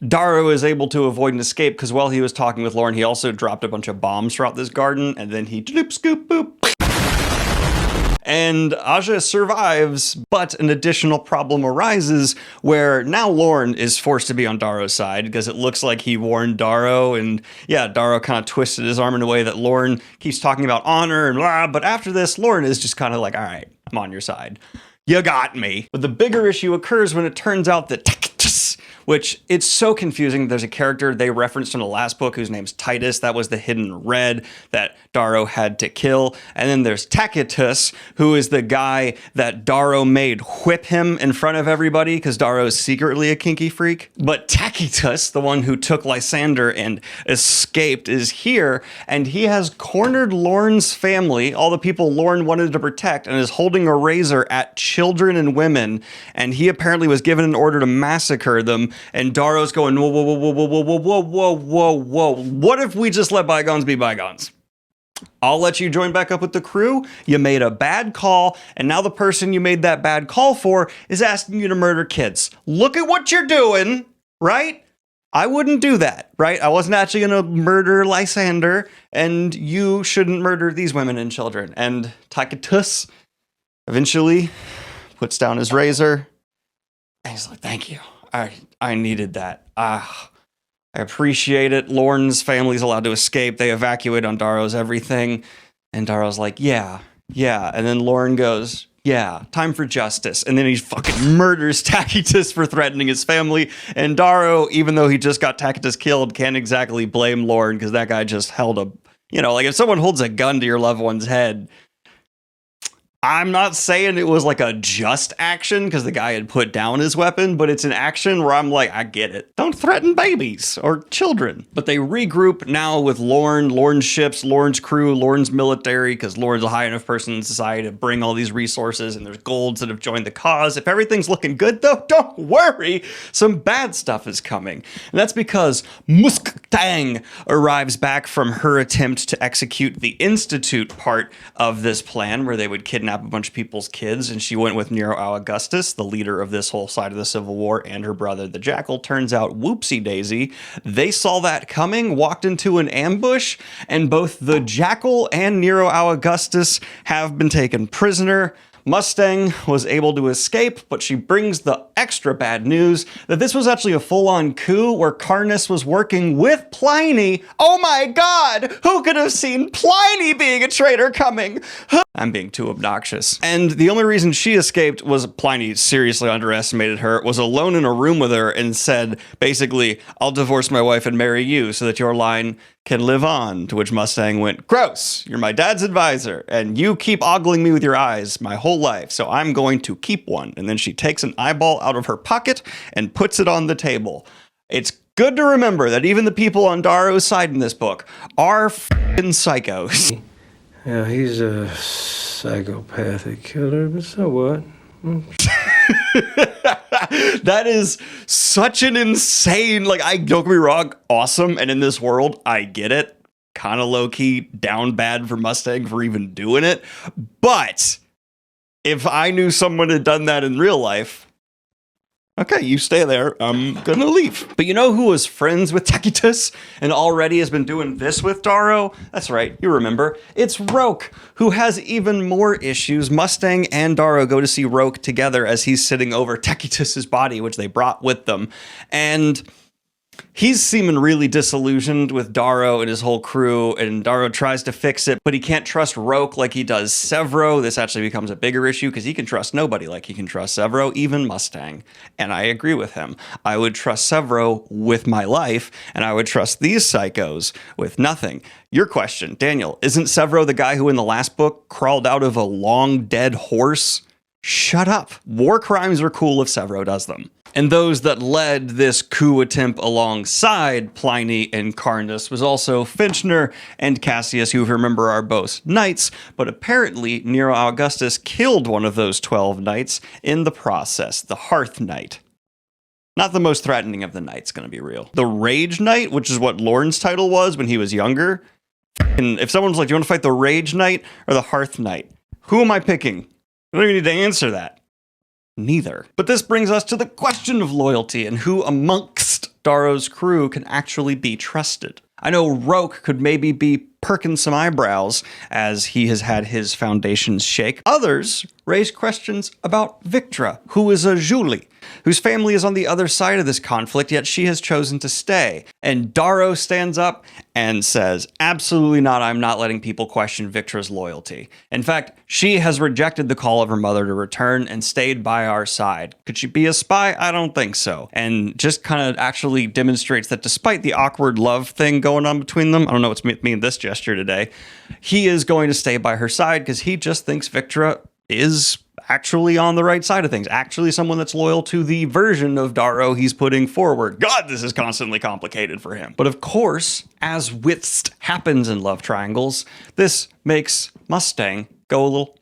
Darrow is able to avoid an escape because while he was talking with Lorne, he also dropped a bunch of bombs throughout this garden, and then he doop, scoop, boop. And Aja survives, but an additional problem arises where now Lorne is forced to be on Darrow's side because it looks like he warned Darrow, and yeah, Darrow kind of twisted his arm in a way that Lorne keeps talking about honor and blah, but after this, Lorne is just kind of like, all right, I'm on your side. You got me. But the bigger issue occurs when it turns out that Tacitus, which it's so confusing. There's a character they referenced in the last book whose name's Titus. That was the hidden red that Darrow had to kill. And then there's Tacitus, who is the guy that Darrow made whip him in front of everybody because Darrow's secretly a kinky freak. But Tacitus, the one who took Lysander and escaped, is here, and he has cornered Lorne's family, all the people Lorne wanted to protect, and is holding a razor at children and women, and he apparently was given an order to massacre them. And Darrow's going, whoa, whoa, whoa, whoa, whoa, whoa, whoa, whoa, whoa, whoa. What if we just let bygones be bygones? I'll let you join back up with the crew. You made a bad call, and now the person you made that bad call for is asking you to murder kids. Look at what you're doing, right? I wouldn't do that, right? I wasn't actually going to murder Lysander, and you shouldn't murder these women and children. And Tacitus eventually puts down his razor, and he's like, thank you. I needed that. I I appreciate it. Lorne's family's allowed to escape. They evacuate on Darrow's everything. And Darrow's like, yeah. And then Lorne goes, yeah, time for justice. And then he fucking murders Tacitus for threatening his family. And Darrow, even though he just got Tacitus killed, can't exactly blame Lorne because that guy just held a, like if someone holds a gun to your loved one's head, I'm not saying it was like a just action because the guy had put down his weapon, but it's an action where I'm like, I get it. Don't threaten babies or children. But they regroup now with Lorne, Lorne's ships, Lorne's crew, Lorne's military, because Lorne's a high enough person in society to bring all these resources, and there's golds that have joined the cause. If everything's looking good, though, don't worry. Some bad stuff is coming. And that's because Mustang arrives back from her attempt to execute the Institute part of this plan, where they would kidnap a bunch of people's kids, and she went with Nero Augustus, the leader of this whole side of the Civil War, and her brother, the Jackal. Turns out, whoopsie daisy, they saw that coming, walked into an ambush, and both the Jackal and Nero Augustus have been taken prisoner. Mustang was able to escape, but she brings the extra bad news that this was actually a full-on coup where Carnus was working with Pliny. Oh my god! Who could have seen Pliny being a traitor coming? I'm being too obnoxious. And the only reason she escaped was Pliny seriously underestimated her, was alone in a room with her, and said, basically, I'll divorce my wife and marry you so that your line can live on. To which Mustang went, gross, you're my dad's advisor, and you keep ogling me with your eyes my whole life, so I'm going to keep one. And then she takes an eyeball out of her pocket and puts it on the table. It's good to remember that even the people on Darrow's side in this book are f***ing psychos. Yeah, he's a psychopathic killer, but so what? That is such an insane, don't get me wrong, awesome, and in this world, I get it. Kind of low-key down bad for Mustang for even doing it. But if I knew someone had done that in real life, okay, you stay there, I'm gonna leave. But you know who was friends with Tacitus and already has been doing this with Darrow? That's right, you remember. It's Roke, who has even more issues. Mustang and Darrow go to see Roke together as he's sitting over Tacitus's body, which they brought with them. And he's seeming really disillusioned with Darrow and his whole crew, and Darrow tries to fix it, but he can't trust Roke like he does Severo. This actually becomes a bigger issue because he can trust nobody like he can trust Severo, even Mustang. And I agree with him. I would trust Severo with my life, and I would trust these psychos with nothing. Your question, Daniel, isn't Severo the guy who in the last book crawled out of a long dead horse? Shut up. War crimes are cool if Severo does them. And those that led this coup attempt alongside Pliny and Carnus was also Finchner and Cassius, who, if you remember, are both knights, but apparently Nero Augustus killed one of those 12 knights in the process, the Hearth Knight. Not the most threatening of the knights, gonna be real. The Rage Knight, which is what Lorne's title was when he was younger, and if someone's like, do you want to fight the Rage Knight or the Hearth Knight? Who am I picking? I don't even need to answer that. Neither. But this brings us to the question of loyalty and who amongst Darrow's crew can actually be trusted. I know Roke could maybe be perking some eyebrows as he has had his foundations shake. Others raise questions about Victra, who is a Julie, whose family is on the other side of this conflict, yet she has chosen to stay. And Darrow stands up and says, absolutely not, I'm not letting people question Victra's loyalty. In fact, she has rejected the call of her mother to return and stayed by our side. Could she be a spy? I don't think so. And just kind of actually demonstrates that despite the awkward love thing going on between them, I don't know what's me in this gesture today, he is going to stay by her side because he just thinks Victra is actually on the right side of things, actually someone that's loyal to the version of Darrow he's putting forward. God, this is constantly complicated for him. But of course, as with happens in love triangles, this makes Mustang go a little,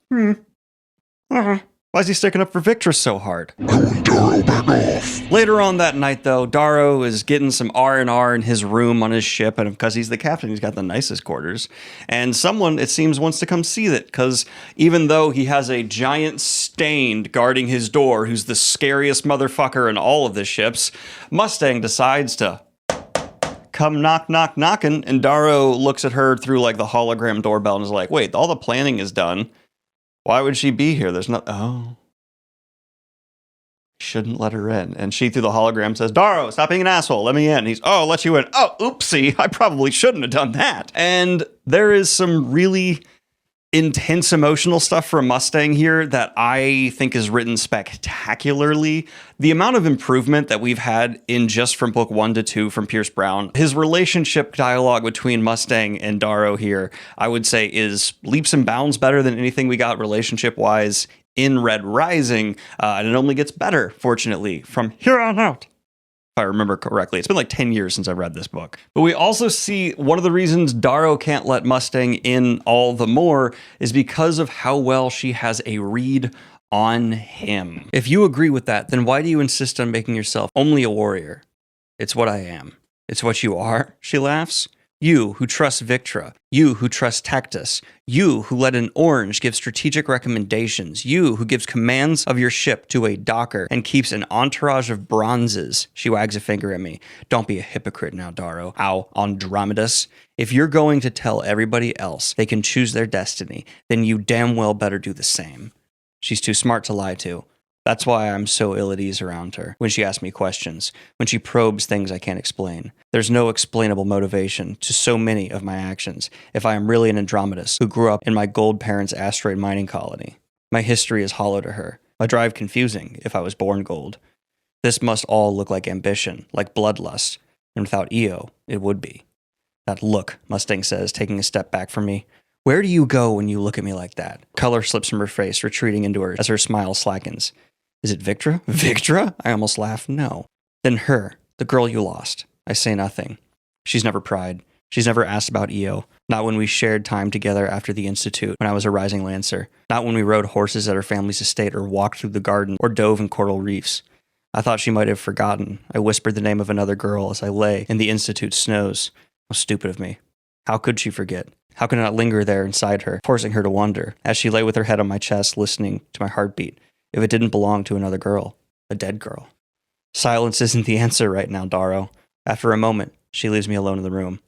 why is he sticking up for Victra so hard? Darrow, back off. Later on that night, though, Darrow is getting some R&R in his room on his ship, and because he's the captain, he's got the nicest quarters. And someone, it seems, wants to come see it, because even though he has a giant Stained guarding his door, who's the scariest motherfucker in all of the ships, Mustang decides to come knock, knock, knocking, and Darrow looks at her through like the hologram doorbell and is like, wait, all the planning is done. Why would she be here? There's no... Oh. Shouldn't let her in. And she, through the hologram, says, Darrow, stop being an asshole. Let me in. And he's, oh, I'll let you in. Oh, oopsie. I probably shouldn't have done that. And there is some really intense emotional stuff from Mustang here that I think is written spectacularly. The amount of improvement that we've had in just from book 1 to 2 from Pierce Brown, his relationship dialogue between Mustang and Darrow here, I would say is leaps and bounds better than anything we got relationship-wise in Red Rising, and it only gets better, fortunately, from here on out. If I remember correctly. It's been like 10 years since I've read this book. But we also see one of the reasons Darrow can't let Mustang in all the more is because of how well she has a read on him. If you agree with that, then why do you insist on making yourself only a warrior? It's what I am. It's what you are, she laughs. You who trust Victra, you who trust Tactus, you who let an orange give strategic recommendations, you who gives commands of your ship to a docker and keeps an entourage of bronzes. She wags a finger at me. Don't be a hypocrite now, Darrow. Ow, Andromedus. If you're going to tell everybody else they can choose their destiny, then you damn well better do the same. She's too smart to lie to. That's why I'm so ill at ease around her, when she asks me questions, when she probes things I can't explain. There's no explainable motivation to so many of my actions if I am really an Andromedus who grew up in my gold parents' asteroid mining colony. My history is hollow to her, my drive confusing if I was born gold. This must all look like ambition, like bloodlust, and without Io, it would be. That look, Mustang says, taking a step back from me. Where do you go when you look at me like that? Color slips from her face, retreating into her as her smile slackens. Is it Victra? Victra? I almost laugh. No. Then her, the girl you lost. I say nothing. She's never pried. She's never asked about Io. Not when we shared time together after the Institute, when I was a rising lancer. Not when we rode horses at her family's estate or walked through the garden or dove in coral reefs. I thought she might have forgotten. I whispered the name of another girl as I lay in the Institute's snows. How stupid of me. How could she forget? How could I not linger there inside her, forcing her to wonder, as she lay with her head on my chest, listening to my heartbeat, if it didn't belong to another girl, a dead girl? Silence isn't the answer right now, Darrow. After a moment, she leaves me alone in the room.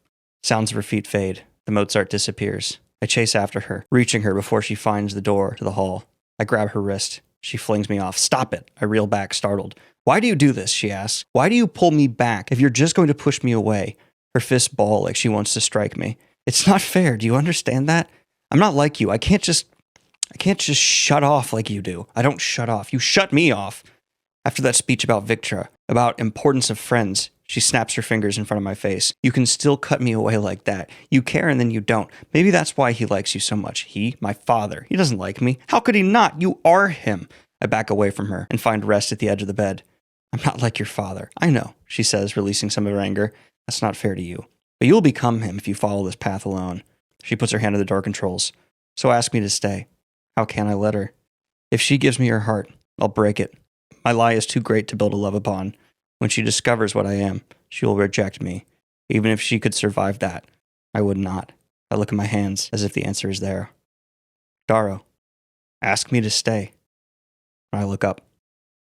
Sounds of her feet fade. The Mozart disappears. I chase after her, reaching her before she finds the door to the hall. I grab her wrist. She flings me off. Stop it! I reel back, startled. Why do you do this? She asks. Why do you pull me back if you're just going to push me away? Her fists ball like she wants to strike me. It's not fair. Do you understand that? I'm not like you. I can't just shut off like you do. I don't shut off. You shut me off. After that speech about Victra, about importance of friends, she snaps her fingers in front of my face. You can still cut me away like that. You care and then you don't. Maybe that's why he likes you so much. He, my father, he doesn't like me. How could he not? You are him. I back away from her and find rest at the edge of the bed. I'm not like your father. I know, she says, releasing some of her anger. That's not fair to you. But you'll become him if you follow this path alone. She puts her hand on the door controls. So ask me to stay. How can I let her? If she gives me her heart, I'll break it. My lie is too great to build a love upon. When she discovers what I am, she will reject me. Even if she could survive that, I would not. I look at my hands as if the answer is there. Darrow, ask me to stay. When I look up,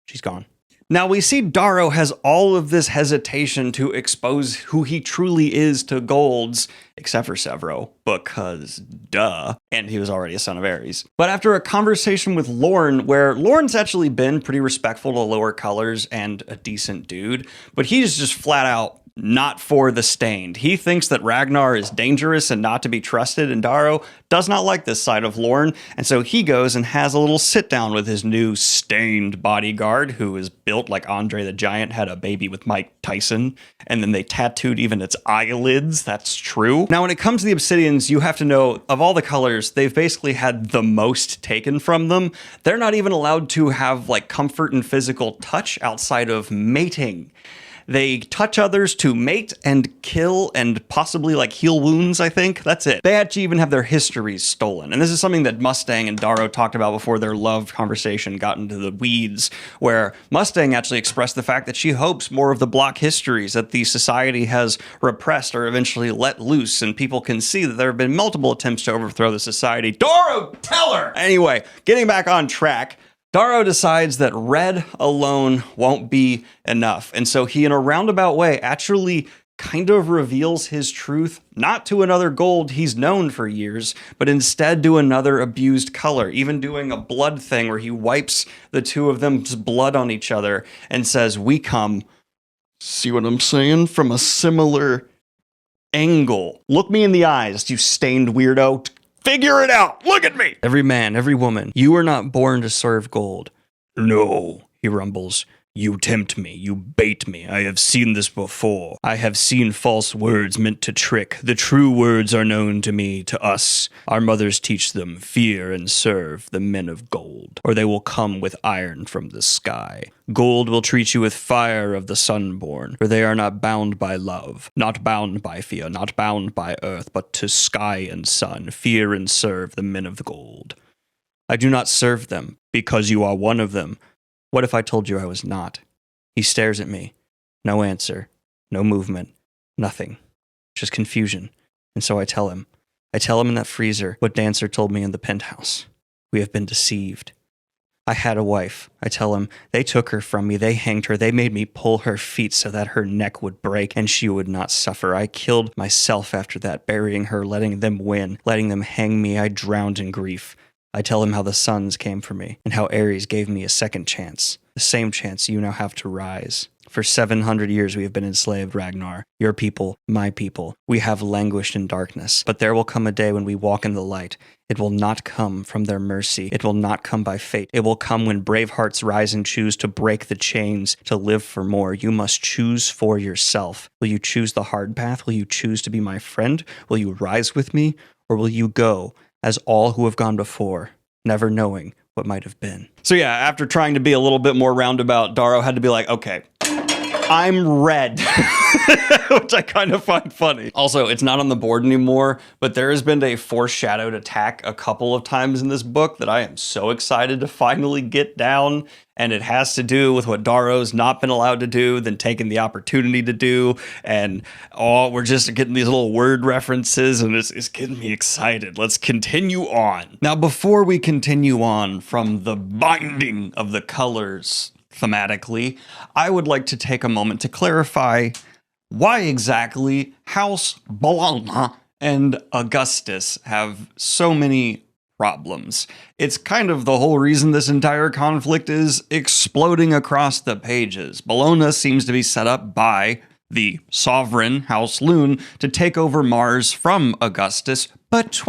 she's gone. Now we see Darrow has all of this hesitation to expose who he truly is to Golds, except for Severo, because duh, and he was already a son of Ares. But after a conversation with Lorne, where Lorne's actually been pretty respectful to lower colors and a decent dude, but he's just flat out not for the Stained. He thinks that Ragnar is dangerous and not to be trusted, and Darrow does not like this side of Lorne, and so he goes and has a little sit down with his new Stained bodyguard, who is built like Andre the Giant had a baby with Mike Tyson, and then they tattooed even its eyelids. That's true. Now, when it comes to the Obsidians, you have to know, of all the colors, they've basically had the most taken from them. They're not even allowed to have like comfort and physical touch outside of mating. They touch others to mate and kill and possibly like heal wounds, I think. That's it. They actually even have their histories stolen. And this is something that Mustang and Darrow talked about before their love conversation got into the weeds, where Mustang actually expressed the fact that she hopes more of the block histories that the society has repressed are eventually let loose and people can see that there have been multiple attempts to overthrow the society. Darrow, tell her! Anyway, getting back on track, Darrow decides that red alone won't be enough, and so he, in a roundabout way, actually kind of reveals his truth, not to another gold he's known for years, but instead to another abused color, even doing a blood thing where he wipes the two of them's blood on each other and says, we come, see what I'm saying, from a similar angle. Look me in the eyes, you stained weirdo. Figure it out. Look at me. Every man, every woman, you were not born to serve gold. No, he rumbles. You tempt me, you bait me. I have seen this before. I have seen false words meant to trick. The true words are known to me, to us. Our mothers teach them, fear and serve the men of gold, or they will come with iron from the sky. Gold will treat you with fire of the sunborn, for they are not bound by love, not bound by fear, not bound by earth, but to sky and sun, fear and serve the men of gold. I do not serve them, because you are one of them. What if I told you I was not? He stares at me. No answer. No movement. Nothing. Just confusion. And so I tell him. I tell him in that freezer what Dancer told me in the penthouse. We have been deceived. I had a wife. I tell him, they took her from me. They hanged her. They made me pull her feet so that her neck would break and she would not suffer. I killed myself after that, burying her, letting them win, letting them hang me. I drowned in grief. I tell him how the suns came for me, and how Ares gave me a second chance, the same chance you now have to rise. For 700 years we have been enslaved, Ragnar. Your people, my people. We have languished in darkness, but there will come a day when we walk in the light. It will not come from their mercy. It will not come by fate. It will come when brave hearts rise and choose to break the chains, to live for more. You must choose for yourself. Will you choose the hard path? Will you choose to be my friend? Will you rise with me? Or will you go as all who have gone before, never knowing what might have been? So yeah, after trying to be a little bit more roundabout, Darrow had to be like, okay, I'm red, which I kind of find funny. Also, it's not on the board anymore, but there has been a foreshadowed attack a couple of times in this book that I am so excited to finally get down, and it has to do with what Darrow's not been allowed to do, then taking the opportunity to do, and we're just getting these little word references, and it's getting me excited. Let's continue on. Now, before we continue on from the binding of the colors thematically, I would like to take a moment to clarify why exactly House Bologna and Augustus have so many problems. It's kind of the whole reason this entire conflict is exploding across the pages. Bologna seems to be set up by the sovereign, House Loon, to take over Mars from Augustus, but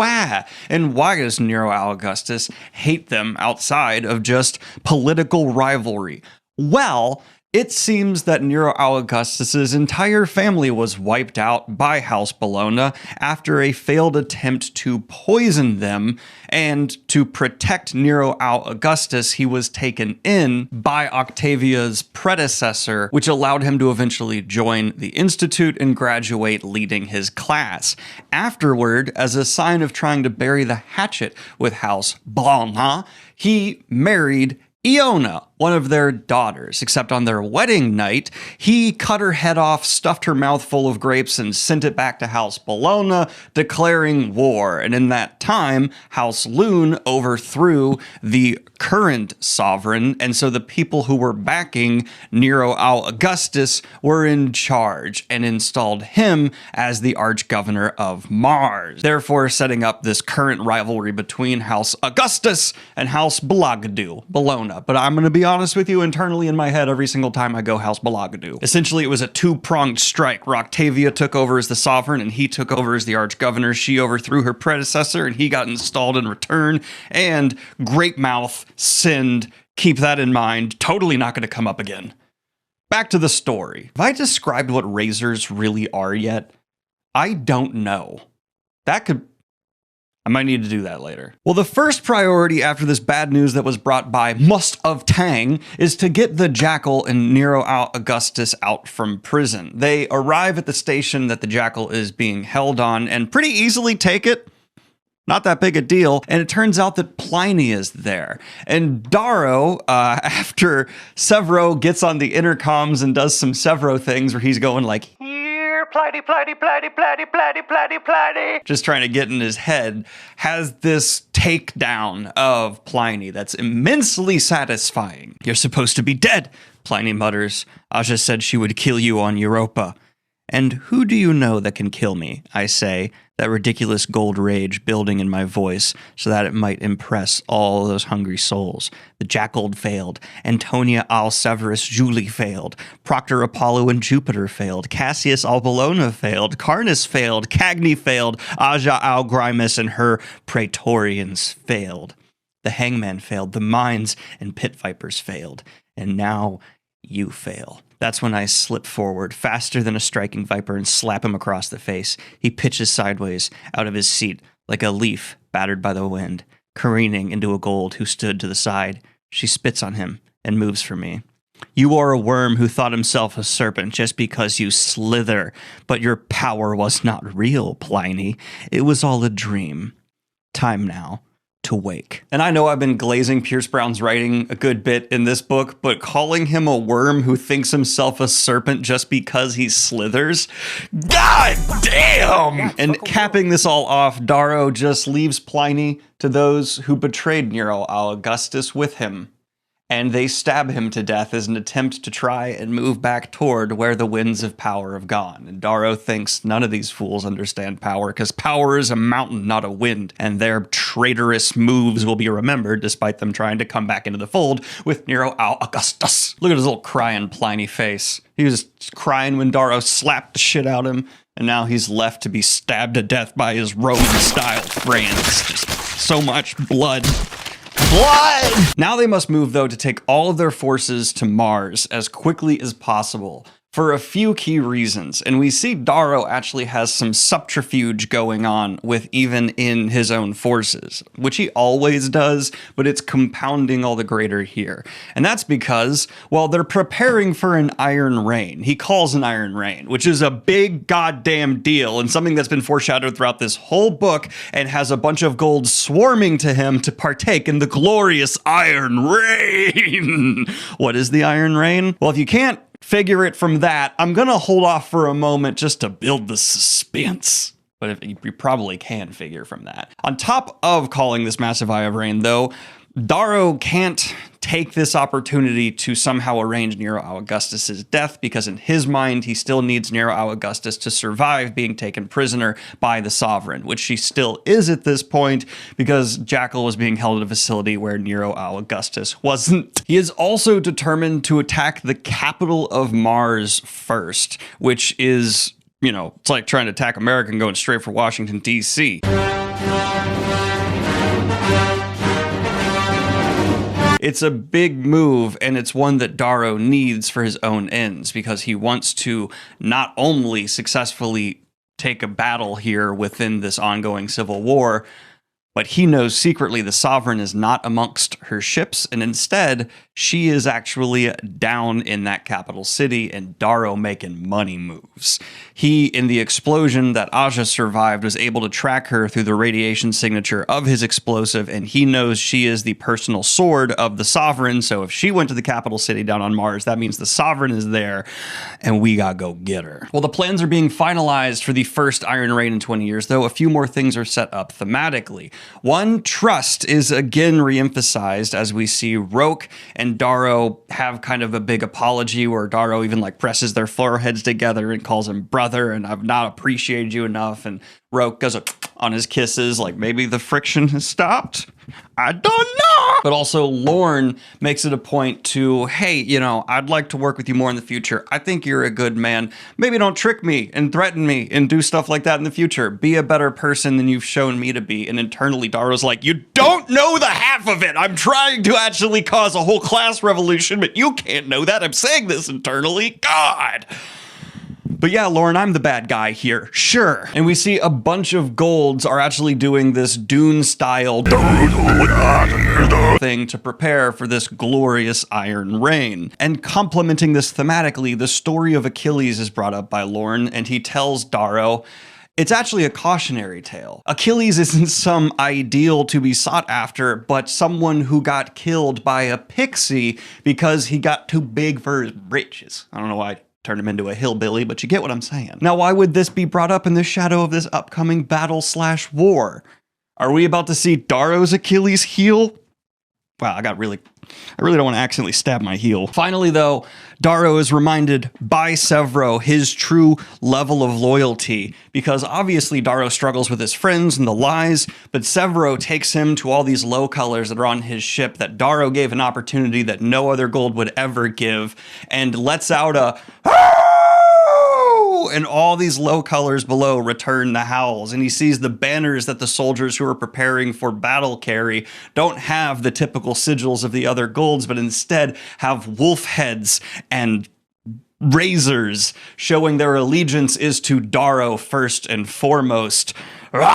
and why does Nero Augustus hate them outside of just political rivalry? Well, it seems that Nero Augustus's entire family was wiped out by House Bologna after a failed attempt to poison them, and to protect Nero Augustus, he was taken in by Octavia's predecessor, which allowed him to eventually join the Institute and graduate leading his class. Afterward, as a sign of trying to bury the hatchet with House Bologna, he married Iona, one of their daughters, except on their wedding night, he cut her head off, stuffed her mouth full of grapes, and sent it back to House Bologna, declaring war. And in that time, House Loon overthrew the current sovereign, and so the people who were backing Nero Augustus were in charge and installed him as the arch-governor of Mars, therefore setting up this current rivalry between House Augustus and House Bologna. But I'm going to be honest with you, internally in my head, every single time I go House Bologna. Essentially, it was a two-pronged strike, where Octavia took over as the sovereign and he took over as the arch-governor. She overthrew her predecessor and he got installed in return. And Great Mouth sinned. Keep that in mind. Totally not going to come up again. Back to the story. Have I described what razors really are yet? I don't know. I might need to do that later. Well, the first priority after this bad news that was brought by Must of Tang is to get the Jackal and Nero Augustus out from prison. They arrive at the station that the Jackal is being held on and pretty easily take it. Not that big a deal. And it turns out that Pliny is there. And Darrow, after Severo gets on the intercoms and does some Severo things where he's going like, here, Pliny, Pliny, Pliny, Pliny, Pliny, Pliny, Pliny, just trying to get in his head, has this takedown of Pliny that's immensely satisfying. You're supposed to be dead, Pliny mutters. Aja said she would kill you on Europa. And who do you know that can kill me? I say, that ridiculous gold rage building in my voice so that it might impress all those hungry souls. The Jackold failed. Antonia Alseverus Julie failed. Proctor Apollo and Jupiter failed. Cassius Albulona failed. Carnus failed. Cagni failed. Aja Algrimus and her Praetorians failed. The Hangman failed. The Mines and Pit Vipers failed. And now you fail. That's when I slip forward, faster than a striking viper, and slap him across the face. He pitches sideways out of his seat, like a leaf battered by the wind, careening into a gold who stood to the side. She spits on him and moves for me. You are a worm who thought himself a serpent just because you slither, but your power was not real, Pliny. It was all a dream. Time now to wake. And I know I've been glazing Pierce Brown's writing a good bit in this book, but calling him a worm who thinks himself a serpent just because he slithers? God damn! And capping this all off, Darrow just leaves Pliny to those who betrayed Nero Augustus with him. And they stab him to death as an attempt to try and move back toward where the winds of power have gone. And Darrow thinks none of these fools understand power, because power is a mountain, not a wind, and their traitorous moves will be remembered despite them trying to come back into the fold with Nero Augustus. Look at his little crying Pliny face. He was crying when Darrow slapped the shit out of him, and now he's left to be stabbed to death by his Roman-style friends. Just so much blood. Now they must move, though, to take all of their forces to Mars as quickly as possible for a few key reasons. And we see Darrow actually has some subterfuge going on with even in his own forces, which he always does, but it's compounding all the greater here. And that's because, well, they're preparing for an Iron Rain. He calls an Iron Rain, which is a big goddamn deal and something that's been foreshadowed throughout this whole book and has a bunch of gold swarming to him to partake in the glorious Iron Rain. What is the Iron Rain? Well, if you can't figure it from that, I'm gonna hold off for a moment just to build the suspense. But if you probably can figure from that. On top of calling this massive eye of rain, though, Darrow can't take this opportunity to somehow arrange Nero Augustus's death, because in his mind, he still needs Nero Augustus to survive being taken prisoner by the Sovereign, which she still is at this point, because Jackal was being held at a facility where Nero Augustus wasn't. He is also determined to attack the capital of Mars first, which is, you know, it's like trying to attack America and going straight for Washington, D.C. It's a big move, and it's one that Darrow needs for his own ends, because he wants to not only successfully take a battle here within this ongoing civil war, but he knows secretly the Sovereign is not amongst her ships, and instead, she is actually down in that capital city, and Darrow making money moves. He, in the explosion that Aja survived, was able to track her through the radiation signature of his explosive, and he knows she is the personal sword of the Sovereign, so if she went to the capital city down on Mars, that means the Sovereign is there, and we gotta go get her. Well, the plans are being finalized for the first Iron Rain in 20 years, though a few more things are set up thematically. One, trust is again reemphasized as we see Roke and Darrow have kind of a big apology where Darrow even like presses their foreheads together and calls him brother, and I've not appreciated you enough, and Roke goes on his kisses like maybe the friction has stopped. I don't know. But also Lorne makes it a point to, hey, you know, I'd like to work with you more in the future. I think you're a good man. Maybe don't trick me and threaten me and do stuff like that in the future. Be a better person than you've shown me to be. And internally Darrow's like, you don't know the half of it. I'm trying to actually cause a whole class revolution, but you can't know that. I'm saying this internally. God. But yeah, Lauren, I'm the bad guy here. Sure. And we see a bunch of golds are actually doing this Dune-style thing to prepare for this glorious Iron Rain. And complementing this thematically, the story of Achilles is brought up by Lorne, and he tells Darrow, it's actually a cautionary tale. Achilles isn't some ideal to be sought after, but someone who got killed by a pixie because he got too big for his britches. I don't know why I turned him into a hillbilly, but you get what I'm saying. Now, why would this be brought up in the shadow of this upcoming battle/war? Are we about to see Darrow's Achilles heal? Wow, I really don't want to accidentally stab my heel. Finally, though, Darrow is reminded by Severo his true level of loyalty, because obviously Darrow struggles with his friends and the lies, but Severo takes him to all these low colors that are on his ship that Darrow gave an opportunity that no other gold would ever give, and lets out a and all these low colors below return the howls, and he sees the banners that the soldiers who are preparing for battle carry don't have the typical sigils of the other golds, but instead have wolf heads and razors, showing their allegiance is to Darrow first and foremost.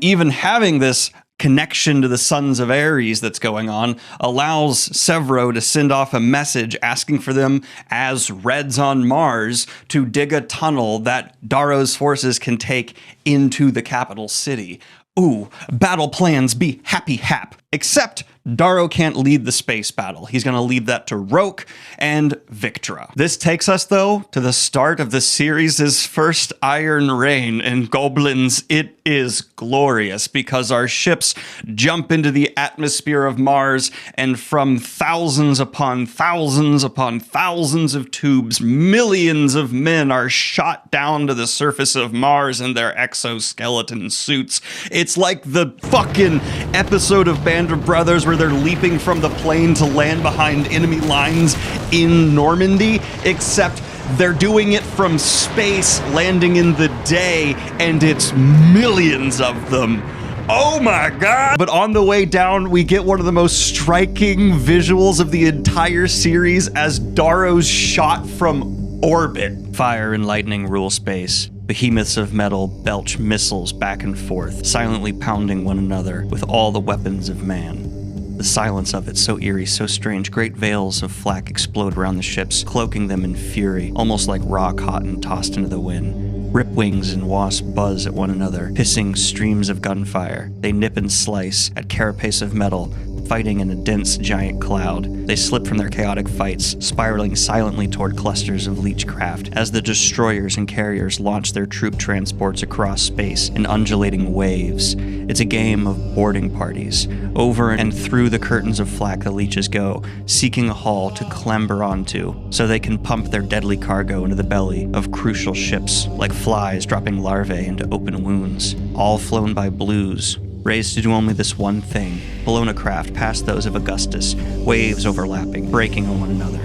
Even having this connection to the Sons of Ares that's going on allows Severo to send off a message asking for them as Reds on Mars to dig a tunnel that Darrow's forces can take into the capital city. Ooh, battle plans be happy hap. Except Darrow can't lead the space battle. He's going to leave that to Roke and Victra. This takes us, though, to the start of the series' first Iron Reign, and Goblins, it is glorious because our ships jump into the atmosphere of Mars, and from thousands upon thousands upon thousands of tubes, millions of men are shot down to the surface of Mars in their exoskeleton suits. It's like the fucking episode of Band of Brothers where they're leaping from the plane to land behind enemy lines in Normandy, except they're doing it from space, landing in the day, and it's millions of them. Oh my God! But on the way down, we get one of the most striking visuals of the entire series as Darrow's shot from orbit. Fire and lightning rule space. Behemoths of metal belch missiles back and forth, silently pounding one another with all the weapons of man. The silence of it, so eerie, so strange, great veils of flak explode around the ships, cloaking them in fury, almost like raw cotton tossed into the wind. Rip wings and wasps buzz at one another, hissing streams of gunfire. They nip and slice at carapace of metal, fighting in a dense giant cloud. They slip from their chaotic fights, spiraling silently toward clusters of leech craft as the destroyers and carriers launch their troop transports across space in undulating waves. It's a game of boarding parties. Over and through the curtains of flak the leeches go, seeking a hull to clamber onto, so they can pump their deadly cargo into the belly of crucial ships, like flies dropping larvae into open wounds. All flown by blues, raised to do only this one thing, Bologna craft past those of Augustus, waves overlapping, breaking on one another,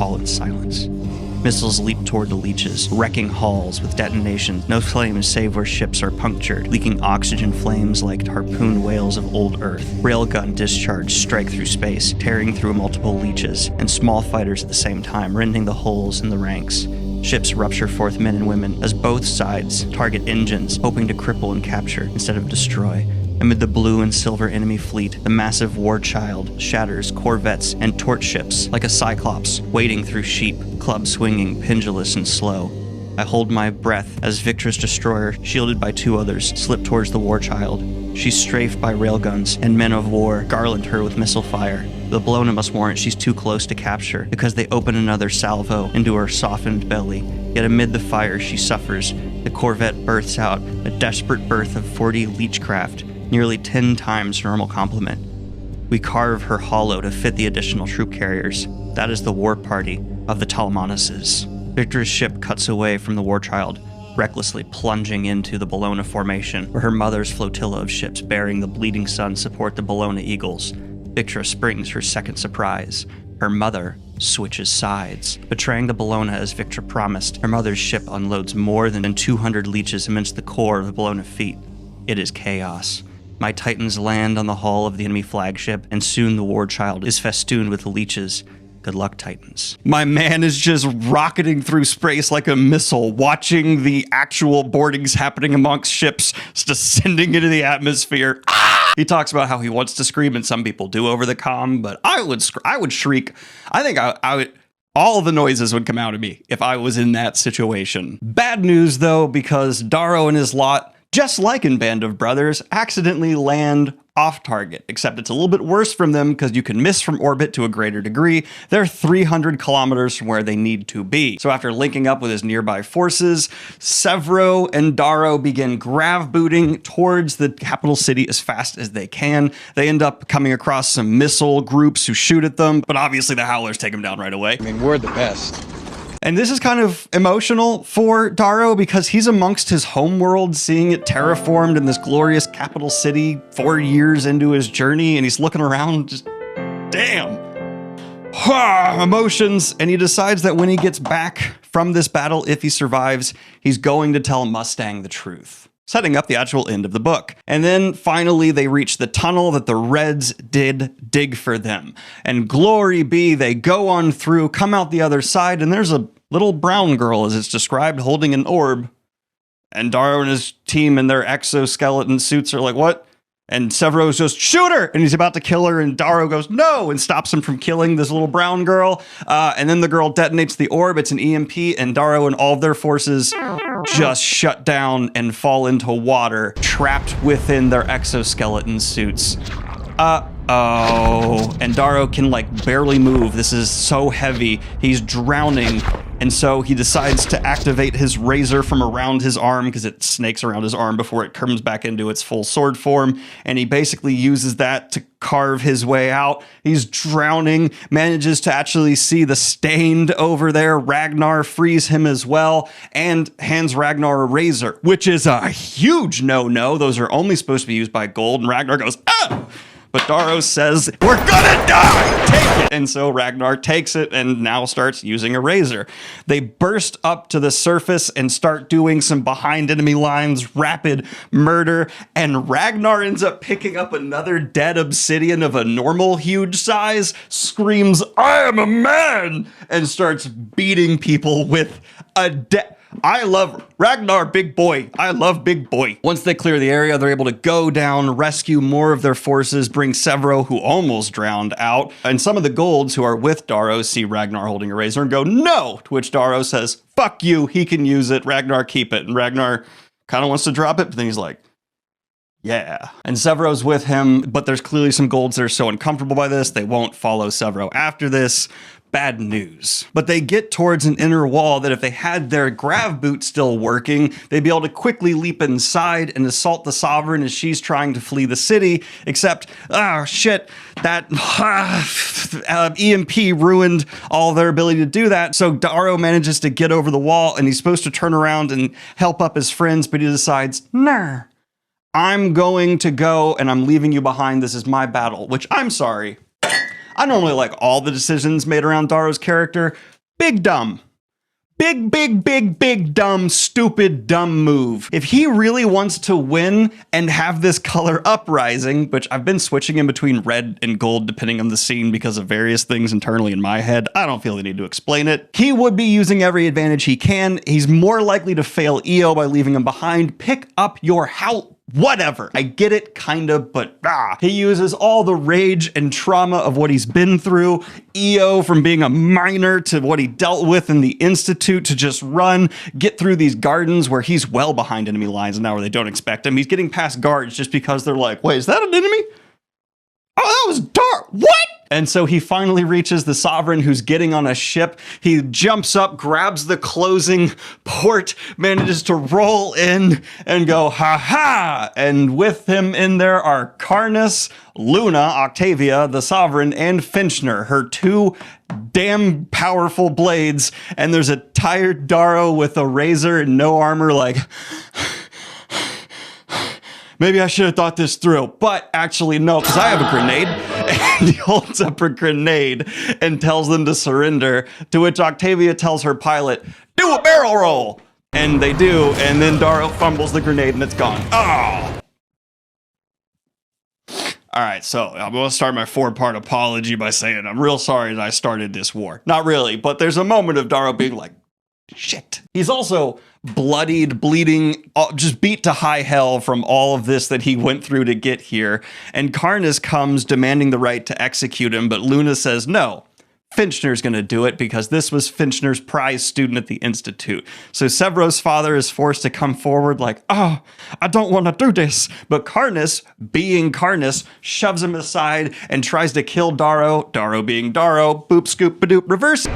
all in silence. Missiles leap toward the leeches, wrecking hulls with detonations, no flames save where ships are punctured, leaking oxygen flames like harpoon whales of old Earth. Railgun discharge strike through space, tearing through multiple leeches, and small fighters at the same time, rending the holes in the ranks. Ships rupture forth men and women as both sides target engines, hoping to cripple and capture instead of destroy. Amid the blue and silver enemy fleet, the massive war child shatters corvettes and torch ships like a cyclops wading through sheep, club swinging, pendulous and slow. I hold my breath as Victra's destroyer, shielded by two others, slip towards the war child. She's strafed by railguns, and men of war garland her with missile fire. The Bologna must warrant she's too close to capture, because they open another salvo into her softened belly. Yet amid the fire she suffers, the corvette births out a desperate birth of 40 leechcraft, nearly 10 times normal complement. We carve her hollow to fit the additional troop carriers. That is the war party of the Talmanuses. Victra's ship cuts away from the war child, recklessly plunging into the Bologna formation, where her mother's flotilla of ships bearing the bleeding sun support the Bologna Eagles. Victra springs her second surprise. Her mother switches sides. Betraying the Bologna as Victra promised, her mother's ship unloads more than 200 leeches amidst the core of the Bologna fleet. It is chaos. My Titans land on the hull of the enemy flagship, and soon the war child is festooned with leeches. Good luck, Titans. My man is just rocketing through space like a missile, watching the actual boardings happening amongst ships, descending into the atmosphere. He talks about how he wants to scream, and some people do over the comm, but I would shriek. I think I would. All the noises would come out of me if I was in that situation. Bad news, though, because Darrow and his lot just like in Band of Brothers, accidentally land off target, except it's a little bit worse from them because you can miss from orbit to a greater degree. They're 300 kilometers from where they need to be. So after linking up with his nearby forces, Severo and Darrow begin grav booting towards the capital city as fast as they can. They end up coming across some missile groups who shoot at them, but obviously the Howlers take them down right away. I mean, we're the best. And this is kind of emotional for Darrow because he's amongst his homeworld, seeing it terraformed in this glorious capital city 4 years into his journey, and he's looking around just, damn. Emotions, and he decides that when he gets back from this battle, if he survives, he's going to tell Mustang the truth, setting up the actual end of the book. And then finally they reach the tunnel that the Reds did dig for them. And glory be, they go on through, come out the other side, and there's a little brown girl, as it's described, holding an orb. And Darrow and his team in their exoskeleton suits are like, what? And Severo's just, shoot her! And he's about to kill her, and Darrow goes, no! And stops him from killing this little brown girl. And then the girl detonates the orb, it's an EMP, and Darrow and all of their forces just shut down and fall into water, trapped within their exoskeleton suits. Uh-oh. And Darrow can, like, barely move. This is so heavy. He's drowning. And so he decides to activate his razor from around his arm because it snakes around his arm before it comes back into its full sword form. And he basically uses that to carve his way out. He's drowning, manages to actually see the Stained over there. Ragnar frees him as well and hands Ragnar a razor, which is a huge no-no. Those are only supposed to be used by gold. And Ragnar goes, ah! But Darrow says, we're gonna die! Take it! And so Ragnar takes it and now starts using a razor. They burst up to the surface and start doing some behind enemy lines, rapid murder, and Ragnar ends up picking up another dead obsidian of a normal huge size, screams, I am a man! And starts beating people with a I love Ragnar, big boy. I love big boy. Once they clear the area, they're able to go down, rescue more of their forces, bring Severo, who almost drowned, out. And some of the golds who are with Darrow see Ragnar holding a razor and go, no! To which Darrow says, fuck you, he can use it. Ragnar, keep it. And Ragnar kind of wants to drop it, but then he's like, yeah. And Severo's with him, but there's clearly some golds that are so uncomfortable by this, they won't follow Severo after this. Bad news. But they get towards an inner wall that if they had their grav boot still working, they'd be able to quickly leap inside and assault the Sovereign as she's trying to flee the city, except, shit, that EMP ruined all their ability to do that. So Darrow manages to get over the wall and he's supposed to turn around and help up his friends, but he decides, nah, I'm going to go and I'm leaving you behind. This is my battle, which I'm sorry. I normally like all the decisions made around Darrow's character. Big dumb. Big dumb, stupid, dumb move. If he really wants to win and have this color uprising, which I've been switching in between red and gold depending on the scene because of various things internally in my head. I don't feel the need to explain it. He would be using every advantage he can. He's more likely to fail EO by leaving him behind. Pick up your whatever. I get it, kind of, but he uses all the rage and trauma of what he's been through. EO from being a minor to what he dealt with in the Institute to just run, get through these gardens where he's well behind enemy lines now where they don't expect him. He's getting past guards just because they're like, wait, is that an enemy? Oh, that was dark. What? And so he finally reaches the Sovereign who's getting on a ship. He jumps up, grabs the closing port, manages to roll in and go, ha ha. And with him in there are Karnas, Luna, Octavia, the Sovereign, and Finchner, her two damn powerful blades. And there's a tired Darrow with a razor and no armor like... Maybe I should have thought this through, but actually no, because I have a grenade. And he holds up a grenade and tells them to surrender, to which Octavia tells her pilot, do a barrel roll! And they do, and then Darrow fumbles the grenade and it's gone. Oh! Alright, so I'm going to start my 4-part apology by saying I'm real sorry that I started this war. Not really, but there's a moment of Darrow being like, shit. He's also bloodied, bleeding, just beat to high hell from all of this that he went through to get here. And Karnas comes demanding the right to execute him, but Luna says, no, Finchner's going to do it because this was Finchner's prize student at the Institute. So Sevro's father is forced to come forward like, oh, I don't want to do this. But Karnas, being Karnas, shoves him aside and tries to kill Darrow. Darrow being Darrow, boop, scoop, badoop, reverse.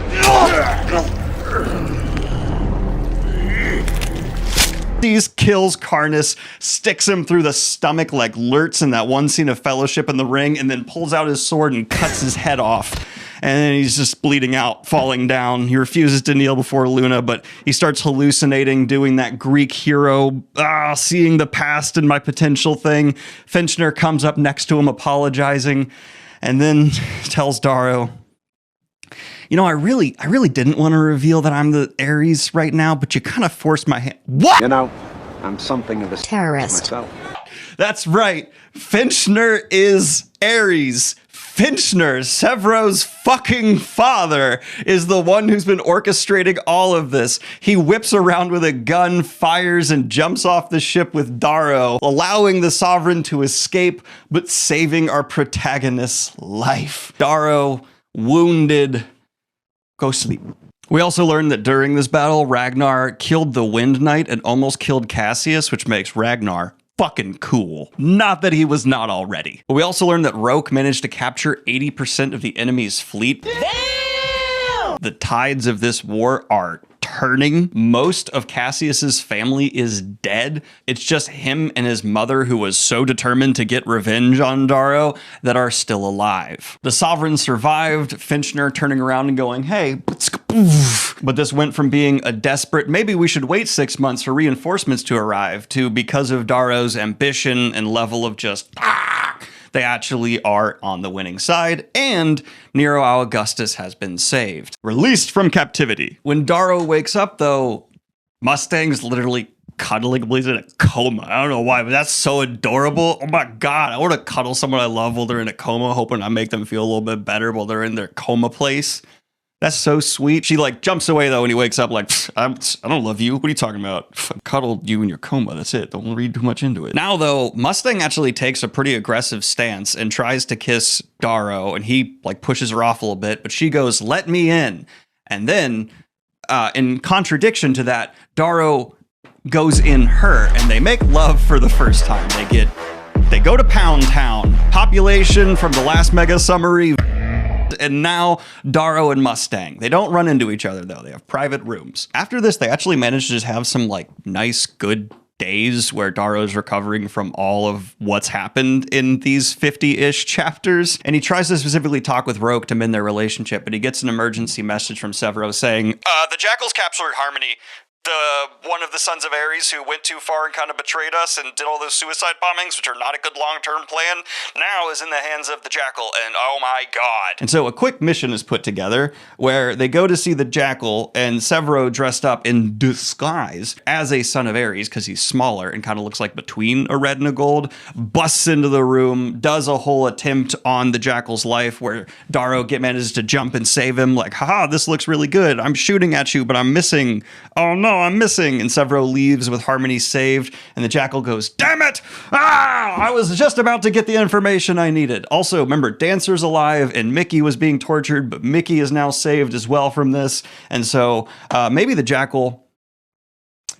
Kills Karnas, sticks him through the stomach like Lurtz in that one scene of Fellowship in the Ring, and then pulls out his sword and cuts his head off. And then he's just bleeding out, falling down. He refuses to kneel before Luna, but he starts hallucinating, doing that Greek hero, seeing the past and my potential thing. Finchner comes up next to him, apologizing, and then tells Darrow, you know, I really didn't want to reveal that I'm the Ares right now, but you kind of forced my hand. What? You know, I'm something of a terrorist myself. That's right. Finchner is Ares. Finchner, Sevro's fucking father, is the one who's been orchestrating all of this. He whips around with a gun, fires, and jumps off the ship with Darrow, allowing the Sovereign to escape, but saving our protagonist's life. Darrow, wounded, go sleep. We also learned that during this battle, Ragnar killed the Wind Knight and almost killed Cassius, which makes Ragnar fucking cool. Not that he was not already. But we also learned that Roke managed to capture 80% of the enemy's fleet. Damn! The tides of this war are turning. Most of Cassius's family is dead. It's just him and his mother, who was so determined to get revenge on Darrow, that are still alive. The Sovereign survived, Finchner turning around and going, hey, but this went from being a desperate, maybe we should wait 6 months for reinforcements to arrive, to because of Darrow's ambition and level of just, they actually are on the winning side, and Nero Augustus has been saved. Released from captivity. When Darrow wakes up, though, Mustang's literally cuddling Blaze in a coma. I don't know why, but that's so adorable. Oh my God, I want to cuddle someone I love while they're in a coma, hoping I make them feel a little bit better while they're in their coma place. That's so sweet. She like jumps away though when he wakes up like, I don't love you. What are you talking about? I cuddled you in your coma. That's it. Don't read too much into it. Now though, Mustang actually takes a pretty aggressive stance and tries to kiss Darrow, and he like pushes her off a little bit, but she goes, let me in. And then in contradiction to that, Darrow goes in her and they make love for the first time. They go to Pound Town. Population from the last mega summary. And now Darrow and Mustang. They don't run into each other though. They have private rooms. After this, they actually manage to just have some like nice, good days where Darrow's recovering from all of what's happened in these 50-ish chapters. And he tries to specifically talk with Roke to mend their relationship, but he gets an emergency message from Sevro saying, the Jackals captured Harmony. One of the sons of Ares who went too far and kind of betrayed us and did all those suicide bombings, which are not a good long-term plan, now is in the hands of the Jackal, and oh my God. And so a quick mission is put together where they go to see the Jackal, and Sevro, dressed up in disguise as a son of Ares because he's smaller and kind of looks like between a red and a gold, busts into the room, does a whole attempt on the Jackal's life where Darrow manages to jump and save him, like, haha, this looks really good. I'm shooting at you, but I'm missing. Oh no, I'm missing. And Sevro leaves with Harmony saved, and the Jackal goes, damn it! I was just about to get the information I needed. Also, remember, Dancer's alive, and Mickey was being tortured, but Mickey is now saved as well from this. And so maybe the Jackal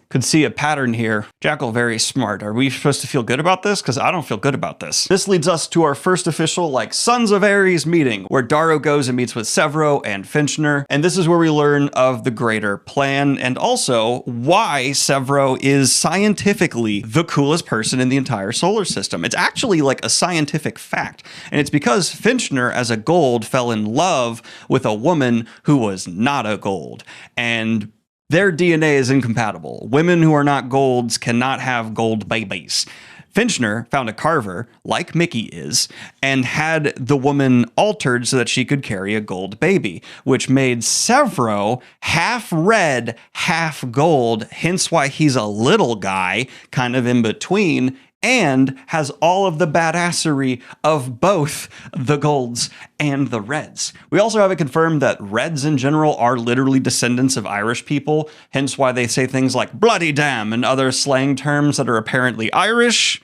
could see a pattern here. Jackal, very smart. Are we supposed to feel good about this? Because I don't feel good about this. This leads us to our first official, like, Sons of Ares meeting, where Darrow goes and meets with Sevro and Finchner. And this is where we learn of the greater plan, and also why Sevro is scientifically the coolest person in the entire solar system. It's actually like a scientific fact. And it's because Finchner, as a gold, fell in love with a woman who was not a gold. And their DNA is incompatible. Women who are not golds cannot have gold babies. Finchner found a carver, like Mickey is, and had the woman altered so that she could carry a gold baby, which made Sevro half red, half gold, hence why he's a little guy, kind of in between, and has all of the badassery of both the golds and the reds. We also have it confirmed that reds in general are literally descendants of Irish people, hence why they say things like bloody damn and other slang terms that are apparently Irish.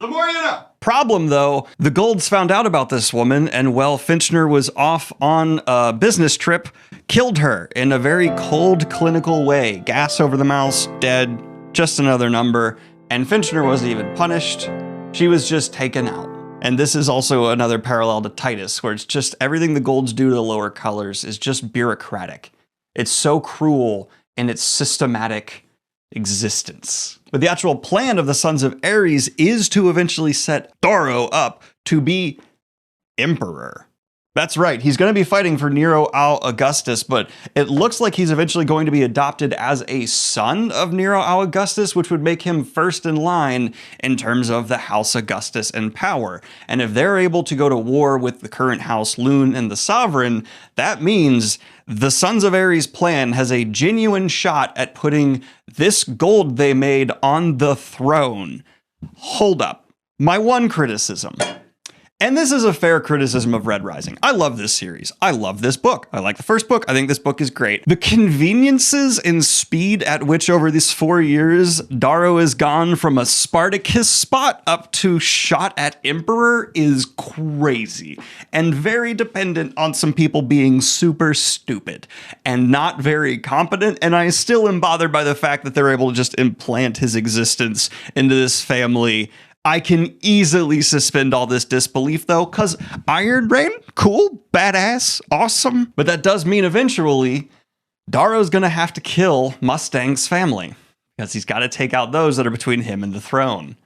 The more you know. Problem though, the Golds found out about this woman, and while Finchner was off on a business trip, killed her in a very cold, clinical way. Gas over the mouse, dead, just another number. And Finchner wasn't even punished. She was just taken out. And this is also another parallel to Titus, where it's just everything the Golds do to the lower colors is just bureaucratic. It's so cruel in its systematic existence. But the actual plan of the Sons of Ares is to eventually set Darrow up to be emperor. That's right, he's going to be fighting for Nero Augustus, but it looks like he's eventually going to be adopted as a son of Nero Augustus, which would make him first in line in terms of the House Augustus and power. And if they're able to go to war with the current House Lune and the Sovereign, that means the Sons of Ares plan has a genuine shot at putting this gold they made on the throne. Hold up. My one criticism. And this is a fair criticism of Red Rising. I love this series. I love this book. I like the first book. I think this book is great. The conveniences and speed at which over these 4 years, Darrow has gone from a Spartacus spot up to shot at Emperor is crazy and very dependent on some people being super stupid and not very competent. And I still am bothered by the fact that they're able to just implant his existence into this family. I can easily suspend all this disbelief though, because Iron Rain, cool, badass, awesome. But that does mean eventually Darrow's gonna have to kill Mustang's family because he's got to take out those that are between him and the throne.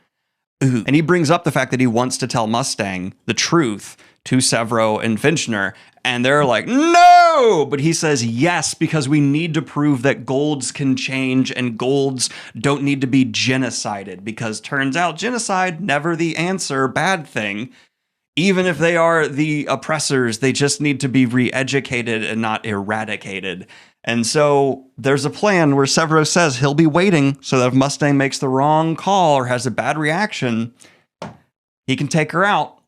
Ooh. And he brings up the fact that he wants to tell Mustang the truth to Severo and Finchner, and they're like, no! But he says yes, because we need to prove that golds can change and golds don't need to be genocided, because turns out genocide, never the answer, bad thing. Even if they are the oppressors, they just need to be re-educated and not eradicated. And so there's a plan where Severo says he'll be waiting so that if Mustang makes the wrong call or has a bad reaction, he can take her out.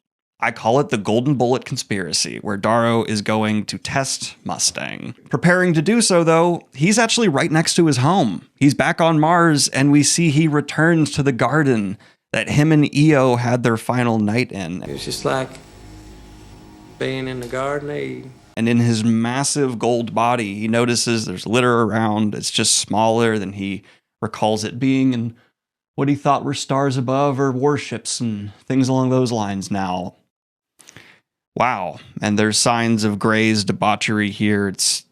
I call it the Golden Bullet Conspiracy, where Darrow is going to test Mustang. Preparing to do so, though, he's actually right next to his home. He's back on Mars, and we see he returns to the garden that him and Io had their final night in. It's just like being in the Garden of Eden. And in his massive gold body, he notices there's litter around. It's just smaller than he recalls it being, and what he thought were stars above or warships and things along those lines now. Wow. And there's signs of Gray's debauchery here. It's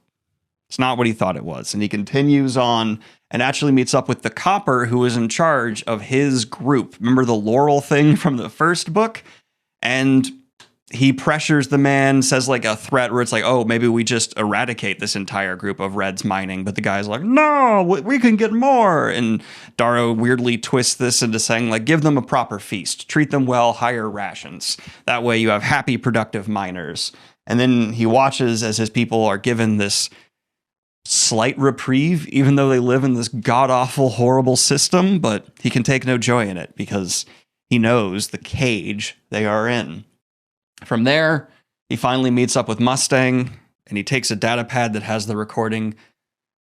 not what he thought it was. And he continues on and actually meets up with the copper who is in charge of his group. Remember the Laurel thing from the first book? And he pressures the man, says like a threat where it's like, oh, maybe we just eradicate this entire group of Reds mining. But the guy's like, no, we can get more. And Darrow weirdly twists this into saying like, give them a proper feast, treat them well, higher rations. That way you have happy, productive miners. And then he watches as his people are given this slight reprieve, even though they live in this god-awful, horrible system. But he can take no joy in it because he knows the cage they are in. From there, he finally meets up with Mustang, and he takes a data pad that has the recording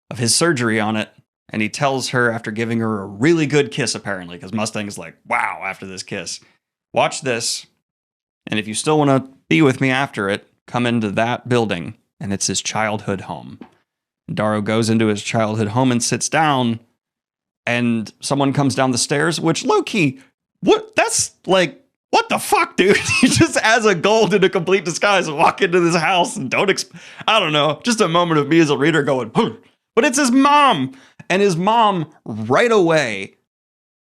of his surgery on it, and he tells her, after giving her a really good kiss, apparently, because Mustang is like, wow, after this kiss, watch this, and if you still want to be with me after it, come into that building, and it's his childhood home. And Darrow goes into his childhood home and sits down, and someone comes down the stairs, which, low-key, that's like, what the fuck, dude? He just has a gold in a complete disguise and walk into this house and I don't know, just a moment of me as a reader going, but it's his mom. And his mom right away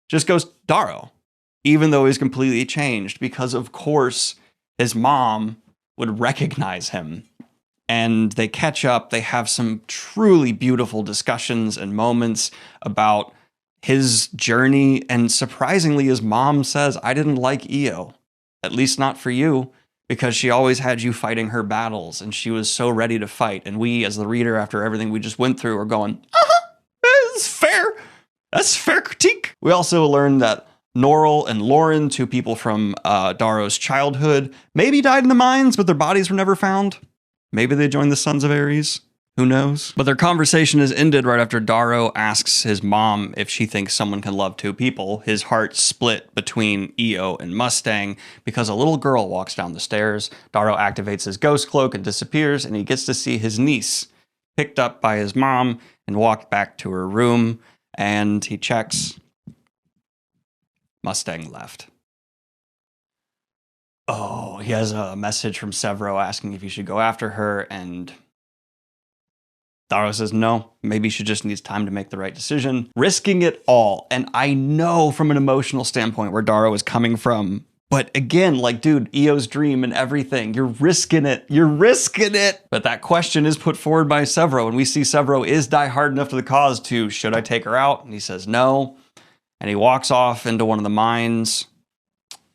just goes, Darrow, even though he's completely changed, because of course his mom would recognize him. And they catch up. They have some truly beautiful discussions and moments about his journey, and surprisingly, his mom says, I didn't like Io, at least not for you, because she always had you fighting her battles, and she was so ready to fight. And we, as the reader, after everything we just went through, are going, that's fair. That's fair critique. We also learned that Norrell and Lauren, two people from Darrow's childhood, maybe died in the mines, but their bodies were never found. Maybe they joined the Sons of Ares. Who knows? But their conversation is ended right after Darrow asks his mom if she thinks someone can love two people. His heart split between EO and Mustang because a little girl walks down the stairs. Darrow activates his ghost cloak and disappears, and he gets to see his niece picked up by his mom and walked back to her room, and he checks. Mustang left. Oh, he has a message from Severo asking if he should go after her, and Darrow says no, maybe she just needs time to make the right decision, risking it all. And I know from an emotional standpoint where Darrow is coming from, but again, like, dude, EO's dream and everything, you're risking it. You're risking it. But that question is put forward by Severo, and we see Severo is die hard enough to the cause to, should I take her out? And he says no. And he walks off into one of the mines.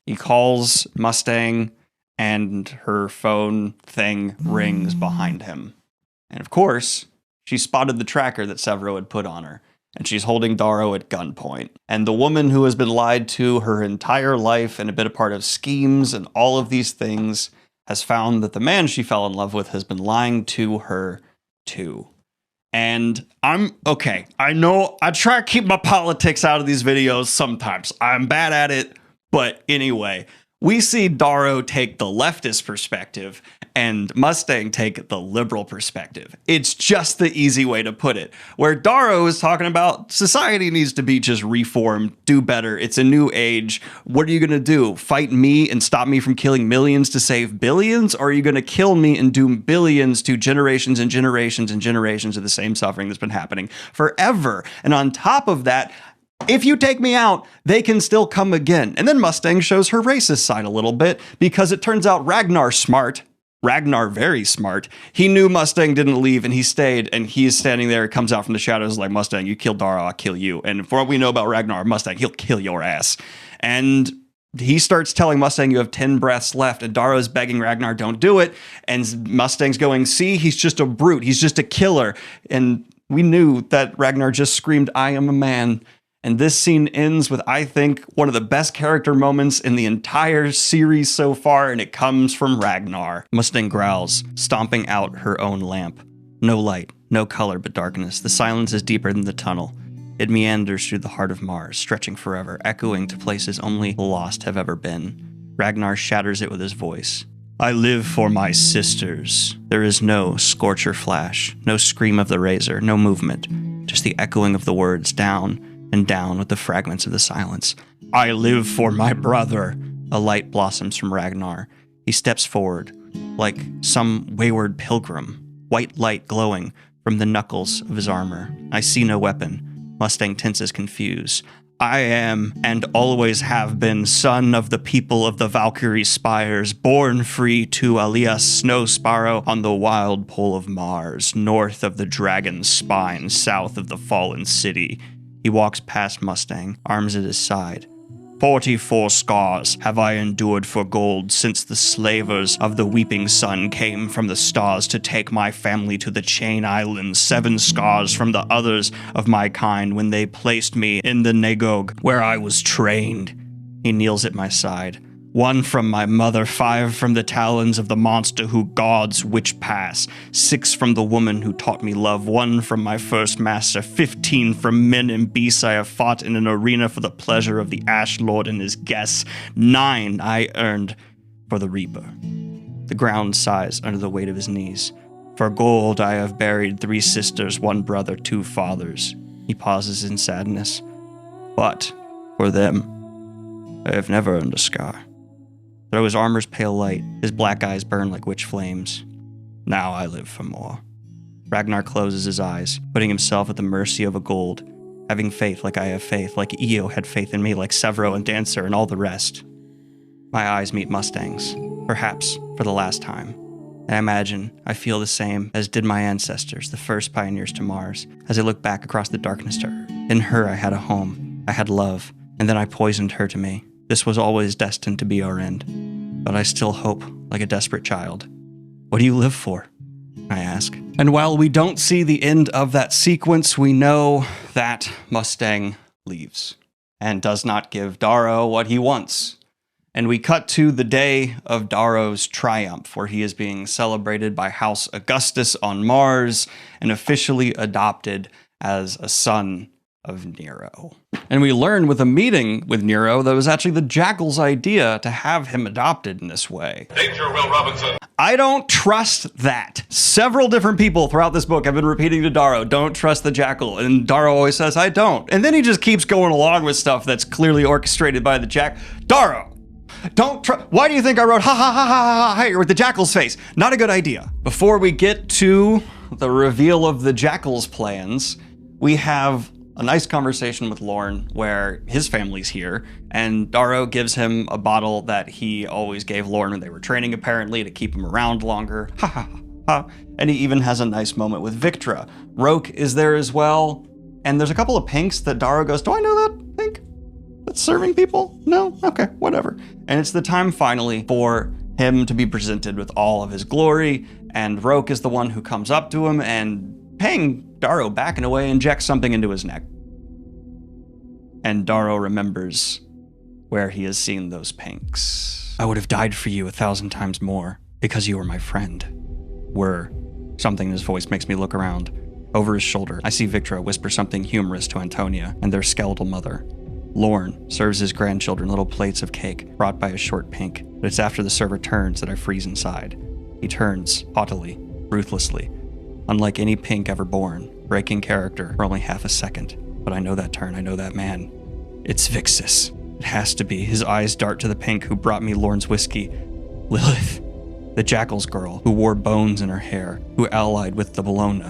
He calls Mustang, and her phone thing rings behind him. And of course, she spotted the tracker that Severo had put on her, and she's holding Darrow at gunpoint. And the woman who has been lied to her entire life and been a part of schemes and all of these things has found that the man she fell in love with has been lying to her too. And I'm okay. I know I try to keep my politics out of these videos sometimes. I'm bad at it. But anyway, we see Darrow take the leftist perspective and Mustang take the liberal perspective. It's just the easy way to put it. Where Darrow is talking about society needs to be just reformed, do better. It's a new age. What are you going to do? Fight me and stop me from killing millions to save billions? Or are you going to kill me and doom billions to generations and generations and generations of the same suffering that's been happening forever? And on top of that, if you take me out, they can still come again. And then Mustang shows her racist side a little bit because it turns out Ragnar's smart. Ragnar very smart. He knew Mustang didn't leave and he stayed, and he's standing there, comes out from the shadows like, Mustang, you killed Darrow, I'll kill you. And for what we know about Ragnar, Mustang, he'll kill your ass. And he starts telling Mustang, you have 10 breaths left, and Darrow's begging Ragnar, don't do it. And Mustang's going, see, he's just a brute. He's just a killer. And we knew that Ragnar just screamed, I am a man. And this scene ends with, I think, one of the best character moments in the entire series so far, and it comes from Ragnar. Mustang growls, stomping out her own lamp. No light, no color but darkness. The silence is deeper than the tunnel. It meanders through the heart of Mars, stretching forever, echoing to places only the lost have ever been. Ragnar shatters it with his voice. I live for my sisters. There is no scorch or flash, no scream of the razor, no movement, just the echoing of the words down and down with the fragments of the silence. I live for my brother. A light blossoms from Ragnar. He steps forward, like some wayward pilgrim, white light glowing from the knuckles of his armor. I see no weapon. Mustang tenses, confused. I am, and always have been, son of the people of the Valkyrie spires, born free to Alias Snow Sparrow on the wild pole of Mars, north of the dragon's spine, south of the fallen city. He walks past Mustang, arms at his side. 44 scars have I endured for gold since the slavers of the weeping sun came from the stars to take my family to the Chain Islands. 7 scars from the others of my kind when they placed me in the Nagog, where I was trained. He kneels at my side. 1 from my mother, 5 from the talons of the monster who guards Witch Pass, 6 from the woman who taught me love, 1 from my first master, 15 from men and beasts I have fought in an arena for the pleasure of the Ash Lord and his guests, 9 I earned for the Reaper. The ground sighs under the weight of his knees. For gold I have buried 3 sisters, 1 brother, 2 fathers. He pauses in sadness. But for them, I have never earned a scar. Through his armor's pale light, his black eyes burn like witch flames. Now I live for more. Ragnar closes his eyes, putting himself at the mercy of a gold, having faith like I have faith, like Io had faith in me, like Severo and Dancer and all the rest. My eyes meet Mustang's, perhaps for the last time. And I imagine I feel the same as did my ancestors, the first pioneers to Mars, as I look back across the darkness to her. In her I had a home, I had love, and then I poisoned her to me. This was always destined to be our end. But I still hope, like a desperate child. What do you live for? I ask. And while we don't see the end of that sequence, we know that Mustang leaves and does not give Darrow what he wants. And we cut to the day of Darrow's triumph, where he is being celebrated by House Augustus on Mars and officially adopted as a son of Nero. And we learn with a meeting with Nero that it was actually the Jackal's idea to have him adopted in this way. Danger, Will Robinson. I don't trust that. Several different people throughout this book have been repeating to Darrow, don't trust the Jackal. And Darrow always says, I don't. And then he just keeps going along with stuff that's clearly orchestrated by the Darrow! Don't try. Why do you think I wrote ha ha ha ha ha here with the Jackal's face? Not a good idea. Before we get to the reveal of the Jackal's plans, we have a nice conversation with Lorne where his family's here, and Darrow gives him a bottle that he always gave Lorne when they were training, apparently, to keep him around longer. Ha ha ha. And he even has a nice moment with Victra. Roke is there as well, and there's a couple of pinks that Darrow goes, do I know that pink? That's serving people? No? Okay, whatever. And it's the time finally for him to be presented with all of his glory, and Roke is the one who comes up to him and, paying Darrow back in a way, injects something into his neck. And Darrow remembers where he has seen those pinks. I would have died for you 1,000 times more because you were my friend. Something in his voice makes me look around. Over his shoulder, I see Victra whisper something humorous to Antonia and their skeletal mother. Lorne serves his grandchildren little plates of cake brought by a short pink, but it's after the server turns that I freeze inside. He turns, haughtily, ruthlessly, unlike any pink ever born, breaking character for only half a second. But I know that turn, I know that man. It's Vixus. It has to be. His eyes dart to the pink who brought me Lorne's whiskey. Lilith, the Jackal's girl, who wore bones in her hair, who allied with the Bologna.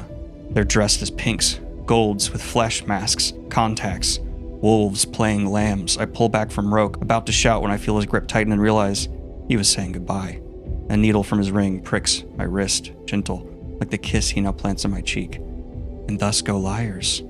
They're dressed as pinks, golds with flesh masks, contacts, wolves playing lambs. I pull back from Roke, about to shout when I feel his grip tighten and realize he was saying goodbye. A needle from his ring pricks my wrist, gentle, like the kiss he now plants on my cheek. And thus go liars,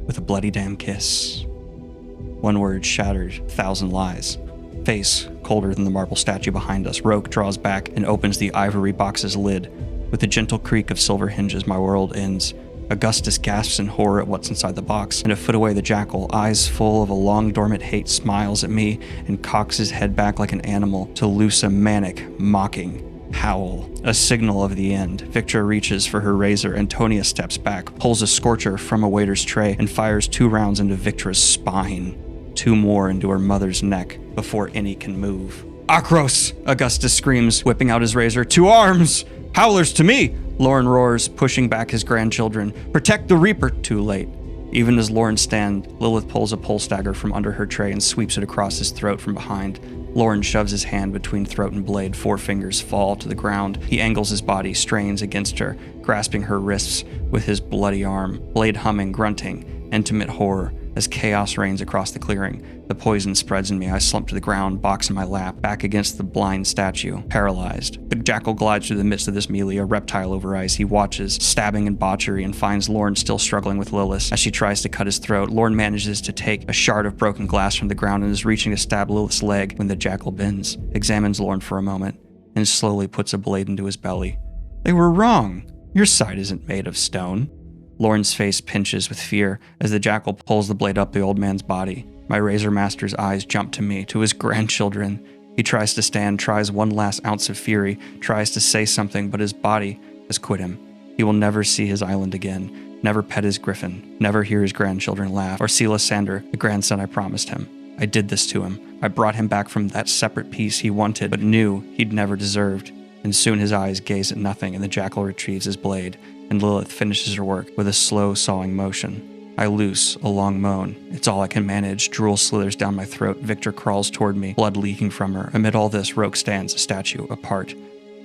with a bloody damn kiss. One word shattered 1,000 lies. Face colder than the marble statue behind us, Roke draws back and opens the ivory box's lid. With the gentle creak of silver hinges, my world ends. Augustus gasps in horror at what's inside the box, and a foot away the Jackal, eyes full of a long dormant hate, smiles at me and cocks his head back like an animal to loose a manic, mocking howl. A signal of the end. Victra reaches for her razor. Antonia steps back, pulls a scorcher from a waiter's tray, and fires 2 rounds into Victra's spine. 2 more into her mother's neck before any can move. Akros! Augustus screams, whipping out his razor. 2 arms! Howlers to me! Lorne roars, pushing back his grandchildren. Protect the Reaper! Too late. Even as Lorne stands, Lilith pulls a pulse dagger from under her tray and sweeps it across his throat from behind. Lorne shoves his hand between throat and blade. 4 fingers fall to the ground. He angles his body, strains against her, grasping her wrists with his bloody arm. Blade humming, grunting, intimate horror as chaos reigns across the clearing. The poison spreads in me. I slump to the ground, box in my lap, back against the blind statue, paralyzed. The Jackal glides through the midst of this melee, a reptile over ice. He watches, stabbing and botchery, and finds Lorne still struggling with Lilith. As she tries to cut his throat, Lorne manages to take a shard of broken glass from the ground and is reaching to stab Lilith's leg when the Jackal bends, examines Lorne for a moment, and slowly puts a blade into his belly. They were wrong. Your side isn't made of stone. Lorne's face pinches with fear as the Jackal pulls the blade up the old man's body. My Razor Master's eyes jump to me, to his grandchildren. He tries to stand, tries one last ounce of fury, tries to say something, but his body has quit him. He will never see his island again, never pet his griffin, never hear his grandchildren laugh, or see Lysander, the grandson I promised him. I did this to him. I brought him back from that separate piece he wanted, but knew he'd never deserved. And soon his eyes gaze at nothing, and the Jackal retrieves his blade, and Lilith finishes her work with a slow sawing motion. I loose a long moan. It's all I can manage. Drool slithers down my throat. Victor crawls toward me, blood leaking from her. Amid all this, Roke stands, a statue, apart.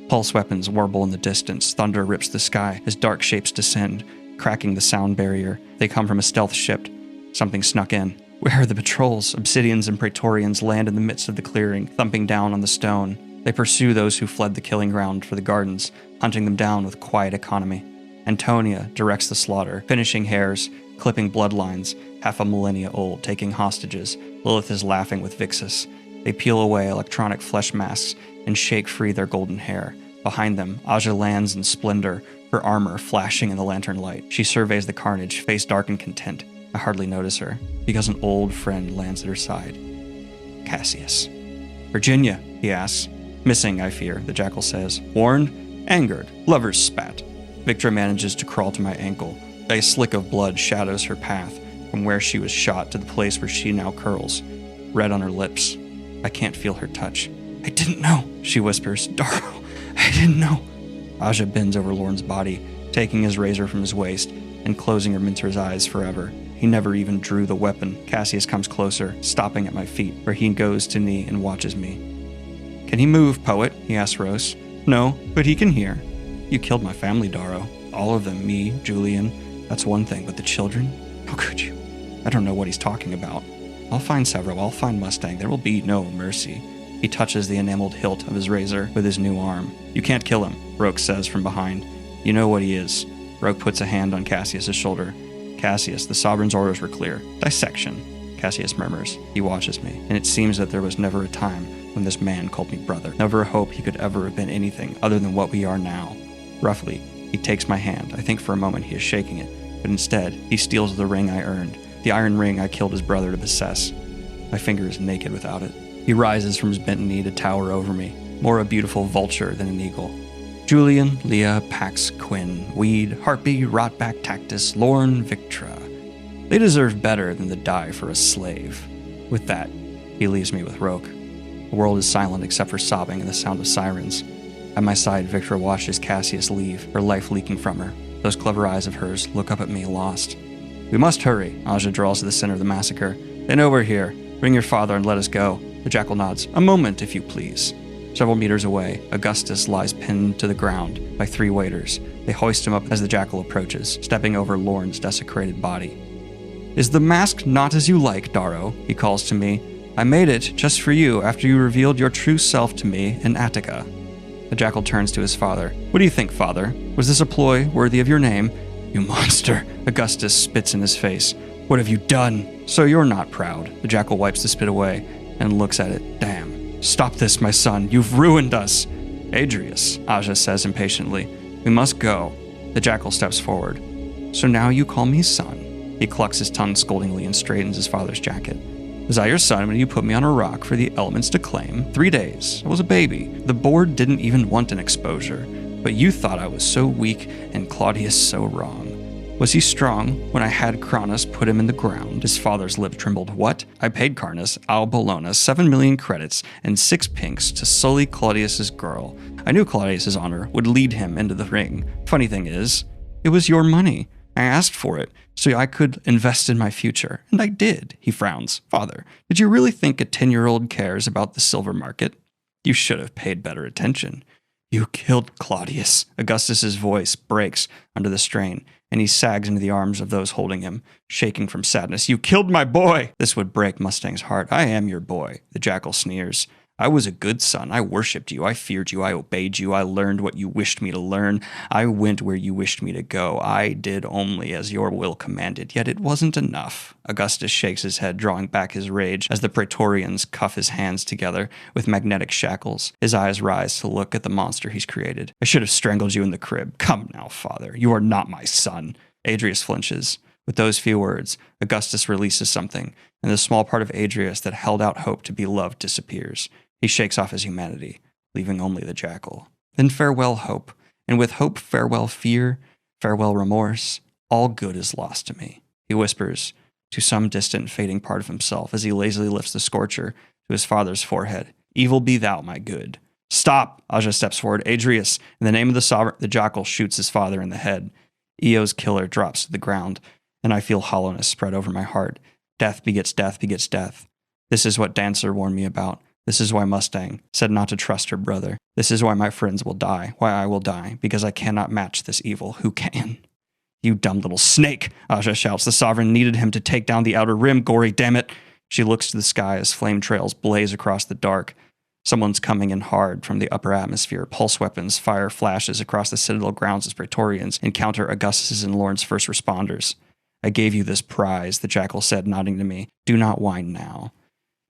Pulse weapons warble in the distance. Thunder rips the sky as dark shapes descend, cracking the sound barrier. They come from a stealth ship. Something snuck in. Where are the patrols? Obsidians and Praetorians land in the midst of the clearing, thumping down on the stone. They pursue those who fled the killing ground for the gardens, hunting them down with quiet economy. Antonia directs the slaughter, finishing hairs, clipping bloodlines, half a millennia old, taking hostages. Lilith is laughing with Vixus. They peel away electronic flesh masks and shake free their golden hair. Behind them, Aja lands in splendor, her armor flashing in the lantern light. She surveys the carnage, face dark and content. I hardly notice her, because an old friend lands at her side. Cassius. Virginia, he asks. Missing, I fear, the jackal says. Warned? Angered. Lover's spat. Victra manages to crawl to my ankle. A slick of blood shadows her path from where she was shot to the place where she now curls. Red on her lips. I can't feel her touch. I didn't know, she whispers. Darrow, I didn't know. Aja bends over Lorne's body, taking his razor from his waist and closing her mentor's eyes forever. He never even drew the weapon. Cassius comes closer, stopping at my feet, where he goes to knee and watches me. Can he move, poet? He asks Rose. No, but he can hear. You killed my family, Darrow. All of them, me, Julian. That's one thing, but the children? How could you? I don't know what he's talking about. I'll find Severo, I'll find Mustang. There will be no mercy. He touches the enameled hilt of his razor with his new arm. You can't kill him, Roke says from behind. You know what he is. Roke puts a hand on Cassius's shoulder. Cassius, the Sovereign's orders were clear. Dissection, Cassius murmurs. He watches me, and it seems that there was never a time when this man called me brother. Never a hope he could ever have been anything other than what we are now. Roughly, he takes my hand. I think for a moment he is shaking it, but instead, he steals the ring I earned, the iron ring I killed his brother to possess. My finger is naked without it. He rises from his bent knee to tower over me, more a beautiful vulture than an eagle. Julian, Leah, Pax, Quinn, Weed, Harpy, Rotback, Tactus, Lorne, Victra. They deserve better than to die for a slave. With that, he leaves me with Roke. The world is silent except for sobbing and the sound of sirens. At my side, Victra watches Cassius leave, her life leaking from her. Those clever eyes of hers look up at me, lost. We must hurry, Aja draws to the center of the massacre. They know we're here. Bring your father and let us go. The jackal nods. A moment, if you please. Several meters away, Augustus lies pinned to the ground by 3 waiters. They hoist him up as the jackal approaches, stepping over Lorne's desecrated body. Is the mask not as you like, Darrow? He calls to me. I made it just for you after you revealed your true self to me in Attica. The jackal turns to his father. What do you think, father? Was this a ploy worthy of your name? You monster, Augustus spits in his face. What have you done? So you're not proud. The jackal wipes the spit away and looks at it. Damn. Stop this, my son. You've ruined us. Adrius, Aja says impatiently. We must go. The jackal steps forward. So now you call me son. He clucks his tongue scoldingly and straightens his father's jacket. Was I your son when you put me on a rock for the elements to claim? 3 days. I was a baby. The board didn't even want an exposure. But you thought I was so weak and Claudius so wrong. Was he strong when I had Cronus put him in the ground? His father's lip trembled. What? I paid Carnus, Al Bologna, 7 million credits and 6 pinks to sully Claudius's girl. I knew Claudius's honor would lead him into the ring. Funny thing is, it was your money. I asked for it so I could invest in my future, and I did. He frowns. Father, did you really think a 10-year-old cares about the silver market? You should have paid better attention. You killed Claudius. Augustus's voice breaks under the strain, and he sags into the arms of those holding him, shaking from sadness. You killed my boy! This would break Mustang's heart. I am your boy. The jackal sneers. I was a good son. I worshipped you. I feared you. I obeyed you. I learned what you wished me to learn. I went where you wished me to go. I did only as your will commanded. Yet it wasn't enough. Augustus shakes his head, drawing back his rage as the Praetorians cuff his hands together with magnetic shackles. His eyes rise to look at the monster he's created. I should have strangled you in the crib. Come now, father. You are not my son. Adrius flinches. With those few words, Augustus releases something, and the small part of Adrius that held out hope to be loved disappears. He shakes off his humanity, leaving only the jackal. Then farewell hope, and with hope farewell fear, farewell remorse. All good is lost to me, he whispers to some distant fading part of himself as he lazily lifts the scorcher to his father's forehead. Evil be thou, my good. Stop! Aja steps forward. Adrius, in the name of the sovereign, the jackal shoots his father in the head. Eo's killer drops to the ground, and I feel hollowness spread over my heart. Death begets death begets death. This is what Dancer warned me about. This is why Mustang said not to trust her brother. This is why my friends will die, why I will die, because I cannot match this evil. Who can? You dumb little snake, Aja shouts. The sovereign needed him to take down the outer rim, gory damn it. She looks to the sky as flame trails blaze across the dark. Someone's coming in hard from the upper atmosphere. Pulse weapons fire flashes across the citadel grounds as Praetorians encounter Augustus and Lorne's first responders. I gave you this prize, the jackal said, nodding to me. Do not whine now.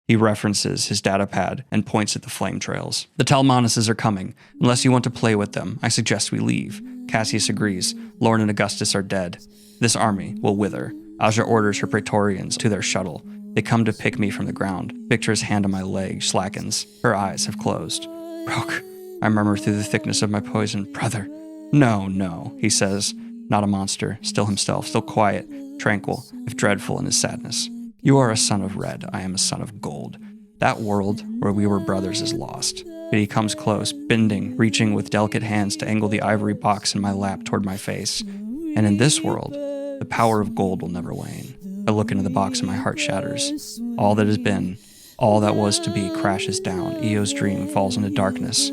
He references his datapad and points at the flame trails. The Talmanuses are coming. Unless you want to play with them, I suggest we leave. Cassius agrees. Lorne and Augustus are dead. This army will wither. Aja orders her Praetorians to their shuttle. They come to pick me from the ground. Victra's hand on my leg slackens. Her eyes have closed. Roke, I murmur through the thickness of my poison. Brother. No, no, he says. Not a monster, still himself, still quiet, tranquil, if dreadful in his sadness. You are a son of red, I am a son of gold. That world where we were brothers is lost. But he comes close, bending, reaching with delicate hands to angle the ivory box in my lap toward my face. And in this world, the power of gold will never wane. I look into the box and my heart shatters. All that has been, all that was to be crashes down. Eo's dream falls into darkness.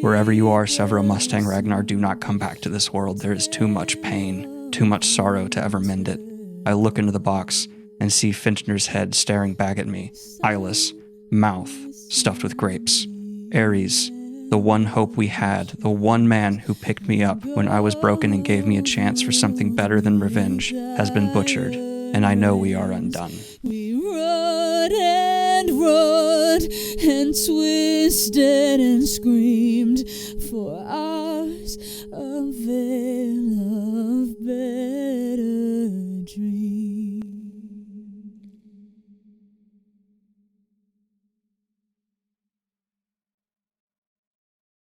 Wherever you are, Severo Mustang Ragnar, do not come back to this world. There is too much pain, too much sorrow to ever mend it. I look into the box and see Finchner's head staring back at me, eyeless, mouth stuffed with grapes. Ares, the one hope we had, the one man who picked me up when I was broken and gave me a chance for something better than revenge, has been butchered, and I know we are undone. We rode and twisted and screamed for hours, a veil of better dreams.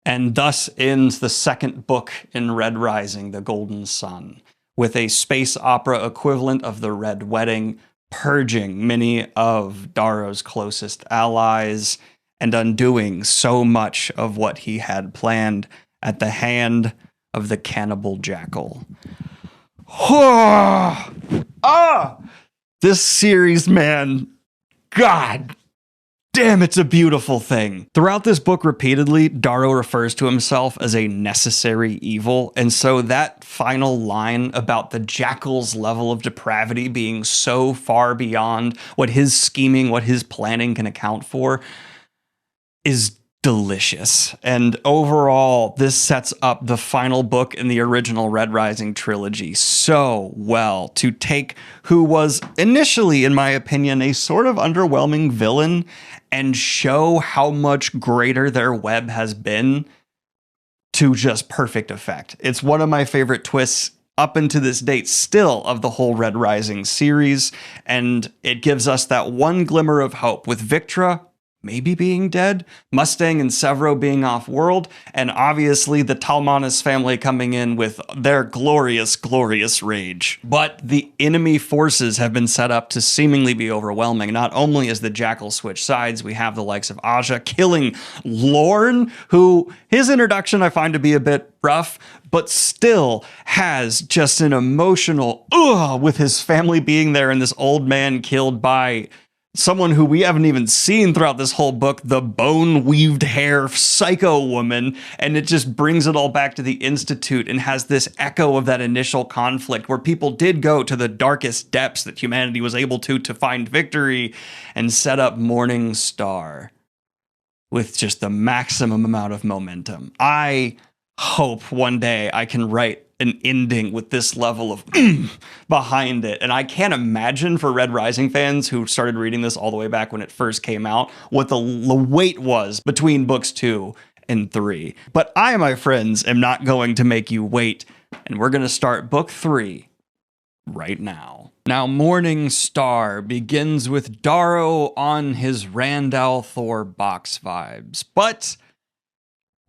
And thus ends the second book in Red Rising, The Golden Sun, with a space opera equivalent of The Red Wedding, purging many of Darrow's closest allies and undoing so much of what he had planned at the hand of the cannibal jackal. This series, man, God damn, it's a beautiful thing. Throughout this book, repeatedly, Darrow refers to himself as a necessary evil, and so that final line about the jackal's level of depravity being so far beyond what his scheming, what his planning can account for, is delicious. And overall, this sets up the final book in the original Red Rising trilogy so well to take who was initially, in my opinion, a sort of underwhelming villain and show how much greater their web has been to just perfect effect. It's one of my favorite twists up into this date still of the whole Red Rising series, and it gives us that one glimmer of hope with Victra maybe being dead, Mustang and Severo being off-world, and obviously the Talmanis family coming in with their glorious, glorious rage. But the enemy forces have been set up to seemingly be overwhelming. Not only as the Jackal switch sides, we have the likes of Aja killing Lorne, who his introduction I find to be a bit rough, but still has just an emotional with his family being there and this old man killed by someone who we haven't even seen throughout this whole book, the bone-weaved hair psycho woman, and it just brings it all back to the Institute and has this echo of that initial conflict where people did go to the darkest depths that humanity was able to find victory and set up Morning Star with just the maximum amount of momentum. I hope one day I can write an ending with this level of behind it. And I can't imagine for Red Rising fans who started reading this all the way back when it first came out, what the wait was between books 2 and 3. But I, my friends, am not going to make you wait. And we're going to start book 3 right now. Now, Morning Star begins with Darrow on his Randall Thor box vibes. But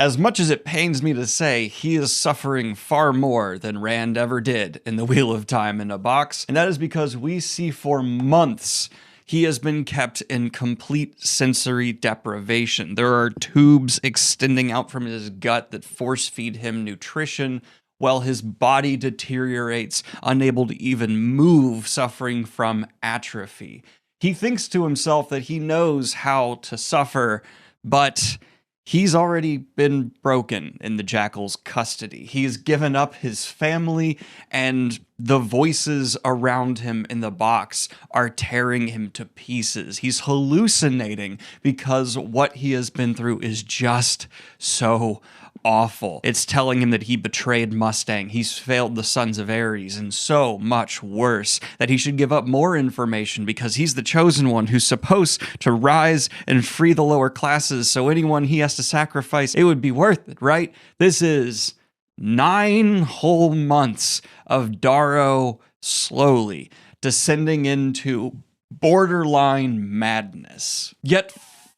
as much as it pains me to say, he is suffering far more than Rand ever did in the Wheel of Time in a box, and that is because we see for months he has been kept in complete sensory deprivation. There are tubes extending out from his gut that force feed him nutrition, while his body deteriorates, unable to even move, suffering from atrophy. He thinks to himself that he knows how to suffer, but he's already been broken in the Jackal's custody. He's given up his family, and the voices around him in the box are tearing him to pieces. He's hallucinating because what he has been through is just so awful. It's telling him that he betrayed Mustang, he's failed the Sons of Ares, and so much worse, that he should give up more information because he's the chosen one who's supposed to rise and free the lower classes, so anyone he has to sacrifice, it would be worth it, right? This is 9 whole months of Darrow slowly descending into borderline madness. Yet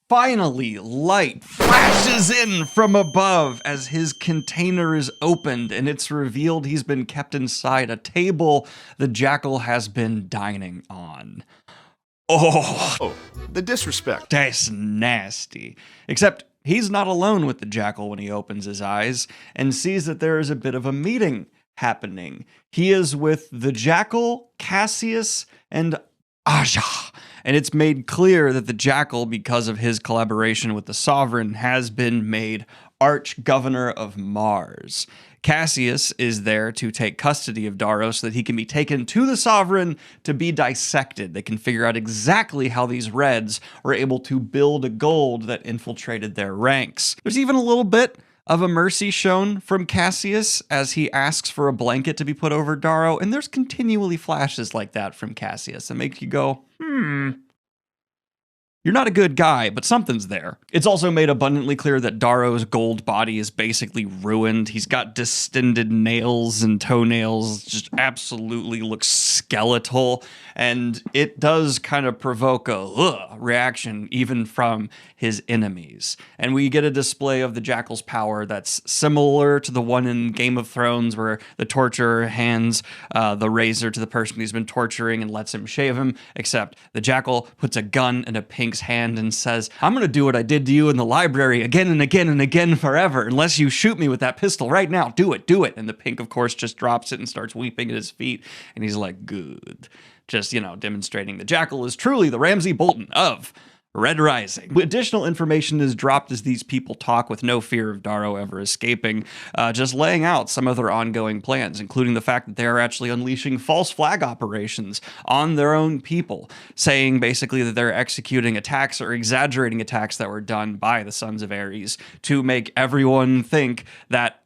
finally, light flashes in from above as his container is opened, and it's revealed he's been kept inside a table the jackal has been dining on. Oh, the disrespect. That's nasty. Except he's not alone with the jackal when he opens his eyes and sees that there is a bit of a meeting happening. He is with the jackal, Cassius, and Aja. And it's made clear that the jackal, because of his collaboration with the Sovereign, has been made Arch-Governor of Mars. Cassius is there to take custody of Darrow so that he can be taken to the Sovereign to be dissected. They can figure out exactly how these Reds were able to build a gold that infiltrated their ranks. There's even a little bit of a mercy shown from Cassius as he asks for a blanket to be put over Darrow, and there's continually flashes like that from Cassius that make you go, you're not a good guy, but something's there. It's also made abundantly clear that Darrow's gold body is basically ruined. He's got distended nails and toenails, just absolutely looks skeletal, and it does kind of provoke a reaction even from his enemies. And we get a display of the jackal's power that's similar to the one in Game of Thrones where the torturer hands the razor to the person he's been torturing and lets him shave him, except the jackal puts a gun in a pink's hand and says, I'm going to do what I did to you in the library again and again and again forever, unless you shoot me with that pistol right now. Do it, do it. And the pink, of course, just drops it and starts weeping at his feet. And he's like, good. Just, demonstrating the jackal is truly the Ramsay Bolton of Red Rising. Additional information is dropped as these people talk with no fear of Darrow ever escaping, just laying out some of their ongoing plans, including the fact that they are actually unleashing false flag operations on their own people, saying basically that they're executing attacks or exaggerating attacks that were done by the Sons of Ares to make everyone think that,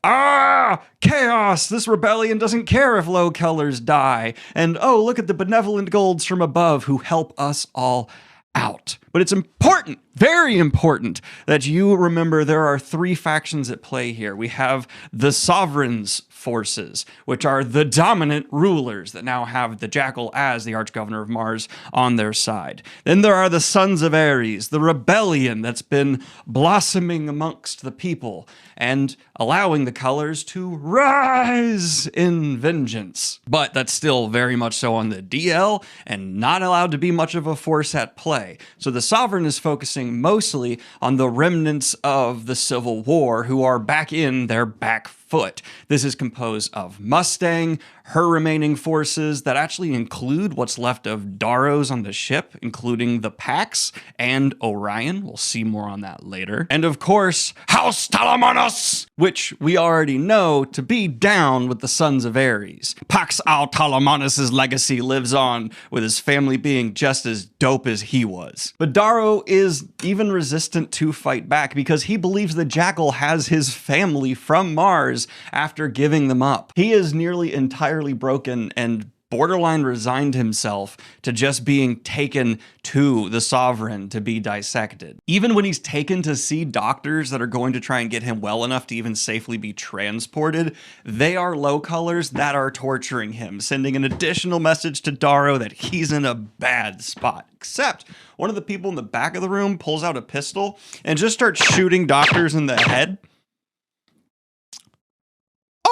chaos! This rebellion doesn't care if low colors die, and oh, look at the benevolent golds from above who help us all out. But it's important, very important, that you remember there are three factions at play here. We have the Sovereign's forces, which are the dominant rulers that now have the Jackal as the Arch-Governor of Mars on their side. Then there are the Sons of Ares, the rebellion that's been blossoming amongst the people and allowing the colors to rise in vengeance. But that's still very much so on the DL and not allowed to be much of a force at play. So the Sovereign is focusing mostly on the remnants of the Civil War who are back in their back foot. This is composed of Mustang, her remaining forces that actually include what's left of Darrow's on the ship, including the Pax and Orion. We'll see more on that later. And of course, House Talamanus, which we already know to be down with the Sons of Ares. Pax al Talamanus' legacy lives on, with his family being just as dope as he was. But Darrow is even resistant to fight back because he believes the Jackal has his family from Mars after giving them up. He is nearly entirely broken and borderline resigned himself to just being taken to the Sovereign to be dissected. Even when he's taken to see doctors that are going to try and get him well enough to even safely be transported, they are low colors that are torturing him, sending an additional message to Darrow that he's in a bad spot. Except one of the people in the back of the room pulls out a pistol and just starts shooting doctors in the head.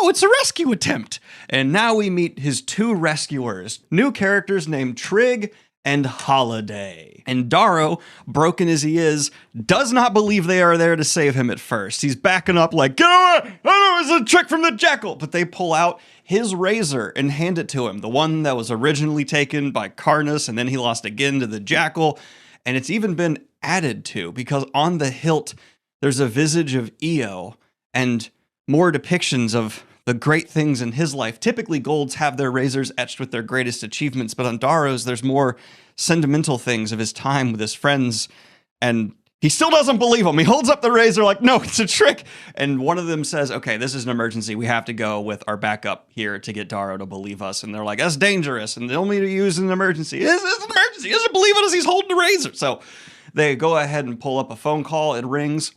Oh, it's a rescue attempt. And now we meet his two rescuers, new characters named Trig and Holiday. And Darrow, broken as he is, does not believe they are there to save him at first. He's backing up like, get away! Oh, it's a trick from the Jackal! But they pull out his razor and hand it to him, the one that was originally taken by Karnas, and then he lost again to the Jackal. And it's even been added to, because on the hilt, there's a visage of Io, and more depictions of the great things in his life. Typically, golds have their razors etched with their greatest achievements, but on Darrow's, there's more sentimental things of his time with his friends, and he still doesn't believe him. He holds up the razor like, no, it's a trick. And one of them says, okay, this is an emergency. We have to go with our backup here to get Darrow to believe us. And they're like, that's dangerous, and they'll need to use an emergency. This is an emergency. He doesn't believe us. He's holding the razor. So they go ahead and pull up a phone call. It rings,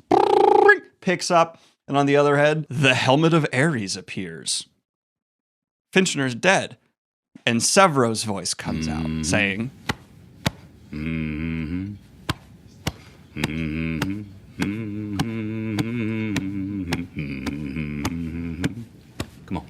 picks up. And on the other head, the helmet of Ares appears. Finchner's dead. And Severo's voice comes out saying, Come on.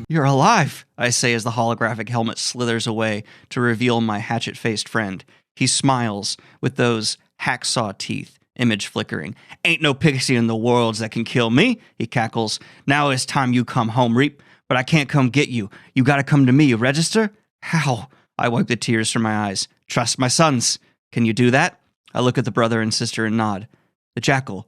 You're alive, I say as the holographic helmet slithers away to reveal my hatchet-faced friend. He smiles with those hacksaw teeth, image flickering. Ain't no pixie in the worlds that can kill me, he cackles. Now it's time you come home, Reap, but I can't come get you. You gotta come to me, register? How? I wipe the tears from my eyes. Trust my sons. Can you do that? I look at the brother and sister and nod. The jackal.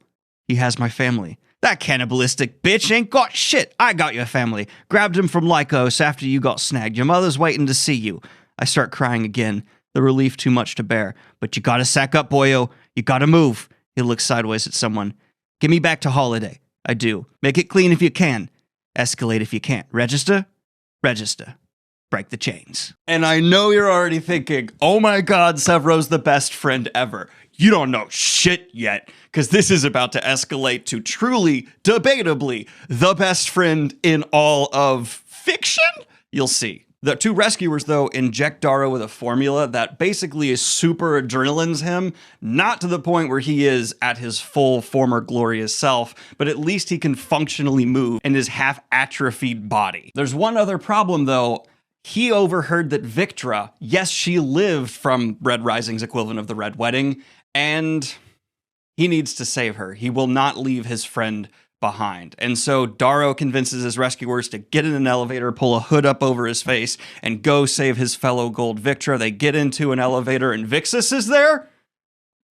He has my family. That cannibalistic bitch ain't got shit. I got your family. Grabbed him from Lycos after you got snagged. Your mother's waiting to see you. I start crying again. The relief too much to bear. But you gotta sack up, boyo. You gotta move. He looks sideways at someone. Get me back to Holiday. I do. Make it clean if you can. Escalate if you can't. Register? Register. Break the chains. And I know you're already thinking, oh my God, Severo's the best friend ever. You don't know shit yet, because this is about to escalate to truly, debatably, the best friend in all of fiction? You'll see. The two rescuers, though, inject Darrow with a formula that basically is super adrenalines him, not to the point where he is at his full former glorious self, but at least he can functionally move in his half-atrophied body. There's one other problem, though. He overheard that Victra, yes, she lived from Red Rising's equivalent of the Red Wedding, and he needs to save her. He will not leave his friend behind. And so Darrow convinces his rescuers to get in an elevator, pull a hood up over his face, and go save his fellow gold Victra. They get into an elevator, and Vixus is there?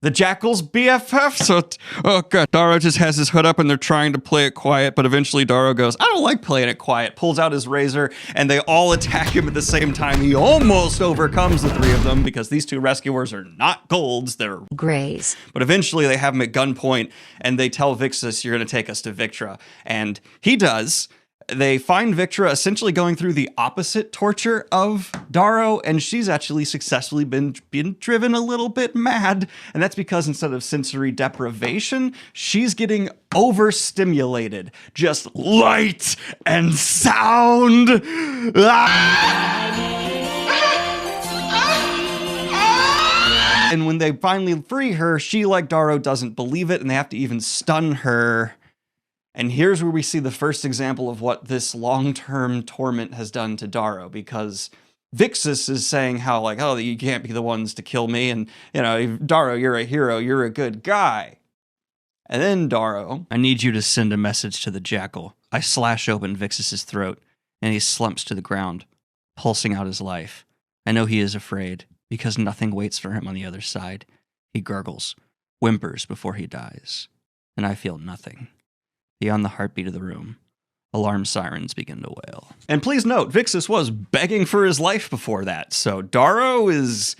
The Jackal's BFF? So, oh God, Darrow just has his hood up and they're trying to play it quiet, but eventually Darrow goes, I don't like playing it quiet, pulls out his razor, and they all attack him at the same time. He almost overcomes the three of them because these two rescuers are not golds, they're grays. But eventually they have him at gunpoint and they tell Vixus, you're going to take us to Victra. And he does. They find Victra essentially going through the opposite torture of Darrow, and she's actually successfully been driven a little bit mad. And that's because instead of sensory deprivation, she's getting overstimulated. Just light and sound. And when they finally free her, she, like Darrow, doesn't believe it, and they have to even stun her. And here's where we see the first example of what this long-term torment has done to Darrow, because Vixus is saying how, like, oh, you can't be the ones to kill me, and, you know, Darrow, you're a hero, you're a good guy. And then Darrow, I need you to send a message to the Jackal. I slash open Vixus's throat, and he slumps to the ground, pulsing out his life. I know he is afraid, because nothing waits for him on the other side. He gurgles, whimpers before he dies, and I feel nothing. Beyond the heartbeat of the room, alarm sirens begin to wail. And please note, Vixus was begging for his life before that, so Darrow is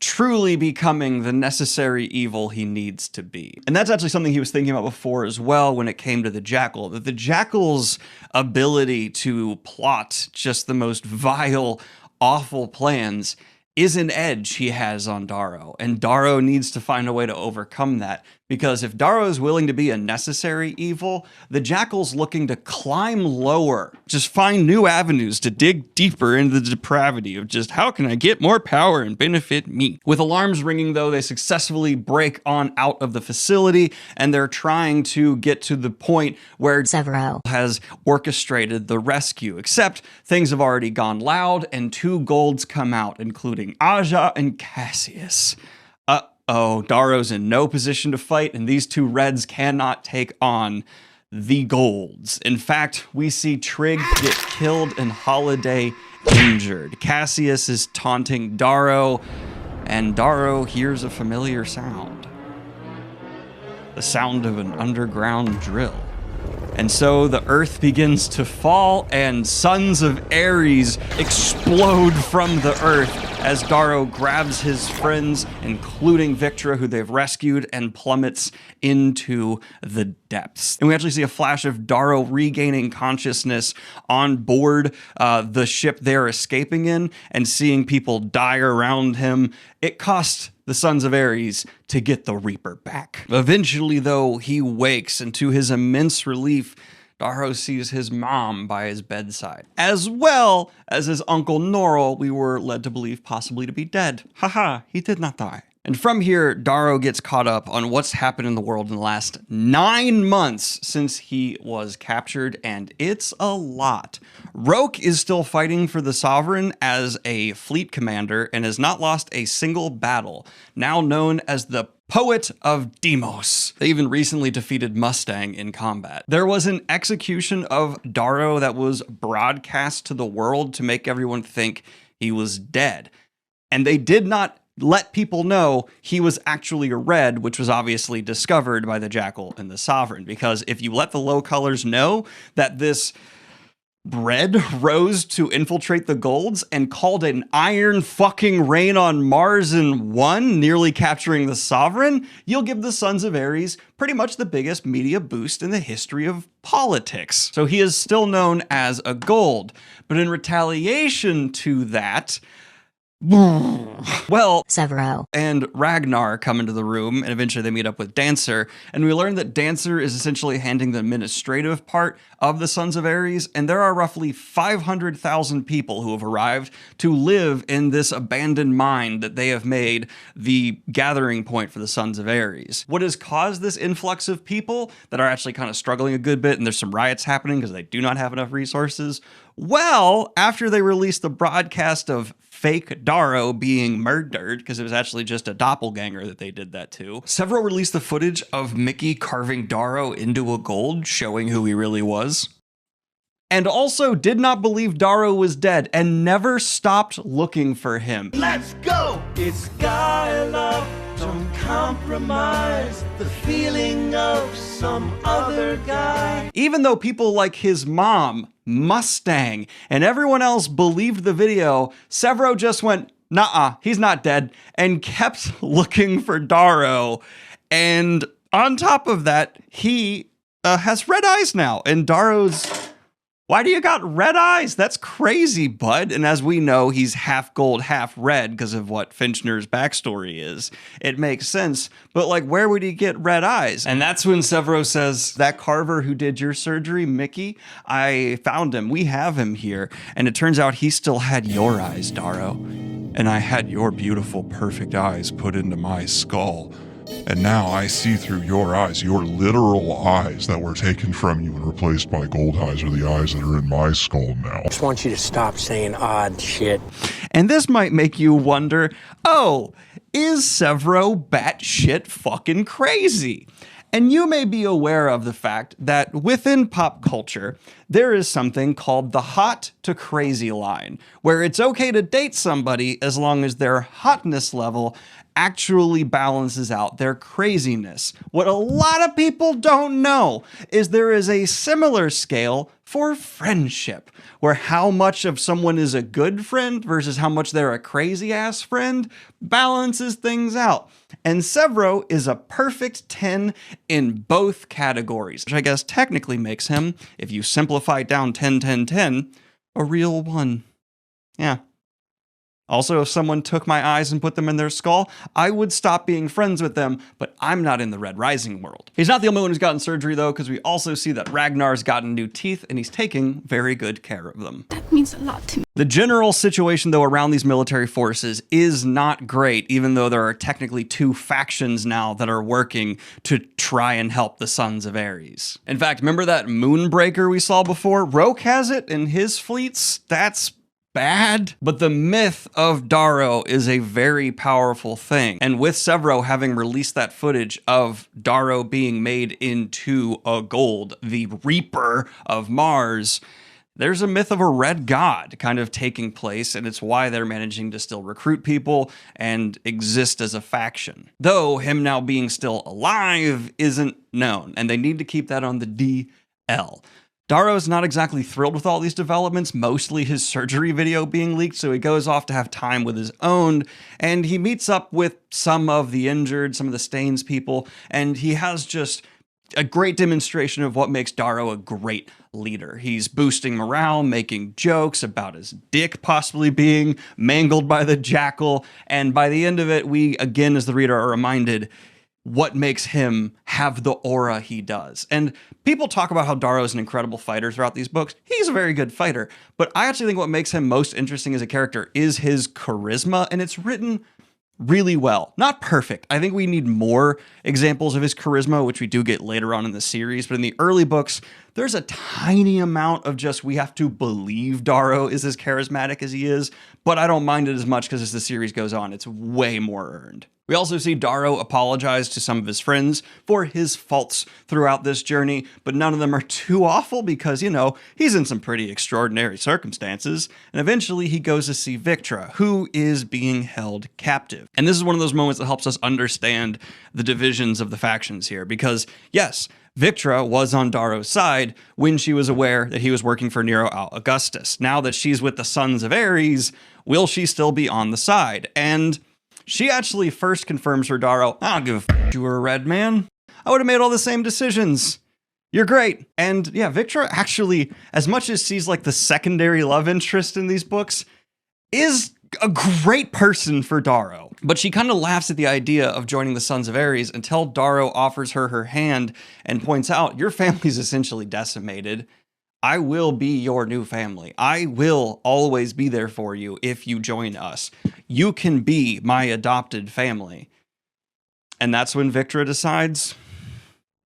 truly becoming the necessary evil he needs to be. And that's actually something he was thinking about before as well when it came to the Jackal, that the Jackal's ability to plot just the most vile, awful plans is an edge he has on Darrow, and Darrow needs to find a way to overcome that, because if Darrow is willing to be a necessary evil, the Jackal's looking to climb lower, just find new avenues to dig deeper into the depravity of just how can I get more power and benefit me. With alarms ringing, though, they successfully break on out of the facility, and they're trying to get to the point where Severo has orchestrated the rescue, except things have already gone loud, and two golds come out, including Aja and Cassius. Uh-oh, Darrow's in no position to fight, and these two reds cannot take on the golds. In fact, we see Trig get killed and Holiday injured. Cassius is taunting Darrow, and Darrow hears a familiar sound. The sound of an underground drill. And so the earth begins to fall, and sons of Ares explode from the earth as Darrow grabs his friends, including Victra, who they've rescued, and plummets into the depths. And we actually see a flash of Darrow regaining consciousness on board the ship they're escaping in, and seeing people die around him. It cost the Sons of Ares to get the Reaper back. Eventually, though, he wakes, and to his immense relief, Darrow sees his mom by his bedside, as well as his uncle Norrell, we were led to believe possibly to be dead. Haha, he did not die. And from here, Darrow gets caught up on what's happened in the world in the last 9 months since he was captured, and it's a lot. Roke is still fighting for the Sovereign as a fleet commander and has not lost a single battle, now known as the Poet of Deimos. They even recently defeated Mustang in combat. There was an execution of Darrow that was broadcast to the world to make everyone think he was dead. And they did not let people know he was actually a red, which was obviously discovered by the Jackal and the Sovereign. Because if you let the low colors know that this red rose to infiltrate the golds and called an iron fucking rain on Mars and won, nearly capturing the Sovereign, you'll give the Sons of Ares pretty much the biggest media boost in the history of politics. So he is still known as a gold, but in retaliation to that, well, Severo and Ragnar come into the room, and eventually they meet up with Dancer, and we learn that Dancer is essentially handling the administrative part of the Sons of Ares, and there are roughly 500,000 people who have arrived to live in this abandoned mine that they have made the gathering point for the Sons of Ares. What has caused this influx of people that are actually kind of struggling a good bit, and there's some riots happening because they do not have enough resources? Well, after they released the broadcast of fake Darrow being murdered, because it was actually just a doppelganger that they did that to, Severo released the footage of Mickey carving Darrow into a gold, showing who he really was. And also did not believe Darrow was dead and never stopped looking for him. Let's go! It's guy love, don't compromise the feeling of some other guy. Even though people like his mom, Mustang, and everyone else believed the video, Severo just went, nah, he's not dead, and kept looking for Darrow. And on top of that, he has red eyes now, and Darrow's... Why do you got red eyes? That's crazy, bud. And as we know, he's half gold, half red because of what Finchner's backstory is. It makes sense, but like, where would he get red eyes? And that's when Severo says, that carver who did your surgery, Mickey, I found him. We have him here. And it turns out he still had your eyes, Darrow. And I had your beautiful, perfect eyes put into my skull. And now I see through your eyes, your literal eyes that were taken from you and replaced by gold eyes are the eyes that are in my skull now. I just want you to stop saying odd shit. And this might make you wonder, oh, is Severo batshit fucking crazy? And you may be aware of the fact that within pop culture, there is something called the hot to crazy line, where it's okay to date somebody as long as their hotness level actually balances out their craziness. What a lot of people don't know is there is a similar scale for friendship, where how much of someone is a good friend versus how much they're a crazy ass friend balances things out. And Severo is a perfect 10 in both categories, which I guess technically makes him, if you simplify it down 10, 10, 10, a real 1. Yeah. Also, if someone took my eyes and put them in their skull, I would stop being friends with them, but I'm not in the Red Rising world. He's not the only one who's gotten surgery, though, because we also see that Ragnar's gotten new teeth, and he's taking very good care of them. That means a lot to me. The general situation, though, around these military forces is not great, even though there are technically 2 factions now that are working to try and help the Sons of Ares. In fact, remember that Moonbreaker we saw before? Roke has it in his fleets. That's bad, but the myth of Darrow is a very powerful thing. And with Severo having released that footage of Darrow being made into a gold, the Reaper of Mars, there's a myth of a red god kind of taking place, and it's why they're managing to still recruit people and exist as a faction. Though him now being still alive isn't known, and they need to keep that on the DL. Darrow's not exactly thrilled with all these developments, mostly his surgery video being leaked, so he goes off to have time with his own, and he meets up with some of the injured, some of the Stains people, and he has just a great demonstration of what makes Darrow a great leader. He's boosting morale, making jokes about his dick possibly being mangled by the Jackal, and by the end of it, we, again, as the reader, are reminded what makes him have the aura he does. And people talk about how Darrow is an incredible fighter throughout these books. He's a very good fighter, but I actually think what makes him most interesting as a character is his charisma, and it's written really well. Not perfect. I think we need more examples of his charisma, which we do get later on in the series, but in the early books, there's a tiny amount of just we have to believe Darrow is as charismatic as he is, but I don't mind it as much because as the series goes on, it's way more earned. We also see Darrow apologize to some of his friends for his faults throughout this journey, but none of them are too awful because, you know, he's in some pretty extraordinary circumstances, and eventually he goes to see Victra, who is being held captive. And this is one of those moments that helps us understand the divisions of the factions here, because yes, Victra was on Darrow's side when she was aware that he was working for Nero Augustus. Now that she's with the Sons of Ares, will she still be on the side? And she actually first confirms for Darrow, I don't give a f*** you were a red man. I would have made all the same decisions. You're great. And yeah, Victra actually, as much as she's like the secondary love interest in these books, is a great person for Darrow. But she kind of laughs at the idea of joining the Sons of Ares until Darrow offers her her hand and points out, your family's essentially decimated. I will be your new family. I will always be there for you if you join us. You can be my adopted family. And that's when Victra decides,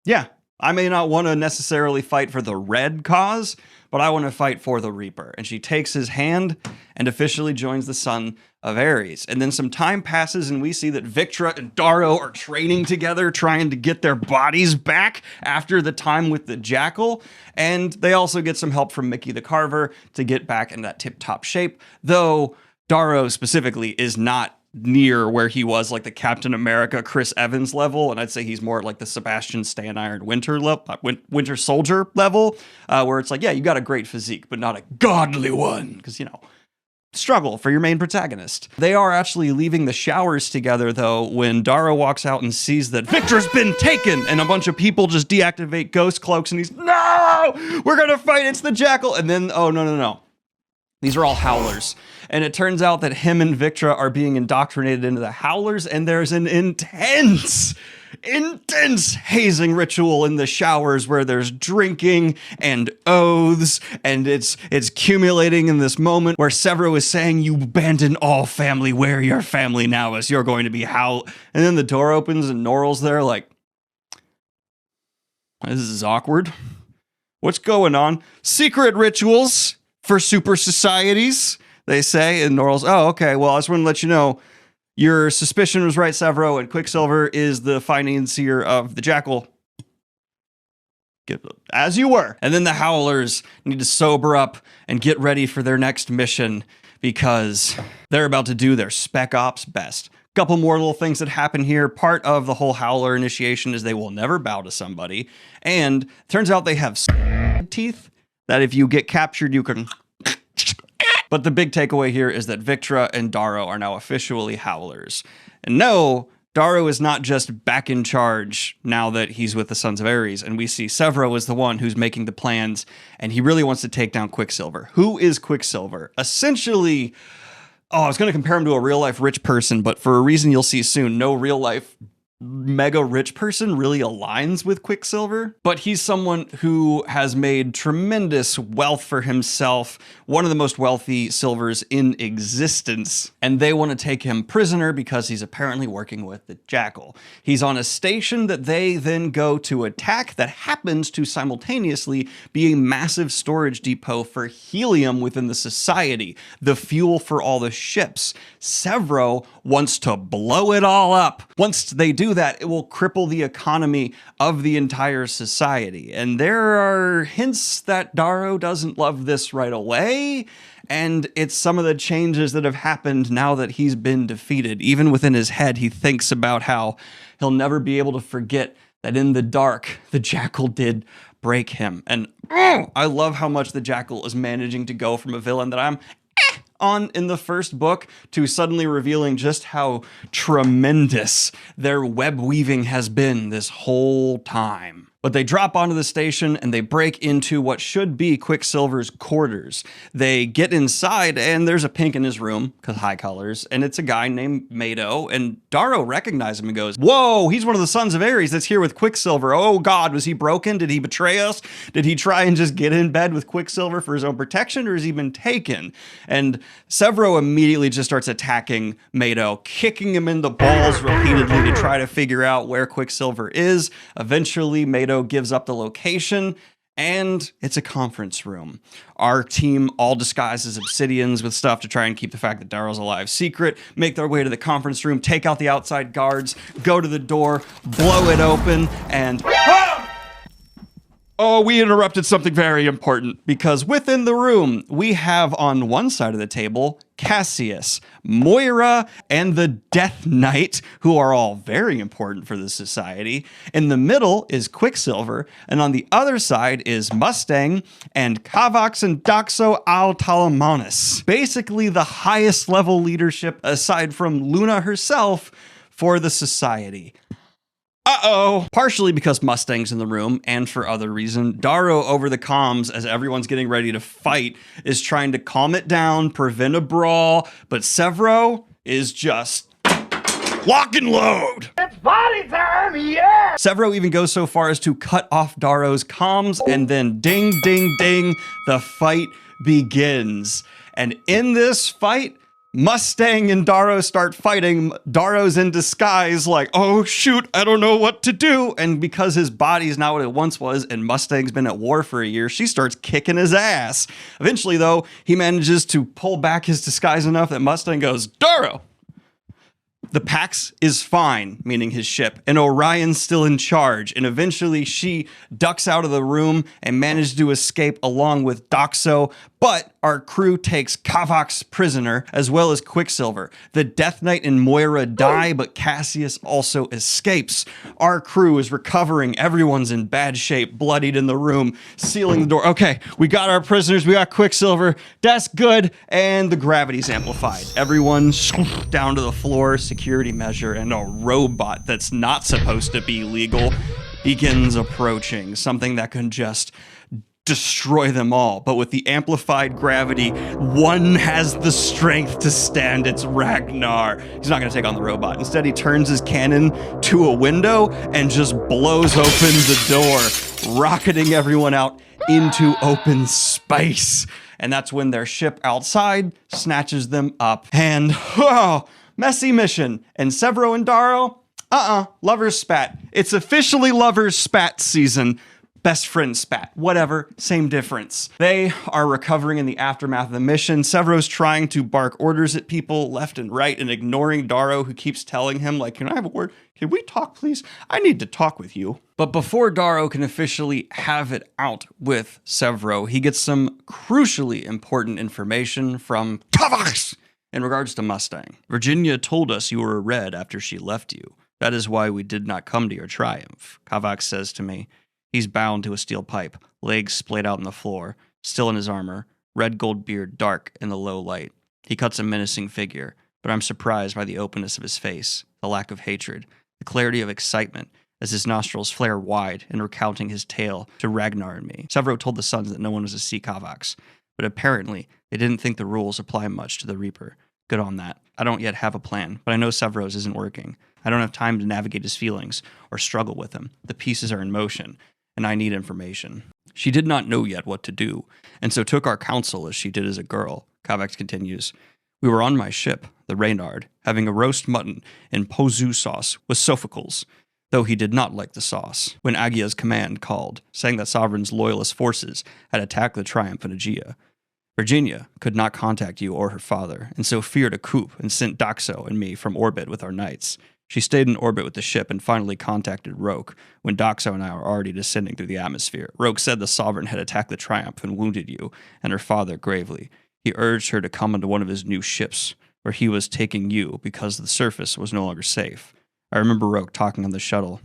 yeah, I may not want to necessarily fight for the red cause, but I want to fight for the Reaper. And she takes his hand and officially joins the Son of Ares. And then some time passes and we see that Victra and Darrow are training together, trying to get their bodies back after the time with the Jackal. And they also get some help from Mickey the Carver to get back in that tip-top shape, though Darrow specifically is not near where he was like the Captain America Chris Evans level, and I'd say he's more like the Sebastian Stan Iron Winter Soldier level, where it's like, yeah, you got a great physique, but not a godly one, because, you know, struggle for your main protagonist. They are actually leaving the showers together, though, when Darrow walks out and sees that Victra's been taken, and a bunch of people just deactivate ghost cloaks, and he's, no, we're gonna fight, it's the Jackal, and then, oh, no. These are all Howlers. And it turns out that him and Victra are being indoctrinated into the Howlers, and there's an intense hazing ritual in the showers where there's drinking and oaths, and it's accumulating in this moment where Severo is saying, you abandon all family, we're your family now, as you're going to be Howl. And then the door opens and Norrell's there like, this is awkward. What's going on? Secret rituals for super societies, they say, and Norrell's, oh, okay, well, I just want to let you know, your suspicion was right, Severo, and Quicksilver is the financier of the Jackal. As you were. And then the Howlers need to sober up and get ready for their next mission, because they're about to do their spec ops best. Couple more little things that happen here. Part of the whole Howler initiation is they will never bow to somebody, and turns out they have teeth that if you get captured, you can... But the big takeaway here is that Victra and Darrow are now officially Howlers. And no, Darrow is not just back in charge now that he's with the Sons of Ares, and we see Severo is the one who's making the plans, and he really wants to take down Quicksilver. Who is Quicksilver? Essentially, I was going to compare him to a real-life rich person, but for a reason you'll see soon, no real-life mega rich person really aligns with Quicksilver, but he's someone who has made tremendous wealth for himself, one of the most wealthy silvers in existence, and they want to take him prisoner because he's apparently working with the Jackal. He's on a station that they then go to attack that happens to simultaneously be a massive storage depot for helium within the society, the fuel for all the ships. Severo wants to blow it all up. Once they do that, it will cripple the economy of the entire society. And there are hints that Darrow doesn't love this right away, and it's some of the changes that have happened now that he's been defeated. Even within his head, he thinks about how he'll never be able to forget that in the dark, the Jackal did break him. And I love how much the Jackal is managing to go from a villain that I'm on in the first book to suddenly revealing just how tremendous their web weaving has been this whole time. But they drop onto the station and they break into what should be Quicksilver's quarters. They get inside and there's a pink in his room, because high colors, and it's a guy named Mado, and Darrow recognizes him and goes, whoa, he's one of the Sons of Ares that's here with Quicksilver. Oh God, was he broken? Did he betray us? Did he try and just get in bed with Quicksilver for his own protection, or has he been taken? And Severo immediately just starts attacking Mado, kicking him in the balls repeatedly to try to figure out where Quicksilver is. Eventually, Mado gives up the location, and it's a conference room. Our team all disguised as Obsidians with stuff to try and keep the fact that Darrow's alive secret, make their way to the conference room, take out the outside guards, go to the door, blow it open, and... Oh, we interrupted something very important, because within the room, we have on one side of the table, Cassius, Moira, and the Death Knight, who are all very important for the society. In the middle is Quicksilver, and on the other side is Mustang and Kavax and Doxo al Talamanus. Basically the highest level leadership, aside from Luna herself, for the society. Uh-oh. Partially because Mustang's in the room, and for other reason, Darrow over the comms, as everyone's getting ready to fight, is trying to calm it down, prevent a brawl, but Severo is just lock and load. It's party time, yeah! Severo even goes so far as to cut off Darrow's comms, and then ding, ding, ding, the fight begins. And in this fight, Mustang and Darrow start fighting. Darrow's in disguise like, oh shoot, I don't know what to do. And because his body's not what it once was and Mustang's been at war for a year, she starts kicking his ass. Eventually though, he manages to pull back his disguise enough that Mustang goes, Darrow! The Pax is fine, meaning his ship, and Orion's still in charge, and eventually she ducks out of the room and manages to escape along with Doxo, but our crew takes Kavax prisoner, as well as Quicksilver. The Death Knight and Moira die, but Cassius also escapes. Our crew is recovering, everyone's in bad shape, bloodied in the room, sealing the door. Okay, we got our prisoners, we got Quicksilver, that's good, and the gravity's amplified. Everyone down to the floor, security measure, and a robot that's not supposed to be legal begins approaching, something that can just destroy them all. But with the amplified gravity, one has the strength to stand. It's Ragnar. He's not going to take on the robot. Instead, he turns his cannon to a window and just blows open the door, rocketing everyone out into open space. And that's when their ship outside snatches them up. And, oh, messy mission. And Severo and Darrow, lovers spat. It's officially lovers spat season. Best friend spat. Whatever, same difference. They are recovering in the aftermath of the mission. Severo's trying to bark orders at people left and right and ignoring Darrow, who keeps telling him, like, can I have a word? Can we talk, please? I need to talk with you. But before Darrow can officially have it out with Severo, he gets some crucially important information from Kavax in regards to Mustang. Virginia told us you were a Red after she left you. That is why we did not come to your triumph, Kavax says to me. He's bound to a steel pipe, legs splayed out on the floor, still in his armor, red gold beard dark in the low light. He cuts a menacing figure, but I'm surprised by the openness of his face, the lack of hatred, the clarity of excitement, as his nostrils flare wide in recounting his tale to Ragnar and me. Severo told the Sons that no one was to see Kavax, but apparently they didn't think the rules apply much to the Reaper. Good on that. I don't yet have a plan, but I know Severo's isn't working. I don't have time to navigate his feelings or struggle with him. The pieces are in motion, and I need information. She did not know yet what to do, and so took our counsel as she did as a girl. Kavax continues. We were on my ship, the Reynard, having a roast mutton in pozu sauce with Sophocles, though he did not like the sauce, when Agia's command called, saying that Sovereign's loyalist forces had attacked the Triumph in Aegea. Virginia could not contact you or her father, and so feared a coup and sent Doxo and me from orbit with our knights. She stayed in orbit with the ship and finally contacted Roke when Doxo and I were already descending through the atmosphere. Roke said the Sovereign had attacked the Triumph and wounded you and her father gravely. He urged her to come into one of his new ships, where he was taking you because the surface was no longer safe. I remember Roke talking on the shuttle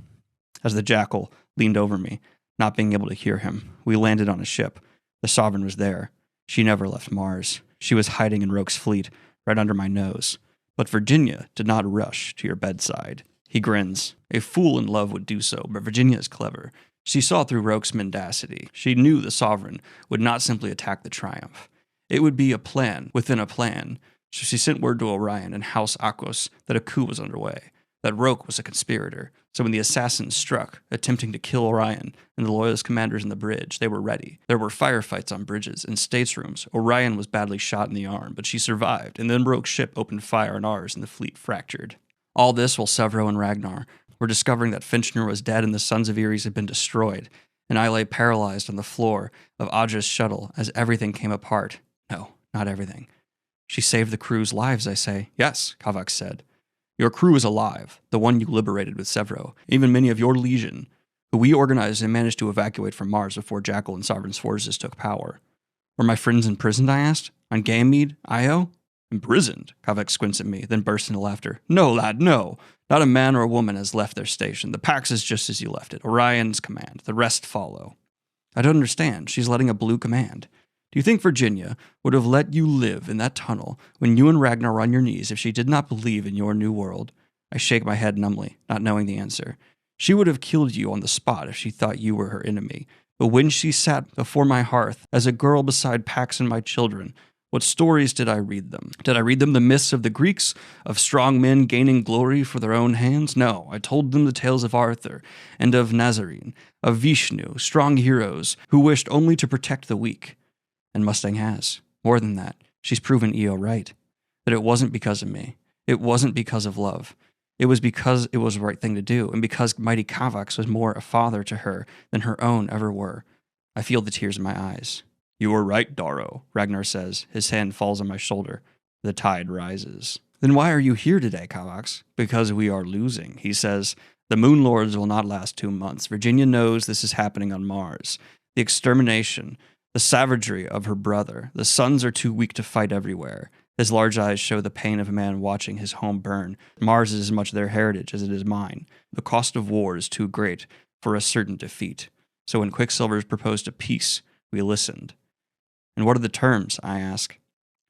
as the Jackal leaned over me, not being able to hear him. We landed on a ship. The Sovereign was there. She never left Mars. She was hiding in Roke's fleet, right under my nose. But Virginia did not rush to your bedside. He grins. A fool in love would do so, but Virginia is clever. She saw through Roke's mendacity. She knew the Sovereign would not simply attack the Triumph. It would be a plan within a plan. So she sent word to Orion and House Aquos that a coup was underway, that Roke was a conspirator. So when the assassins struck, attempting to kill Orion and the Loyalist commanders in the bridge, they were ready. There were firefights on bridges and staterooms. Orion was badly shot in the arm, but she survived, and then Roke's ship opened fire on ours and the fleet fractured. All this while Severo and Ragnar were discovering that Finchner was dead and the Sons of Ares had been destroyed, and I lay paralyzed on the floor of Aja's shuttle as everything came apart. No, not everything. She saved the crew's lives, I say. Yes, Kavak said. Your crew is alive, the one you liberated with Severo. Even many of your legion, who we organized and managed to evacuate from Mars before Jackal and Sovereign's forces took power. Were my friends imprisoned, I asked? On Ganymede, Io? Imprisoned? Kavak squints at me, then bursts into laughter. No, lad, no. Not a man or a woman has left their station. The Pax is just as you left it. Orion's command. The rest follow. I don't understand. She's letting a blue command. Do you think Virginia would have let you live in that tunnel when you and Ragnar were on your knees if she did not believe in your new world? I shake my head numbly, not knowing the answer. She would have killed you on the spot if she thought you were her enemy. But when she sat before my hearth as a girl beside Pax and my children, what stories did I read them? Did I read them the myths of the Greeks, of strong men gaining glory for their own hands? No, I told them the tales of Arthur and of Nazarene, of Vishnu, strong heroes who wished only to protect the weak. And Mustang has. More than that, she's proven Io right. That it wasn't because of me. It wasn't because of love. It was because it was the right thing to do, and because mighty Kavax was more a father to her than her own ever were. I feel the tears in my eyes. You were right, Daro, Ragnar says. His hand falls on my shoulder. The tide rises. Then why are you here today, Kavax? Because we are losing, he says. The Moon Lords will not last 2 months. Virginia knows this is happening on Mars. The extermination, the savagery of her brother. The sons are too weak to fight everywhere. His large eyes show the pain of a man watching his home burn. Mars is as much their heritage as it is mine. The cost of war is too great for a certain defeat. So when Quicksilver's proposed a peace, we listened. And what are the terms, I ask?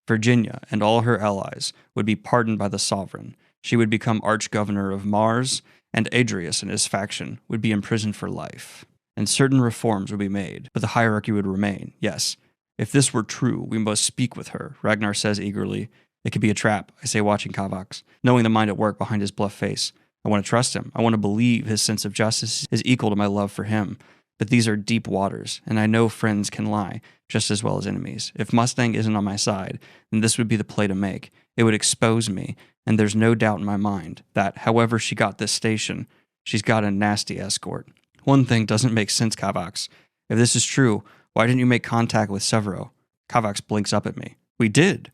Virginia and all her allies would be pardoned by the Sovereign. She would become Arch-Governor of Mars, and Adrius and his faction would be imprisoned for life. And certain reforms would be made, but the hierarchy would remain. Yes, if this were true, we must speak with her, Ragnar says eagerly. It could be a trap, I say, watching Kavax, knowing the mind at work behind his bluff face. I want to trust him. I want to believe his sense of justice is equal to my love for him. But these are deep waters, and I know friends can lie just as well as enemies. If Mustang isn't on my side, then this would be the play to make. It would expose me, and there's no doubt in my mind that, however she got this station, she's got a nasty escort. One thing doesn't make sense, Kavax. If this is true, why didn't you make contact with Severo? Kavax blinks up at me. We did.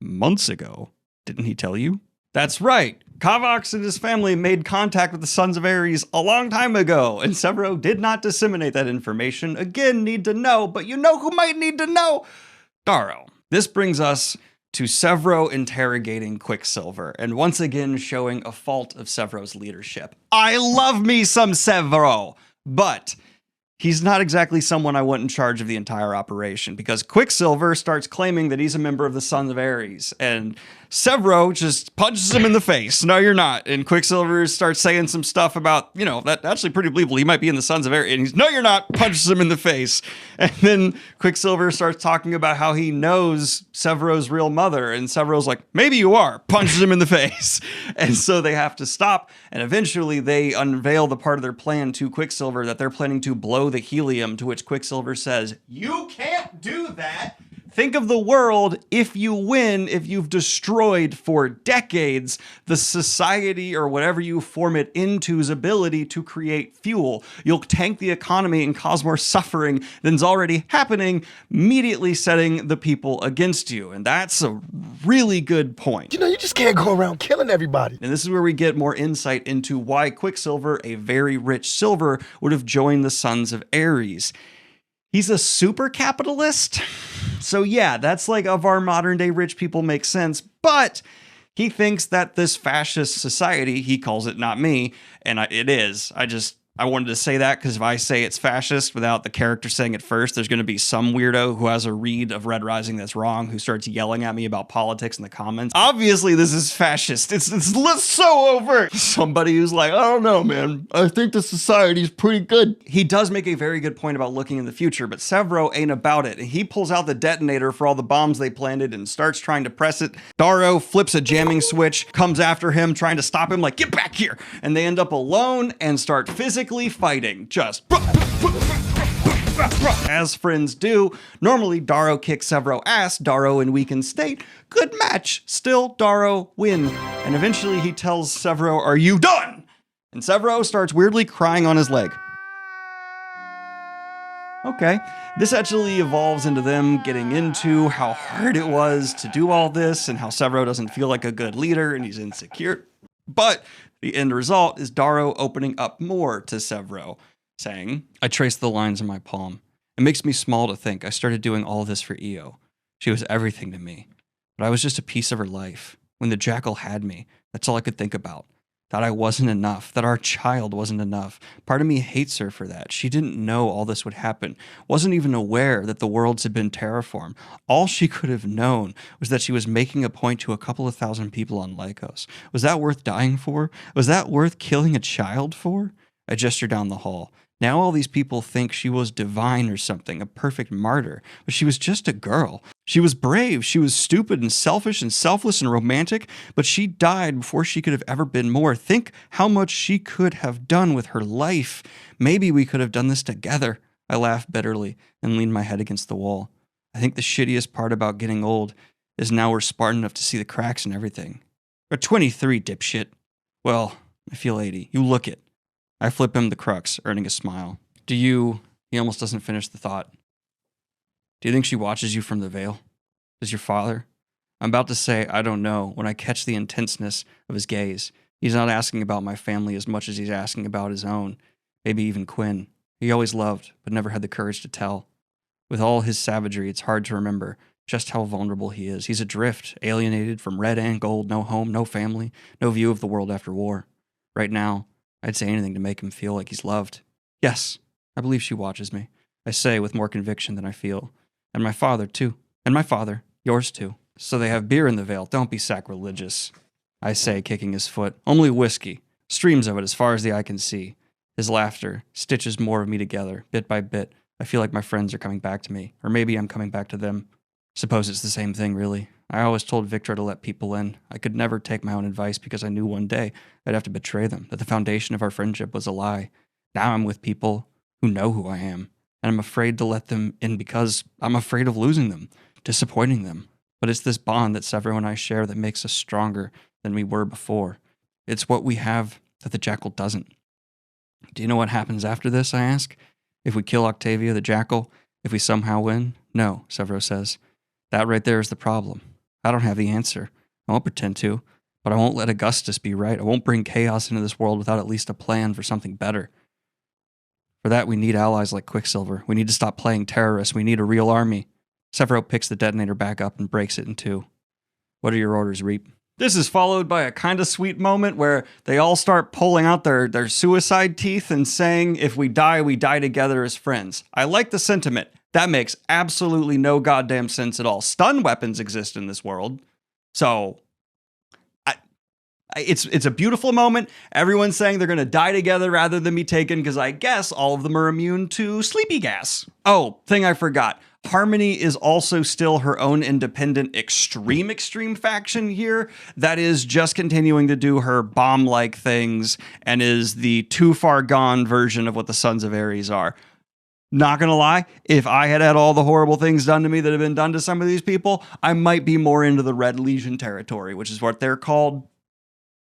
Months ago. Didn't he tell you? That's right. Kavax and his family made contact with the Sons of Ares a long time ago, and Severo did not disseminate that information. Again, need to know, but you know who might need to know? Daro. This brings us to Severo interrogating Quicksilver, and once again showing a fault of Severo's leadership. I love me some Severo, but he's not exactly someone I want in charge of the entire operation, because Quicksilver starts claiming that he's a member of the Sons of Ares, and Severo just punches him in the face. No, you're not. And Quicksilver starts saying some stuff about, you know, that actually pretty believable. He might be in the Sons of Ares. And he's, no, you're not. Punches him in the face. And then Quicksilver starts talking about how he knows Severo's real mother. And Severo's like, maybe you are. Punches him in the face. And so they have to stop. And eventually they unveil the part of their plan to Quicksilver that they're planning to blow the helium, to which Quicksilver says, you can't do that. Think of the world if you win, if you've destroyed for decades the society or whatever you form it into's ability to create fuel. You'll tank the economy and cause more suffering than's already happening, immediately setting the people against you. And that's a really good point. You know, you just can't go around killing everybody. And this is where we get more insight into why Quicksilver, a very rich silver, would have joined the Sons of Ares. He's a super capitalist. So yeah, that's like of our modern day rich people makes sense, but he thinks that this fascist society, he calls it, not me, and it is. I just I wanted to say that because if I say it's fascist without the character saying it first, there's going to be some weirdo who has a read of Red Rising that's wrong, who starts yelling at me about politics in the comments. Obviously, this is fascist. It's so overt. Somebody who's like, I don't know, man. I think the society's pretty good. He does make a very good point about looking in the future, but Severo ain't about it. He pulls out the detonator for all the bombs they planted and starts trying to press it. Darrow flips a jamming switch, comes after him, trying to stop him, like, get back here. And they end up alone and start physically fighting, just as friends do. Normally, Darrow kicks Severo ass, Darrow in weakened state. Good match. Still, Darrow win. And eventually he tells Severo, are you done? And Severo starts weirdly crying on his leg. Okay. This actually evolves into them getting into how hard it was to do all this and how Severo doesn't feel like a good leader and he's insecure. But the end result is Darrow opening up more to Severo, saying, I traced the lines in my palm. It makes me small to think I started doing all this for Io. She was everything to me, but I was just a piece of her life. When the jackal had me, that's all I could think about. That I wasn't enough, that our child wasn't enough. Part of me hates her for that. She didn't know all this would happen, wasn't even aware that the worlds had been terraformed. All she could have known was that she was making a point to a couple of thousand people on Lycos. Was that worth dying for? Was that worth killing a child for? I gestured down the hall. Now all these people think she was divine or something, a perfect martyr, but she was just a girl. She was brave, she was stupid and selfish and selfless and romantic, but she died before she could have ever been more. Think how much she could have done with her life. Maybe we could have done this together. I laughed bitterly and leaned my head against the wall. I think the shittiest part about getting old is now we're smart enough to see the cracks in everything. You're 23, dipshit. Well, I feel 80. You look it. I flip him the crux, earning a smile. He almost doesn't finish the thought. Do you think she watches you from the veil? Does your father? I'm about to say, I don't know, when I catch the intenseness of his gaze. He's not asking about my family as much as he's asking about his own. Maybe even Quinn. He always loved, but never had the courage to tell. With all his savagery, it's hard to remember just how vulnerable he is. He's adrift, alienated from red and gold, no home, no family, no view of the world after war. Right now, I'd say anything to make him feel like he's loved. Yes, I believe she watches me. I say with more conviction than I feel. And my father, too. And my father. Yours, too. So they have beer in the Vale. Don't be sacrilegious. I say, kicking his foot. Only whiskey. Streams of it as far as the eye can see. His laughter stitches more of me together, bit by bit. I feel like my friends are coming back to me. Or maybe I'm coming back to them. Suppose it's the same thing, really. I always told Victor to let people in. I could never take my own advice because I knew one day I'd have to betray them, that the foundation of our friendship was a lie. Now I'm with people who know who I am, and I'm afraid to let them in because I'm afraid of losing them, disappointing them. But it's this bond that Severo and I share that makes us stronger than we were before. It's what we have that the jackal doesn't. Do you know what happens after this, I ask? If we kill Octavia the jackal, if we somehow win? No, Severo says. That right there is the problem. I don't have the answer. I won't pretend to, but I won't let Augustus be right. I won't bring chaos into this world without at least a plan for something better. For that, we need allies like Quicksilver. We need to stop playing terrorists. We need a real army. Severo picks the detonator back up and breaks it in two. What are your orders, Reap? This is followed by a kind of sweet moment where they all start pulling out their suicide teeth and saying, if we die together as friends. I like the sentiment. That makes absolutely no goddamn sense at all. Stun weapons exist in this world. So, it's a beautiful moment. Everyone's saying they're going to die together rather than be taken because I guess all of them are immune to sleepy gas. Oh, thing I forgot. Harmony is also still her own independent extreme faction here that is just continuing to do her bomb-like things and is the too far gone version of what the Sons of Ares are. Not gonna lie, if I had had all the horrible things done to me that have been done to some of these people, I might be more into the Red Legion territory, which is what they're called.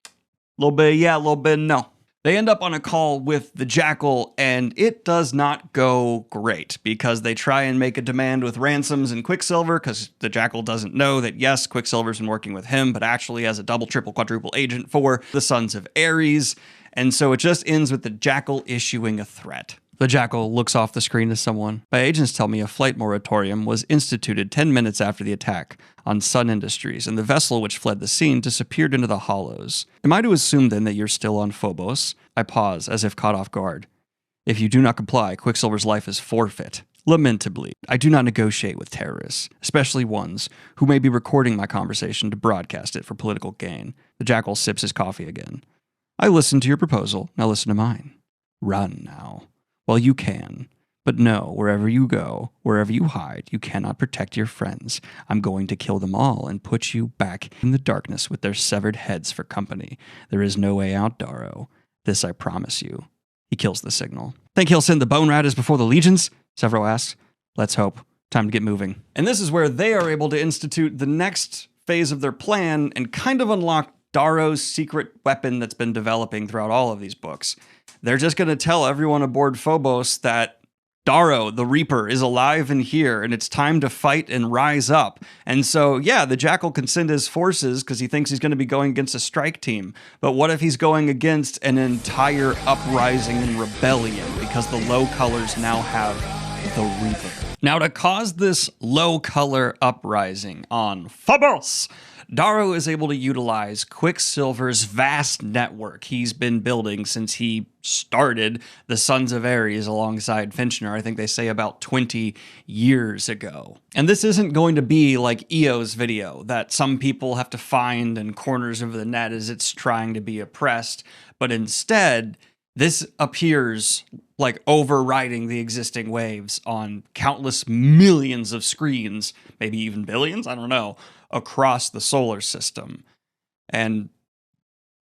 A little bit yeah, a little bit no. They end up on a call with the Jackal, and it does not go great because they try and make a demand with ransoms and Quicksilver because the Jackal doesn't know that, yes, Quicksilver's been working with him, but actually as a double, triple, quadruple agent for the Sons of Ares. And so it just ends with the Jackal issuing a threat. The Jackal looks off the screen to someone. My agents tell me a flight moratorium was instituted 10 minutes after the attack on Sun Industries, and the vessel which fled the scene disappeared into the hollows. Am I to assume then that you're still on Phobos? I pause, as if caught off guard. If you do not comply, Quicksilver's life is forfeit. Lamentably, I do not negotiate with terrorists, especially ones who may be recording my conversation to broadcast it for political gain. The jackal sips his coffee again. I listen to your proposal, now listen to mine. Run now. Well, you can. But no, wherever you go, wherever you hide, you cannot protect your friends. I'm going to kill them all and put you back in the darkness with their severed heads for company. There is no way out, Darrow. This I promise you. He kills the signal. Think he'll send the Bone Riders before the legions? Severo asks. Let's hope. Time to get moving. And this is where they are able to institute the next phase of their plan and kind of unlock Darrow's secret weapon that's been developing throughout all of these books. They're just going to tell everyone aboard Phobos that Darrow, the Reaper, is alive and here, and it's time to fight and rise up. And so, yeah, the Jackal can send his forces because he thinks he's going to be going against a strike team. But what if he's going against an entire uprising and rebellion because the low colors now have the Reaper? Now, to cause this low color uprising on Phobos, Darrow is able to utilize Quicksilver's vast network he's been building since he started the Sons of Ares alongside Finchner. I think they say about 20 years ago. And this isn't going to be like EO's video that some people have to find in corners of the net as it's trying to be oppressed, but instead, this appears like overriding the existing waves on countless millions of screens, maybe even billions, I don't know, across the solar system. And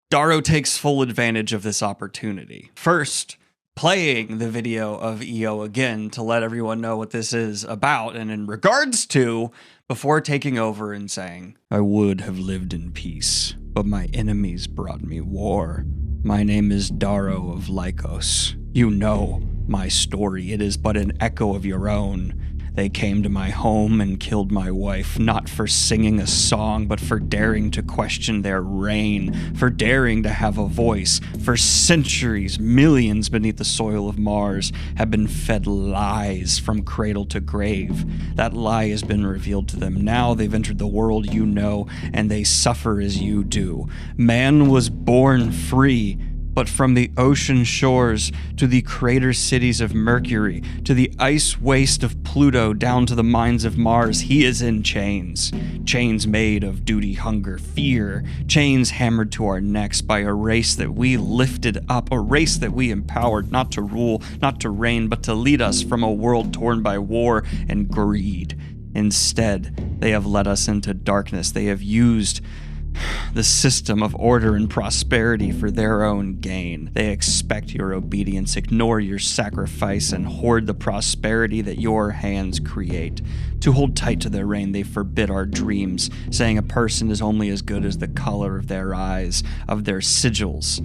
Darrow takes full advantage of this opportunity. First, playing the video of EO again to let everyone know what this is about and in regards to, before taking over and saying, I would have lived in peace, but my enemies brought me war. My name is Darrow of Lycos. You know my story. It is but an echo of your own. They came to my home and killed my wife, not for singing a song, but for daring to question their reign, for daring to have a voice. For centuries, millions beneath the soil of Mars have been fed lies from cradle to grave. That lie has been revealed to them. Now they've entered the world you know, and they suffer as you do. Man was born free, but from the ocean shores to the crater cities of Mercury, to the ice waste of Pluto, down to the mines of Mars, he is in chains. Chains made of duty, hunger, fear. Chains hammered to our necks by a race that we lifted up, a race that we empowered, not to rule, not to reign, but to lead us from a world torn by war and greed. Instead, they have led us into darkness. They have used the system of order and prosperity for their own gain. They expect your obedience, ignore your sacrifice, and hoard the prosperity that your hands create. To hold tight to their reign, they forbid our dreams, saying a person is only as good as the color of their eyes, of their sigils.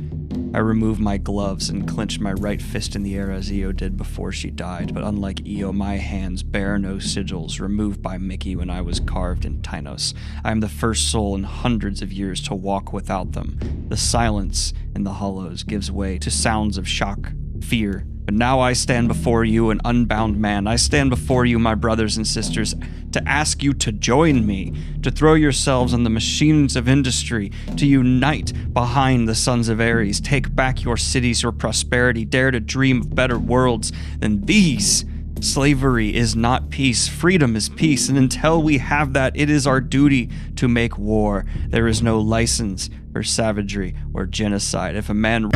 I remove my gloves and clench my right fist in the air as Io did before she died, but unlike Io, my hands bear no sigils, removed by Mickey when I was carved in Tynos. I am the first soul in hundreds of years to walk without them. The silence in the hollows gives way to sounds of shock, fear. But now I stand before you, an unbound man. I stand before you, my brothers and sisters, to ask you to join me, to throw yourselves on the machines of industry, to unite behind the Sons of Ares, take back your cities, your prosperity, dare to dream of better worlds than these. Slavery is not peace. Freedom is peace. And until we have that, it is our duty to make war. There is no license for savagery or genocide. If a man,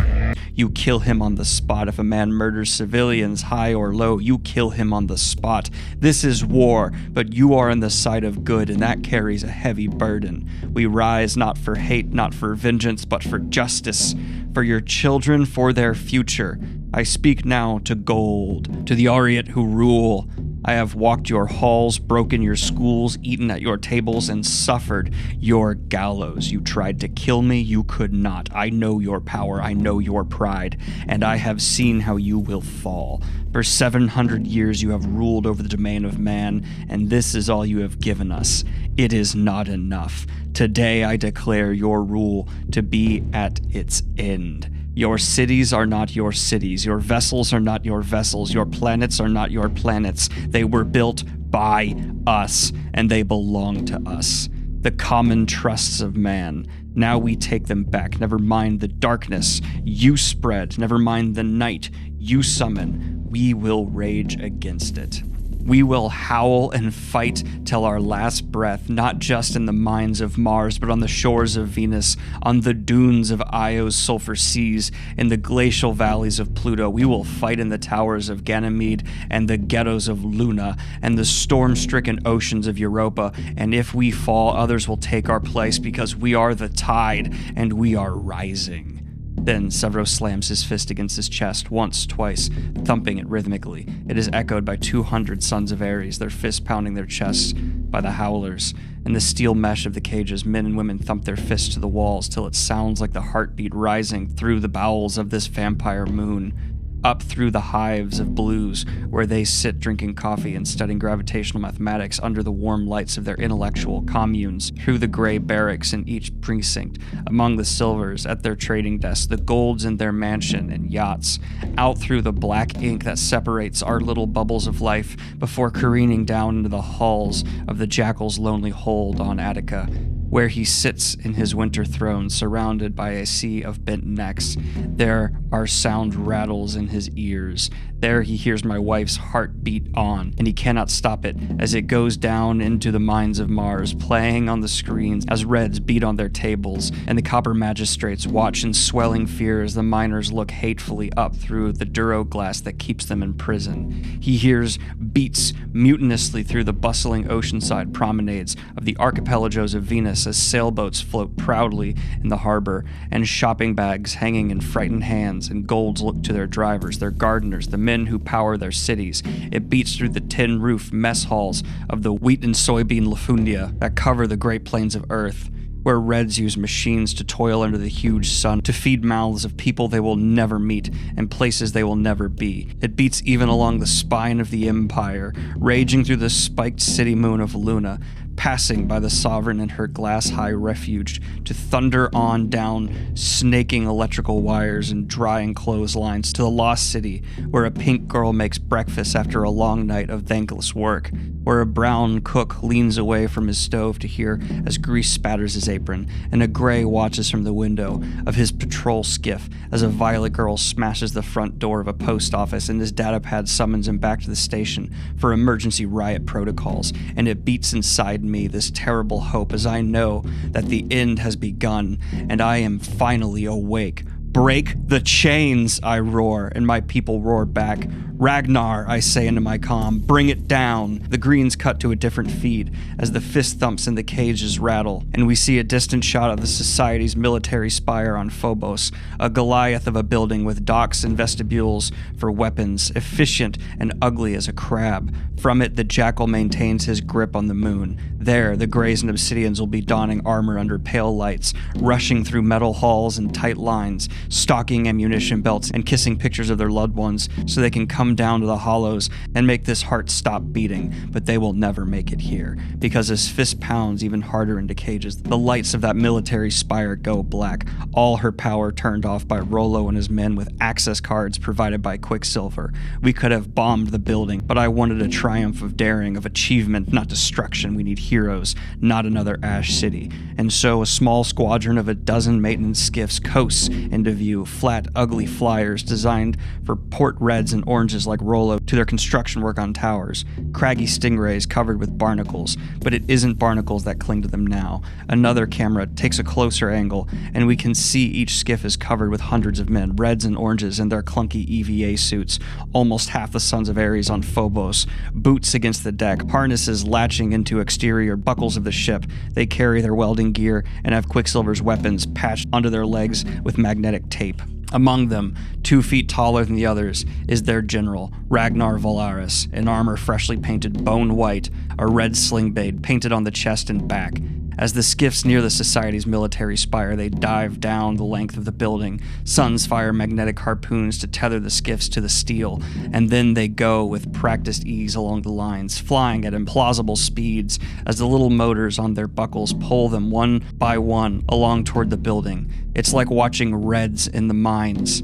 you kill him on the spot. If a man murders civilians, high or low, you kill him on the spot. This is war, but you are on the side of good, and that carries a heavy burden. We rise not for hate, not for vengeance, but for justice, for your children, for their future. I speak now to gold, to the Ariat who rule. I have walked your halls, broken your schools, eaten at your tables, and suffered your gallows. You tried to kill me, you could not. I know your power, I know your pride, and I have seen how you will fall. For 700 years you have ruled over the domain of man, and this is all you have given us. It is not enough. Today I declare your rule to be at its end. Your cities are not your cities. Your vessels are not your vessels. Your planets are not your planets. They were built by us, and they belong to us. The common trusts of man. Now we take them back. Never mind the darkness you spread. Never mind the night you summon, we will rage against it. We will howl and fight till our last breath, not just in the mines of Mars, but on the shores of Venus, on the dunes of Io's sulfur seas, in the glacial valleys of Pluto. We will fight in the towers of Ganymede and the ghettos of Luna and the storm-stricken oceans of Europa. And if we fall, others will take our place because we are the tide and we are rising. Then Severo slams his fist against his chest once, twice, thumping it rhythmically. It is echoed by 200 sons of Ares, their fists pounding their chests by the howlers. In the steel mesh of the cages, men and women thump their fists to the walls till it sounds like the heartbeat rising through the bowels of this vampire moon. Up through the hives of blues where they sit drinking coffee and studying gravitational mathematics under the warm lights of their intellectual communes, through the gray barracks in each precinct, among the silvers at their trading desks, the golds in their mansion and yachts, out through the black ink that separates our little bubbles of life before careening down into the halls of the Jackal's lonely hold on Attica, where he sits in his winter throne surrounded by a sea of bent necks. There are sound rattles in his ears. There he hears my wife's heart beat on, and he cannot stop it as it goes down into the mines of Mars, playing on the screens as Reds beat on their tables, and the copper magistrates watch in swelling fear as the miners look hatefully up through the duro glass that keeps them in prison. He hears beats mutinously through the bustling oceanside promenades of the archipelagos of Venus as sailboats float proudly in the harbor, and shopping bags hanging in frightened hands, and golds look to their drivers, their gardeners, the men who power their cities. It beats through the tin roof mess halls of the wheat and soybean lafundia that cover the great plains of Earth, where Reds use machines to toil under the huge sun to feed mouths of people they will never meet and places they will never be. It beats even along the spine of the empire, raging through the spiked city moon of Luna, passing by the sovereign in her glass-high refuge to thunder on down snaking electrical wires and drying clotheslines to the lost city where a pink girl makes breakfast after a long night of thankless work, where a brown cook leans away from his stove to hear as grease spatters his apron, and a gray watches from the window of his patrol skiff as a violet girl smashes the front door of a post office and his datapad summons him back to the station for emergency riot protocols. And it beats inside me this terrible hope as I know that the end has begun and I am finally awake. Break the chains, I roar, and my people roar back. Ragnar, I say into my comm, bring it down. The Greenes cut to a different feed as the fist thumps and the cages rattle, and we see a distant shot of the Society's military spire on Phobos, a Goliath of a building with docks and vestibules for weapons, efficient and ugly as a crab. From it, the Jackal maintains his grip on the moon. There, the Greys and Obsidians will be donning armor under pale lights, rushing through metal halls in tight lines, stocking ammunition belts and kissing pictures of their loved ones so they can come down to the hollows and make this heart stop beating. But they will never make it here, because as fist pounds even harder into cages, the lights of that military spire go black, all her power turned off by Rollo and his men with access cards provided by Quicksilver. We could have bombed the building, but I wanted a triumph of daring, of achievement, not destruction. We need heroes, not another Ash City. And so a small squadron of a dozen maintenance skiffs coasts into view, flat, ugly flyers designed for port reds and oranges like Rollo to their construction work on towers, craggy stingrays covered with barnacles, but it isn't barnacles that cling to them now. Another camera takes a closer angle, and we can see each skiff is covered with hundreds of men, reds and oranges in their clunky EVA suits, almost half the Sons of Ares on Phobos, boots against the deck, harnesses latching into exterior buckles of the ship. They carry their welding gear and have Quicksilver's weapons patched onto their legs with magnetic tape. Among them, 2 feet taller than the others, is their general, Ragnar Valaris, in armor freshly painted bone white, a red sling blade painted on the chest and back. As the skiffs near the Society's military spire, they dive down the length of the building. Suns fire magnetic harpoons to tether the skiffs to the steel, and then they go with practiced ease along the lines, flying at implausible speeds as the little motors on their buckles pull them one by one along toward the building. It's like watching Reds in the mines.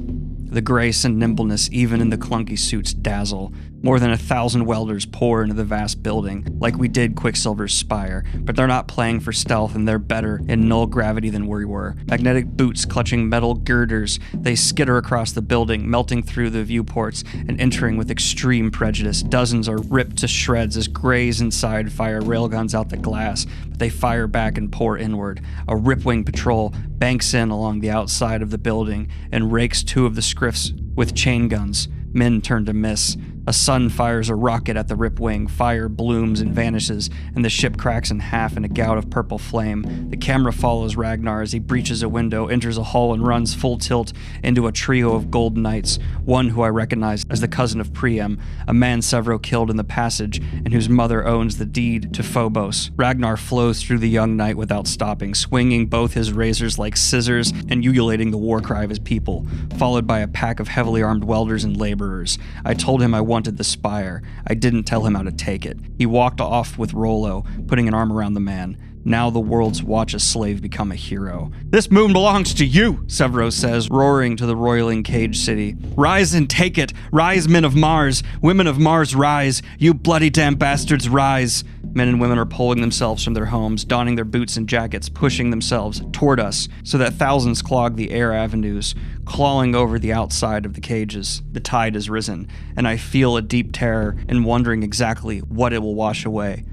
The grace and nimbleness, even in the clunky suits, dazzle. More than 1,000 welders pour into the vast building, like we did Quicksilver's spire, but they're not playing for stealth and they're better in null gravity than we were. Magnetic boots clutching metal girders, they skitter across the building, melting through the viewports and entering with extreme prejudice. Dozens are ripped to shreds as Greys inside fire railguns out the glass, but they fire back and pour inward. A Ripwing patrol banks in along the outside of the building and rakes 2 of the scriffs with chain guns. Men turn to miss. A sun fires a rocket at the Ripwing, fire blooms and vanishes, and the ship cracks in half in a gout of purple flame. The camera follows Ragnar as he breaches a window, enters a hall, and runs full tilt into a trio of gold knights, one who I recognize as the cousin of Priam, a man Severo killed in the passage and whose mother owns the deed to Phobos. Ragnar flows through the young knight without stopping, swinging both his razors like scissors and ululating the war cry of his people, followed by a pack of heavily armed welders and laborers. I told him I wanted the spire. I didn't tell him how to take it. He walked off with Rollo, putting an arm around the man. Now the world's watch a slave become a hero. "This moon belongs to you," Severo says, roaring to the roiling cage city. "Rise and take it! Rise, men of Mars! Women of Mars, rise! You bloody damn bastards, rise!" Men and women are pulling themselves from their homes, donning their boots and jackets, pushing themselves toward us, so that thousands clog the air avenues, clawing over the outside of the cages. The tide has risen, and I feel a deep terror in wondering exactly what it will wash away.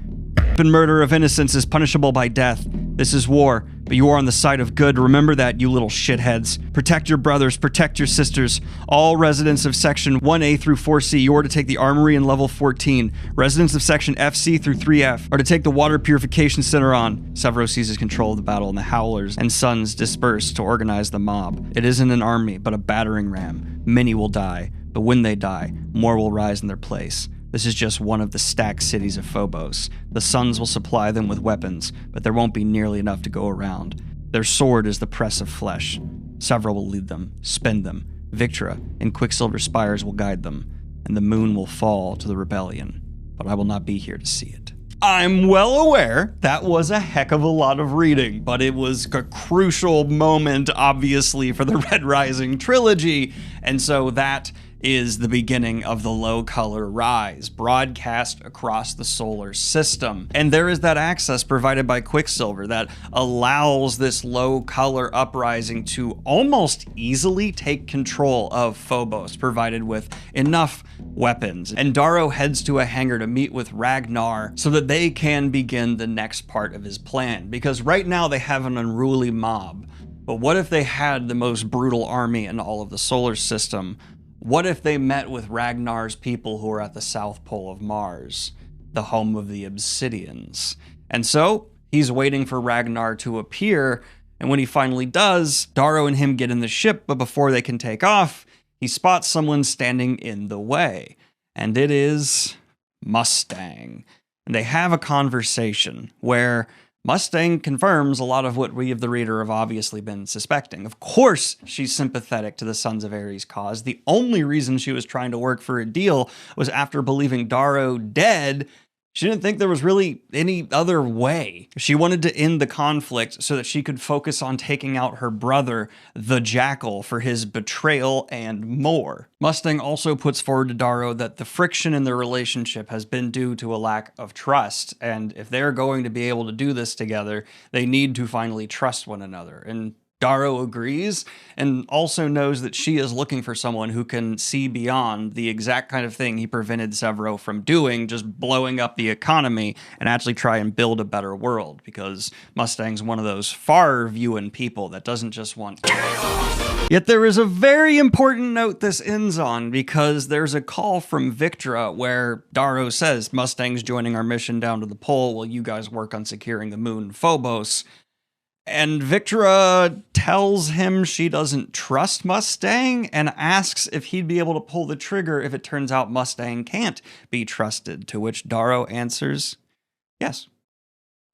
And murder of innocents is punishable by death. This is war, but you are on the side of good. Remember that, you little shitheads. Protect your brothers, protect your sisters. All residents of Section 1A through 4C, you are to take the Armory in Level 14. Residents of Section FC through 3F are to take the Water Purification Center on. Severo seizes control of the battle, and the Howlers and Sons disperse to organize the mob. It isn't an army, but a battering ram. Many will die, but when they die, more will rise in their place. This is just one of the stacked cities of Phobos. The Sons will supply them with weapons, but there won't be nearly enough to go around. Their sword is the press of flesh. Severo will lead them, spend them. Victra and Quicksilver spires will guide them, and the moon will fall to the rebellion. But I will not be here to see it. I'm well aware that was a heck of a lot of reading, but it was a crucial moment, obviously, for the Red Rising Trilogy, and so that is the beginning of the low color rise, broadcast across the solar system. And there is that access provided by Quicksilver that allows this low color uprising to almost easily take control of Phobos, provided with enough weapons. And Darrow heads to a hangar to meet with Ragnar so that they can begin the next part of his plan. Because right now they have an unruly mob. But what if they had the most brutal army in all of the solar system? What if they met with Ragnar's people who are at the South Pole of Mars, the home of the Obsidians? And so, he's waiting for Ragnar to appear, and when he finally does, Darrow and him get in the ship, but before they can take off, he spots someone standing in the way. And it is Mustang. And they have a conversation where Mustang confirms a lot of what we of the reader have obviously been suspecting. Of course, she's sympathetic to the Sons of Ares cause. The only reason she was trying to work for a deal was after believing Darrow dead. She didn't think there was really any other way. She wanted to end the conflict so that she could focus on taking out her brother, the Jackal, for his betrayal and more. Mustang also puts forward to Darrow that the friction in their relationship has been due to a lack of trust, and if they're going to be able to do this together, they need to finally trust one another. And Darrow agrees, and also knows that she is looking for someone who can see beyond the exact kind of thing he prevented Severo from doing, just blowing up the economy, and actually try and build a better world, because Mustang's one of those far-viewing people that doesn't just want chaos. Yet there is a very important note this ends on, because there's a call from Victra where Darrow says, "Mustang's joining our mission down to the pole while you guys work on securing the moon Phobos." And Victra tells him she doesn't trust Mustang and asks if he'd be able to pull the trigger if it turns out Mustang can't be trusted, to which Darrow answers, yes,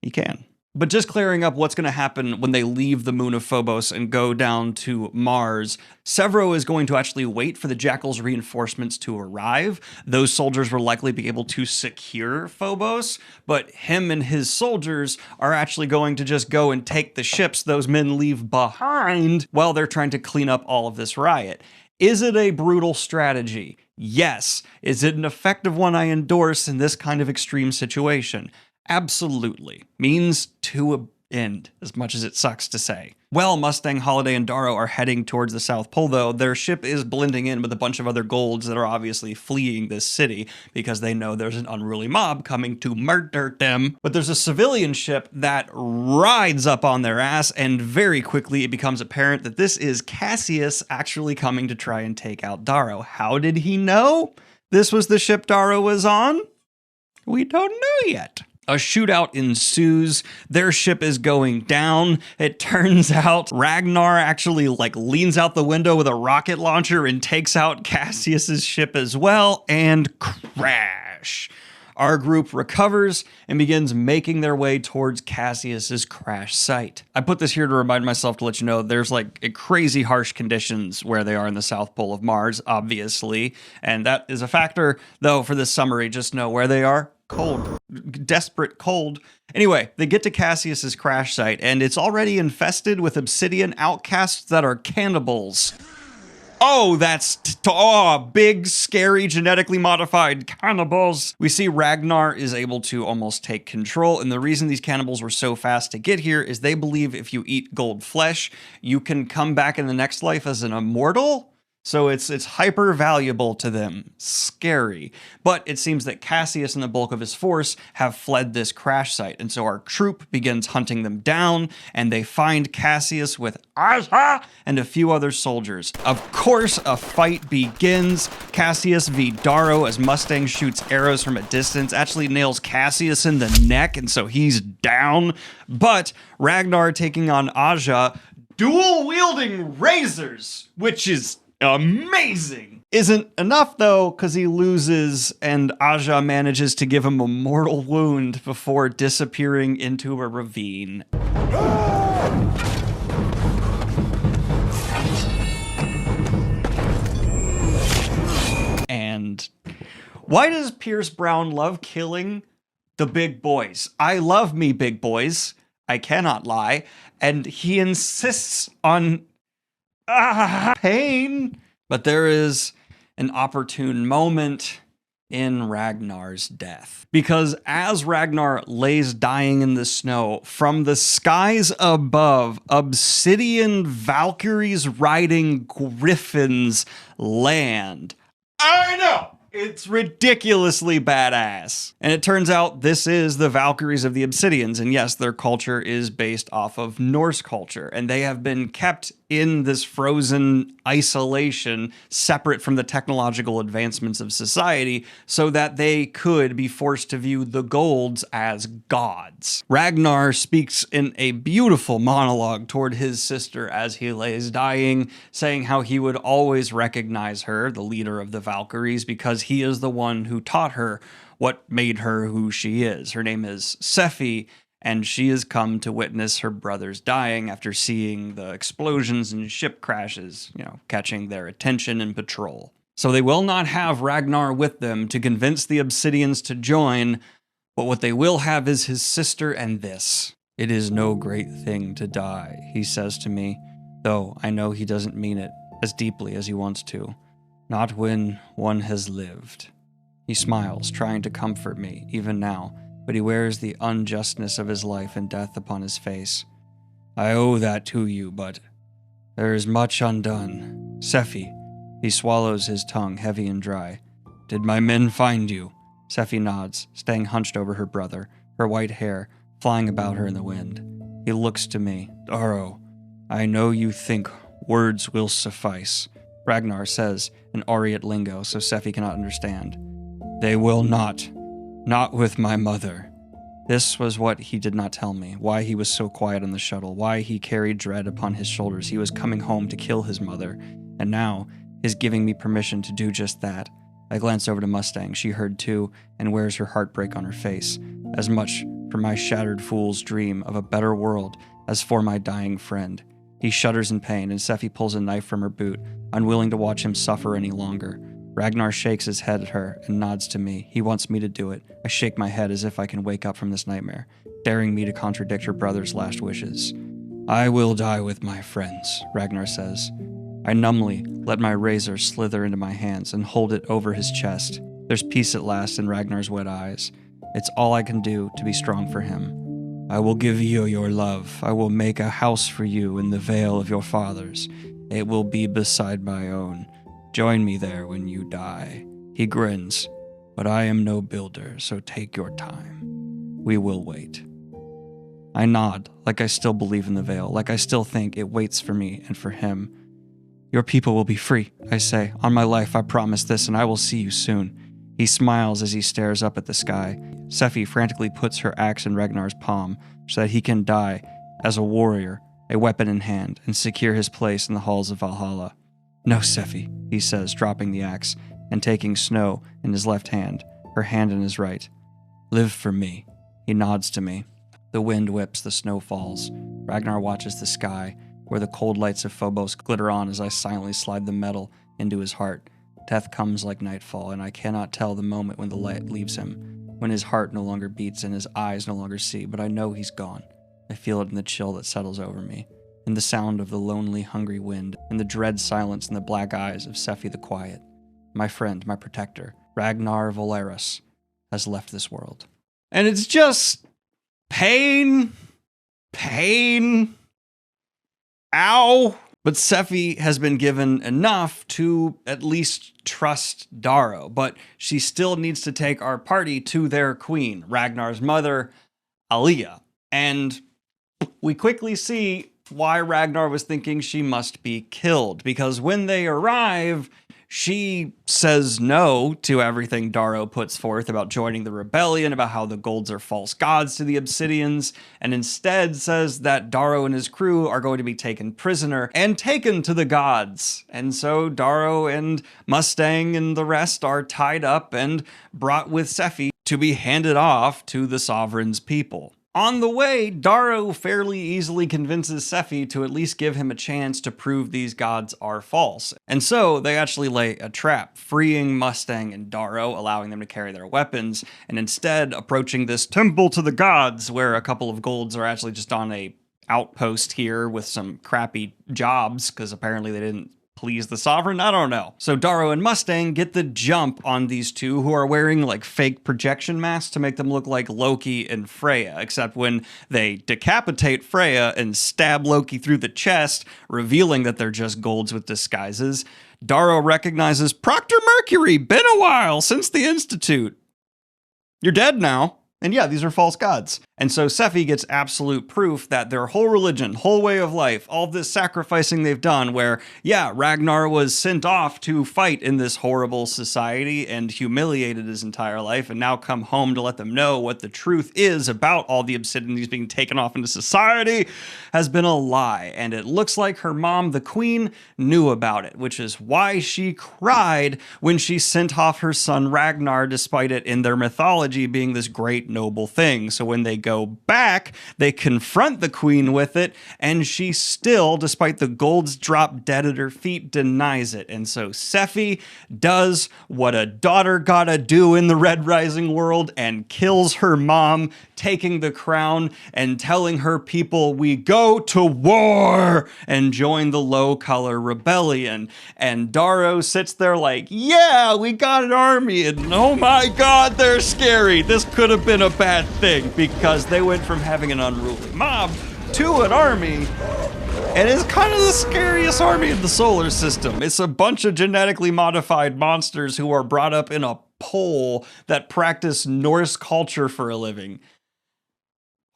he can. But just clearing up what's going to happen when they leave the moon of Phobos and go down to Mars, Severo is going to actually wait for the Jackal's reinforcements to arrive. Those soldiers will likely be able to secure Phobos, but him and his soldiers are actually going to just go and take the ships those men leave behind while they're trying to clean up all of this riot. Is it a brutal strategy? Yes. Is it an effective one I endorse in this kind of extreme situation? Absolutely. Means to an end, as much as it sucks to say. Well, Mustang, Holiday, and Darrow are heading towards the South Pole, though. Their ship is blending in with a bunch of other golds that are obviously fleeing this city because they know there's an unruly mob coming to murder them. But there's a civilian ship that rides up on their ass, and very quickly it becomes apparent that this is Cassius actually coming to try and take out Darrow. How did he know this was the ship Darrow was on? We don't know yet. A shootout ensues. Their ship is going down. It turns out Ragnar actually leans out the window with a rocket launcher and takes out Cassius's ship as well, and crash. Our group recovers and begins making their way towards Cassius's crash site. I put this here to remind myself to let you know there's crazy harsh conditions where they are in the South Pole of Mars, obviously, and that is a factor, though for this summary, just know where they are. Cold. Desperate cold. Anyway, they get to Cassius's crash site, and it's already infested with obsidian outcasts that are cannibals. Oh, that's big, scary, genetically modified cannibals. We see Ragnar is able to almost take control, and the reason these cannibals were so fast to get here is they believe if you eat gold flesh, you can come back in the next life as an immortal. So it's hyper valuable to them. Scary. But it seems that Cassius and the bulk of his force have fled this crash site. And so our troop begins hunting them down, and they find Cassius with Aja and a few other soldiers. Of course, a fight begins. Cassius v. Darrow, as Mustang shoots arrows from a distance, actually nails Cassius in the neck, and so he's down. But Ragnar taking on Aja, dual wielding razors, which is amazing. Isn't enough though, because he loses and Aja manages to give him a mortal wound before disappearing into a ravine. And why does Pierce Brown love killing the big boys? I love me big boys. I cannot lie. And he insists on pain. But there is an opportune moment in Ragnar's death. Because as Ragnar lays dying in the snow, from the skies above, obsidian Valkyries riding griffins land. I know! It's ridiculously badass. And it turns out this is the Valkyries of the Obsidians. And yes, their culture is based off of Norse culture. And they have been kept in this frozen isolation, separate from the technological advancements of society, so that they could be forced to view the Golds as gods. Ragnar speaks in a beautiful monologue toward his sister as he lays dying, saying how he would always recognize her, the leader of the Valkyries, because he is the one who taught her what made her who she is. Her name is Sephi, and she has come to witness her brothers dying after seeing the explosions and ship crashes, catching their attention in patrol. So they will not have Ragnar with them to convince the Obsidians to join, but what they will have is his sister and this. It is no great thing to die, he says to me, though I know he doesn't mean it as deeply as he wants to. Not when one has lived. He smiles, trying to comfort me, even now, but he wears the unjustness of his life and death upon his face. I owe that to you, but there is much undone. Sephi, he swallows his tongue heavy and dry. Did my men find you? Sephi nods, staying hunched over her brother, her white hair flying about her in the wind. He looks to me. Darrow, I know you think words will suffice, Ragnar says in Oriat lingo so Sephi cannot understand. They will not. Not with my mother. This was what he did not tell me, why he was so quiet on the shuttle, why he carried dread upon his shoulders. He was coming home to kill his mother, and now is giving me permission to do just that. I glance over to Mustang. She heard too, and wears her heartbreak on her face, as much for my shattered fool's dream of a better world as for my dying friend. He shudders in pain, and Sephi pulls a knife from her boot, unwilling to watch him suffer any longer. Ragnar shakes his head at her and nods to me. He wants me to do it. I shake my head as if I can wake up from this nightmare, daring me to contradict her brother's last wishes. I will die with my friends, Ragnar says. I numbly let my razor slither into my hands and hold it over his chest. There's peace at last in Ragnar's wet eyes. It's all I can do to be strong for him. I will give you your love. I will make a house for you in the vale of your fathers. It will be beside my own. Join me there when you die. He grins, but I am no builder, so take your time. We will wait. I nod, like I still believe in the veil, like I still think it waits for me and for him. Your people will be free, I say. On my life, I promise this, and I will see you soon. He smiles as he stares up at the sky. Sephi frantically puts her axe in Ragnar's palm so that he can die as a warrior, a weapon in hand, and secure his place in the halls of Valhalla. No, Sephi, he says, dropping the axe and taking Snow in his left hand, her hand in his right. Live for me. He nods to me. The wind whips, the snow falls. Ragnar watches the sky, where the cold lights of Phobos glitter on as I silently slide the metal into his heart. Death comes like nightfall, and I cannot tell the moment when the light leaves him, when his heart no longer beats and his eyes no longer see, but I know he's gone. I feel it in the chill that settles over me, in the sound of the lonely, hungry wind, in the dread silence in the black eyes of Sephi the Quiet. My friend, my protector, Ragnar Valeris, has left this world. And it's just pain, ow. But Sephi has been given enough to at least trust Darrow, but she still needs to take our party to their queen, Ragnar's mother, Aliyah. And we quickly see why Ragnar was thinking she must be killed, because when they arrive, she says no to everything Darrow puts forth about joining the rebellion, about how the Golds are false gods to the Obsidians, and instead says that Darrow and his crew are going to be taken prisoner and taken to the gods. And so Darrow and Mustang and the rest are tied up and brought with Sephi to be handed off to the Sovereign's people. On the way, Darrow fairly easily convinces Sephi to at least give him a chance to prove these gods are false. And so they actually lay a trap, freeing Mustang and Darrow, allowing them to carry their weapons, and instead approaching this temple to the gods, where a couple of Golds are actually just on a outpost here with some crappy jobs, because apparently they didn't please the Sovereign? I don't know. So Darrow and Mustang get the jump on these two, who are wearing like fake projection masks to make them look like Loki and Freya, except when they decapitate Freya and stab Loki through the chest, revealing that they're just Golds with disguises, Darrow recognizes Proctor Mercury, been a while since the Institute. You're dead now. And yeah, these are false gods. And so Sephi gets absolute proof that their whole religion, whole way of life, all this sacrificing they've done, where, yeah, Ragnar was sent off to fight in this horrible society and humiliated his entire life, and now come home to let them know what the truth is about all the Obsidians being taken off into society, has been a lie. And it looks like her mom, the queen, knew about it, which is why she cried when she sent off her son Ragnar, despite it in their mythology being this great noble thing. So when they go back, they confront the queen with it, and she still, despite the Golds drop dead at her feet, denies it. And so Sephi does what a daughter gotta do in the Red Rising world and kills her mom, taking the crown and telling her people, we go to war and join the Low Color Rebellion. And Darrow sits there like, yeah, we got an army, and oh my god, they're scary. This could have been a bad thing, because they went from having an unruly mob to an army, and it's kind of the scariest army in the solar system. It's a bunch of genetically modified monsters who are brought up in a pole that practice Norse culture for a living.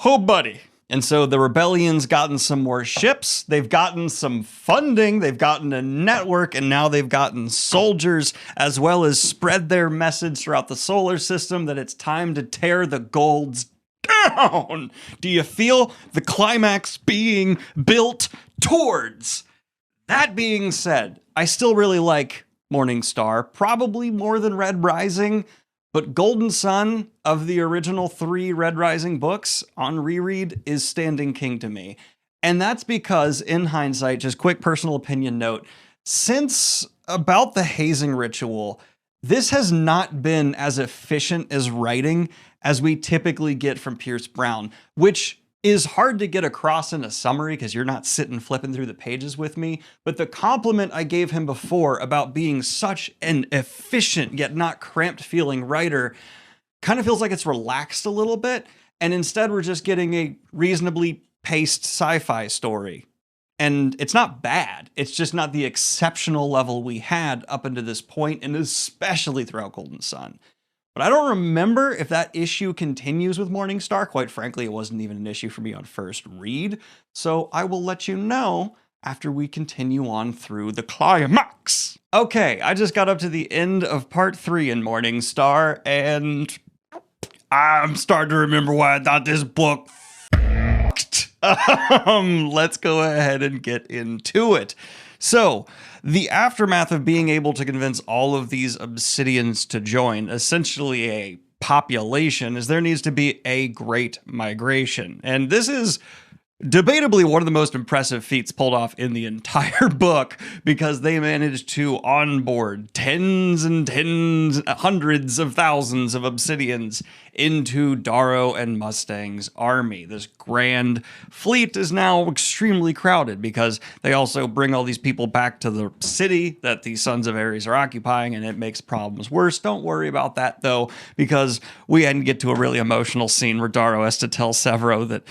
Oh, buddy. And so the rebellion's gotten some more ships, they've gotten some funding, they've gotten a network, and now they've gotten soldiers, as well as spread their message throughout the solar system that it's time to tear the Golds down. Do you feel the climax being built towards? That being said, I still really like Morning Star, probably more than Red Rising, but Golden Sun, of the original 3 Red Rising books, on reread, is standing king to me. And that's because, in hindsight, just quick personal opinion note, since about the hazing ritual, this has not been as efficient as writing as we typically get from Pierce Brown, which is hard to get across in a summary because you're not sitting flipping through the pages with me, but the compliment I gave him before about being such an efficient yet not cramped feeling writer kind of feels like it's relaxed a little bit, and instead we're just getting a reasonably paced sci-fi story. And it's not bad, it's just not the exceptional level we had up until this point, and especially throughout Golden Sun. But I don't remember if that issue continues with Morningstar. Quite frankly, it wasn't even an issue for me on first read. So I will let you know after we continue on through the climax. Okay, I just got up to the end of part 3 in Morningstar, and I'm starting to remember why I thought this book f***ed. Let's go ahead and get into it. So, the aftermath of being able to convince all of these Obsidians to join, essentially a population, is there needs to be a great migration. And this is debatably one of the most impressive feats pulled off in the entire book, because they managed to onboard tens and tens, hundreds of thousands of Obsidians into Darrow and Mustang's army. This grand fleet is now extremely crowded because they also bring all these people back to the city that the Sons of Ares are occupying, and it makes problems worse. Don't worry about that though, because we hadn't get to a really emotional scene where Darrow has to tell Severo that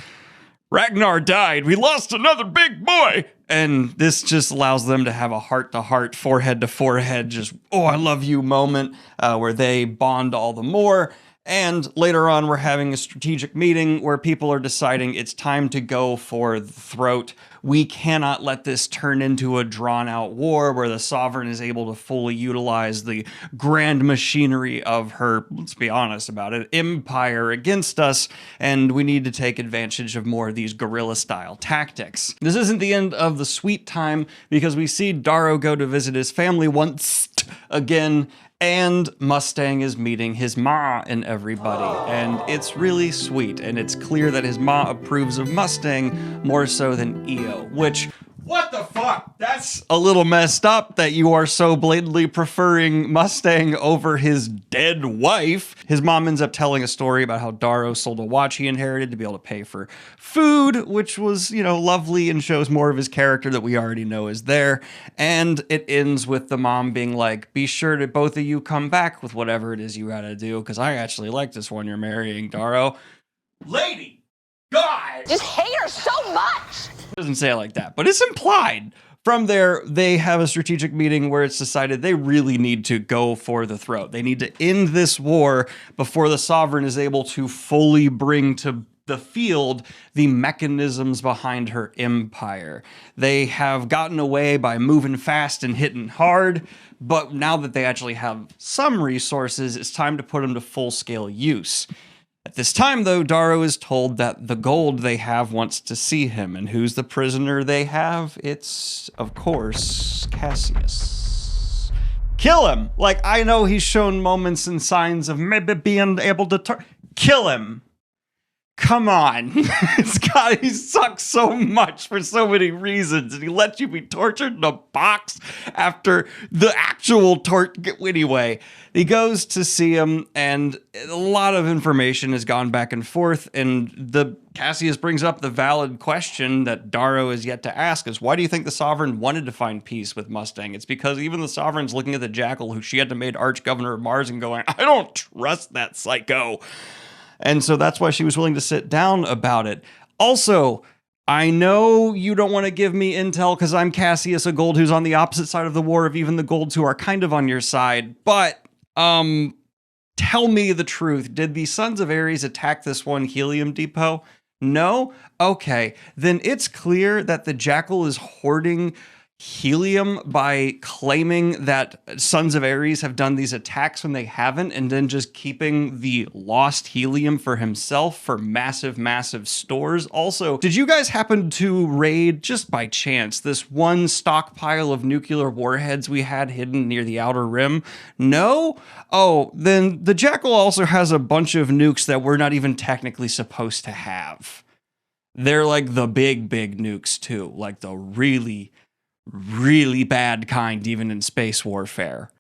Ragnar died. We lost another big boy. And this just allows them to have a heart-to-heart, forehead-to-forehead, just, oh, I love you moment, where they bond all the more. And later on, we're having a strategic meeting where people are deciding it's time to go for the throat. We cannot let this turn into a drawn-out war where the Sovereign is able to fully utilize the grand machinery of her, let's be honest about it, empire against us, and we need to take advantage of more of these guerrilla-style tactics. This isn't the end of the sweet time, because we see Darrow go to visit his family once again, and Mustang is meeting his ma and everybody, and it's really sweet, and it's clear that his ma approves of Mustang more so than Io, which, what the fuck? That's a little messed up that you are so blatantly preferring Mustang over his dead wife. His mom ends up telling a story about how Darrow sold a watch he inherited to be able to pay for food, which was, you know, lovely and shows more of his character that we already know is there. And it ends with the mom being like, be sure to both of you come back with whatever it is you gotta do, because I actually like this one you're marrying, Darrow. Lady! God! Just hate her so much! Doesn't say it like that, but it's implied. From there, they have a strategic meeting where it's decided they really need to go for the throat. They need to end this war before the Sovereign is able to fully bring to the field the mechanisms behind her empire. They have gotten away by moving fast and hitting hard, but now that they actually have some resources, it's time to put them to full-scale use. At this time, though, Darrow is told that the gold they have wants to see him, and who's the prisoner they have? It's, of course, Cassius. Kill him! Like, I know he's shown moments and signs of maybe being able to kill him! Come on. He sucks so much for so many reasons, and he lets you be tortured in a box after the actual anyway. He goes to see him, and a lot of information has gone back and forth, and Cassius brings up the valid question that Darrow is yet to ask, is why do you think the Sovereign wanted to find peace with Mustang? It's because even the Sovereign's looking at the Jackal, who she had to made Arch-Governor of Mars, and going, I don't trust that psycho. And so that's why she was willing to sit down about it. Also, I know you don't want to give me intel because I'm Cassius, a Gold who's on the opposite side of the war of even the Golds who are kind of on your side, but tell me the truth. Did the Sons of Ares attack this one helium depot? No? Okay, then it's clear that the Jackal is hoarding helium by claiming that Sons of Ares have done these attacks when they haven't, and then just keeping the lost helium for himself for massive, massive stores. Also, did you guys happen to raid, just by chance, this one stockpile of nuclear warheads we had hidden near the Outer Rim? No? Oh, then the Jackal also has a bunch of nukes that we're not even technically supposed to have. They're like the big, big nukes too, like the really bad kind, even in space warfare.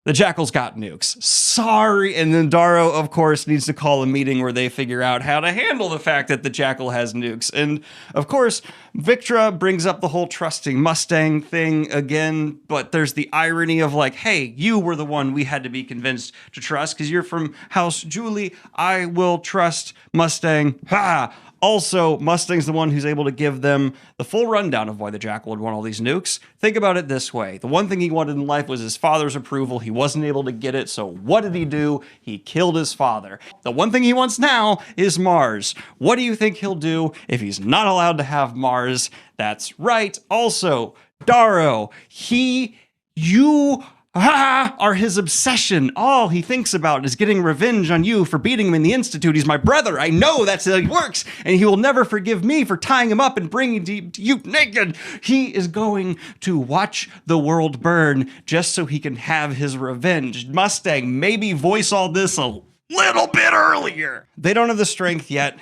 The Jackal's got nukes. Sorry. And then Darrow, of course, needs to call a meeting where they figure out how to handle the fact that the Jackal has nukes. And of course, Victra brings up the whole trusting Mustang thing again, but there's the irony of like, hey, you were the one we had to be convinced to trust because you're from House Julie. I will trust Mustang. Ha! Also, Mustang's the one who's able to give them the full rundown of why the Jackal would want all these nukes. Think about it this way. The one thing he wanted in life was his father's approval. He wasn't able to get it, so what did he do? He killed his father. The one thing he wants now is Mars. What do you think he'll do if he's not allowed to have Mars? That's right. Also, Darrow, you are his obsession. All he thinks about is getting revenge on you for beating him in the Institute. He's my brother. I know that's how he works. And he will never forgive me for tying him up and bringing you naked. He is going to watch the world burn just so he can have his revenge. Mustang, maybe voice all this a little bit earlier. They don't have the strength yet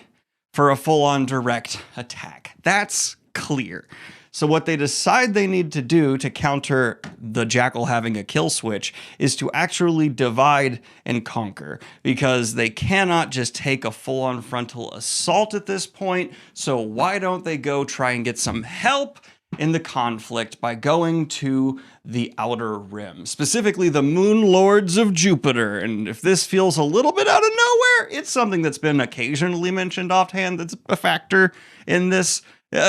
for a full-on direct attack. That's clear. So what they decide they need to do to counter the Jackal having a kill switch is to actually divide and conquer, because they cannot just take a full-on frontal assault at this point. So why don't they go try and get some help in the conflict by going to the Outer Rim, specifically the Moon Lords of Jupiter. And if this feels a little bit out of nowhere, it's something that's been occasionally mentioned offhand that's a factor in this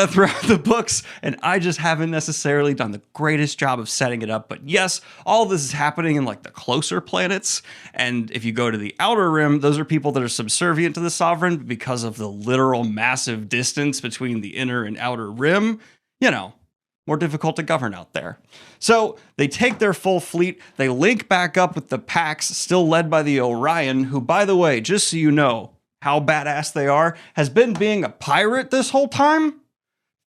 throughout the books, and I just haven't necessarily done the greatest job of setting it up. But yes, all this is happening in like the closer planets, and if you go to the Outer Rim, those are people that are subservient to the Sovereign because of the literal massive distance between the inner and outer rim. You know, more difficult to govern out there. So they take their full fleet, they link back up with the Pax, still led by the Orion, who, by the way, just so you know how badass they are, has been being a pirate this whole time.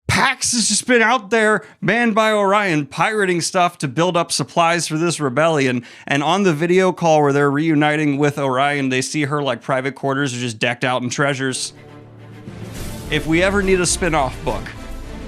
Pax has just been out there, manned by Orion, pirating stuff to build up supplies for this rebellion. And on the video call where they're reuniting with Orion, they see her like private quarters are just decked out in treasures. If we ever need a spin-off book,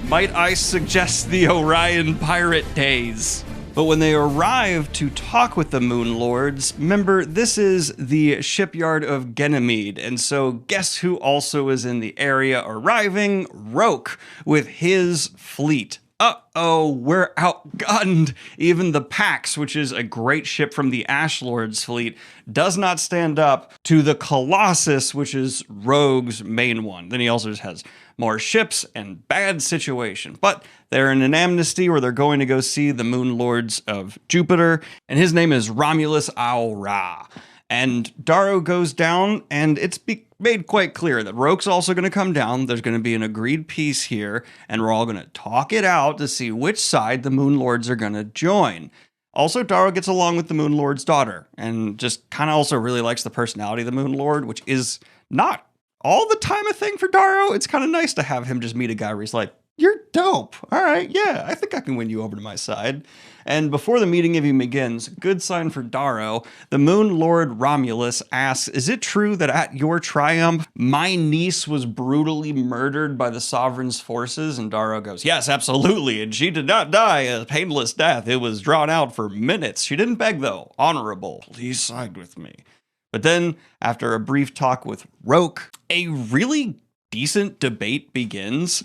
might I suggest the Orion Pirate Days? But when they arrive to talk with the Moon Lords, remember, this is the shipyard of Ganymede, and so guess who also is in the area arriving? Roke, with his fleet. Uh-oh, we're outgunned. Even the Pax, which is a great ship from the Ash Lord's fleet, does not stand up to the Colossus, which is Rogue's main one. Then he also just has more ships and bad situation. But they're in an amnesty where they're going to go see the Moon Lords of Jupiter, and his name is Romulus Au-Ra. And Darrow goes down, and it's made quite clear that Roke's also going to come down. There's going to be an agreed peace here, and we're all going to talk it out to see which side the Moon Lords are going to join. Also, Darrow gets along with the Moon Lord's daughter, and just kind of also really likes the personality of the Moon Lord, which is not all the time a thing for Darrow. It's kind of nice to have him just meet a guy where he's like, you're dope. All right, yeah, I think I can win you over to my side. And before the meeting even begins, good sign for Darrow, the Moon Lord Romulus asks, is it true that at your triumph, my niece was brutally murdered by the Sovereign's forces? And Darrow goes, yes, absolutely. And she did not die a painless death. It was drawn out for minutes. She didn't beg, though. Honorable. Please side with me. But then, after a brief talk with Roke, a really decent debate begins.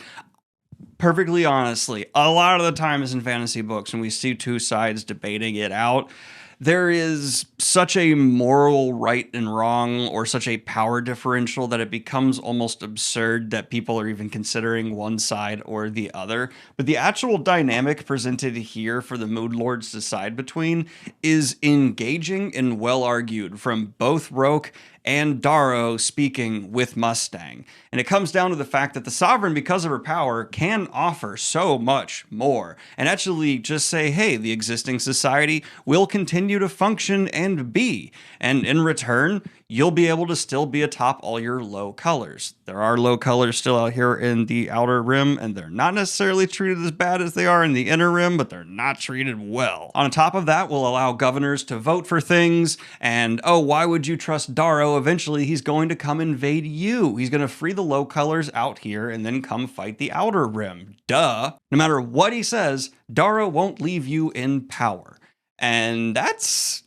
Perfectly honestly, a lot of the times in fantasy books when we see two sides debating it out, there is such a moral right and wrong or such a power differential that it becomes almost absurd that people are even considering one side or the other. But the actual dynamic presented here for the Moon Lords to decide between is engaging and well argued from both Roke and Darrow speaking with Mustang. And it comes down to the fact that the Sovereign, because of her power, can offer so much more. And actually just say, hey, the existing society will continue to function and be. And in return, you'll be able to still be atop all your low colors. There are low colors still out here in the Outer Rim, and they're not necessarily treated as bad as they are in the Inner Rim, but they're not treated well. On top of that, we'll allow governors to vote for things, and oh, why would you trust Darrow? Eventually, he's going to come invade you. He's going to free the low colors out here and then come fight the Outer Rim. Duh. No matter what he says, Darrow won't leave you in power. And that's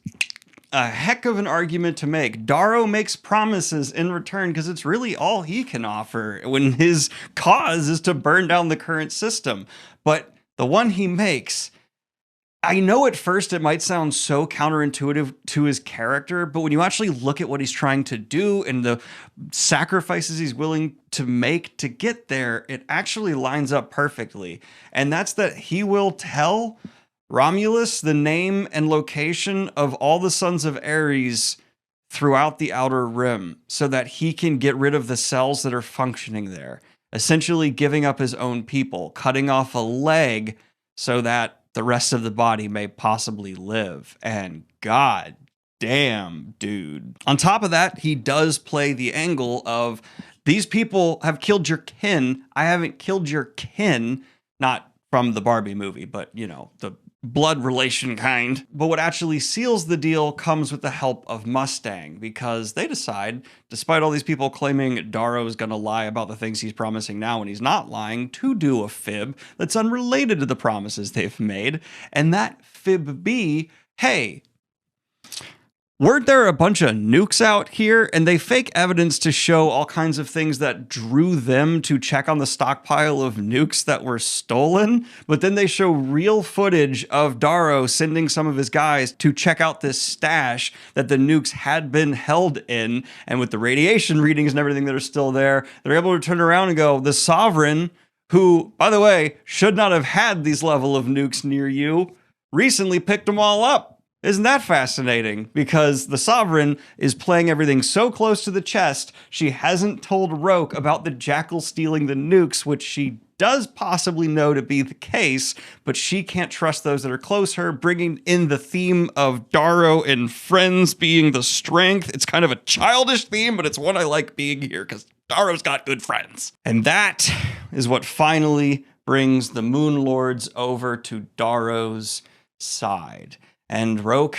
a heck of an argument to make. Darrow makes promises in return because it's really all he can offer when his cause is to burn down the current system. But the one he makes, I know at first it might sound so counterintuitive to his character, but when you actually look at what he's trying to do and the sacrifices he's willing to make to get there, it actually lines up perfectly. And that's that he will tell Romulus the name and location of all the sons of Ares throughout the Outer Rim so that he can get rid of the cells that are functioning there, essentially giving up his own people, cutting off a leg so that the rest of the body may possibly live. And god damn, dude. On top of that, he does play the angle of these people have killed your kin. I haven't killed your kin, not from the Barbie movie, but you know, the blood relation kind. But what actually seals the deal comes with the help of Mustang, because they decide, despite all these people claiming Darrow's gonna lie about the things he's promising now when he's not lying, to do a fib that's unrelated to the promises they've made. And that fib be, hey, weren't there a bunch of nukes out here? And they fake evidence to show all kinds of things that drew them to check on the stockpile of nukes that were stolen. But then they show real footage of Darrow sending some of his guys to check out this stash that the nukes had been held in. And with the radiation readings and everything that are still there, they're able to turn around and go, the Sovereign, who, by the way, should not have had these level of nukes near you, recently picked them all up. Isn't that fascinating? Because the Sovereign is playing everything so close to the chest, she hasn't told Roke about the Jackal stealing the nukes, which she does possibly know to be the case, but she can't trust those that are close to her, bringing in the theme of Darrow and friends being the strength. It's kind of a childish theme, but it's one I like being here because Darrow's got good friends. And that is what finally brings the Moon Lords over to Darrow's side. And Roke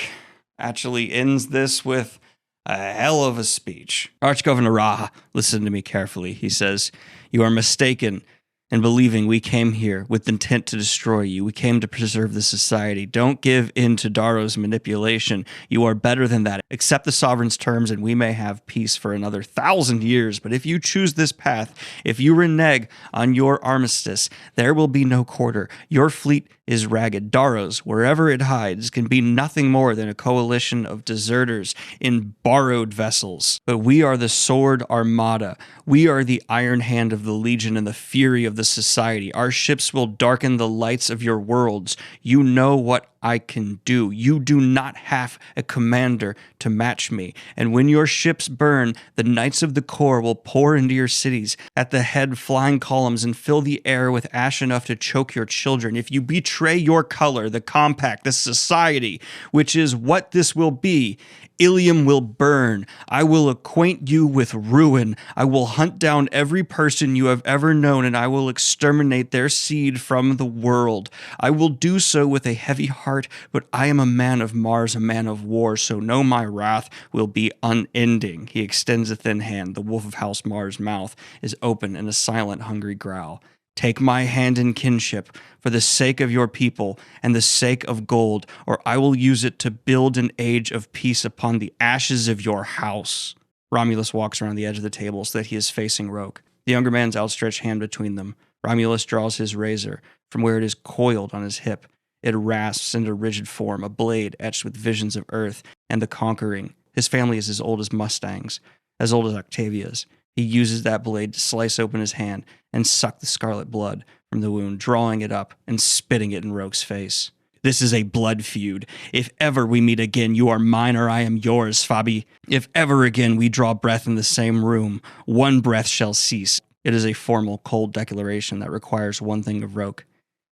actually ends this with a hell of a speech. Archgovernor Ra, listen to me carefully. He says, "You are mistaken in believing we came here with intent to destroy you. We came to preserve the society. Don't give in to Darrow's manipulation. You are better than that. Accept the Sovereign's terms and we may have peace for another 1,000 years. But if you choose this path, if you renege on your armistice, there will be no quarter. Your fleet is ragged. Darrow's, wherever it hides, can be nothing more than a coalition of deserters in borrowed vessels. But we are the Sword Armada. We are the iron hand of the Legion and the fury of the society. Our ships will darken the lights of your worlds. You know what I can do. You do not have a commander to match me. And when your ships burn, the Knights of the Core will pour into your cities at the head flying columns and fill the air with ash enough to choke your children. If you betray your color, the compact, the society, which is what this will be, Ilium will burn. I will acquaint you with ruin. I will hunt down every person you have ever known, and I will exterminate their seed from the world. I will do so with a heavy heart, but I am a man of Mars, a man of war, so know my wrath will be unending." He extends a thin hand. The wolf of House Mars' mouth is open in a silent, hungry growl. "Take my hand in kinship for the sake of your people and the sake of gold, or I will use it to build an age of peace upon the ashes of your house." Romulus walks around the edge of the table so that he is facing Roke. The younger man's outstretched hand between them. Romulus draws his razor from where it is coiled on his hip. It rasps into rigid form, a blade etched with visions of Earth and the conquering. His family is as old as Mustangs, as old as Octavia's. He uses that blade to slice open his hand and suck the scarlet blood from the wound, drawing it up and spitting it in Roke's face. "This is a blood feud. If ever we meet again, you are mine or I am yours, Fabi. If ever again we draw breath in the same room, one breath shall cease." It is a formal, cold declaration that requires one thing of Roke.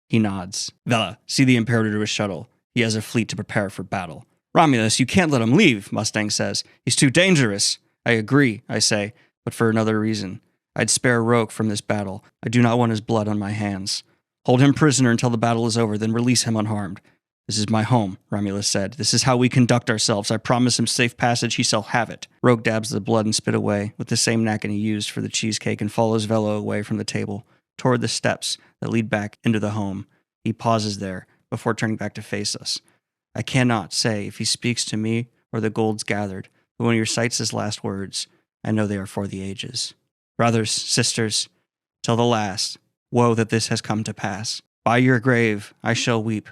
He nods. "Vela, see the Imperator to his shuttle. He has a fleet to prepare for battle." "Romulus, you can't let him leave," Mustang says. "He's too dangerous." "I agree," I say, "but for another reason. I'd spare Roke from this battle. I do not want his blood on my hands. Hold him prisoner until the battle is over, then release him unharmed." "This is my home," Romulus said. "This is how we conduct ourselves. I promise him safe passage. He shall have it." Roke dabs the blood and spit away with the same napkin he used for the cheesecake and follows Velo away from the table, toward the steps that lead back into the home. He pauses there before turning back to face us. I cannot say if he speaks to me or the gold's gathered, but when he recites his last words, I know they are for the ages. Brothers, sisters, till the last, woe that this has come to pass. By your grave I shall weep,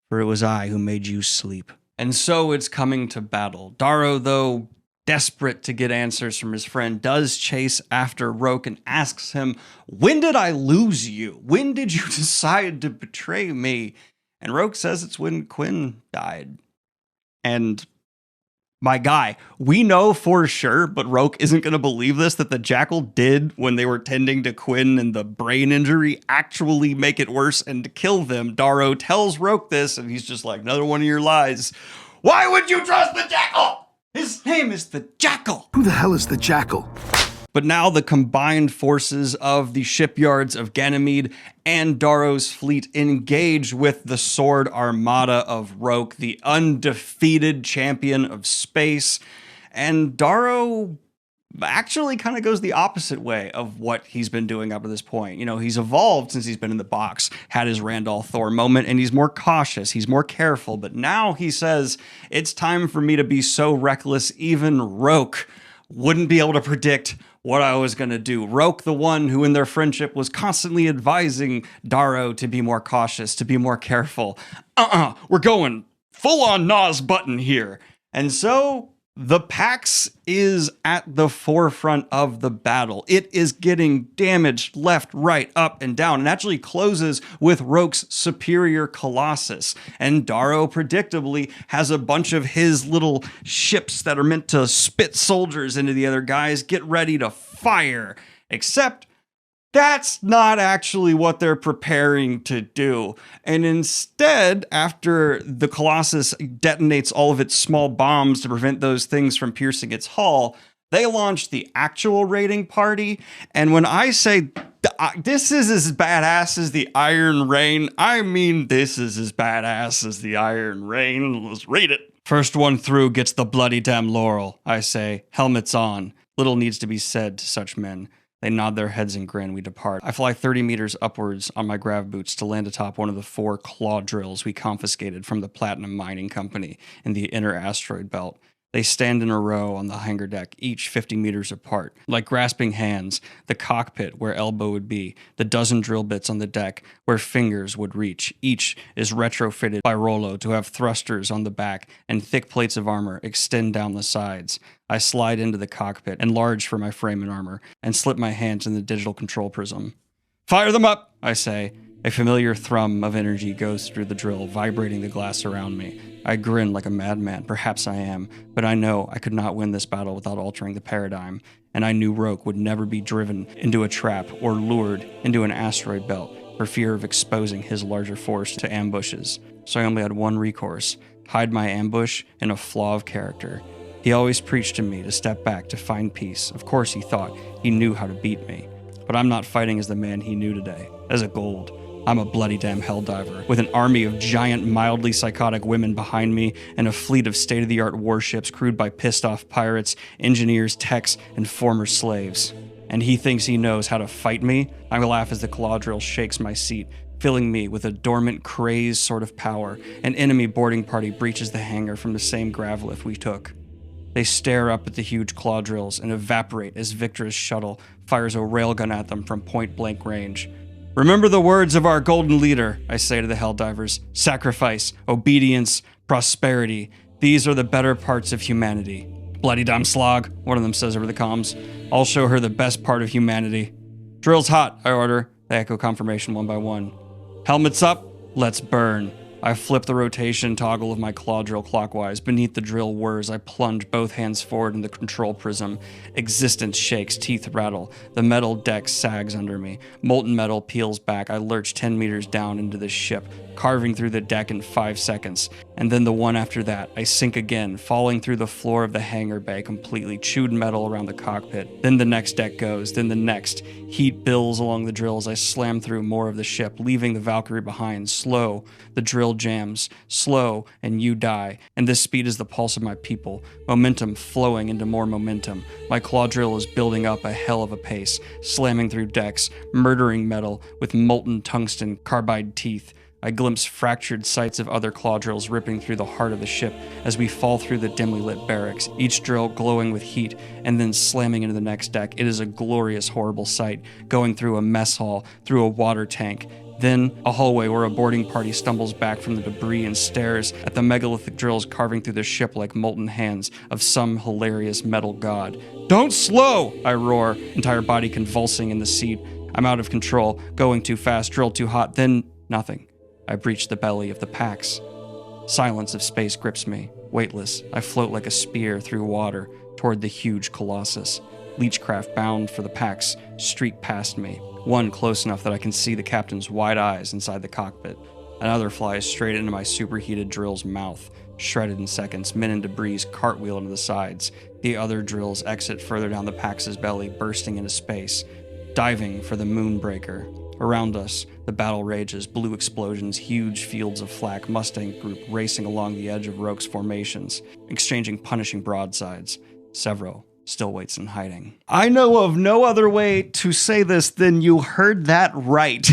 for it was I who made you sleep. And so it's coming to battle. Darrow, though desperate to get answers from his friend, does chase after Roke and asks him, when did I lose you? When did you decide to betray me? And Roke says it's when Quinn died. And my guy, we know for sure, but Roke isn't going to believe this, that the Jackal did, when they were tending to Quinn and the brain injury, actually make it worse and to kill them. Darrow tells Roke this, and he's just like, another one of your lies. Why would you trust the Jackal? His name is the Jackal. Who the hell is the Jackal? But now the combined forces of the shipyards of Ganymede and Darrow's fleet engage with the sword armada of Roke, the undefeated champion of space. And Darrow actually kind of goes the opposite way of what he's been doing up to this point. You know, he's evolved since he's been in the box, had his Randall Thor moment, and he's more cautious, he's more careful. But now he says, it's time for me to be so reckless, even Roke wouldn't be able to predict what I was going to do. Roke, the one who in their friendship was constantly advising Darrow to be more cautious, to be more careful. We're going full on Nas button here. And so the Pax is at the forefront of the battle. It is getting damaged left, right, up, and down, and actually closes with Roke's superior Colossus. And Darrow predictably has a bunch of his little ships that are meant to spit soldiers into the other guys, get ready to fire. Except that's not actually what they're preparing to do. And instead, after the Colossus detonates all of its small bombs to prevent those things from piercing its hull, they launch the actual raiding party. And when I say this is as badass as the Iron Rain, I mean this is as badass as the Iron Rain. Let's raid it. First one through gets the bloody damn laurel, I say, helmets on. Little needs to be said to such men. They nod their heads and grin. We depart. I fly 30 meters upwards on my grav boots to land atop one of the 4 claw drills we confiscated from the Platinum Mining Company in the inner asteroid belt. They stand in a row on the hangar deck, each 50 meters apart. Like grasping hands, the cockpit where elbow would be, the dozen drill bits on the deck where fingers would reach. Each is retrofitted by Rollo to have thrusters on the back, and thick plates of armor extend down the sides. I slide into the cockpit, enlarge for my frame and armor, and slip my hands in the digital control prism. Fire them up, I say. A familiar thrum of energy goes through the drill, vibrating the glass around me. I grin like a madman, perhaps I am, but I know I could not win this battle without altering the paradigm, and I knew Roke would never be driven into a trap or lured into an asteroid belt for fear of exposing his larger force to ambushes. So I only had one recourse: hide my ambush in a flaw of character. He always preached to me to step back, to find peace. Of course he thought he knew how to beat me, but I'm not fighting as the man he knew today, as a gold. I'm a bloody damn helldiver, with an army of giant, mildly psychotic women behind me and a fleet of state-of-the-art warships crewed by pissed-off pirates, engineers, techs, and former slaves. And he thinks he knows how to fight me? I laugh as the claw drill shakes my seat, filling me with a dormant, crazed sort of power. An enemy boarding party breaches the hangar from the same grav lift we took. They stare up at the huge claw drills and evaporate as Victor's shuttle fires a railgun at them from point-blank range. Remember the words of our golden leader, I say to the Helldivers. Sacrifice, obedience, prosperity. These are the better parts of humanity. Bloody damn slog, one of them says over the comms. I'll show her the best part of humanity. Drill's hot, I order. They echo confirmation one by one. Helmets up, let's burn. I flip the rotation toggle of my claw drill clockwise. Beneath the drill whirs, I plunge both hands forward in the control prism. Existence shakes, teeth rattle. The metal deck sags under me. Molten metal peels back. I lurch 10 meters down into the ship, carving through the deck in 5 seconds. And then the one after that, I sink again, falling through the floor of the hangar bay completely, chewed metal around the cockpit. Then the next deck goes, then the next. Heat bills along the drills. I slam through more of the ship, leaving the Valkyrie behind. Slow, the drill jams. Slow, and you die. And this speed is the pulse of my people. Momentum flowing into more momentum. My claw drill is building up a hell of a pace, slamming through decks, murdering metal with molten tungsten carbide teeth. I glimpse fractured sights of other claw drills ripping through the heart of the ship as we fall through the dimly lit barracks, each drill glowing with heat and then slamming into the next deck. It is a glorious, horrible sight, going through a mess hall, through a water tank, then a hallway where a boarding party stumbles back from the debris and stares at the megalithic drills carving through the ship like molten hands of some hilarious metal god. "Don't slow!" I roar, entire body convulsing in the seat. I'm out of control, going too fast, drill too hot, then nothing. I breach the belly of the Pax. Silence of space grips me. Weightless, I float like a spear through water toward the huge colossus. Leechcraft bound for the Pax streak past me. One close enough that I can see the captain's wide eyes inside the cockpit. Another flies straight into my superheated drill's mouth. Shredded in seconds, men and debris cartwheel into the sides. The other drills exit further down the Pax's belly, bursting into space. Diving for the Moonbreaker. Around us, the battle rages, blue explosions, huge fields of flak, Mustang group racing along the edge of Roke's formations, exchanging punishing broadsides. Severo still waits in hiding. I know of no other way to say this than you heard that right.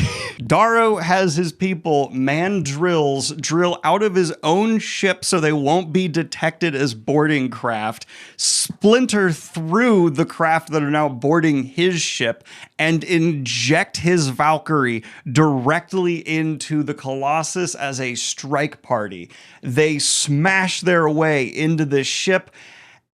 Darrow has his people man drills drill out of his own ship so they won't be detected as boarding craft, splinter through the craft that are now boarding his ship, and inject his Valkyrie directly into the Colossus as a strike party. They smash their way into the ship,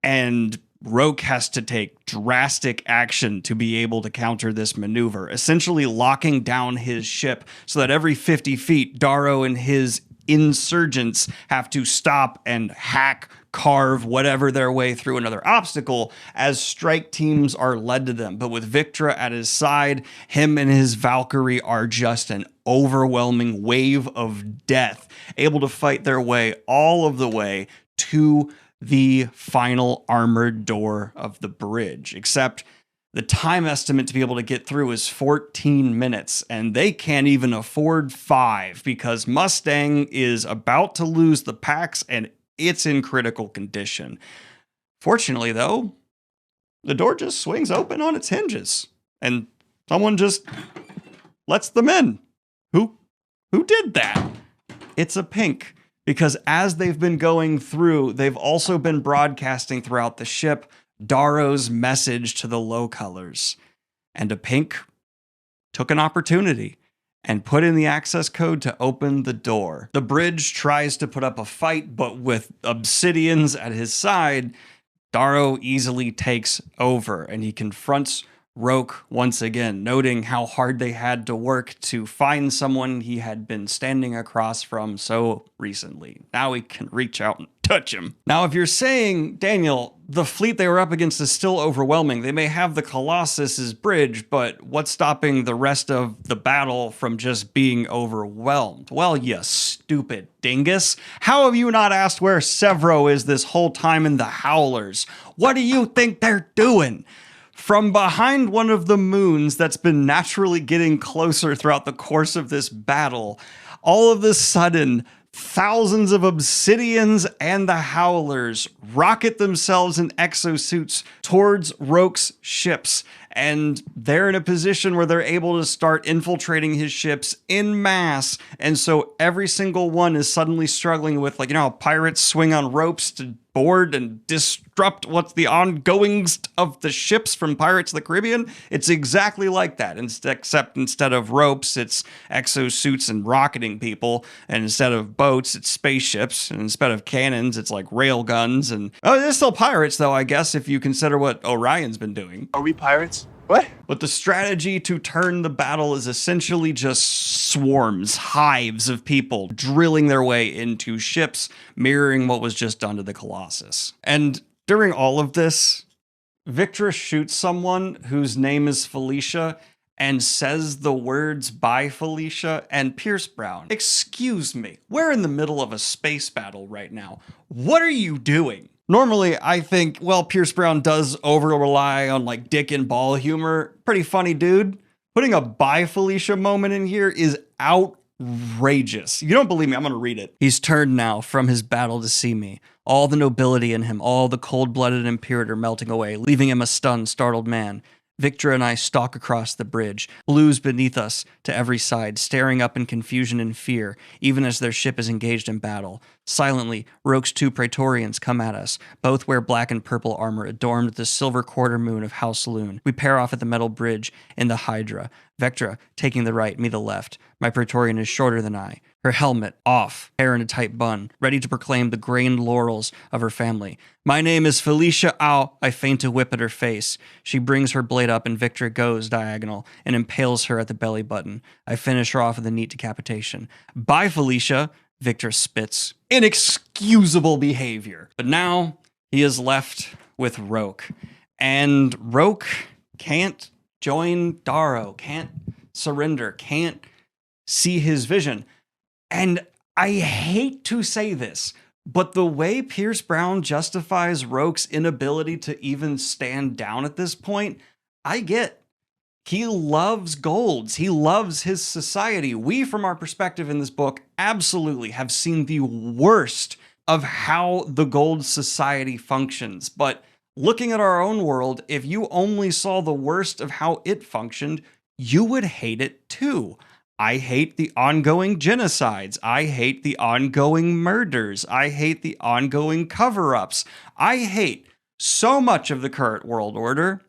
and Roke has to take drastic action to be able to counter this maneuver, essentially locking down his ship so that every 50 feet, Darrow and his insurgents have to stop and hack, carve, whatever their way through another obstacle as strike teams are led to them. But with Victra at his side, him and his Valkyrie are just an overwhelming wave of death, able to fight their way all of the way to the final armored door of the bridge, except the time estimate to be able to get through is 14 minutes, and they can't even afford 5 because Mustang is about to lose the Pax and it's in critical condition. Fortunately, though, the door just swings open on its hinges, and someone just lets them in. Who did that? It's a Pink. Because as they've been going through, they've also been broadcasting throughout the ship Darrow's message to the low colors. And a Pink took an opportunity and put in the access code to open the door. The bridge tries to put up a fight, but with obsidians at his side, Darrow easily takes over and he confronts Roke once again, noting how hard they had to work to find someone he had been standing across from so recently. Now he can reach out and touch him. Now, if you're saying, Daniel, the fleet they were up against is still overwhelming. They may have the Colossus's bridge, but what's stopping the rest of the battle from just being overwhelmed? Well, you stupid dingus. How have you not asked where Severo is this whole time in the Howlers? What do you think they're doing? From behind one of the moons that's been naturally getting closer throughout the course of this battle, all of a sudden, thousands of obsidians and the Howlers rocket themselves in exosuits towards Roke's ships. And they're in a position where they're able to start infiltrating his ships en masse. And so every single one is suddenly struggling with, like, you know how pirates swing on ropes to board and disrupt what's the ongoings of the ships from Pirates of the Caribbean? It's exactly like that, except instead of ropes, it's exosuits and rocketing people. And instead of boats, it's spaceships. And instead of cannons, it's like rail guns. And oh, they're still pirates, though, I guess, if you consider what Orion's been doing. Are we pirates? What? But the strategy to turn the battle is essentially just swarms, hives of people drilling their way into ships, mirroring what was just done to the Colossus. And during all of this, Victra shoots someone whose name is Felicia and says the words, "Bye, Felicia," and Pierce Brown. Excuse me, we're in the middle of a space battle right now. What are you doing? Normally, I think, well, Pierce Brown does over-rely on, like, dick and ball humor. Pretty funny dude. Putting a "Bye, Felicia" moment in here is outrageous. You don't believe me? I'm going to read it. He's turned now from his battle to see me. All the nobility in him, all the cold-blooded imperator melting away, leaving him a stunned, startled man. Victra and I stalk across the bridge, blues beneath us to every side, staring up in confusion and fear, even as their ship is engaged in battle. Silently, Roke's 2 Praetorians come at us. Both wear black and purple armor adorned with the silver quarter moon of House Loon. We pair off at the metal bridge in the Hydra. Vectra taking the right, me the left. My Praetorian is shorter than I. Her helmet off, hair in a tight bun, ready to proclaim the grained laurels of her family. My name is Felicia Ow. I feint a whip at her face. She brings her blade up and Victra goes diagonal and impales her at the belly button. I finish her off with a neat decapitation. Bye, Felicia, Victra spits. Inexcusable behavior. But now he is left with Roke. And Roke can't join Darrow, can't surrender, can't see his vision. And I hate to say this, but the way Pierce Brown justifies Roke's inability to even stand down at this point, I get. He loves Golds. He loves his society. We, from our perspective in this book, absolutely have seen the worst of how the Gold society functions. But looking at our own world, if you only saw the worst of how it functioned, you would hate it too. I hate the ongoing genocides. I hate the ongoing murders. I hate the ongoing cover-ups. I hate so much of the current world order.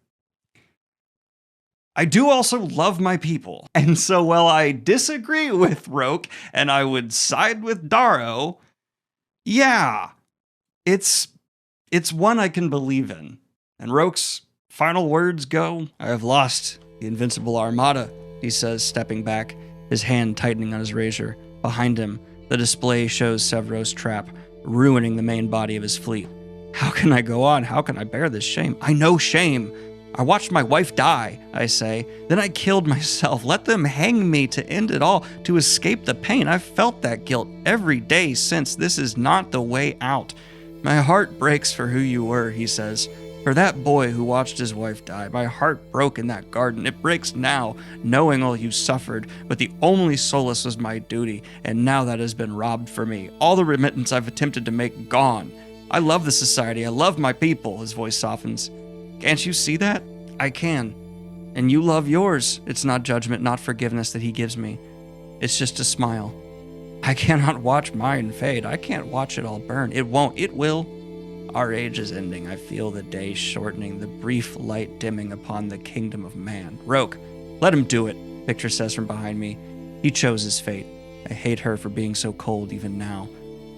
I do also love my people. And so while I disagree with Roke and I would side with Darrow, yeah, it's one I can believe in. And Roke's final words go, I have lost the invincible armada, he says, stepping back, his hand tightening on his razor. Behind him, the display shows Severos' trap, ruining the main body of his fleet. How can I go on? How can I bear this shame? I know shame. I watched my wife die, I say. Then I killed myself. Let them hang me to end it all, to escape the pain. I've felt that guilt every day since. This is not the way out. My heart breaks for who you were, he says. For that boy who watched his wife die. My heart broke in that garden. It breaks now, knowing all you suffered, but the only solace was my duty, and now that has been robbed from me. All the remittance I've attempted to make gone. I love the society. I love my people. His voice softens. Can't you see that? I can. And you love yours. It's not judgment, not forgiveness that he gives me. It's just a smile. I cannot watch mine fade. I can't watch it all burn. It won't. It will. Our age is ending. I feel the day shortening, the brief light dimming upon the kingdom of man. Roke, let him do it, Victor says from behind me. He chose his fate. I hate her for being so cold even now.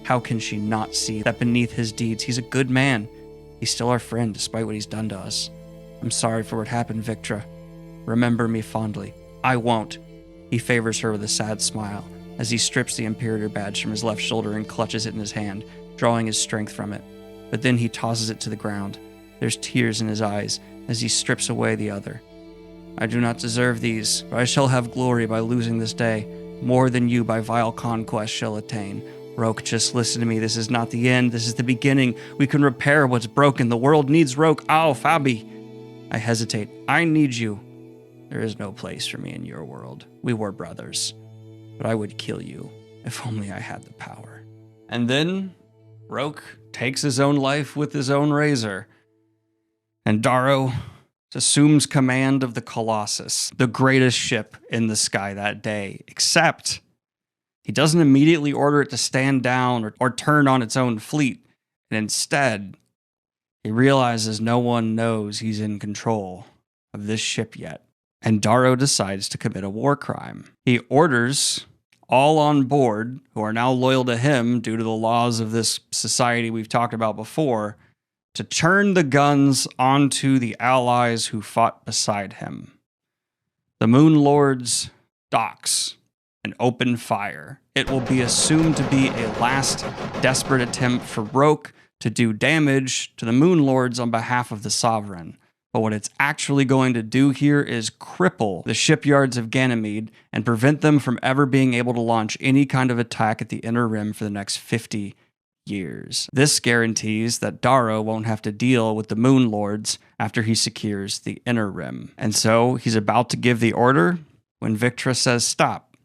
How can she not see that beneath his deeds, he's a good man? He's still our friend, despite what he's done to us. I'm sorry for what happened, Victra. Remember me fondly. I won't. He favors her with a sad smile as he strips the Imperator badge from his left shoulder and clutches it in his hand, drawing his strength from it. But then he tosses it to the ground. There's tears in his eyes as he strips away the other. I do not deserve these, but I shall have glory by losing this day. More than you by vile conquest shall attain. Roke, just listen to me. This is not the end. This is the beginning. We can repair what's broken. The world needs Roke. Ow, Fabi. I hesitate. I need you. There is no place for me in your world. We were brothers. But I would kill you if only I had the power. And then Roke takes his own life with his own razor. And Darrow assumes command of the Colossus, the greatest ship in the sky that day, except he doesn't immediately order it to stand down or turn on its own fleet. And instead, he realizes no one knows he's in control of this ship yet. And Darrow decides to commit a war crime. He orders all on board, who are now loyal to him due to the laws of this society we've talked about before, to turn the guns onto the allies who fought beside him. The Moon Lords docks and open fire. It will be assumed to be a last desperate attempt for Roke to do damage to the Moon Lords on behalf of the Sovereign. But what it's actually going to do here is cripple the shipyards of Ganymede and prevent them from ever being able to launch any kind of attack at the Inner Rim for the next 50 years. This guarantees that Darrow won't have to deal with the Moon Lords after he secures the Inner Rim. And so he's about to give the order when Victra says, "Stop.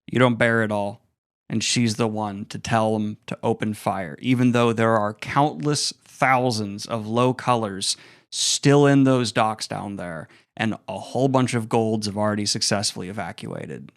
You don't bear it all." And she's the one to tell him to open fire, even though there are countless thousands of low colors still in those docks down there, and a whole bunch of golds have already successfully evacuated.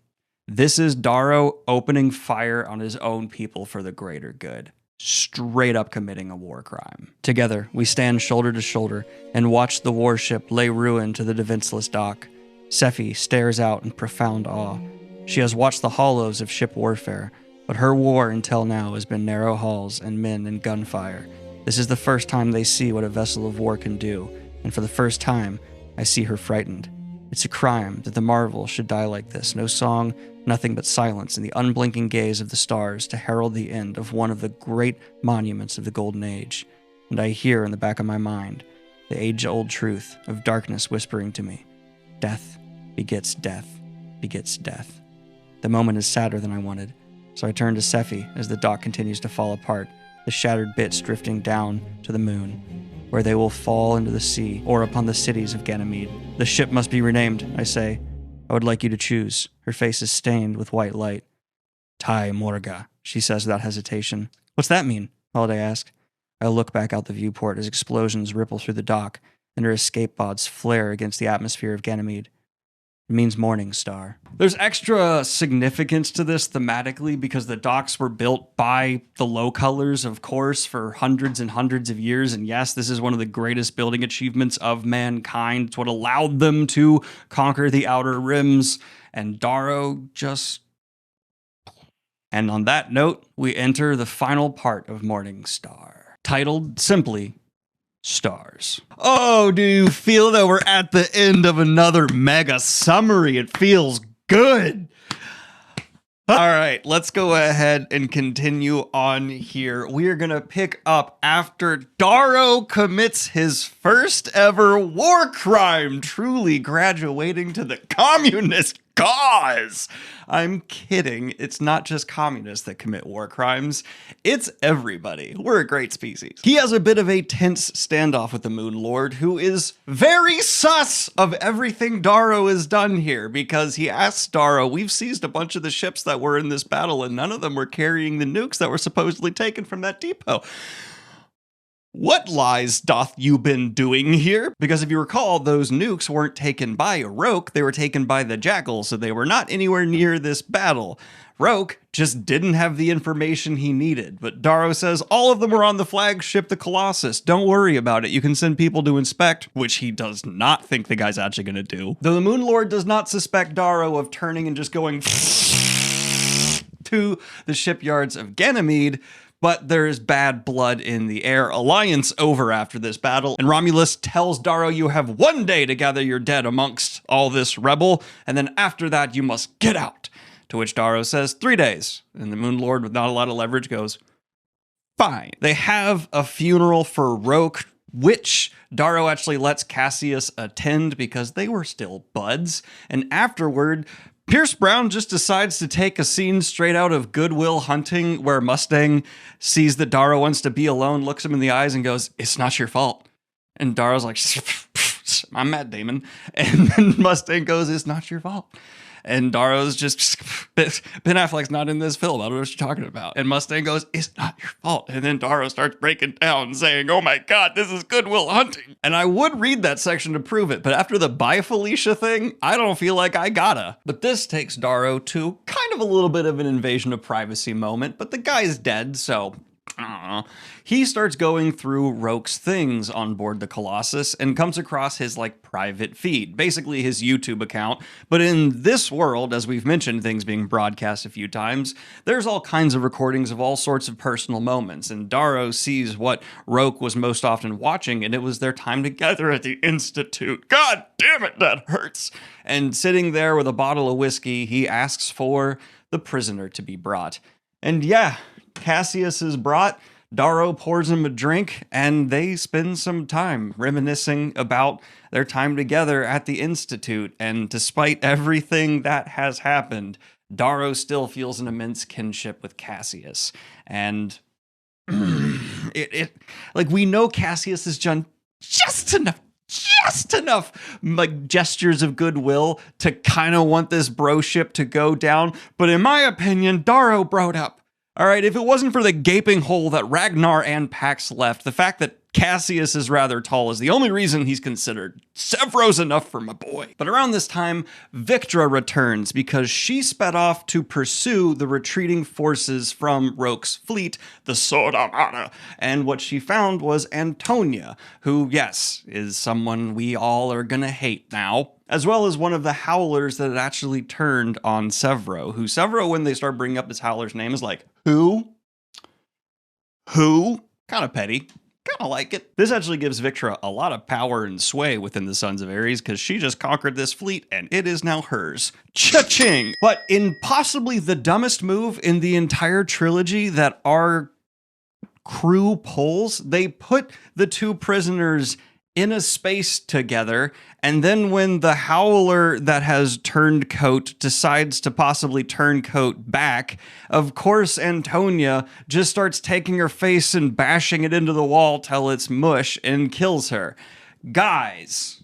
This is Darrow opening fire on his own people for the greater good, straight up committing a war crime. Together, we stand shoulder to shoulder and watch the warship lay ruin to the defenseless dock. Sephi stares out in profound awe. She has watched the hollows of ship warfare, but her war until now has been narrow halls and men and gunfire. This is the first time they see what a vessel of war can do, and for the first time, I see her frightened. It's a crime that the Marvel should die like this. No song, nothing but silence and the unblinking gaze of the stars to herald the end of one of the great monuments of the Golden Age. And I hear in the back of my mind the age-old truth of darkness whispering to me, death begets death begets death. The moment is sadder than I wanted, so I turn to Sephi as the dock continues to fall apart, the shattered bits drifting down to the moon, where they will fall into the sea or upon the cities of Ganymede. The ship must be renamed, I say. I would like you to choose. Her face is stained with white light. Tai Morga, she says without hesitation. What's that mean? Holiday asked. I look back out the viewport as explosions ripple through the dock and her escape pods flare against the atmosphere of Ganymede. It means morning star. There's extra significance to this thematically because the docks were built by the Low Colors, of course, for hundreds and hundreds of years. And yes, this is one of the greatest building achievements of mankind. It's what allowed them to conquer the Outer Rims. And Darrow just... And on that note, we enter the final part of Morning Star, titled simply Stars. Oh, do you feel that we're at the end of another mega summary? It feels good. All right, let's go ahead and continue on here. We are going to pick up after Darrow commits his first ever war crime, truly graduating to the communist cause. I'm kidding. It's not just communists that commit war crimes. It's everybody. We're a great species. He has a bit of a tense standoff with the Moon Lord, who is very sus of everything Darrow has done here, because he asks Darrow, we've seized a bunch of the ships that were in this battle, and none of them were carrying the nukes that were supposedly taken from that depot. What lies doth you been doing here? Because if you recall, those nukes weren't taken by Roke, they were taken by the Jackal, so they were not anywhere near this battle. Roke just didn't have the information he needed, but Darrow says all of them were on the flagship, the Colossus. Don't worry about it, you can send people to inspect, which he does not think the guy's actually gonna do. Though the Moon Lord does not suspect Darrow of turning and just going to the shipyards of Ganymede, but there is bad blood in the air. Alliance over after this battle, and Romulus tells Darrow you have 1 day to gather your dead amongst all this rebel, and then after that you must get out. To which Darrow says 3 days, and the Moon Lord with not a lot of leverage goes, fine. They have a funeral for Roke, which Darrow actually lets Cassius attend because they were still buds, and afterward, Pierce Brown just decides to take a scene straight out of Good Will Hunting where Mustang sees that Darrow wants to be alone, looks him in the eyes and goes, it's not your fault. And Darrow's like, I'm Matt Damon. And then Mustang goes, it's not your fault. And Darrow's just, Ben Affleck's not in this film. I don't know what you're talking about. And Mustang goes, it's not your fault. And then Darrow starts breaking down saying, oh my God, this is Good Will Hunting. And I would read that section to prove it, but after the Bye Felicia thing, I don't feel like I gotta. But this takes Darrow to kind of a little bit of an invasion of privacy moment, but the guy's dead, so he starts going through Roke's things on board the Colossus and comes across his private feed, basically his YouTube account. But in this world, as we've mentioned, things being broadcast a few times, there's all kinds of recordings of all sorts of personal moments. And Darrow sees what Roke was most often watching, and it was their time together at the Institute. God damn it, that hurts. And sitting there with a bottle of whiskey, he asks for the prisoner to be brought. And yeah, Cassius is brought, Darrow pours him a drink, and they spend some time reminiscing about their time together at the Institute. And despite everything that has happened, Darrow still feels an immense kinship with Cassius. And we know Cassius has done just enough gestures of goodwill to kind of want this broship to go down. But in my opinion, Darrow broed up. All right, if it wasn't for the gaping hole that Ragnar and Pax left, the fact that Cassius is rather tall is the only reason he's considered. Sevro's enough for my boy. But around this time, Victra returns because she sped off to pursue the retreating forces from Roke's fleet, the Sword Armada. And what she found was Antonia, who, yes, is someone we all are gonna hate now, as well as one of the Howlers that had actually turned on Sevro, who Sevro, when they start bringing up his Howler's name, is like, who? Who? Kind of petty. Kind of like it. This actually gives Victra a lot of power and sway within the Sons of Ares because she just conquered this fleet and it is now hers. Cha-ching! But in possibly the dumbest move in the entire trilogy that our crew pulls, they put the two prisoners in a space together, and then when the Howler that has turned coat decides to possibly turn coat back, of course Antonia just starts taking her face and bashing it into the wall till it's mush and kills her. Guys,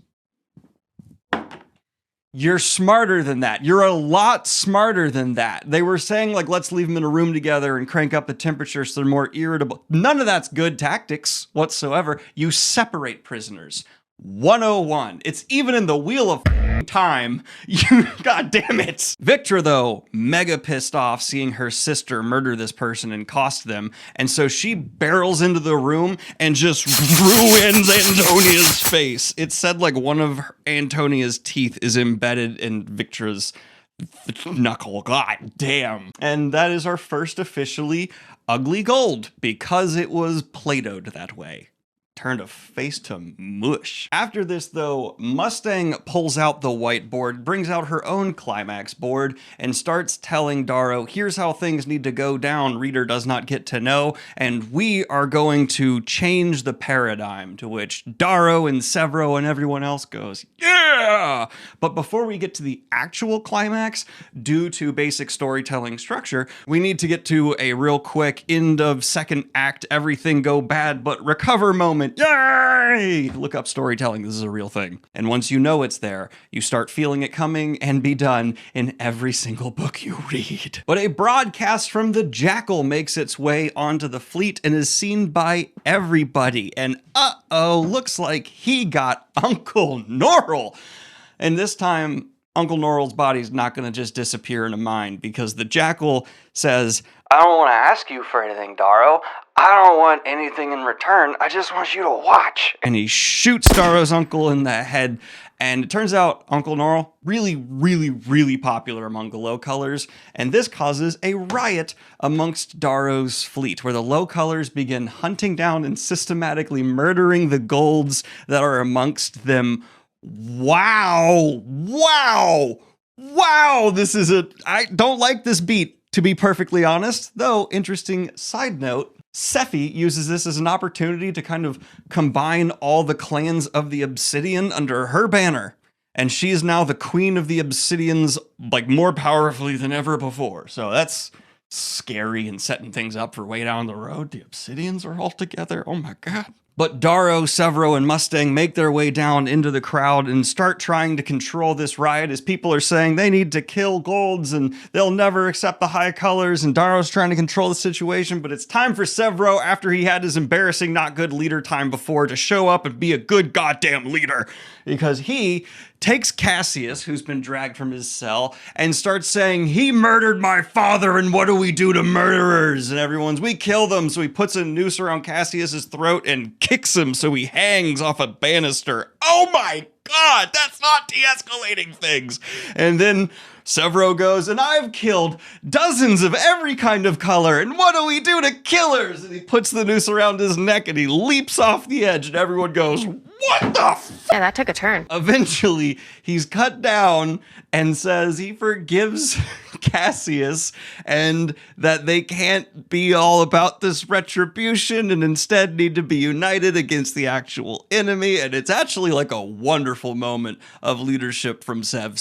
you're smarter than that. You're a lot smarter than that. They were saying, like, let's leave them in a room together and crank up the temperature so they're more irritable. None of that's good tactics whatsoever. You separate prisoners. 101. It's even in the Wheel of Time. You, god damn it. Victra, though, mega pissed off seeing her sister murder this person and cost them, and so she barrels into the room and just ruins Antonia's face. It said like one of Antonia's teeth is embedded in Victra's knuckle. God damn. And that is our first officially ugly gold, because it was Play-Doh'd that way. Turned a face to mush. After this, though, Mustang pulls out the whiteboard, brings out her own climax board, and starts telling Darrow, here's how things need to go down, reader does not get to know, and we are going to change the paradigm, to which Darrow and Sevro and everyone else goes, yeah! But before we get to the actual climax, due to basic storytelling structure, we need to get to a real quick end of second act, everything go bad but recover moment. Yay! Look up storytelling, this is a real thing. And once you know it's there, you start feeling it coming and be done in every single book you read. But a broadcast from the Jackal makes its way onto the fleet and is seen by everybody. And uh-oh, looks like he got Uncle Norrell. And this time, Uncle Norrell's body's not gonna just disappear in a mine, because the Jackal says, I don't want to ask you for anything, Darrow. I don't want anything in return. I just want you to watch. And he shoots Darrow's uncle in the head. And it turns out Uncle Norrell, really popular among the low colors. And this causes a riot amongst Darrow's fleet, where the low colors begin hunting down and systematically murdering the golds that are amongst them. Wow. I don't like this beat, to be perfectly honest. Though, interesting side note, Sephi uses this as an opportunity to kind of combine all the clans of the Obsidian under her banner. And she is now the queen of the Obsidians, like, more powerfully than ever before. So that's scary and setting things up for way down the road. The Obsidians are all together. Oh my god. But Darrow, Sevro, and Mustang make their way down into the crowd and start trying to control this riot as people are saying they need to kill golds and they'll never accept the high colors, and Darrow's trying to control the situation. But it's time for Sevro, after he had his embarrassing not good leader time before, to show up and be a good goddamn leader, because he takes Cassius, who's been dragged from his cell, and starts saying, he murdered my father, and what do we do to murderers? And everyone's, we kill them. So he puts a noose around Cassius's throat and kicks him so he hangs off a banister. Oh my god, that's not de-escalating things. And then Sevro goes, and I've killed dozens of every kind of color, and what do we do to killers? And he puts the noose around his neck and he leaps off the edge, and everyone goes, what the f? Yeah, that took a turn. Eventually, he's cut down and says he forgives Cassius and that they can't be all about this retribution and instead need to be united against the actual enemy. And it's actually like a wonderful moment of leadership from Sev.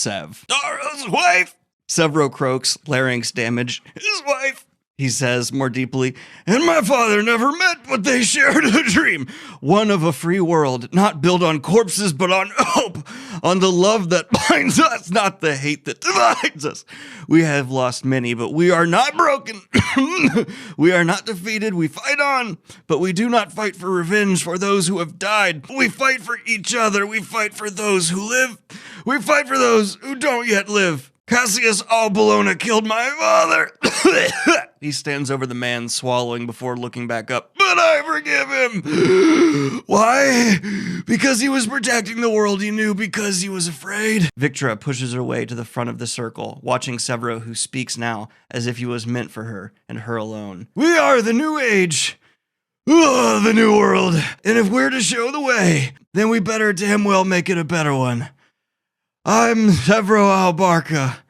Darrow's wife! Sevro croaks, larynx damage. His wife He says more deeply, and my father never met, but they shared a dream. One of a free world, not built on corpses, but on hope, on the love that binds us, not the hate that divides us. We have lost many, but we are not broken. We are not defeated. We fight on, but we do not fight for revenge for those who have died. We fight for each other. We fight for those who live. We fight for those who don't yet live. Cassius All Bologna killed my father. He stands over the man, swallowing before looking back up. But I forgive him. Why? Because he was protecting the world he knew, because he was afraid. Victra pushes her way to the front of the circle, watching Severo, who speaks now as if he was meant for her and her alone. We are the new age. Oh, the new world. And if we're to show the way, then we better damn well make it a better one. I'm Severo Albarca,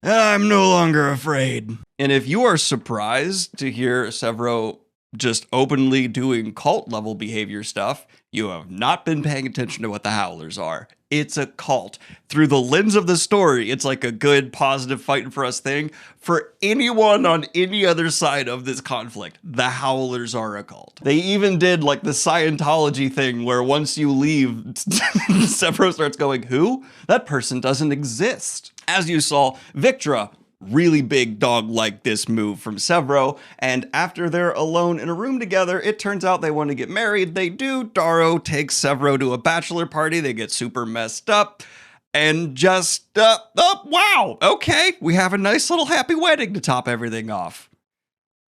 and I'm no longer afraid. And if you are surprised to hear Severo just openly doing cult-level behavior stuff, you have not been paying attention to what the Howlers are. It's a cult. Through the lens of the story, it's like a good, positive, fighting for us thing. For anyone on any other side of this conflict, the Howlers are a cult. They even did like the Scientology thing where once you leave, Severo starts going, who? That person doesn't exist. As you saw, Victra, really big dog like this move from Severo, and after they're alone in a room together, it turns out they want to get married. They do. Darrow takes Severo to a bachelor party. They get super messed up, and just, wow, okay, we have a nice little happy wedding to top everything off.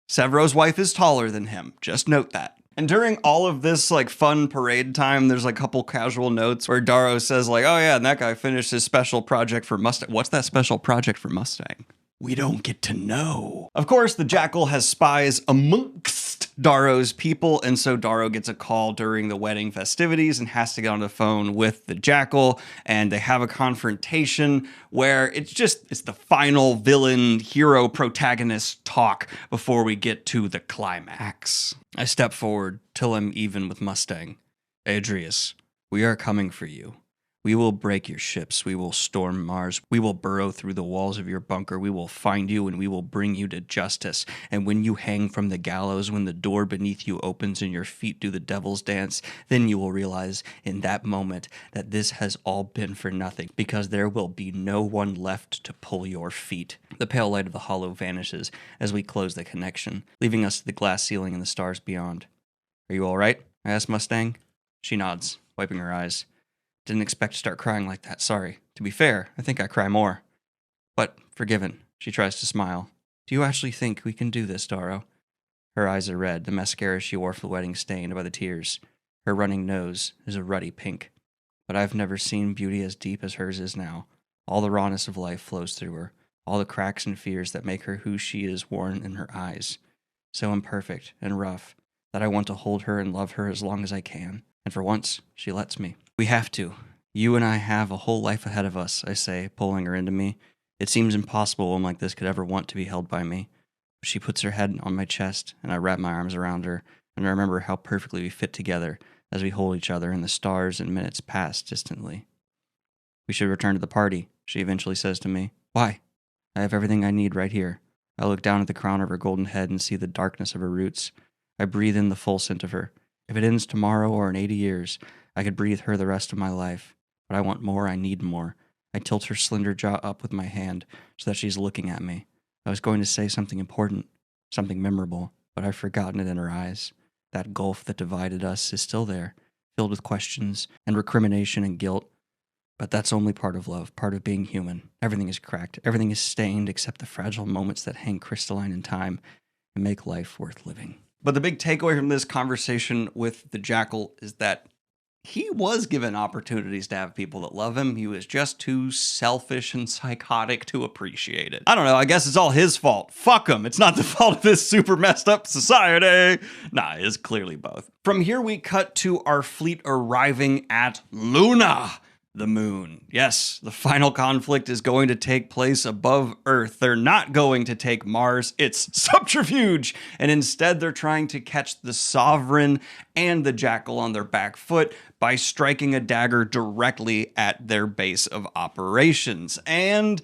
Severo's wife is taller than him. Just note that. And during all of this like fun parade time, there's like a couple casual notes where Darrow says like, oh yeah, and that guy finished his special project for Mustang. What's that special project for Mustang? We don't get to know. Of course, the Jackal has spies amongst Darrow's people, and so Darrow gets a call during the wedding festivities and has to get on the phone with the Jackal, and they have a confrontation where it's the final villain, hero, protagonist talk before we get to the climax. I step forward till I'm even with Mustang. Adrius, we are coming for you. We will break your ships. We will storm Mars. We will burrow through the walls of your bunker. We will find you and we will bring you to justice. And when you hang from the gallows, when the door beneath you opens and your feet do the devil's dance, then you will realize in that moment that this has all been for nothing, because there will be no one left to pull your feet. The pale light of the hollow vanishes as we close the connection, leaving us to the glass ceiling and the stars beyond. Are you all right? I ask Mustang. She nods, wiping her eyes. Didn't expect to start crying like that, sorry. To be fair, I think I cry more. But forgiven. She tries to smile. Do you actually think we can do this, Darrow? Her eyes are red, the mascara she wore for the wedding stained by the tears. Her running nose is a ruddy pink. But I've never seen beauty as deep as hers is now. All the rawness of life flows through her. All the cracks and fears that make her who she is worn in her eyes. So imperfect and rough that I want to hold her and love her as long as I can. And for once, she lets me. We have to. You and I have a whole life ahead of us, I say, pulling her into me. It seems impossible a woman like this could ever want to be held by me. She puts her head on my chest, and I wrap my arms around her, and I remember how perfectly we fit together as we hold each other, and the stars and minutes pass distantly. We should return to the party, she eventually says to me. Why? I have everything I need right here. I look down at the crown of her golden head and see the darkness of her roots. I breathe in the full scent of her. If it ends tomorrow or in 80 years, I could breathe her the rest of my life. But I want more, I need more. I tilt her slender jaw up with my hand so that she's looking at me. I was going to say something important, something memorable, but I've forgotten it in her eyes. That gulf that divided us is still there, filled with questions and recrimination and guilt. But that's only part of love, part of being human. Everything is cracked, everything is stained except the fragile moments that hang crystalline in time and make life worth living. But the big takeaway from this conversation with the Jackal is that he was given opportunities to have people that love him. He was just too selfish and psychotic to appreciate it. I don't know, I guess it's all his fault. Fuck him. It's not the fault of this super messed up society. Nah, it's clearly both. From here we cut to our fleet arriving at Luna, the moon. Yes, the final conflict is going to take place above Earth. They're not going to take Mars. It's subterfuge. And instead, they're trying to catch the Sovereign and the Jackal on their back foot by striking a dagger directly at their base of operations. And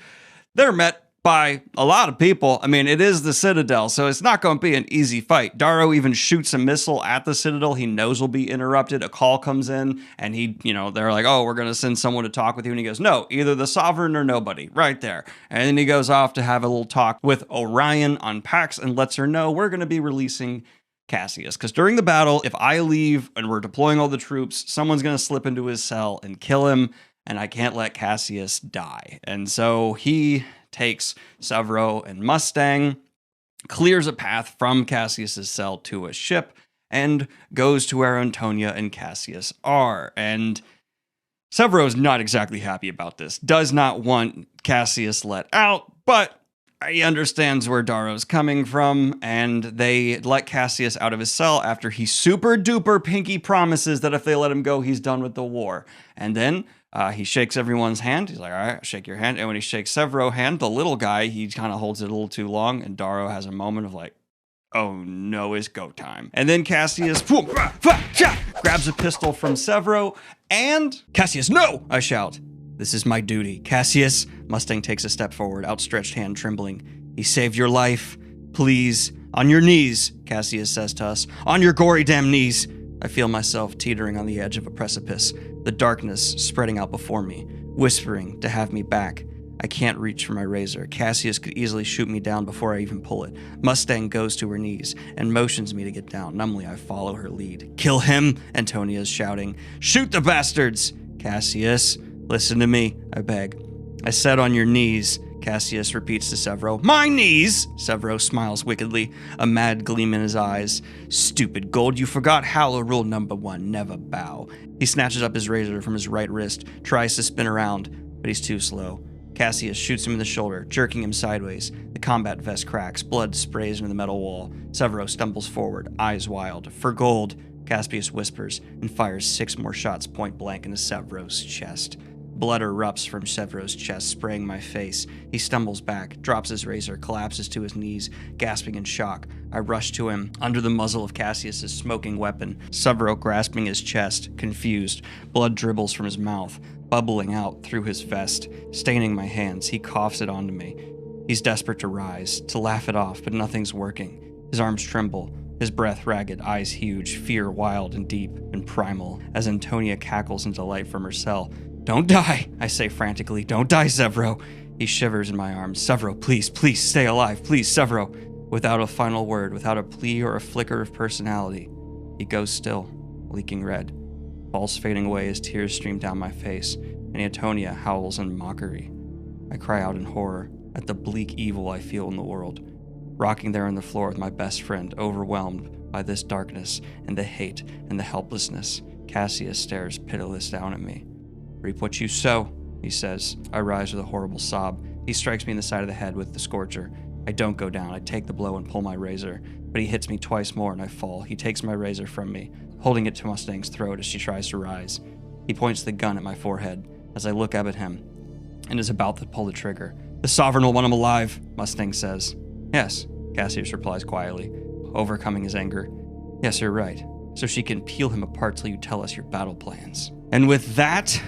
they're met by a lot of people. I mean, it is the Citadel, so it's not going to be an easy fight. Darrow even shoots a missile at the Citadel he knows will be interrupted. A call comes in, and they're like, oh, we're going to send someone to talk with you. And he goes, no, either the Sovereign or nobody, right there. And then he goes off to have a little talk with Orion on Pax and lets her know we're going to be releasing Cassius. Because during the battle, if I leave and we're deploying all the troops, someone's going to slip into his cell and kill him, and I can't let Cassius die. And so he takes Severo and Mustang, clears a path from Cassius's cell to a ship, and goes to where Antonia and Cassius are. And Severo's not exactly happy about this, does not want Cassius let out, but he understands where Darrow's coming from, and they let Cassius out of his cell after he super duper pinky promises that if they let him go, he's done with the war. And then he shakes everyone's hand. He's like, all right, shake your hand. And when he shakes Severo's hand, the little guy, he kind of holds it a little too long, and Darrow has a moment of like, oh no, it's go time. And then Cassius grabs a pistol from Severo, and Cassius, no, I shout. This is my duty. Cassius, Mustang takes a step forward, outstretched hand trembling. He saved your life. Please, on your knees, Cassius says to us. On your gory damn knees. I feel myself teetering on the edge of a precipice, the darkness spreading out before me, whispering to have me back. I can't reach for my razor. Cassius could easily shoot me down before I even pull it. Mustang goes to her knees and motions me to get down. Numbly, I follow her lead. Kill him, Antonia is shouting. Shoot the bastards! Cassius, listen to me, I beg. I said on your knees, Cassius repeats to Severo. My knees! Severo smiles wickedly, a mad gleam in his eyes. Stupid Gold, you forgot Howler rule number 1, never bow. He snatches up his razor from his right wrist, tries to spin around, but he's too slow. Cassius shoots him in the shoulder, jerking him sideways. The combat vest cracks, blood sprays into the metal wall. Severo stumbles forward, eyes wild. For gold, Cassius whispers, and fires 6 more shots point blank into Severo's chest. Blood erupts from Severo's chest, spraying my face. He stumbles back, drops his razor, collapses to his knees, gasping in shock. I rush to him, under the muzzle of Cassius's smoking weapon, Severo grasping his chest, confused. Blood dribbles from his mouth, bubbling out through his vest, staining my hands. He coughs it onto me. He's desperate to rise, to laugh it off, but nothing's working. His arms tremble, his breath ragged, eyes huge, fear wild and deep and primal, as Antonia cackles in delight from her cell. Don't die, I say frantically. Don't die, Severo. He shivers in my arms. Severo, please, please, stay alive. Please, Severo. Without a final word, without a plea or a flicker of personality, he goes still, leaking red. Falls fading away as tears stream down my face, and Antonia howls in mockery. I cry out in horror at the bleak evil I feel in the world, rocking there on the floor with my best friend, overwhelmed by this darkness and the hate and the helplessness. Cassius stares pitiless down at me. Reap what you sow, he says. I rise with a horrible sob. He strikes me in the side of the head with the scorcher. I don't go down. I take the blow and pull my razor, but he hits me twice more and I fall. He takes my razor from me, holding it to Mustang's throat as she tries to rise. He points the gun at my forehead as I look up at him and is about to pull the trigger. The Sovereign will want him alive, Mustang says. Yes, Cassius replies quietly, overcoming his anger. Yes, you're right. So she can peel him apart till you tell us your battle plans. And with that,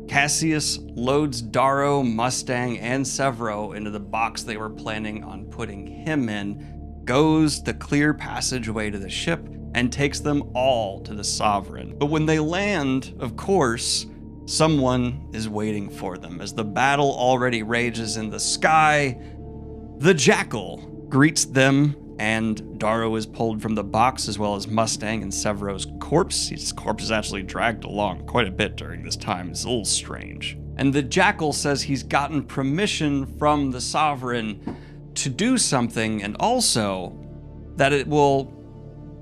Cassius loads Darrow, Mustang, and Severo into the box they were planning on putting him in, goes the clear passageway to the ship, and takes them all to the Sovereign. But when they land, of course, someone is waiting for them. As the battle already rages in the sky, the Jackal greets them, and Darrow is pulled from the box, as well as Mustang and Severo's corpse. His corpse is actually dragged along quite a bit during this time. It's a little strange. And the Jackal says he's gotten permission from the Sovereign to do something, and also that it will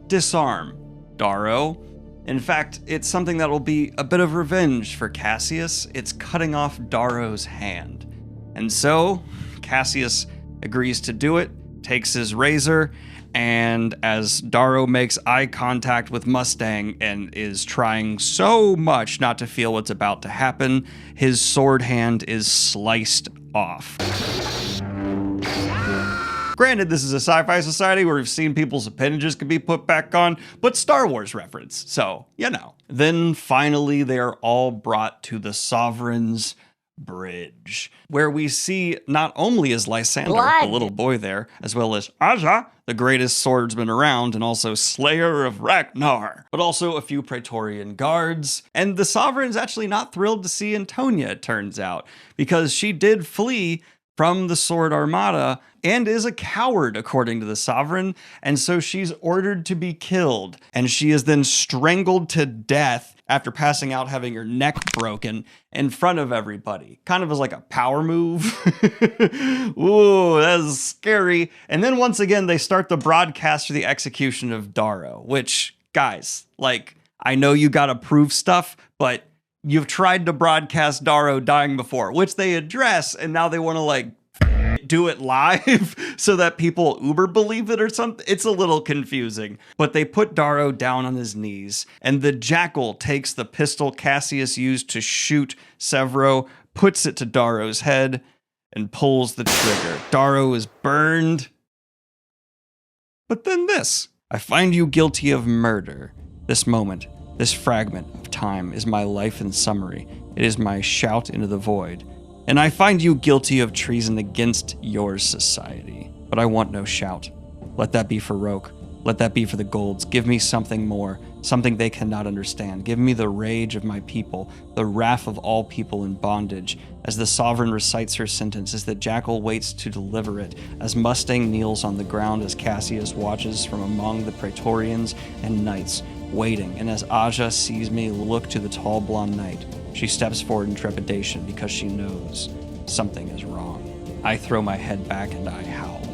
disarm Darrow. In fact, it's something that will be a bit of revenge for Cassius. It's cutting off Darrow's hand. And so Cassius agrees to do it, takes his razor, and as Darrow makes eye contact with Mustang and is trying so much not to feel what's about to happen, his sword hand is sliced off. Granted, this is a sci-fi society where we've seen people's appendages can be put back on, but Star Wars reference, so, you know. Then finally, they are all brought to the Sovereign's Bridge, where we see not only is Lysander, Blood. the little boy there, as well as Aja, the greatest swordsman around and also slayer of Ragnar, but also a few Praetorian guards. And the Sovereign's actually not thrilled to see Antonia, it turns out, because she did flee from the Sword Armada and is a coward, according to the Sovereign, and so she's ordered to be killed, and she is then strangled to death after passing out, having her neck broken in front of everybody. Kind of as like a power move. Ooh, that's scary. And then once again, they start the broadcast for the execution of Darrow, which, guys, like, I know you gotta prove stuff, but you've tried to broadcast Darrow dying before, which they address, and now they want to like do it live so that people uber believe it or something. It's a little confusing, but they put Darrow down on his knees, and the jackal takes the pistol Cassius used to shoot Severo, puts it to Darrow's head, and pulls the trigger. Darrow is burned. But then this: I find you guilty of murder. This moment, this fragment of time is my life in summary. It is my shout into the void. And I find you guilty of treason against your society. But I want no shout. Let that be for Roke. Let that be for the Golds. Give me something more, something they cannot understand. Give me the rage of my people, the wrath of all people in bondage. As the Sovereign recites her sentence, as the jackal waits to deliver it, as Mustang kneels on the ground, as Cassius watches from among the Praetorians and knights, waiting, and as Aja sees me look to the tall blonde knight, she steps forward in trepidation because she knows something is wrong. I throw my head back and I howl.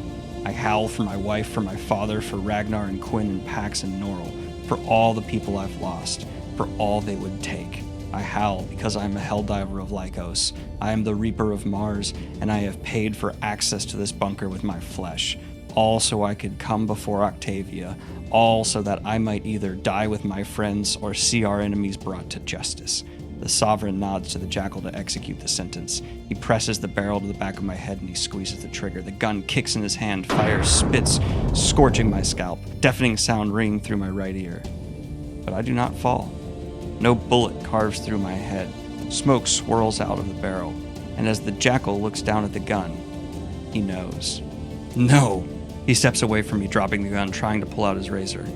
I howl for my wife, for my father, for Ragnar and Quinn and Pax and Norrell, for all the people I've lost, for all they would take. I howl because I am a helldiver of Lycos. I am the Reaper of Mars, and I have paid for access to this bunker with my flesh. All so I could come before Octavia, all so that I might either die with my friends or see our enemies brought to justice. The Sovereign nods to the jackal to execute the sentence. He presses the barrel to the back of my head and he squeezes the trigger. The gun kicks in his hand, fire spits, scorching my scalp, deafening sound ringing through my right ear. But I do not fall. No bullet carves through my head. Smoke swirls out of the barrel, and as the jackal looks down at the gun, he knows. No! He steps away from me, dropping the gun, trying to pull out his razor.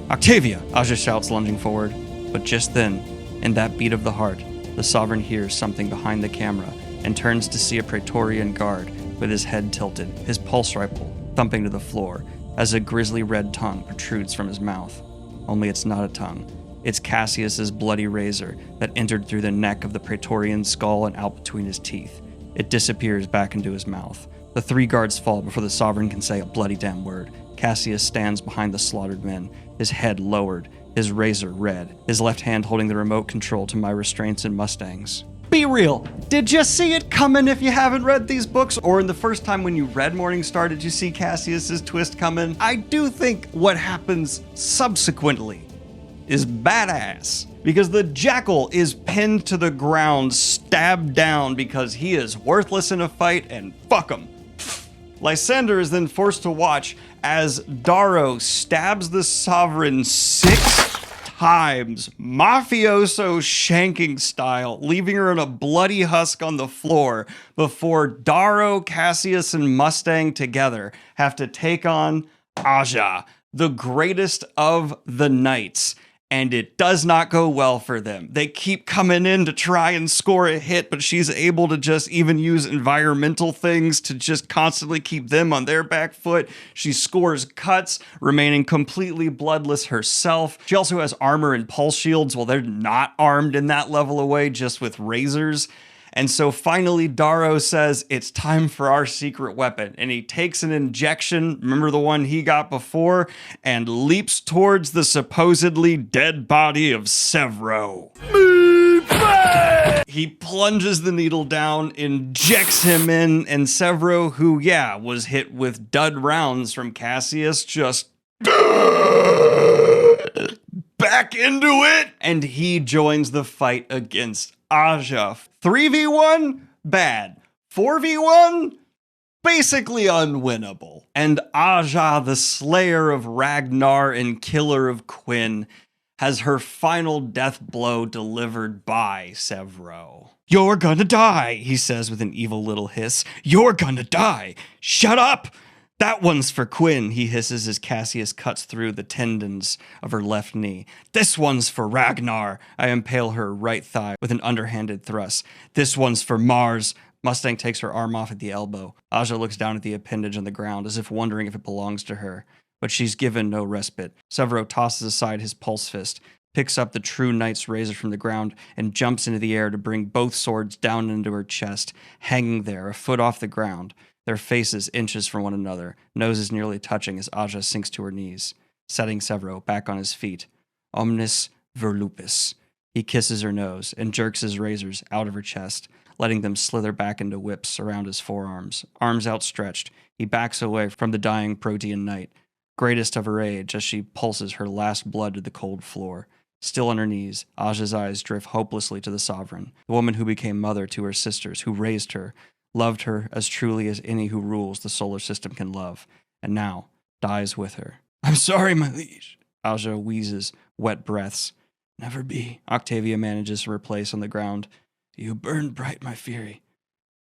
Octavia! Aja shouts, lunging forward. But just then, in that beat of the heart, the Sovereign hears something behind the camera and turns to see a Praetorian guard with his head tilted, his pulse rifle thumping to the floor as a grisly red tongue protrudes from his mouth. Only it's not a tongue. It's Cassius's bloody razor that entered through the neck of the Praetorian skull and out between his teeth. It disappears back into his mouth. The three guards fall before the Sovereign can say a bloody damn word. Cassius stands behind the slaughtered men, his head lowered, his razor red, his left hand holding the remote control to my restraints and Mustangs. Be real. Did you see it coming if you haven't read these books? Or in the first time when you read Morningstar, did you see Cassius's twist coming? I do think what happens subsequently is badass, because the jackal is pinned to the ground, stabbed down because he is worthless in a fight, and fuck him. Lysander is then forced to watch as Darrow stabs the Sovereign 6 times, mafioso shanking style, leaving her in a bloody husk on the floor before Darrow, Cassius, and Mustang together have to take on Aja, the greatest of the knights. And it does not go well for them. They keep coming in to try and score a hit, but she's able to just even use environmental things to just constantly keep them on their back foot. She scores cuts, remaining completely bloodless herself. She also has armor and pulse shields while they're not armed in that level away, just with razors. And so finally, Darrow says, it's time for our secret weapon. And he takes an injection, remember the one he got before, and leaps towards the supposedly dead body of Severo. He plunges the needle down, injects him in, and Severo, who, was hit with dud rounds from Cassius, just back into it. And he joins the fight against Aja. 3v1, bad. 4v1, basically unwinnable. And Aja, the slayer of Ragnar and killer of Quinn, has her final death blow delivered by Severo. "You're gonna die," he says with an evil little hiss. "You're gonna die. Shut up!" "That one's for Quinn," he hisses as Cassius cuts through the tendons of her left knee. "This one's for Ragnar." I impale her right thigh with an underhanded thrust. "This one's for Mars." Mustang takes her arm off at the elbow. Aja looks down at the appendage on the ground as if wondering if it belongs to her. But she's given no respite. Severo tosses aside his pulse fist, picks up the true knight's razor from the ground, and jumps into the air to bring both swords down into her chest, hanging there, a foot off the ground. Their faces inches from one another, noses nearly touching as Aja sinks to her knees, setting Severo back on his feet. Omnis vir lupus. He kisses her nose and jerks his razors out of her chest, letting them slither back into whips around his forearms. Arms outstretched, he backs away from the dying Protean knight, greatest of her age, as she pulses her last blood to the cold floor. Still on her knees, Aja's eyes drift hopelessly to the Sovereign, the woman who became mother to her sisters, who raised her, loved her as truly as any who rules the solar system can love, and now dies with her. "I'm sorry, my liege," Aja wheezes, wet breaths. "Never be," Octavia manages to replace on the ground. "You burned bright, my fury.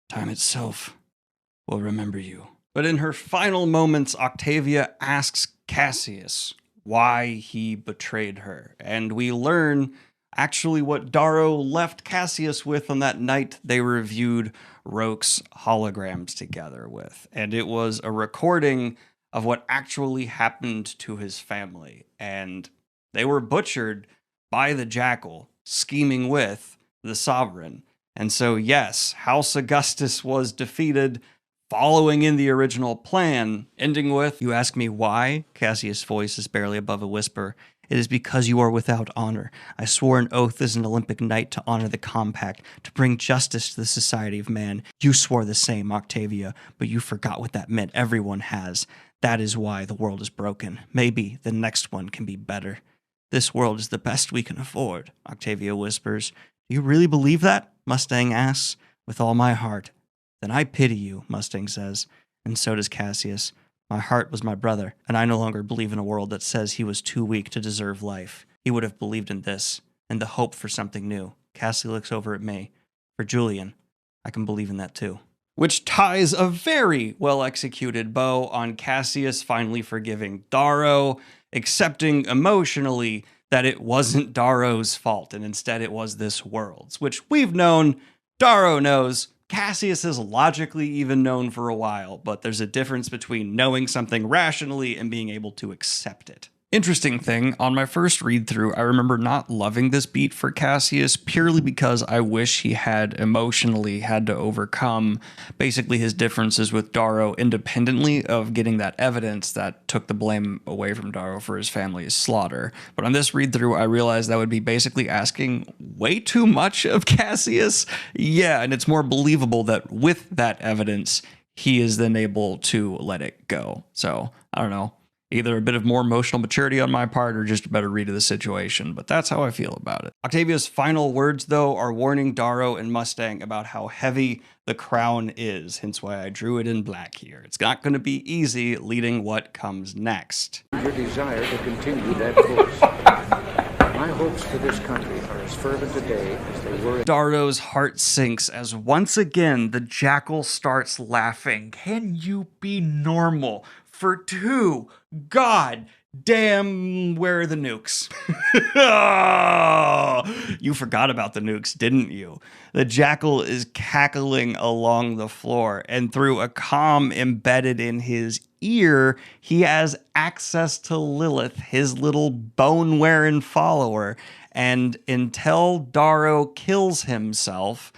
Time itself will remember you." But in her final moments, Octavia asks Cassius why he betrayed her, and we learn actually what Darrow left Cassius with on that night they reviewed Roke's holograms together with. And it was a recording of what actually happened to his family. And they were butchered by the Jackal, scheming with the Sovereign. And so, yes, House Augustus was defeated, following in the original plan, ending with, "You ask me why?" Cassius' voice is barely above a whisper. "It is because you are without honor. I swore an oath as an Olympic knight to honor the compact, to bring justice to the society of man. You swore the same, Octavia, but you forgot what that meant. Everyone has. That is why the world is broken. Maybe the next one can be better." "This world is the best we can afford," Octavia whispers. "Do you really believe that?" Mustang asks. "With all my heart." "Then I pity you," Mustang says, and so does Cassius. "My heart was my brother, and I no longer believe in a world that says he was too weak to deserve life. He would have believed in this, and the hope for something new." Cassie looks over at me. "For Julian, I can believe in that too." Which ties a very well-executed bow on Cassius finally forgiving Darrow, accepting emotionally that it wasn't Darrow's fault, and instead it was this world's, which we've known, Darrow knows, Cassius has logically even known for a while, but there's a difference between knowing something rationally and being able to accept it. Interesting thing, on my first read through, I remember not loving this beat for Cassius purely because I wish he had emotionally had to overcome basically his differences with Darrow independently of getting that evidence that took the blame away from Darrow for his family's slaughter. But on this read through, I realized that would be basically asking way too much of Cassius. Yeah, and it's more believable that with that evidence, he is then able to let it go. So, I don't know. Either a bit of more emotional maturity on my part or just a better read of the situation, but that's how I feel about it. Octavia's final words, though, are warning Darrow and Mustang about how heavy the crown is, hence why I drew it in black here. It's not going to be easy leading what comes next. Your desire to continue that course. My hopes for this country are as fervent today as they were. Darrow's heart sinks as once again the Jackal starts laughing. Can you be normal? For two, God damn, where are the nukes? Oh, you forgot about the nukes, didn't you? The Jackal is cackling along the floor, and through a comm embedded in his ear, he has access to Lilith, his little bone-wearing follower. And until Darrow kills himself,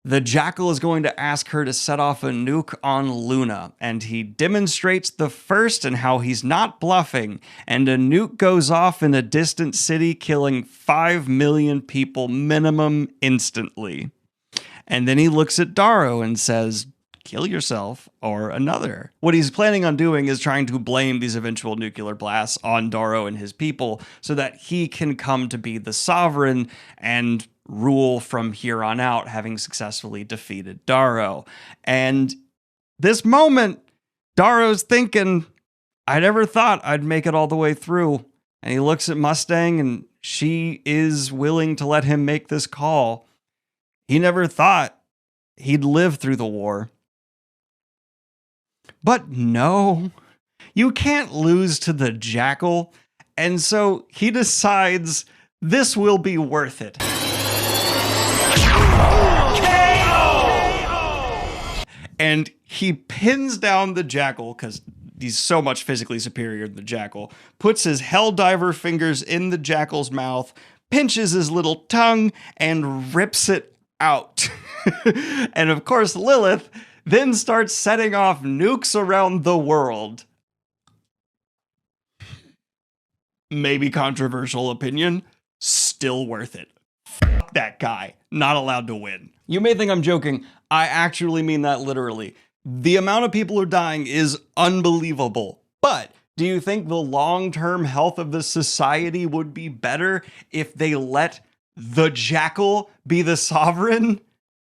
the Jackal is going to ask her to set off a nuke on Luna, and he demonstrates the first and how he's not bluffing, and a nuke goes off in a distant city, killing 5 million people minimum instantly. And then he looks at Darrow and says, "Kill yourself or another." What he's planning on doing is trying to blame these eventual nuclear blasts on Darrow and his people so that he can come to be the sovereign and rule from here on out, having successfully defeated Darrow. And this moment, Darrow's thinking, I never thought I'd make it all the way through. And he looks at Mustang, and she is willing to let him make this call. He never thought he'd live through the war. But no, you can't lose to the Jackal. And so he decides this will be worth it. And he pins down the Jackal because he's so much physically superior to the Jackal, puts his Helldiver fingers in the Jackal's mouth, pinches his little tongue, and rips it out. And of course, Lilith then starts setting off nukes around the world. Maybe controversial opinion, still worth it. Fuck that guy, not allowed to win. You may think I'm joking, I actually mean that literally. The amount of people who are dying is unbelievable, but do you think the long-term health of the society would be better if they let the Jackal be the sovereign?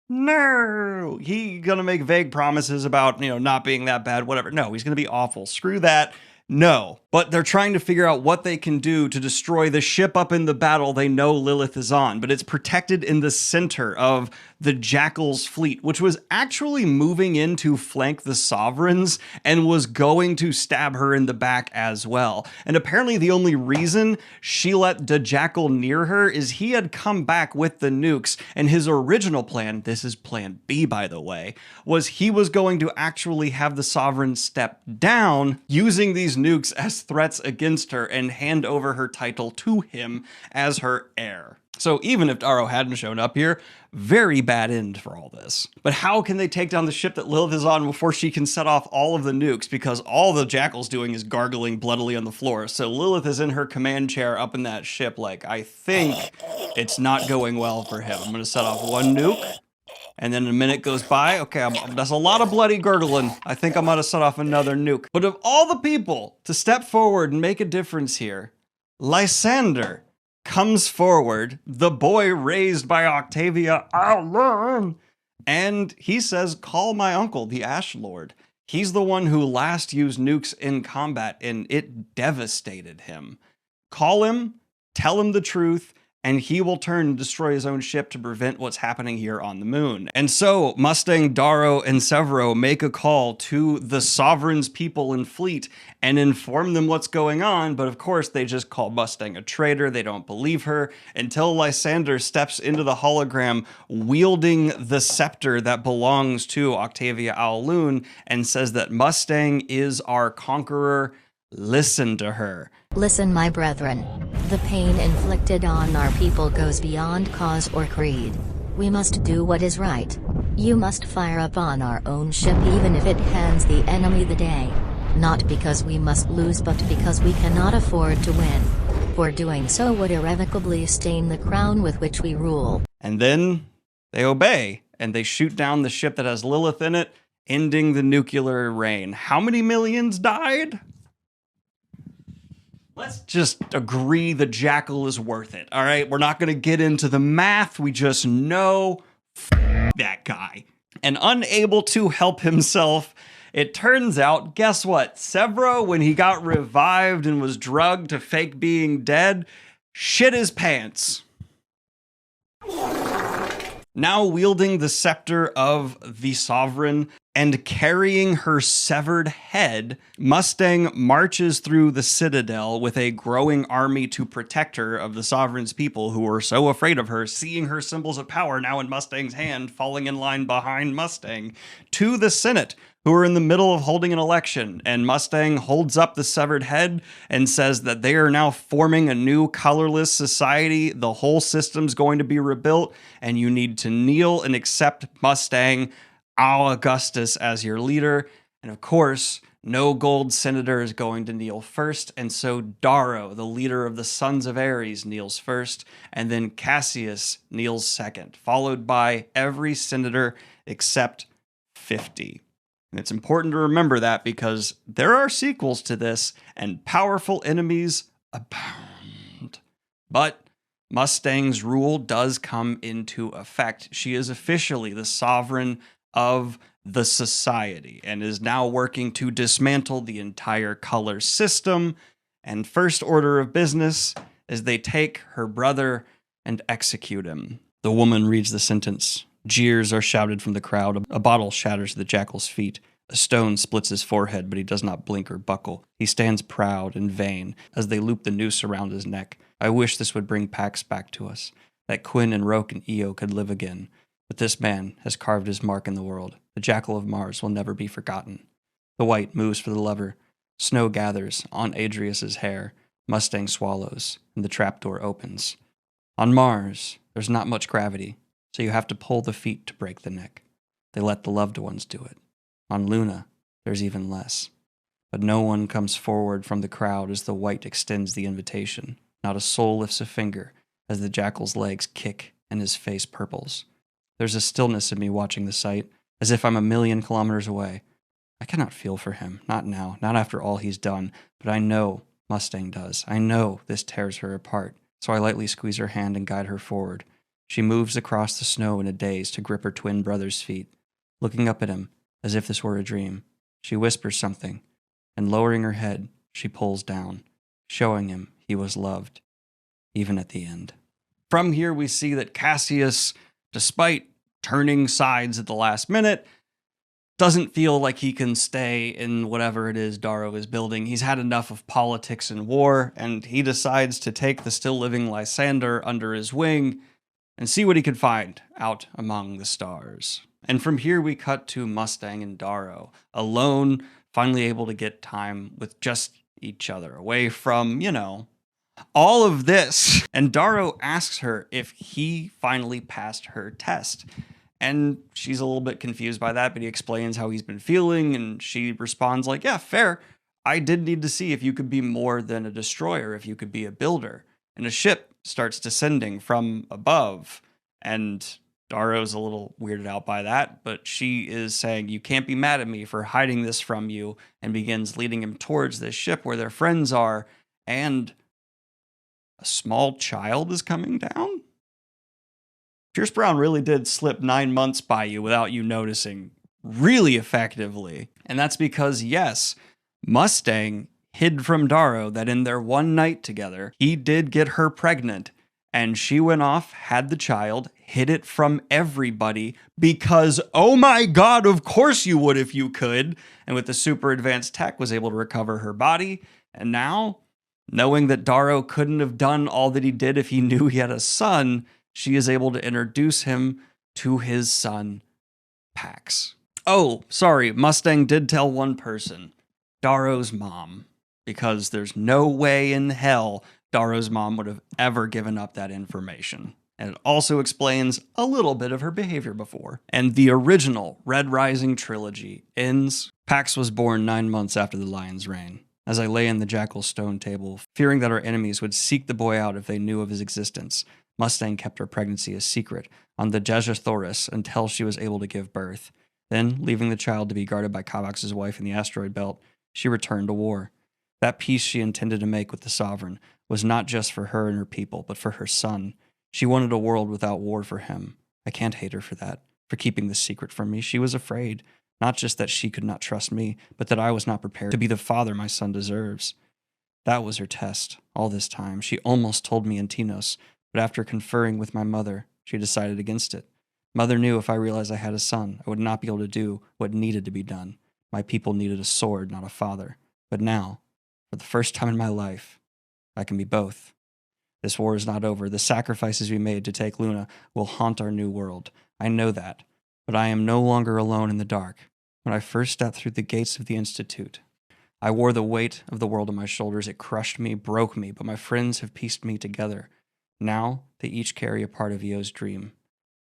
No, he's gonna make vague promises about, not being that bad, whatever. No, he's gonna be awful. Screw that. No, but they're trying to figure out what they can do to destroy the ship up in the battle they know Lilith is on, but it's protected in the center of the Jackal's fleet, which was actually moving in to flank the Sovereigns and was going to stab her in the back as well. And apparently the only reason she let the Jackal near her is he had come back with the nukes, and his original plan, this is plan B by the way, was he was going to actually have the Sovereigns step down using these nukes as threats against her and hand over her title to him as her heir. So even if Darrow hadn't shown up here, very bad end for all this. But how can they take down the ship that Lilith is on before she can set off all of the nukes? Because all the Jackal's doing is gargling bloodily on the floor. So Lilith is in her command chair up in that ship like, I think it's not going well for him. I'm gonna set off one nuke. And then a minute goes by. Okay, that's a lot of bloody gurgling. I think I'm gonna set off another nuke. But of all the people to step forward and make a difference here, Lysander comes forward, the boy raised by Octavia alone, and he says, call my uncle, the Ash Lord. He's the one who last used nukes in combat, and it devastated him. Call him, tell him the truth, and he will turn and destroy his own ship to prevent what's happening here on the moon. And so Mustang, Darrow, and Severo make a call to the Sovereign's people and fleet and inform them what's going on, but of course they just call Mustang a traitor. They don't believe her until Lysander steps into the hologram wielding the scepter that belongs to Octavia Aulun and says that Mustang is our conqueror. Listen to her. Listen, my brethren. The pain inflicted on our people goes beyond cause or creed. We must do what is right. You must fire upon our own ship even if it hands the enemy the day. Not because we must lose but because we cannot afford to win. For doing so would irrevocably stain the crown with which we rule. And then they obey, and they shoot down the ship that has Lilith in it, ending the nuclear reign. How many millions died? Let's just agree the Jackal is worth it, all right? We're not going to get into the math. We just know that guy. And unable to help himself, it turns out, guess what? Severo, when he got revived and was drugged to fake being dead, shit his pants. Now wielding the scepter of the Sovereign and carrying her severed head, Mustang marches through the Citadel with a growing army to protect her of the Sovereign's people who were so afraid of her, seeing her symbols of power now in Mustang's hand, falling in line behind Mustang, to the Senate, who are in the middle of holding an election, and Mustang holds up the severed head and says that they are now forming a new colorless society. The whole system's going to be rebuilt, and you need to kneel and accept Mustang, Augustus, as your leader. And of course, no gold senator is going to kneel first, and so Darrow, the leader of the Sons of Ares, kneels first, and then Cassius kneels second, followed by every senator except 50. And it's important to remember that because there are sequels to this, and powerful enemies abound. But Mustang's rule does come into effect. She is officially the sovereign of the society and is now working to dismantle the entire color system And first order of business is they take her brother and execute him. The woman reads the sentence. Jeers are shouted from the crowd. A bottle shatters at the jackal's feet. A stone splits his forehead, but he does not blink or buckle. He stands proud and vain as they loop the noose around his neck. I wish this would bring Pax back to us, that Quinn and Roke and Io could live again. But this man has carved his mark in the world. The Jackal of Mars will never be forgotten. The white moves for the lever. Snow gathers on Adrius's hair. Mustang swallows, and the trapdoor opens. On Mars, there's not much gravity, so you have to pull the feet to break the neck. They let the loved ones do it. On Luna, there's even less. But no one comes forward from the crowd as the white extends the invitation. Not a soul lifts a finger as the jackal's legs kick and his face purples. There's a stillness in me watching the sight, as if I'm a million kilometers away. I cannot feel for him, not now, not after all he's done, but I know Mustang does. I know this tears her apart, so I lightly squeeze her hand and guide her forward. She moves across the snow in a daze to grip her twin brother's feet. Looking up at him, as if this were a dream, she whispers something, and lowering her head, she pulls down, showing him he was loved, even at the end. From here we see that Cassius, despite turning sides at the last minute, doesn't feel like he can stay in whatever it is Darrow is building. He's had enough of politics and war, and he decides to take the still living Lysander under his wing and see what he can find out among the stars. And from here we cut to Mustang and Darrow, alone, finally able to get time with just each other, away from, all of this. And Darrow asks her if he finally passed her test. And she's a little bit confused by that, but he explains how he's been feeling, and she responds like, yeah, fair. I did need to see if you could be more than a destroyer, if you could be a builder. And a ship starts descending from above, and Darrow's a little weirded out by that, but she is saying, you can't be mad at me for hiding this from you, and begins leading him towards this ship where their friends are, and a small child is coming down? Pierce Brown really did slip 9 months by you without you noticing really effectively. And that's because, yes, Mustang hid from Darrow that in their one night together, he did get her pregnant. And she went off, had the child, hid it from everybody because, oh my God, of course you would if you could. And with the super advanced tech, was able to recover her body. And now, knowing that Darrow couldn't have done all that he did if he knew he had a son, she is able to introduce him to his son, Pax. Oh, sorry, Mustang did tell one person, Darrow's mom, because there's no way in hell Darrow's mom would have ever given up that information. And it also explains a little bit of her behavior before. And the original Red Rising Trilogy ends. Pax was born 9 months after the lion's reign. As I lay in the Jackal's stone table, fearing that our enemies would seek the boy out if they knew of his existence, Mustang kept her pregnancy a secret on the Jejathoris until she was able to give birth. Then, leaving the child to be guarded by Kavax's wife in the asteroid belt, she returned to war. That peace she intended to make with the Sovereign was not just for her and her people, but for her son. She wanted a world without war for him. I can't hate her for that, for keeping this secret from me. She was afraid, not just that she could not trust me, but that I was not prepared to be the father my son deserves. That was her test. All this time, she almost told me in Tinos, but after conferring with my mother, she decided against it. Mother knew if I realized I had a son, I would not be able to do what needed to be done. My people needed a sword, not a father. But now, for the first time in my life, I can be both. This war is not over. The sacrifices we made to take Luna will haunt our new world. I know that, but I am no longer alone in the dark. When I first stepped through the gates of the Institute, I wore the weight of the world on my shoulders. It crushed me, broke me, but my friends have pieced me together. Now, they each carry a part of Io's dream.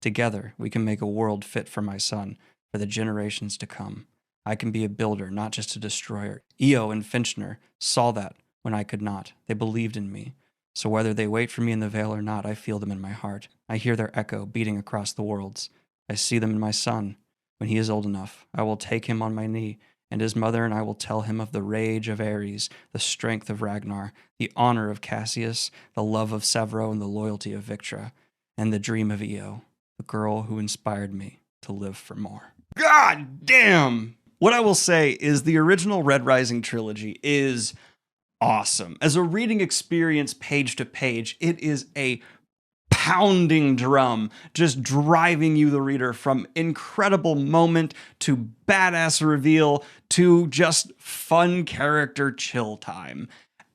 Together, we can make a world fit for my son, for the generations to come. I can be a builder, not just a destroyer. Io and Finchner saw that when I could not. They believed in me. So whether they wait for me in the Vale or not, I feel them in my heart. I hear their echo beating across the worlds. I see them in my son. When he is old enough, I will take him on my knee, and his mother and I will tell him of the rage of Ares, the strength of Ragnar, the honor of Cassius, the love of Severo, and the loyalty of Victra, and the dream of Io, the girl who inspired me to live for more. God damn! What I will say is the original Red Rising Trilogy is awesome. As a reading experience page to page, it is a pounding drum, just driving you, the reader, from incredible moment to badass reveal to just fun character chill time.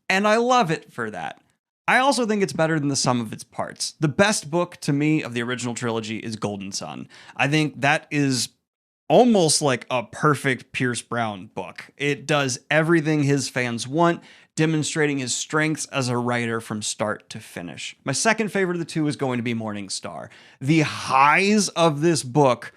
And I love it for that. I also think it's better than the sum of its parts. The best book to me of the original trilogy is Golden Sun. I think that is almost like a perfect Pierce Brown book. It does everything his fans want, demonstrating his strengths as a writer from start to finish. My second favorite of the two is going to be Morning Star. The highs of this book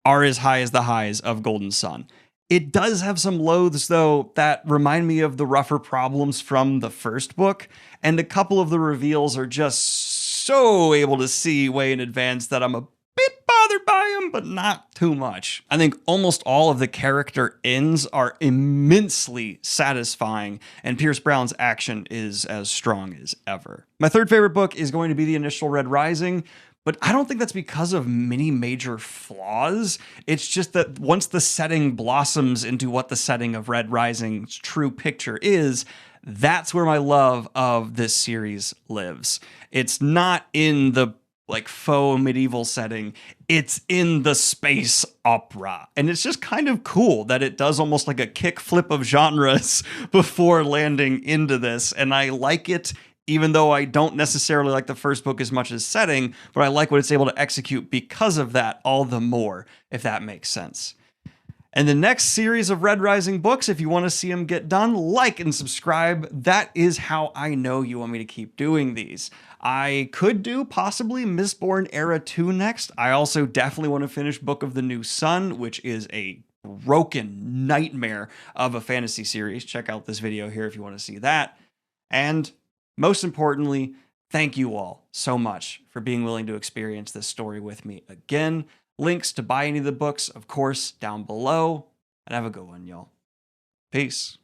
are as high as the highs of Golden Sun. It does have some lows, though, that remind me of the rougher problems from the first book, and a couple of the reveals are just so able to see way in advance that I'm a bit bothered by them, but not too much. I think almost all of the character ends are immensely satisfying, and Pierce Brown's action is as strong as ever. My third favorite book is going to be the initial Red Rising, but I don't think that's because of many major flaws. It's just that once the setting blossoms into what the setting of Red Rising's true picture is, that's where my love of this series lives. It's not in the faux medieval setting, it's in the space opera. And it's just kind of cool that it does almost like a kickflip of genres before landing into this. And I like it, even though I don't necessarily like the first book as much as setting, but I like what it's able to execute because of that all the more, if that makes sense. And the next series of Red Rising books, if you want to see them get done, like and subscribe. That is how I know you want me to keep doing these. I could do possibly Mistborn Era 2 next. I also definitely want to finish Book of the New Sun, which is a broken nightmare of a fantasy series. Check out this video here if you want to see that. And most importantly, thank you all so much for being willing to experience this story with me again. Links to buy any of the books, of course, down below. And have a good one, y'all. Peace.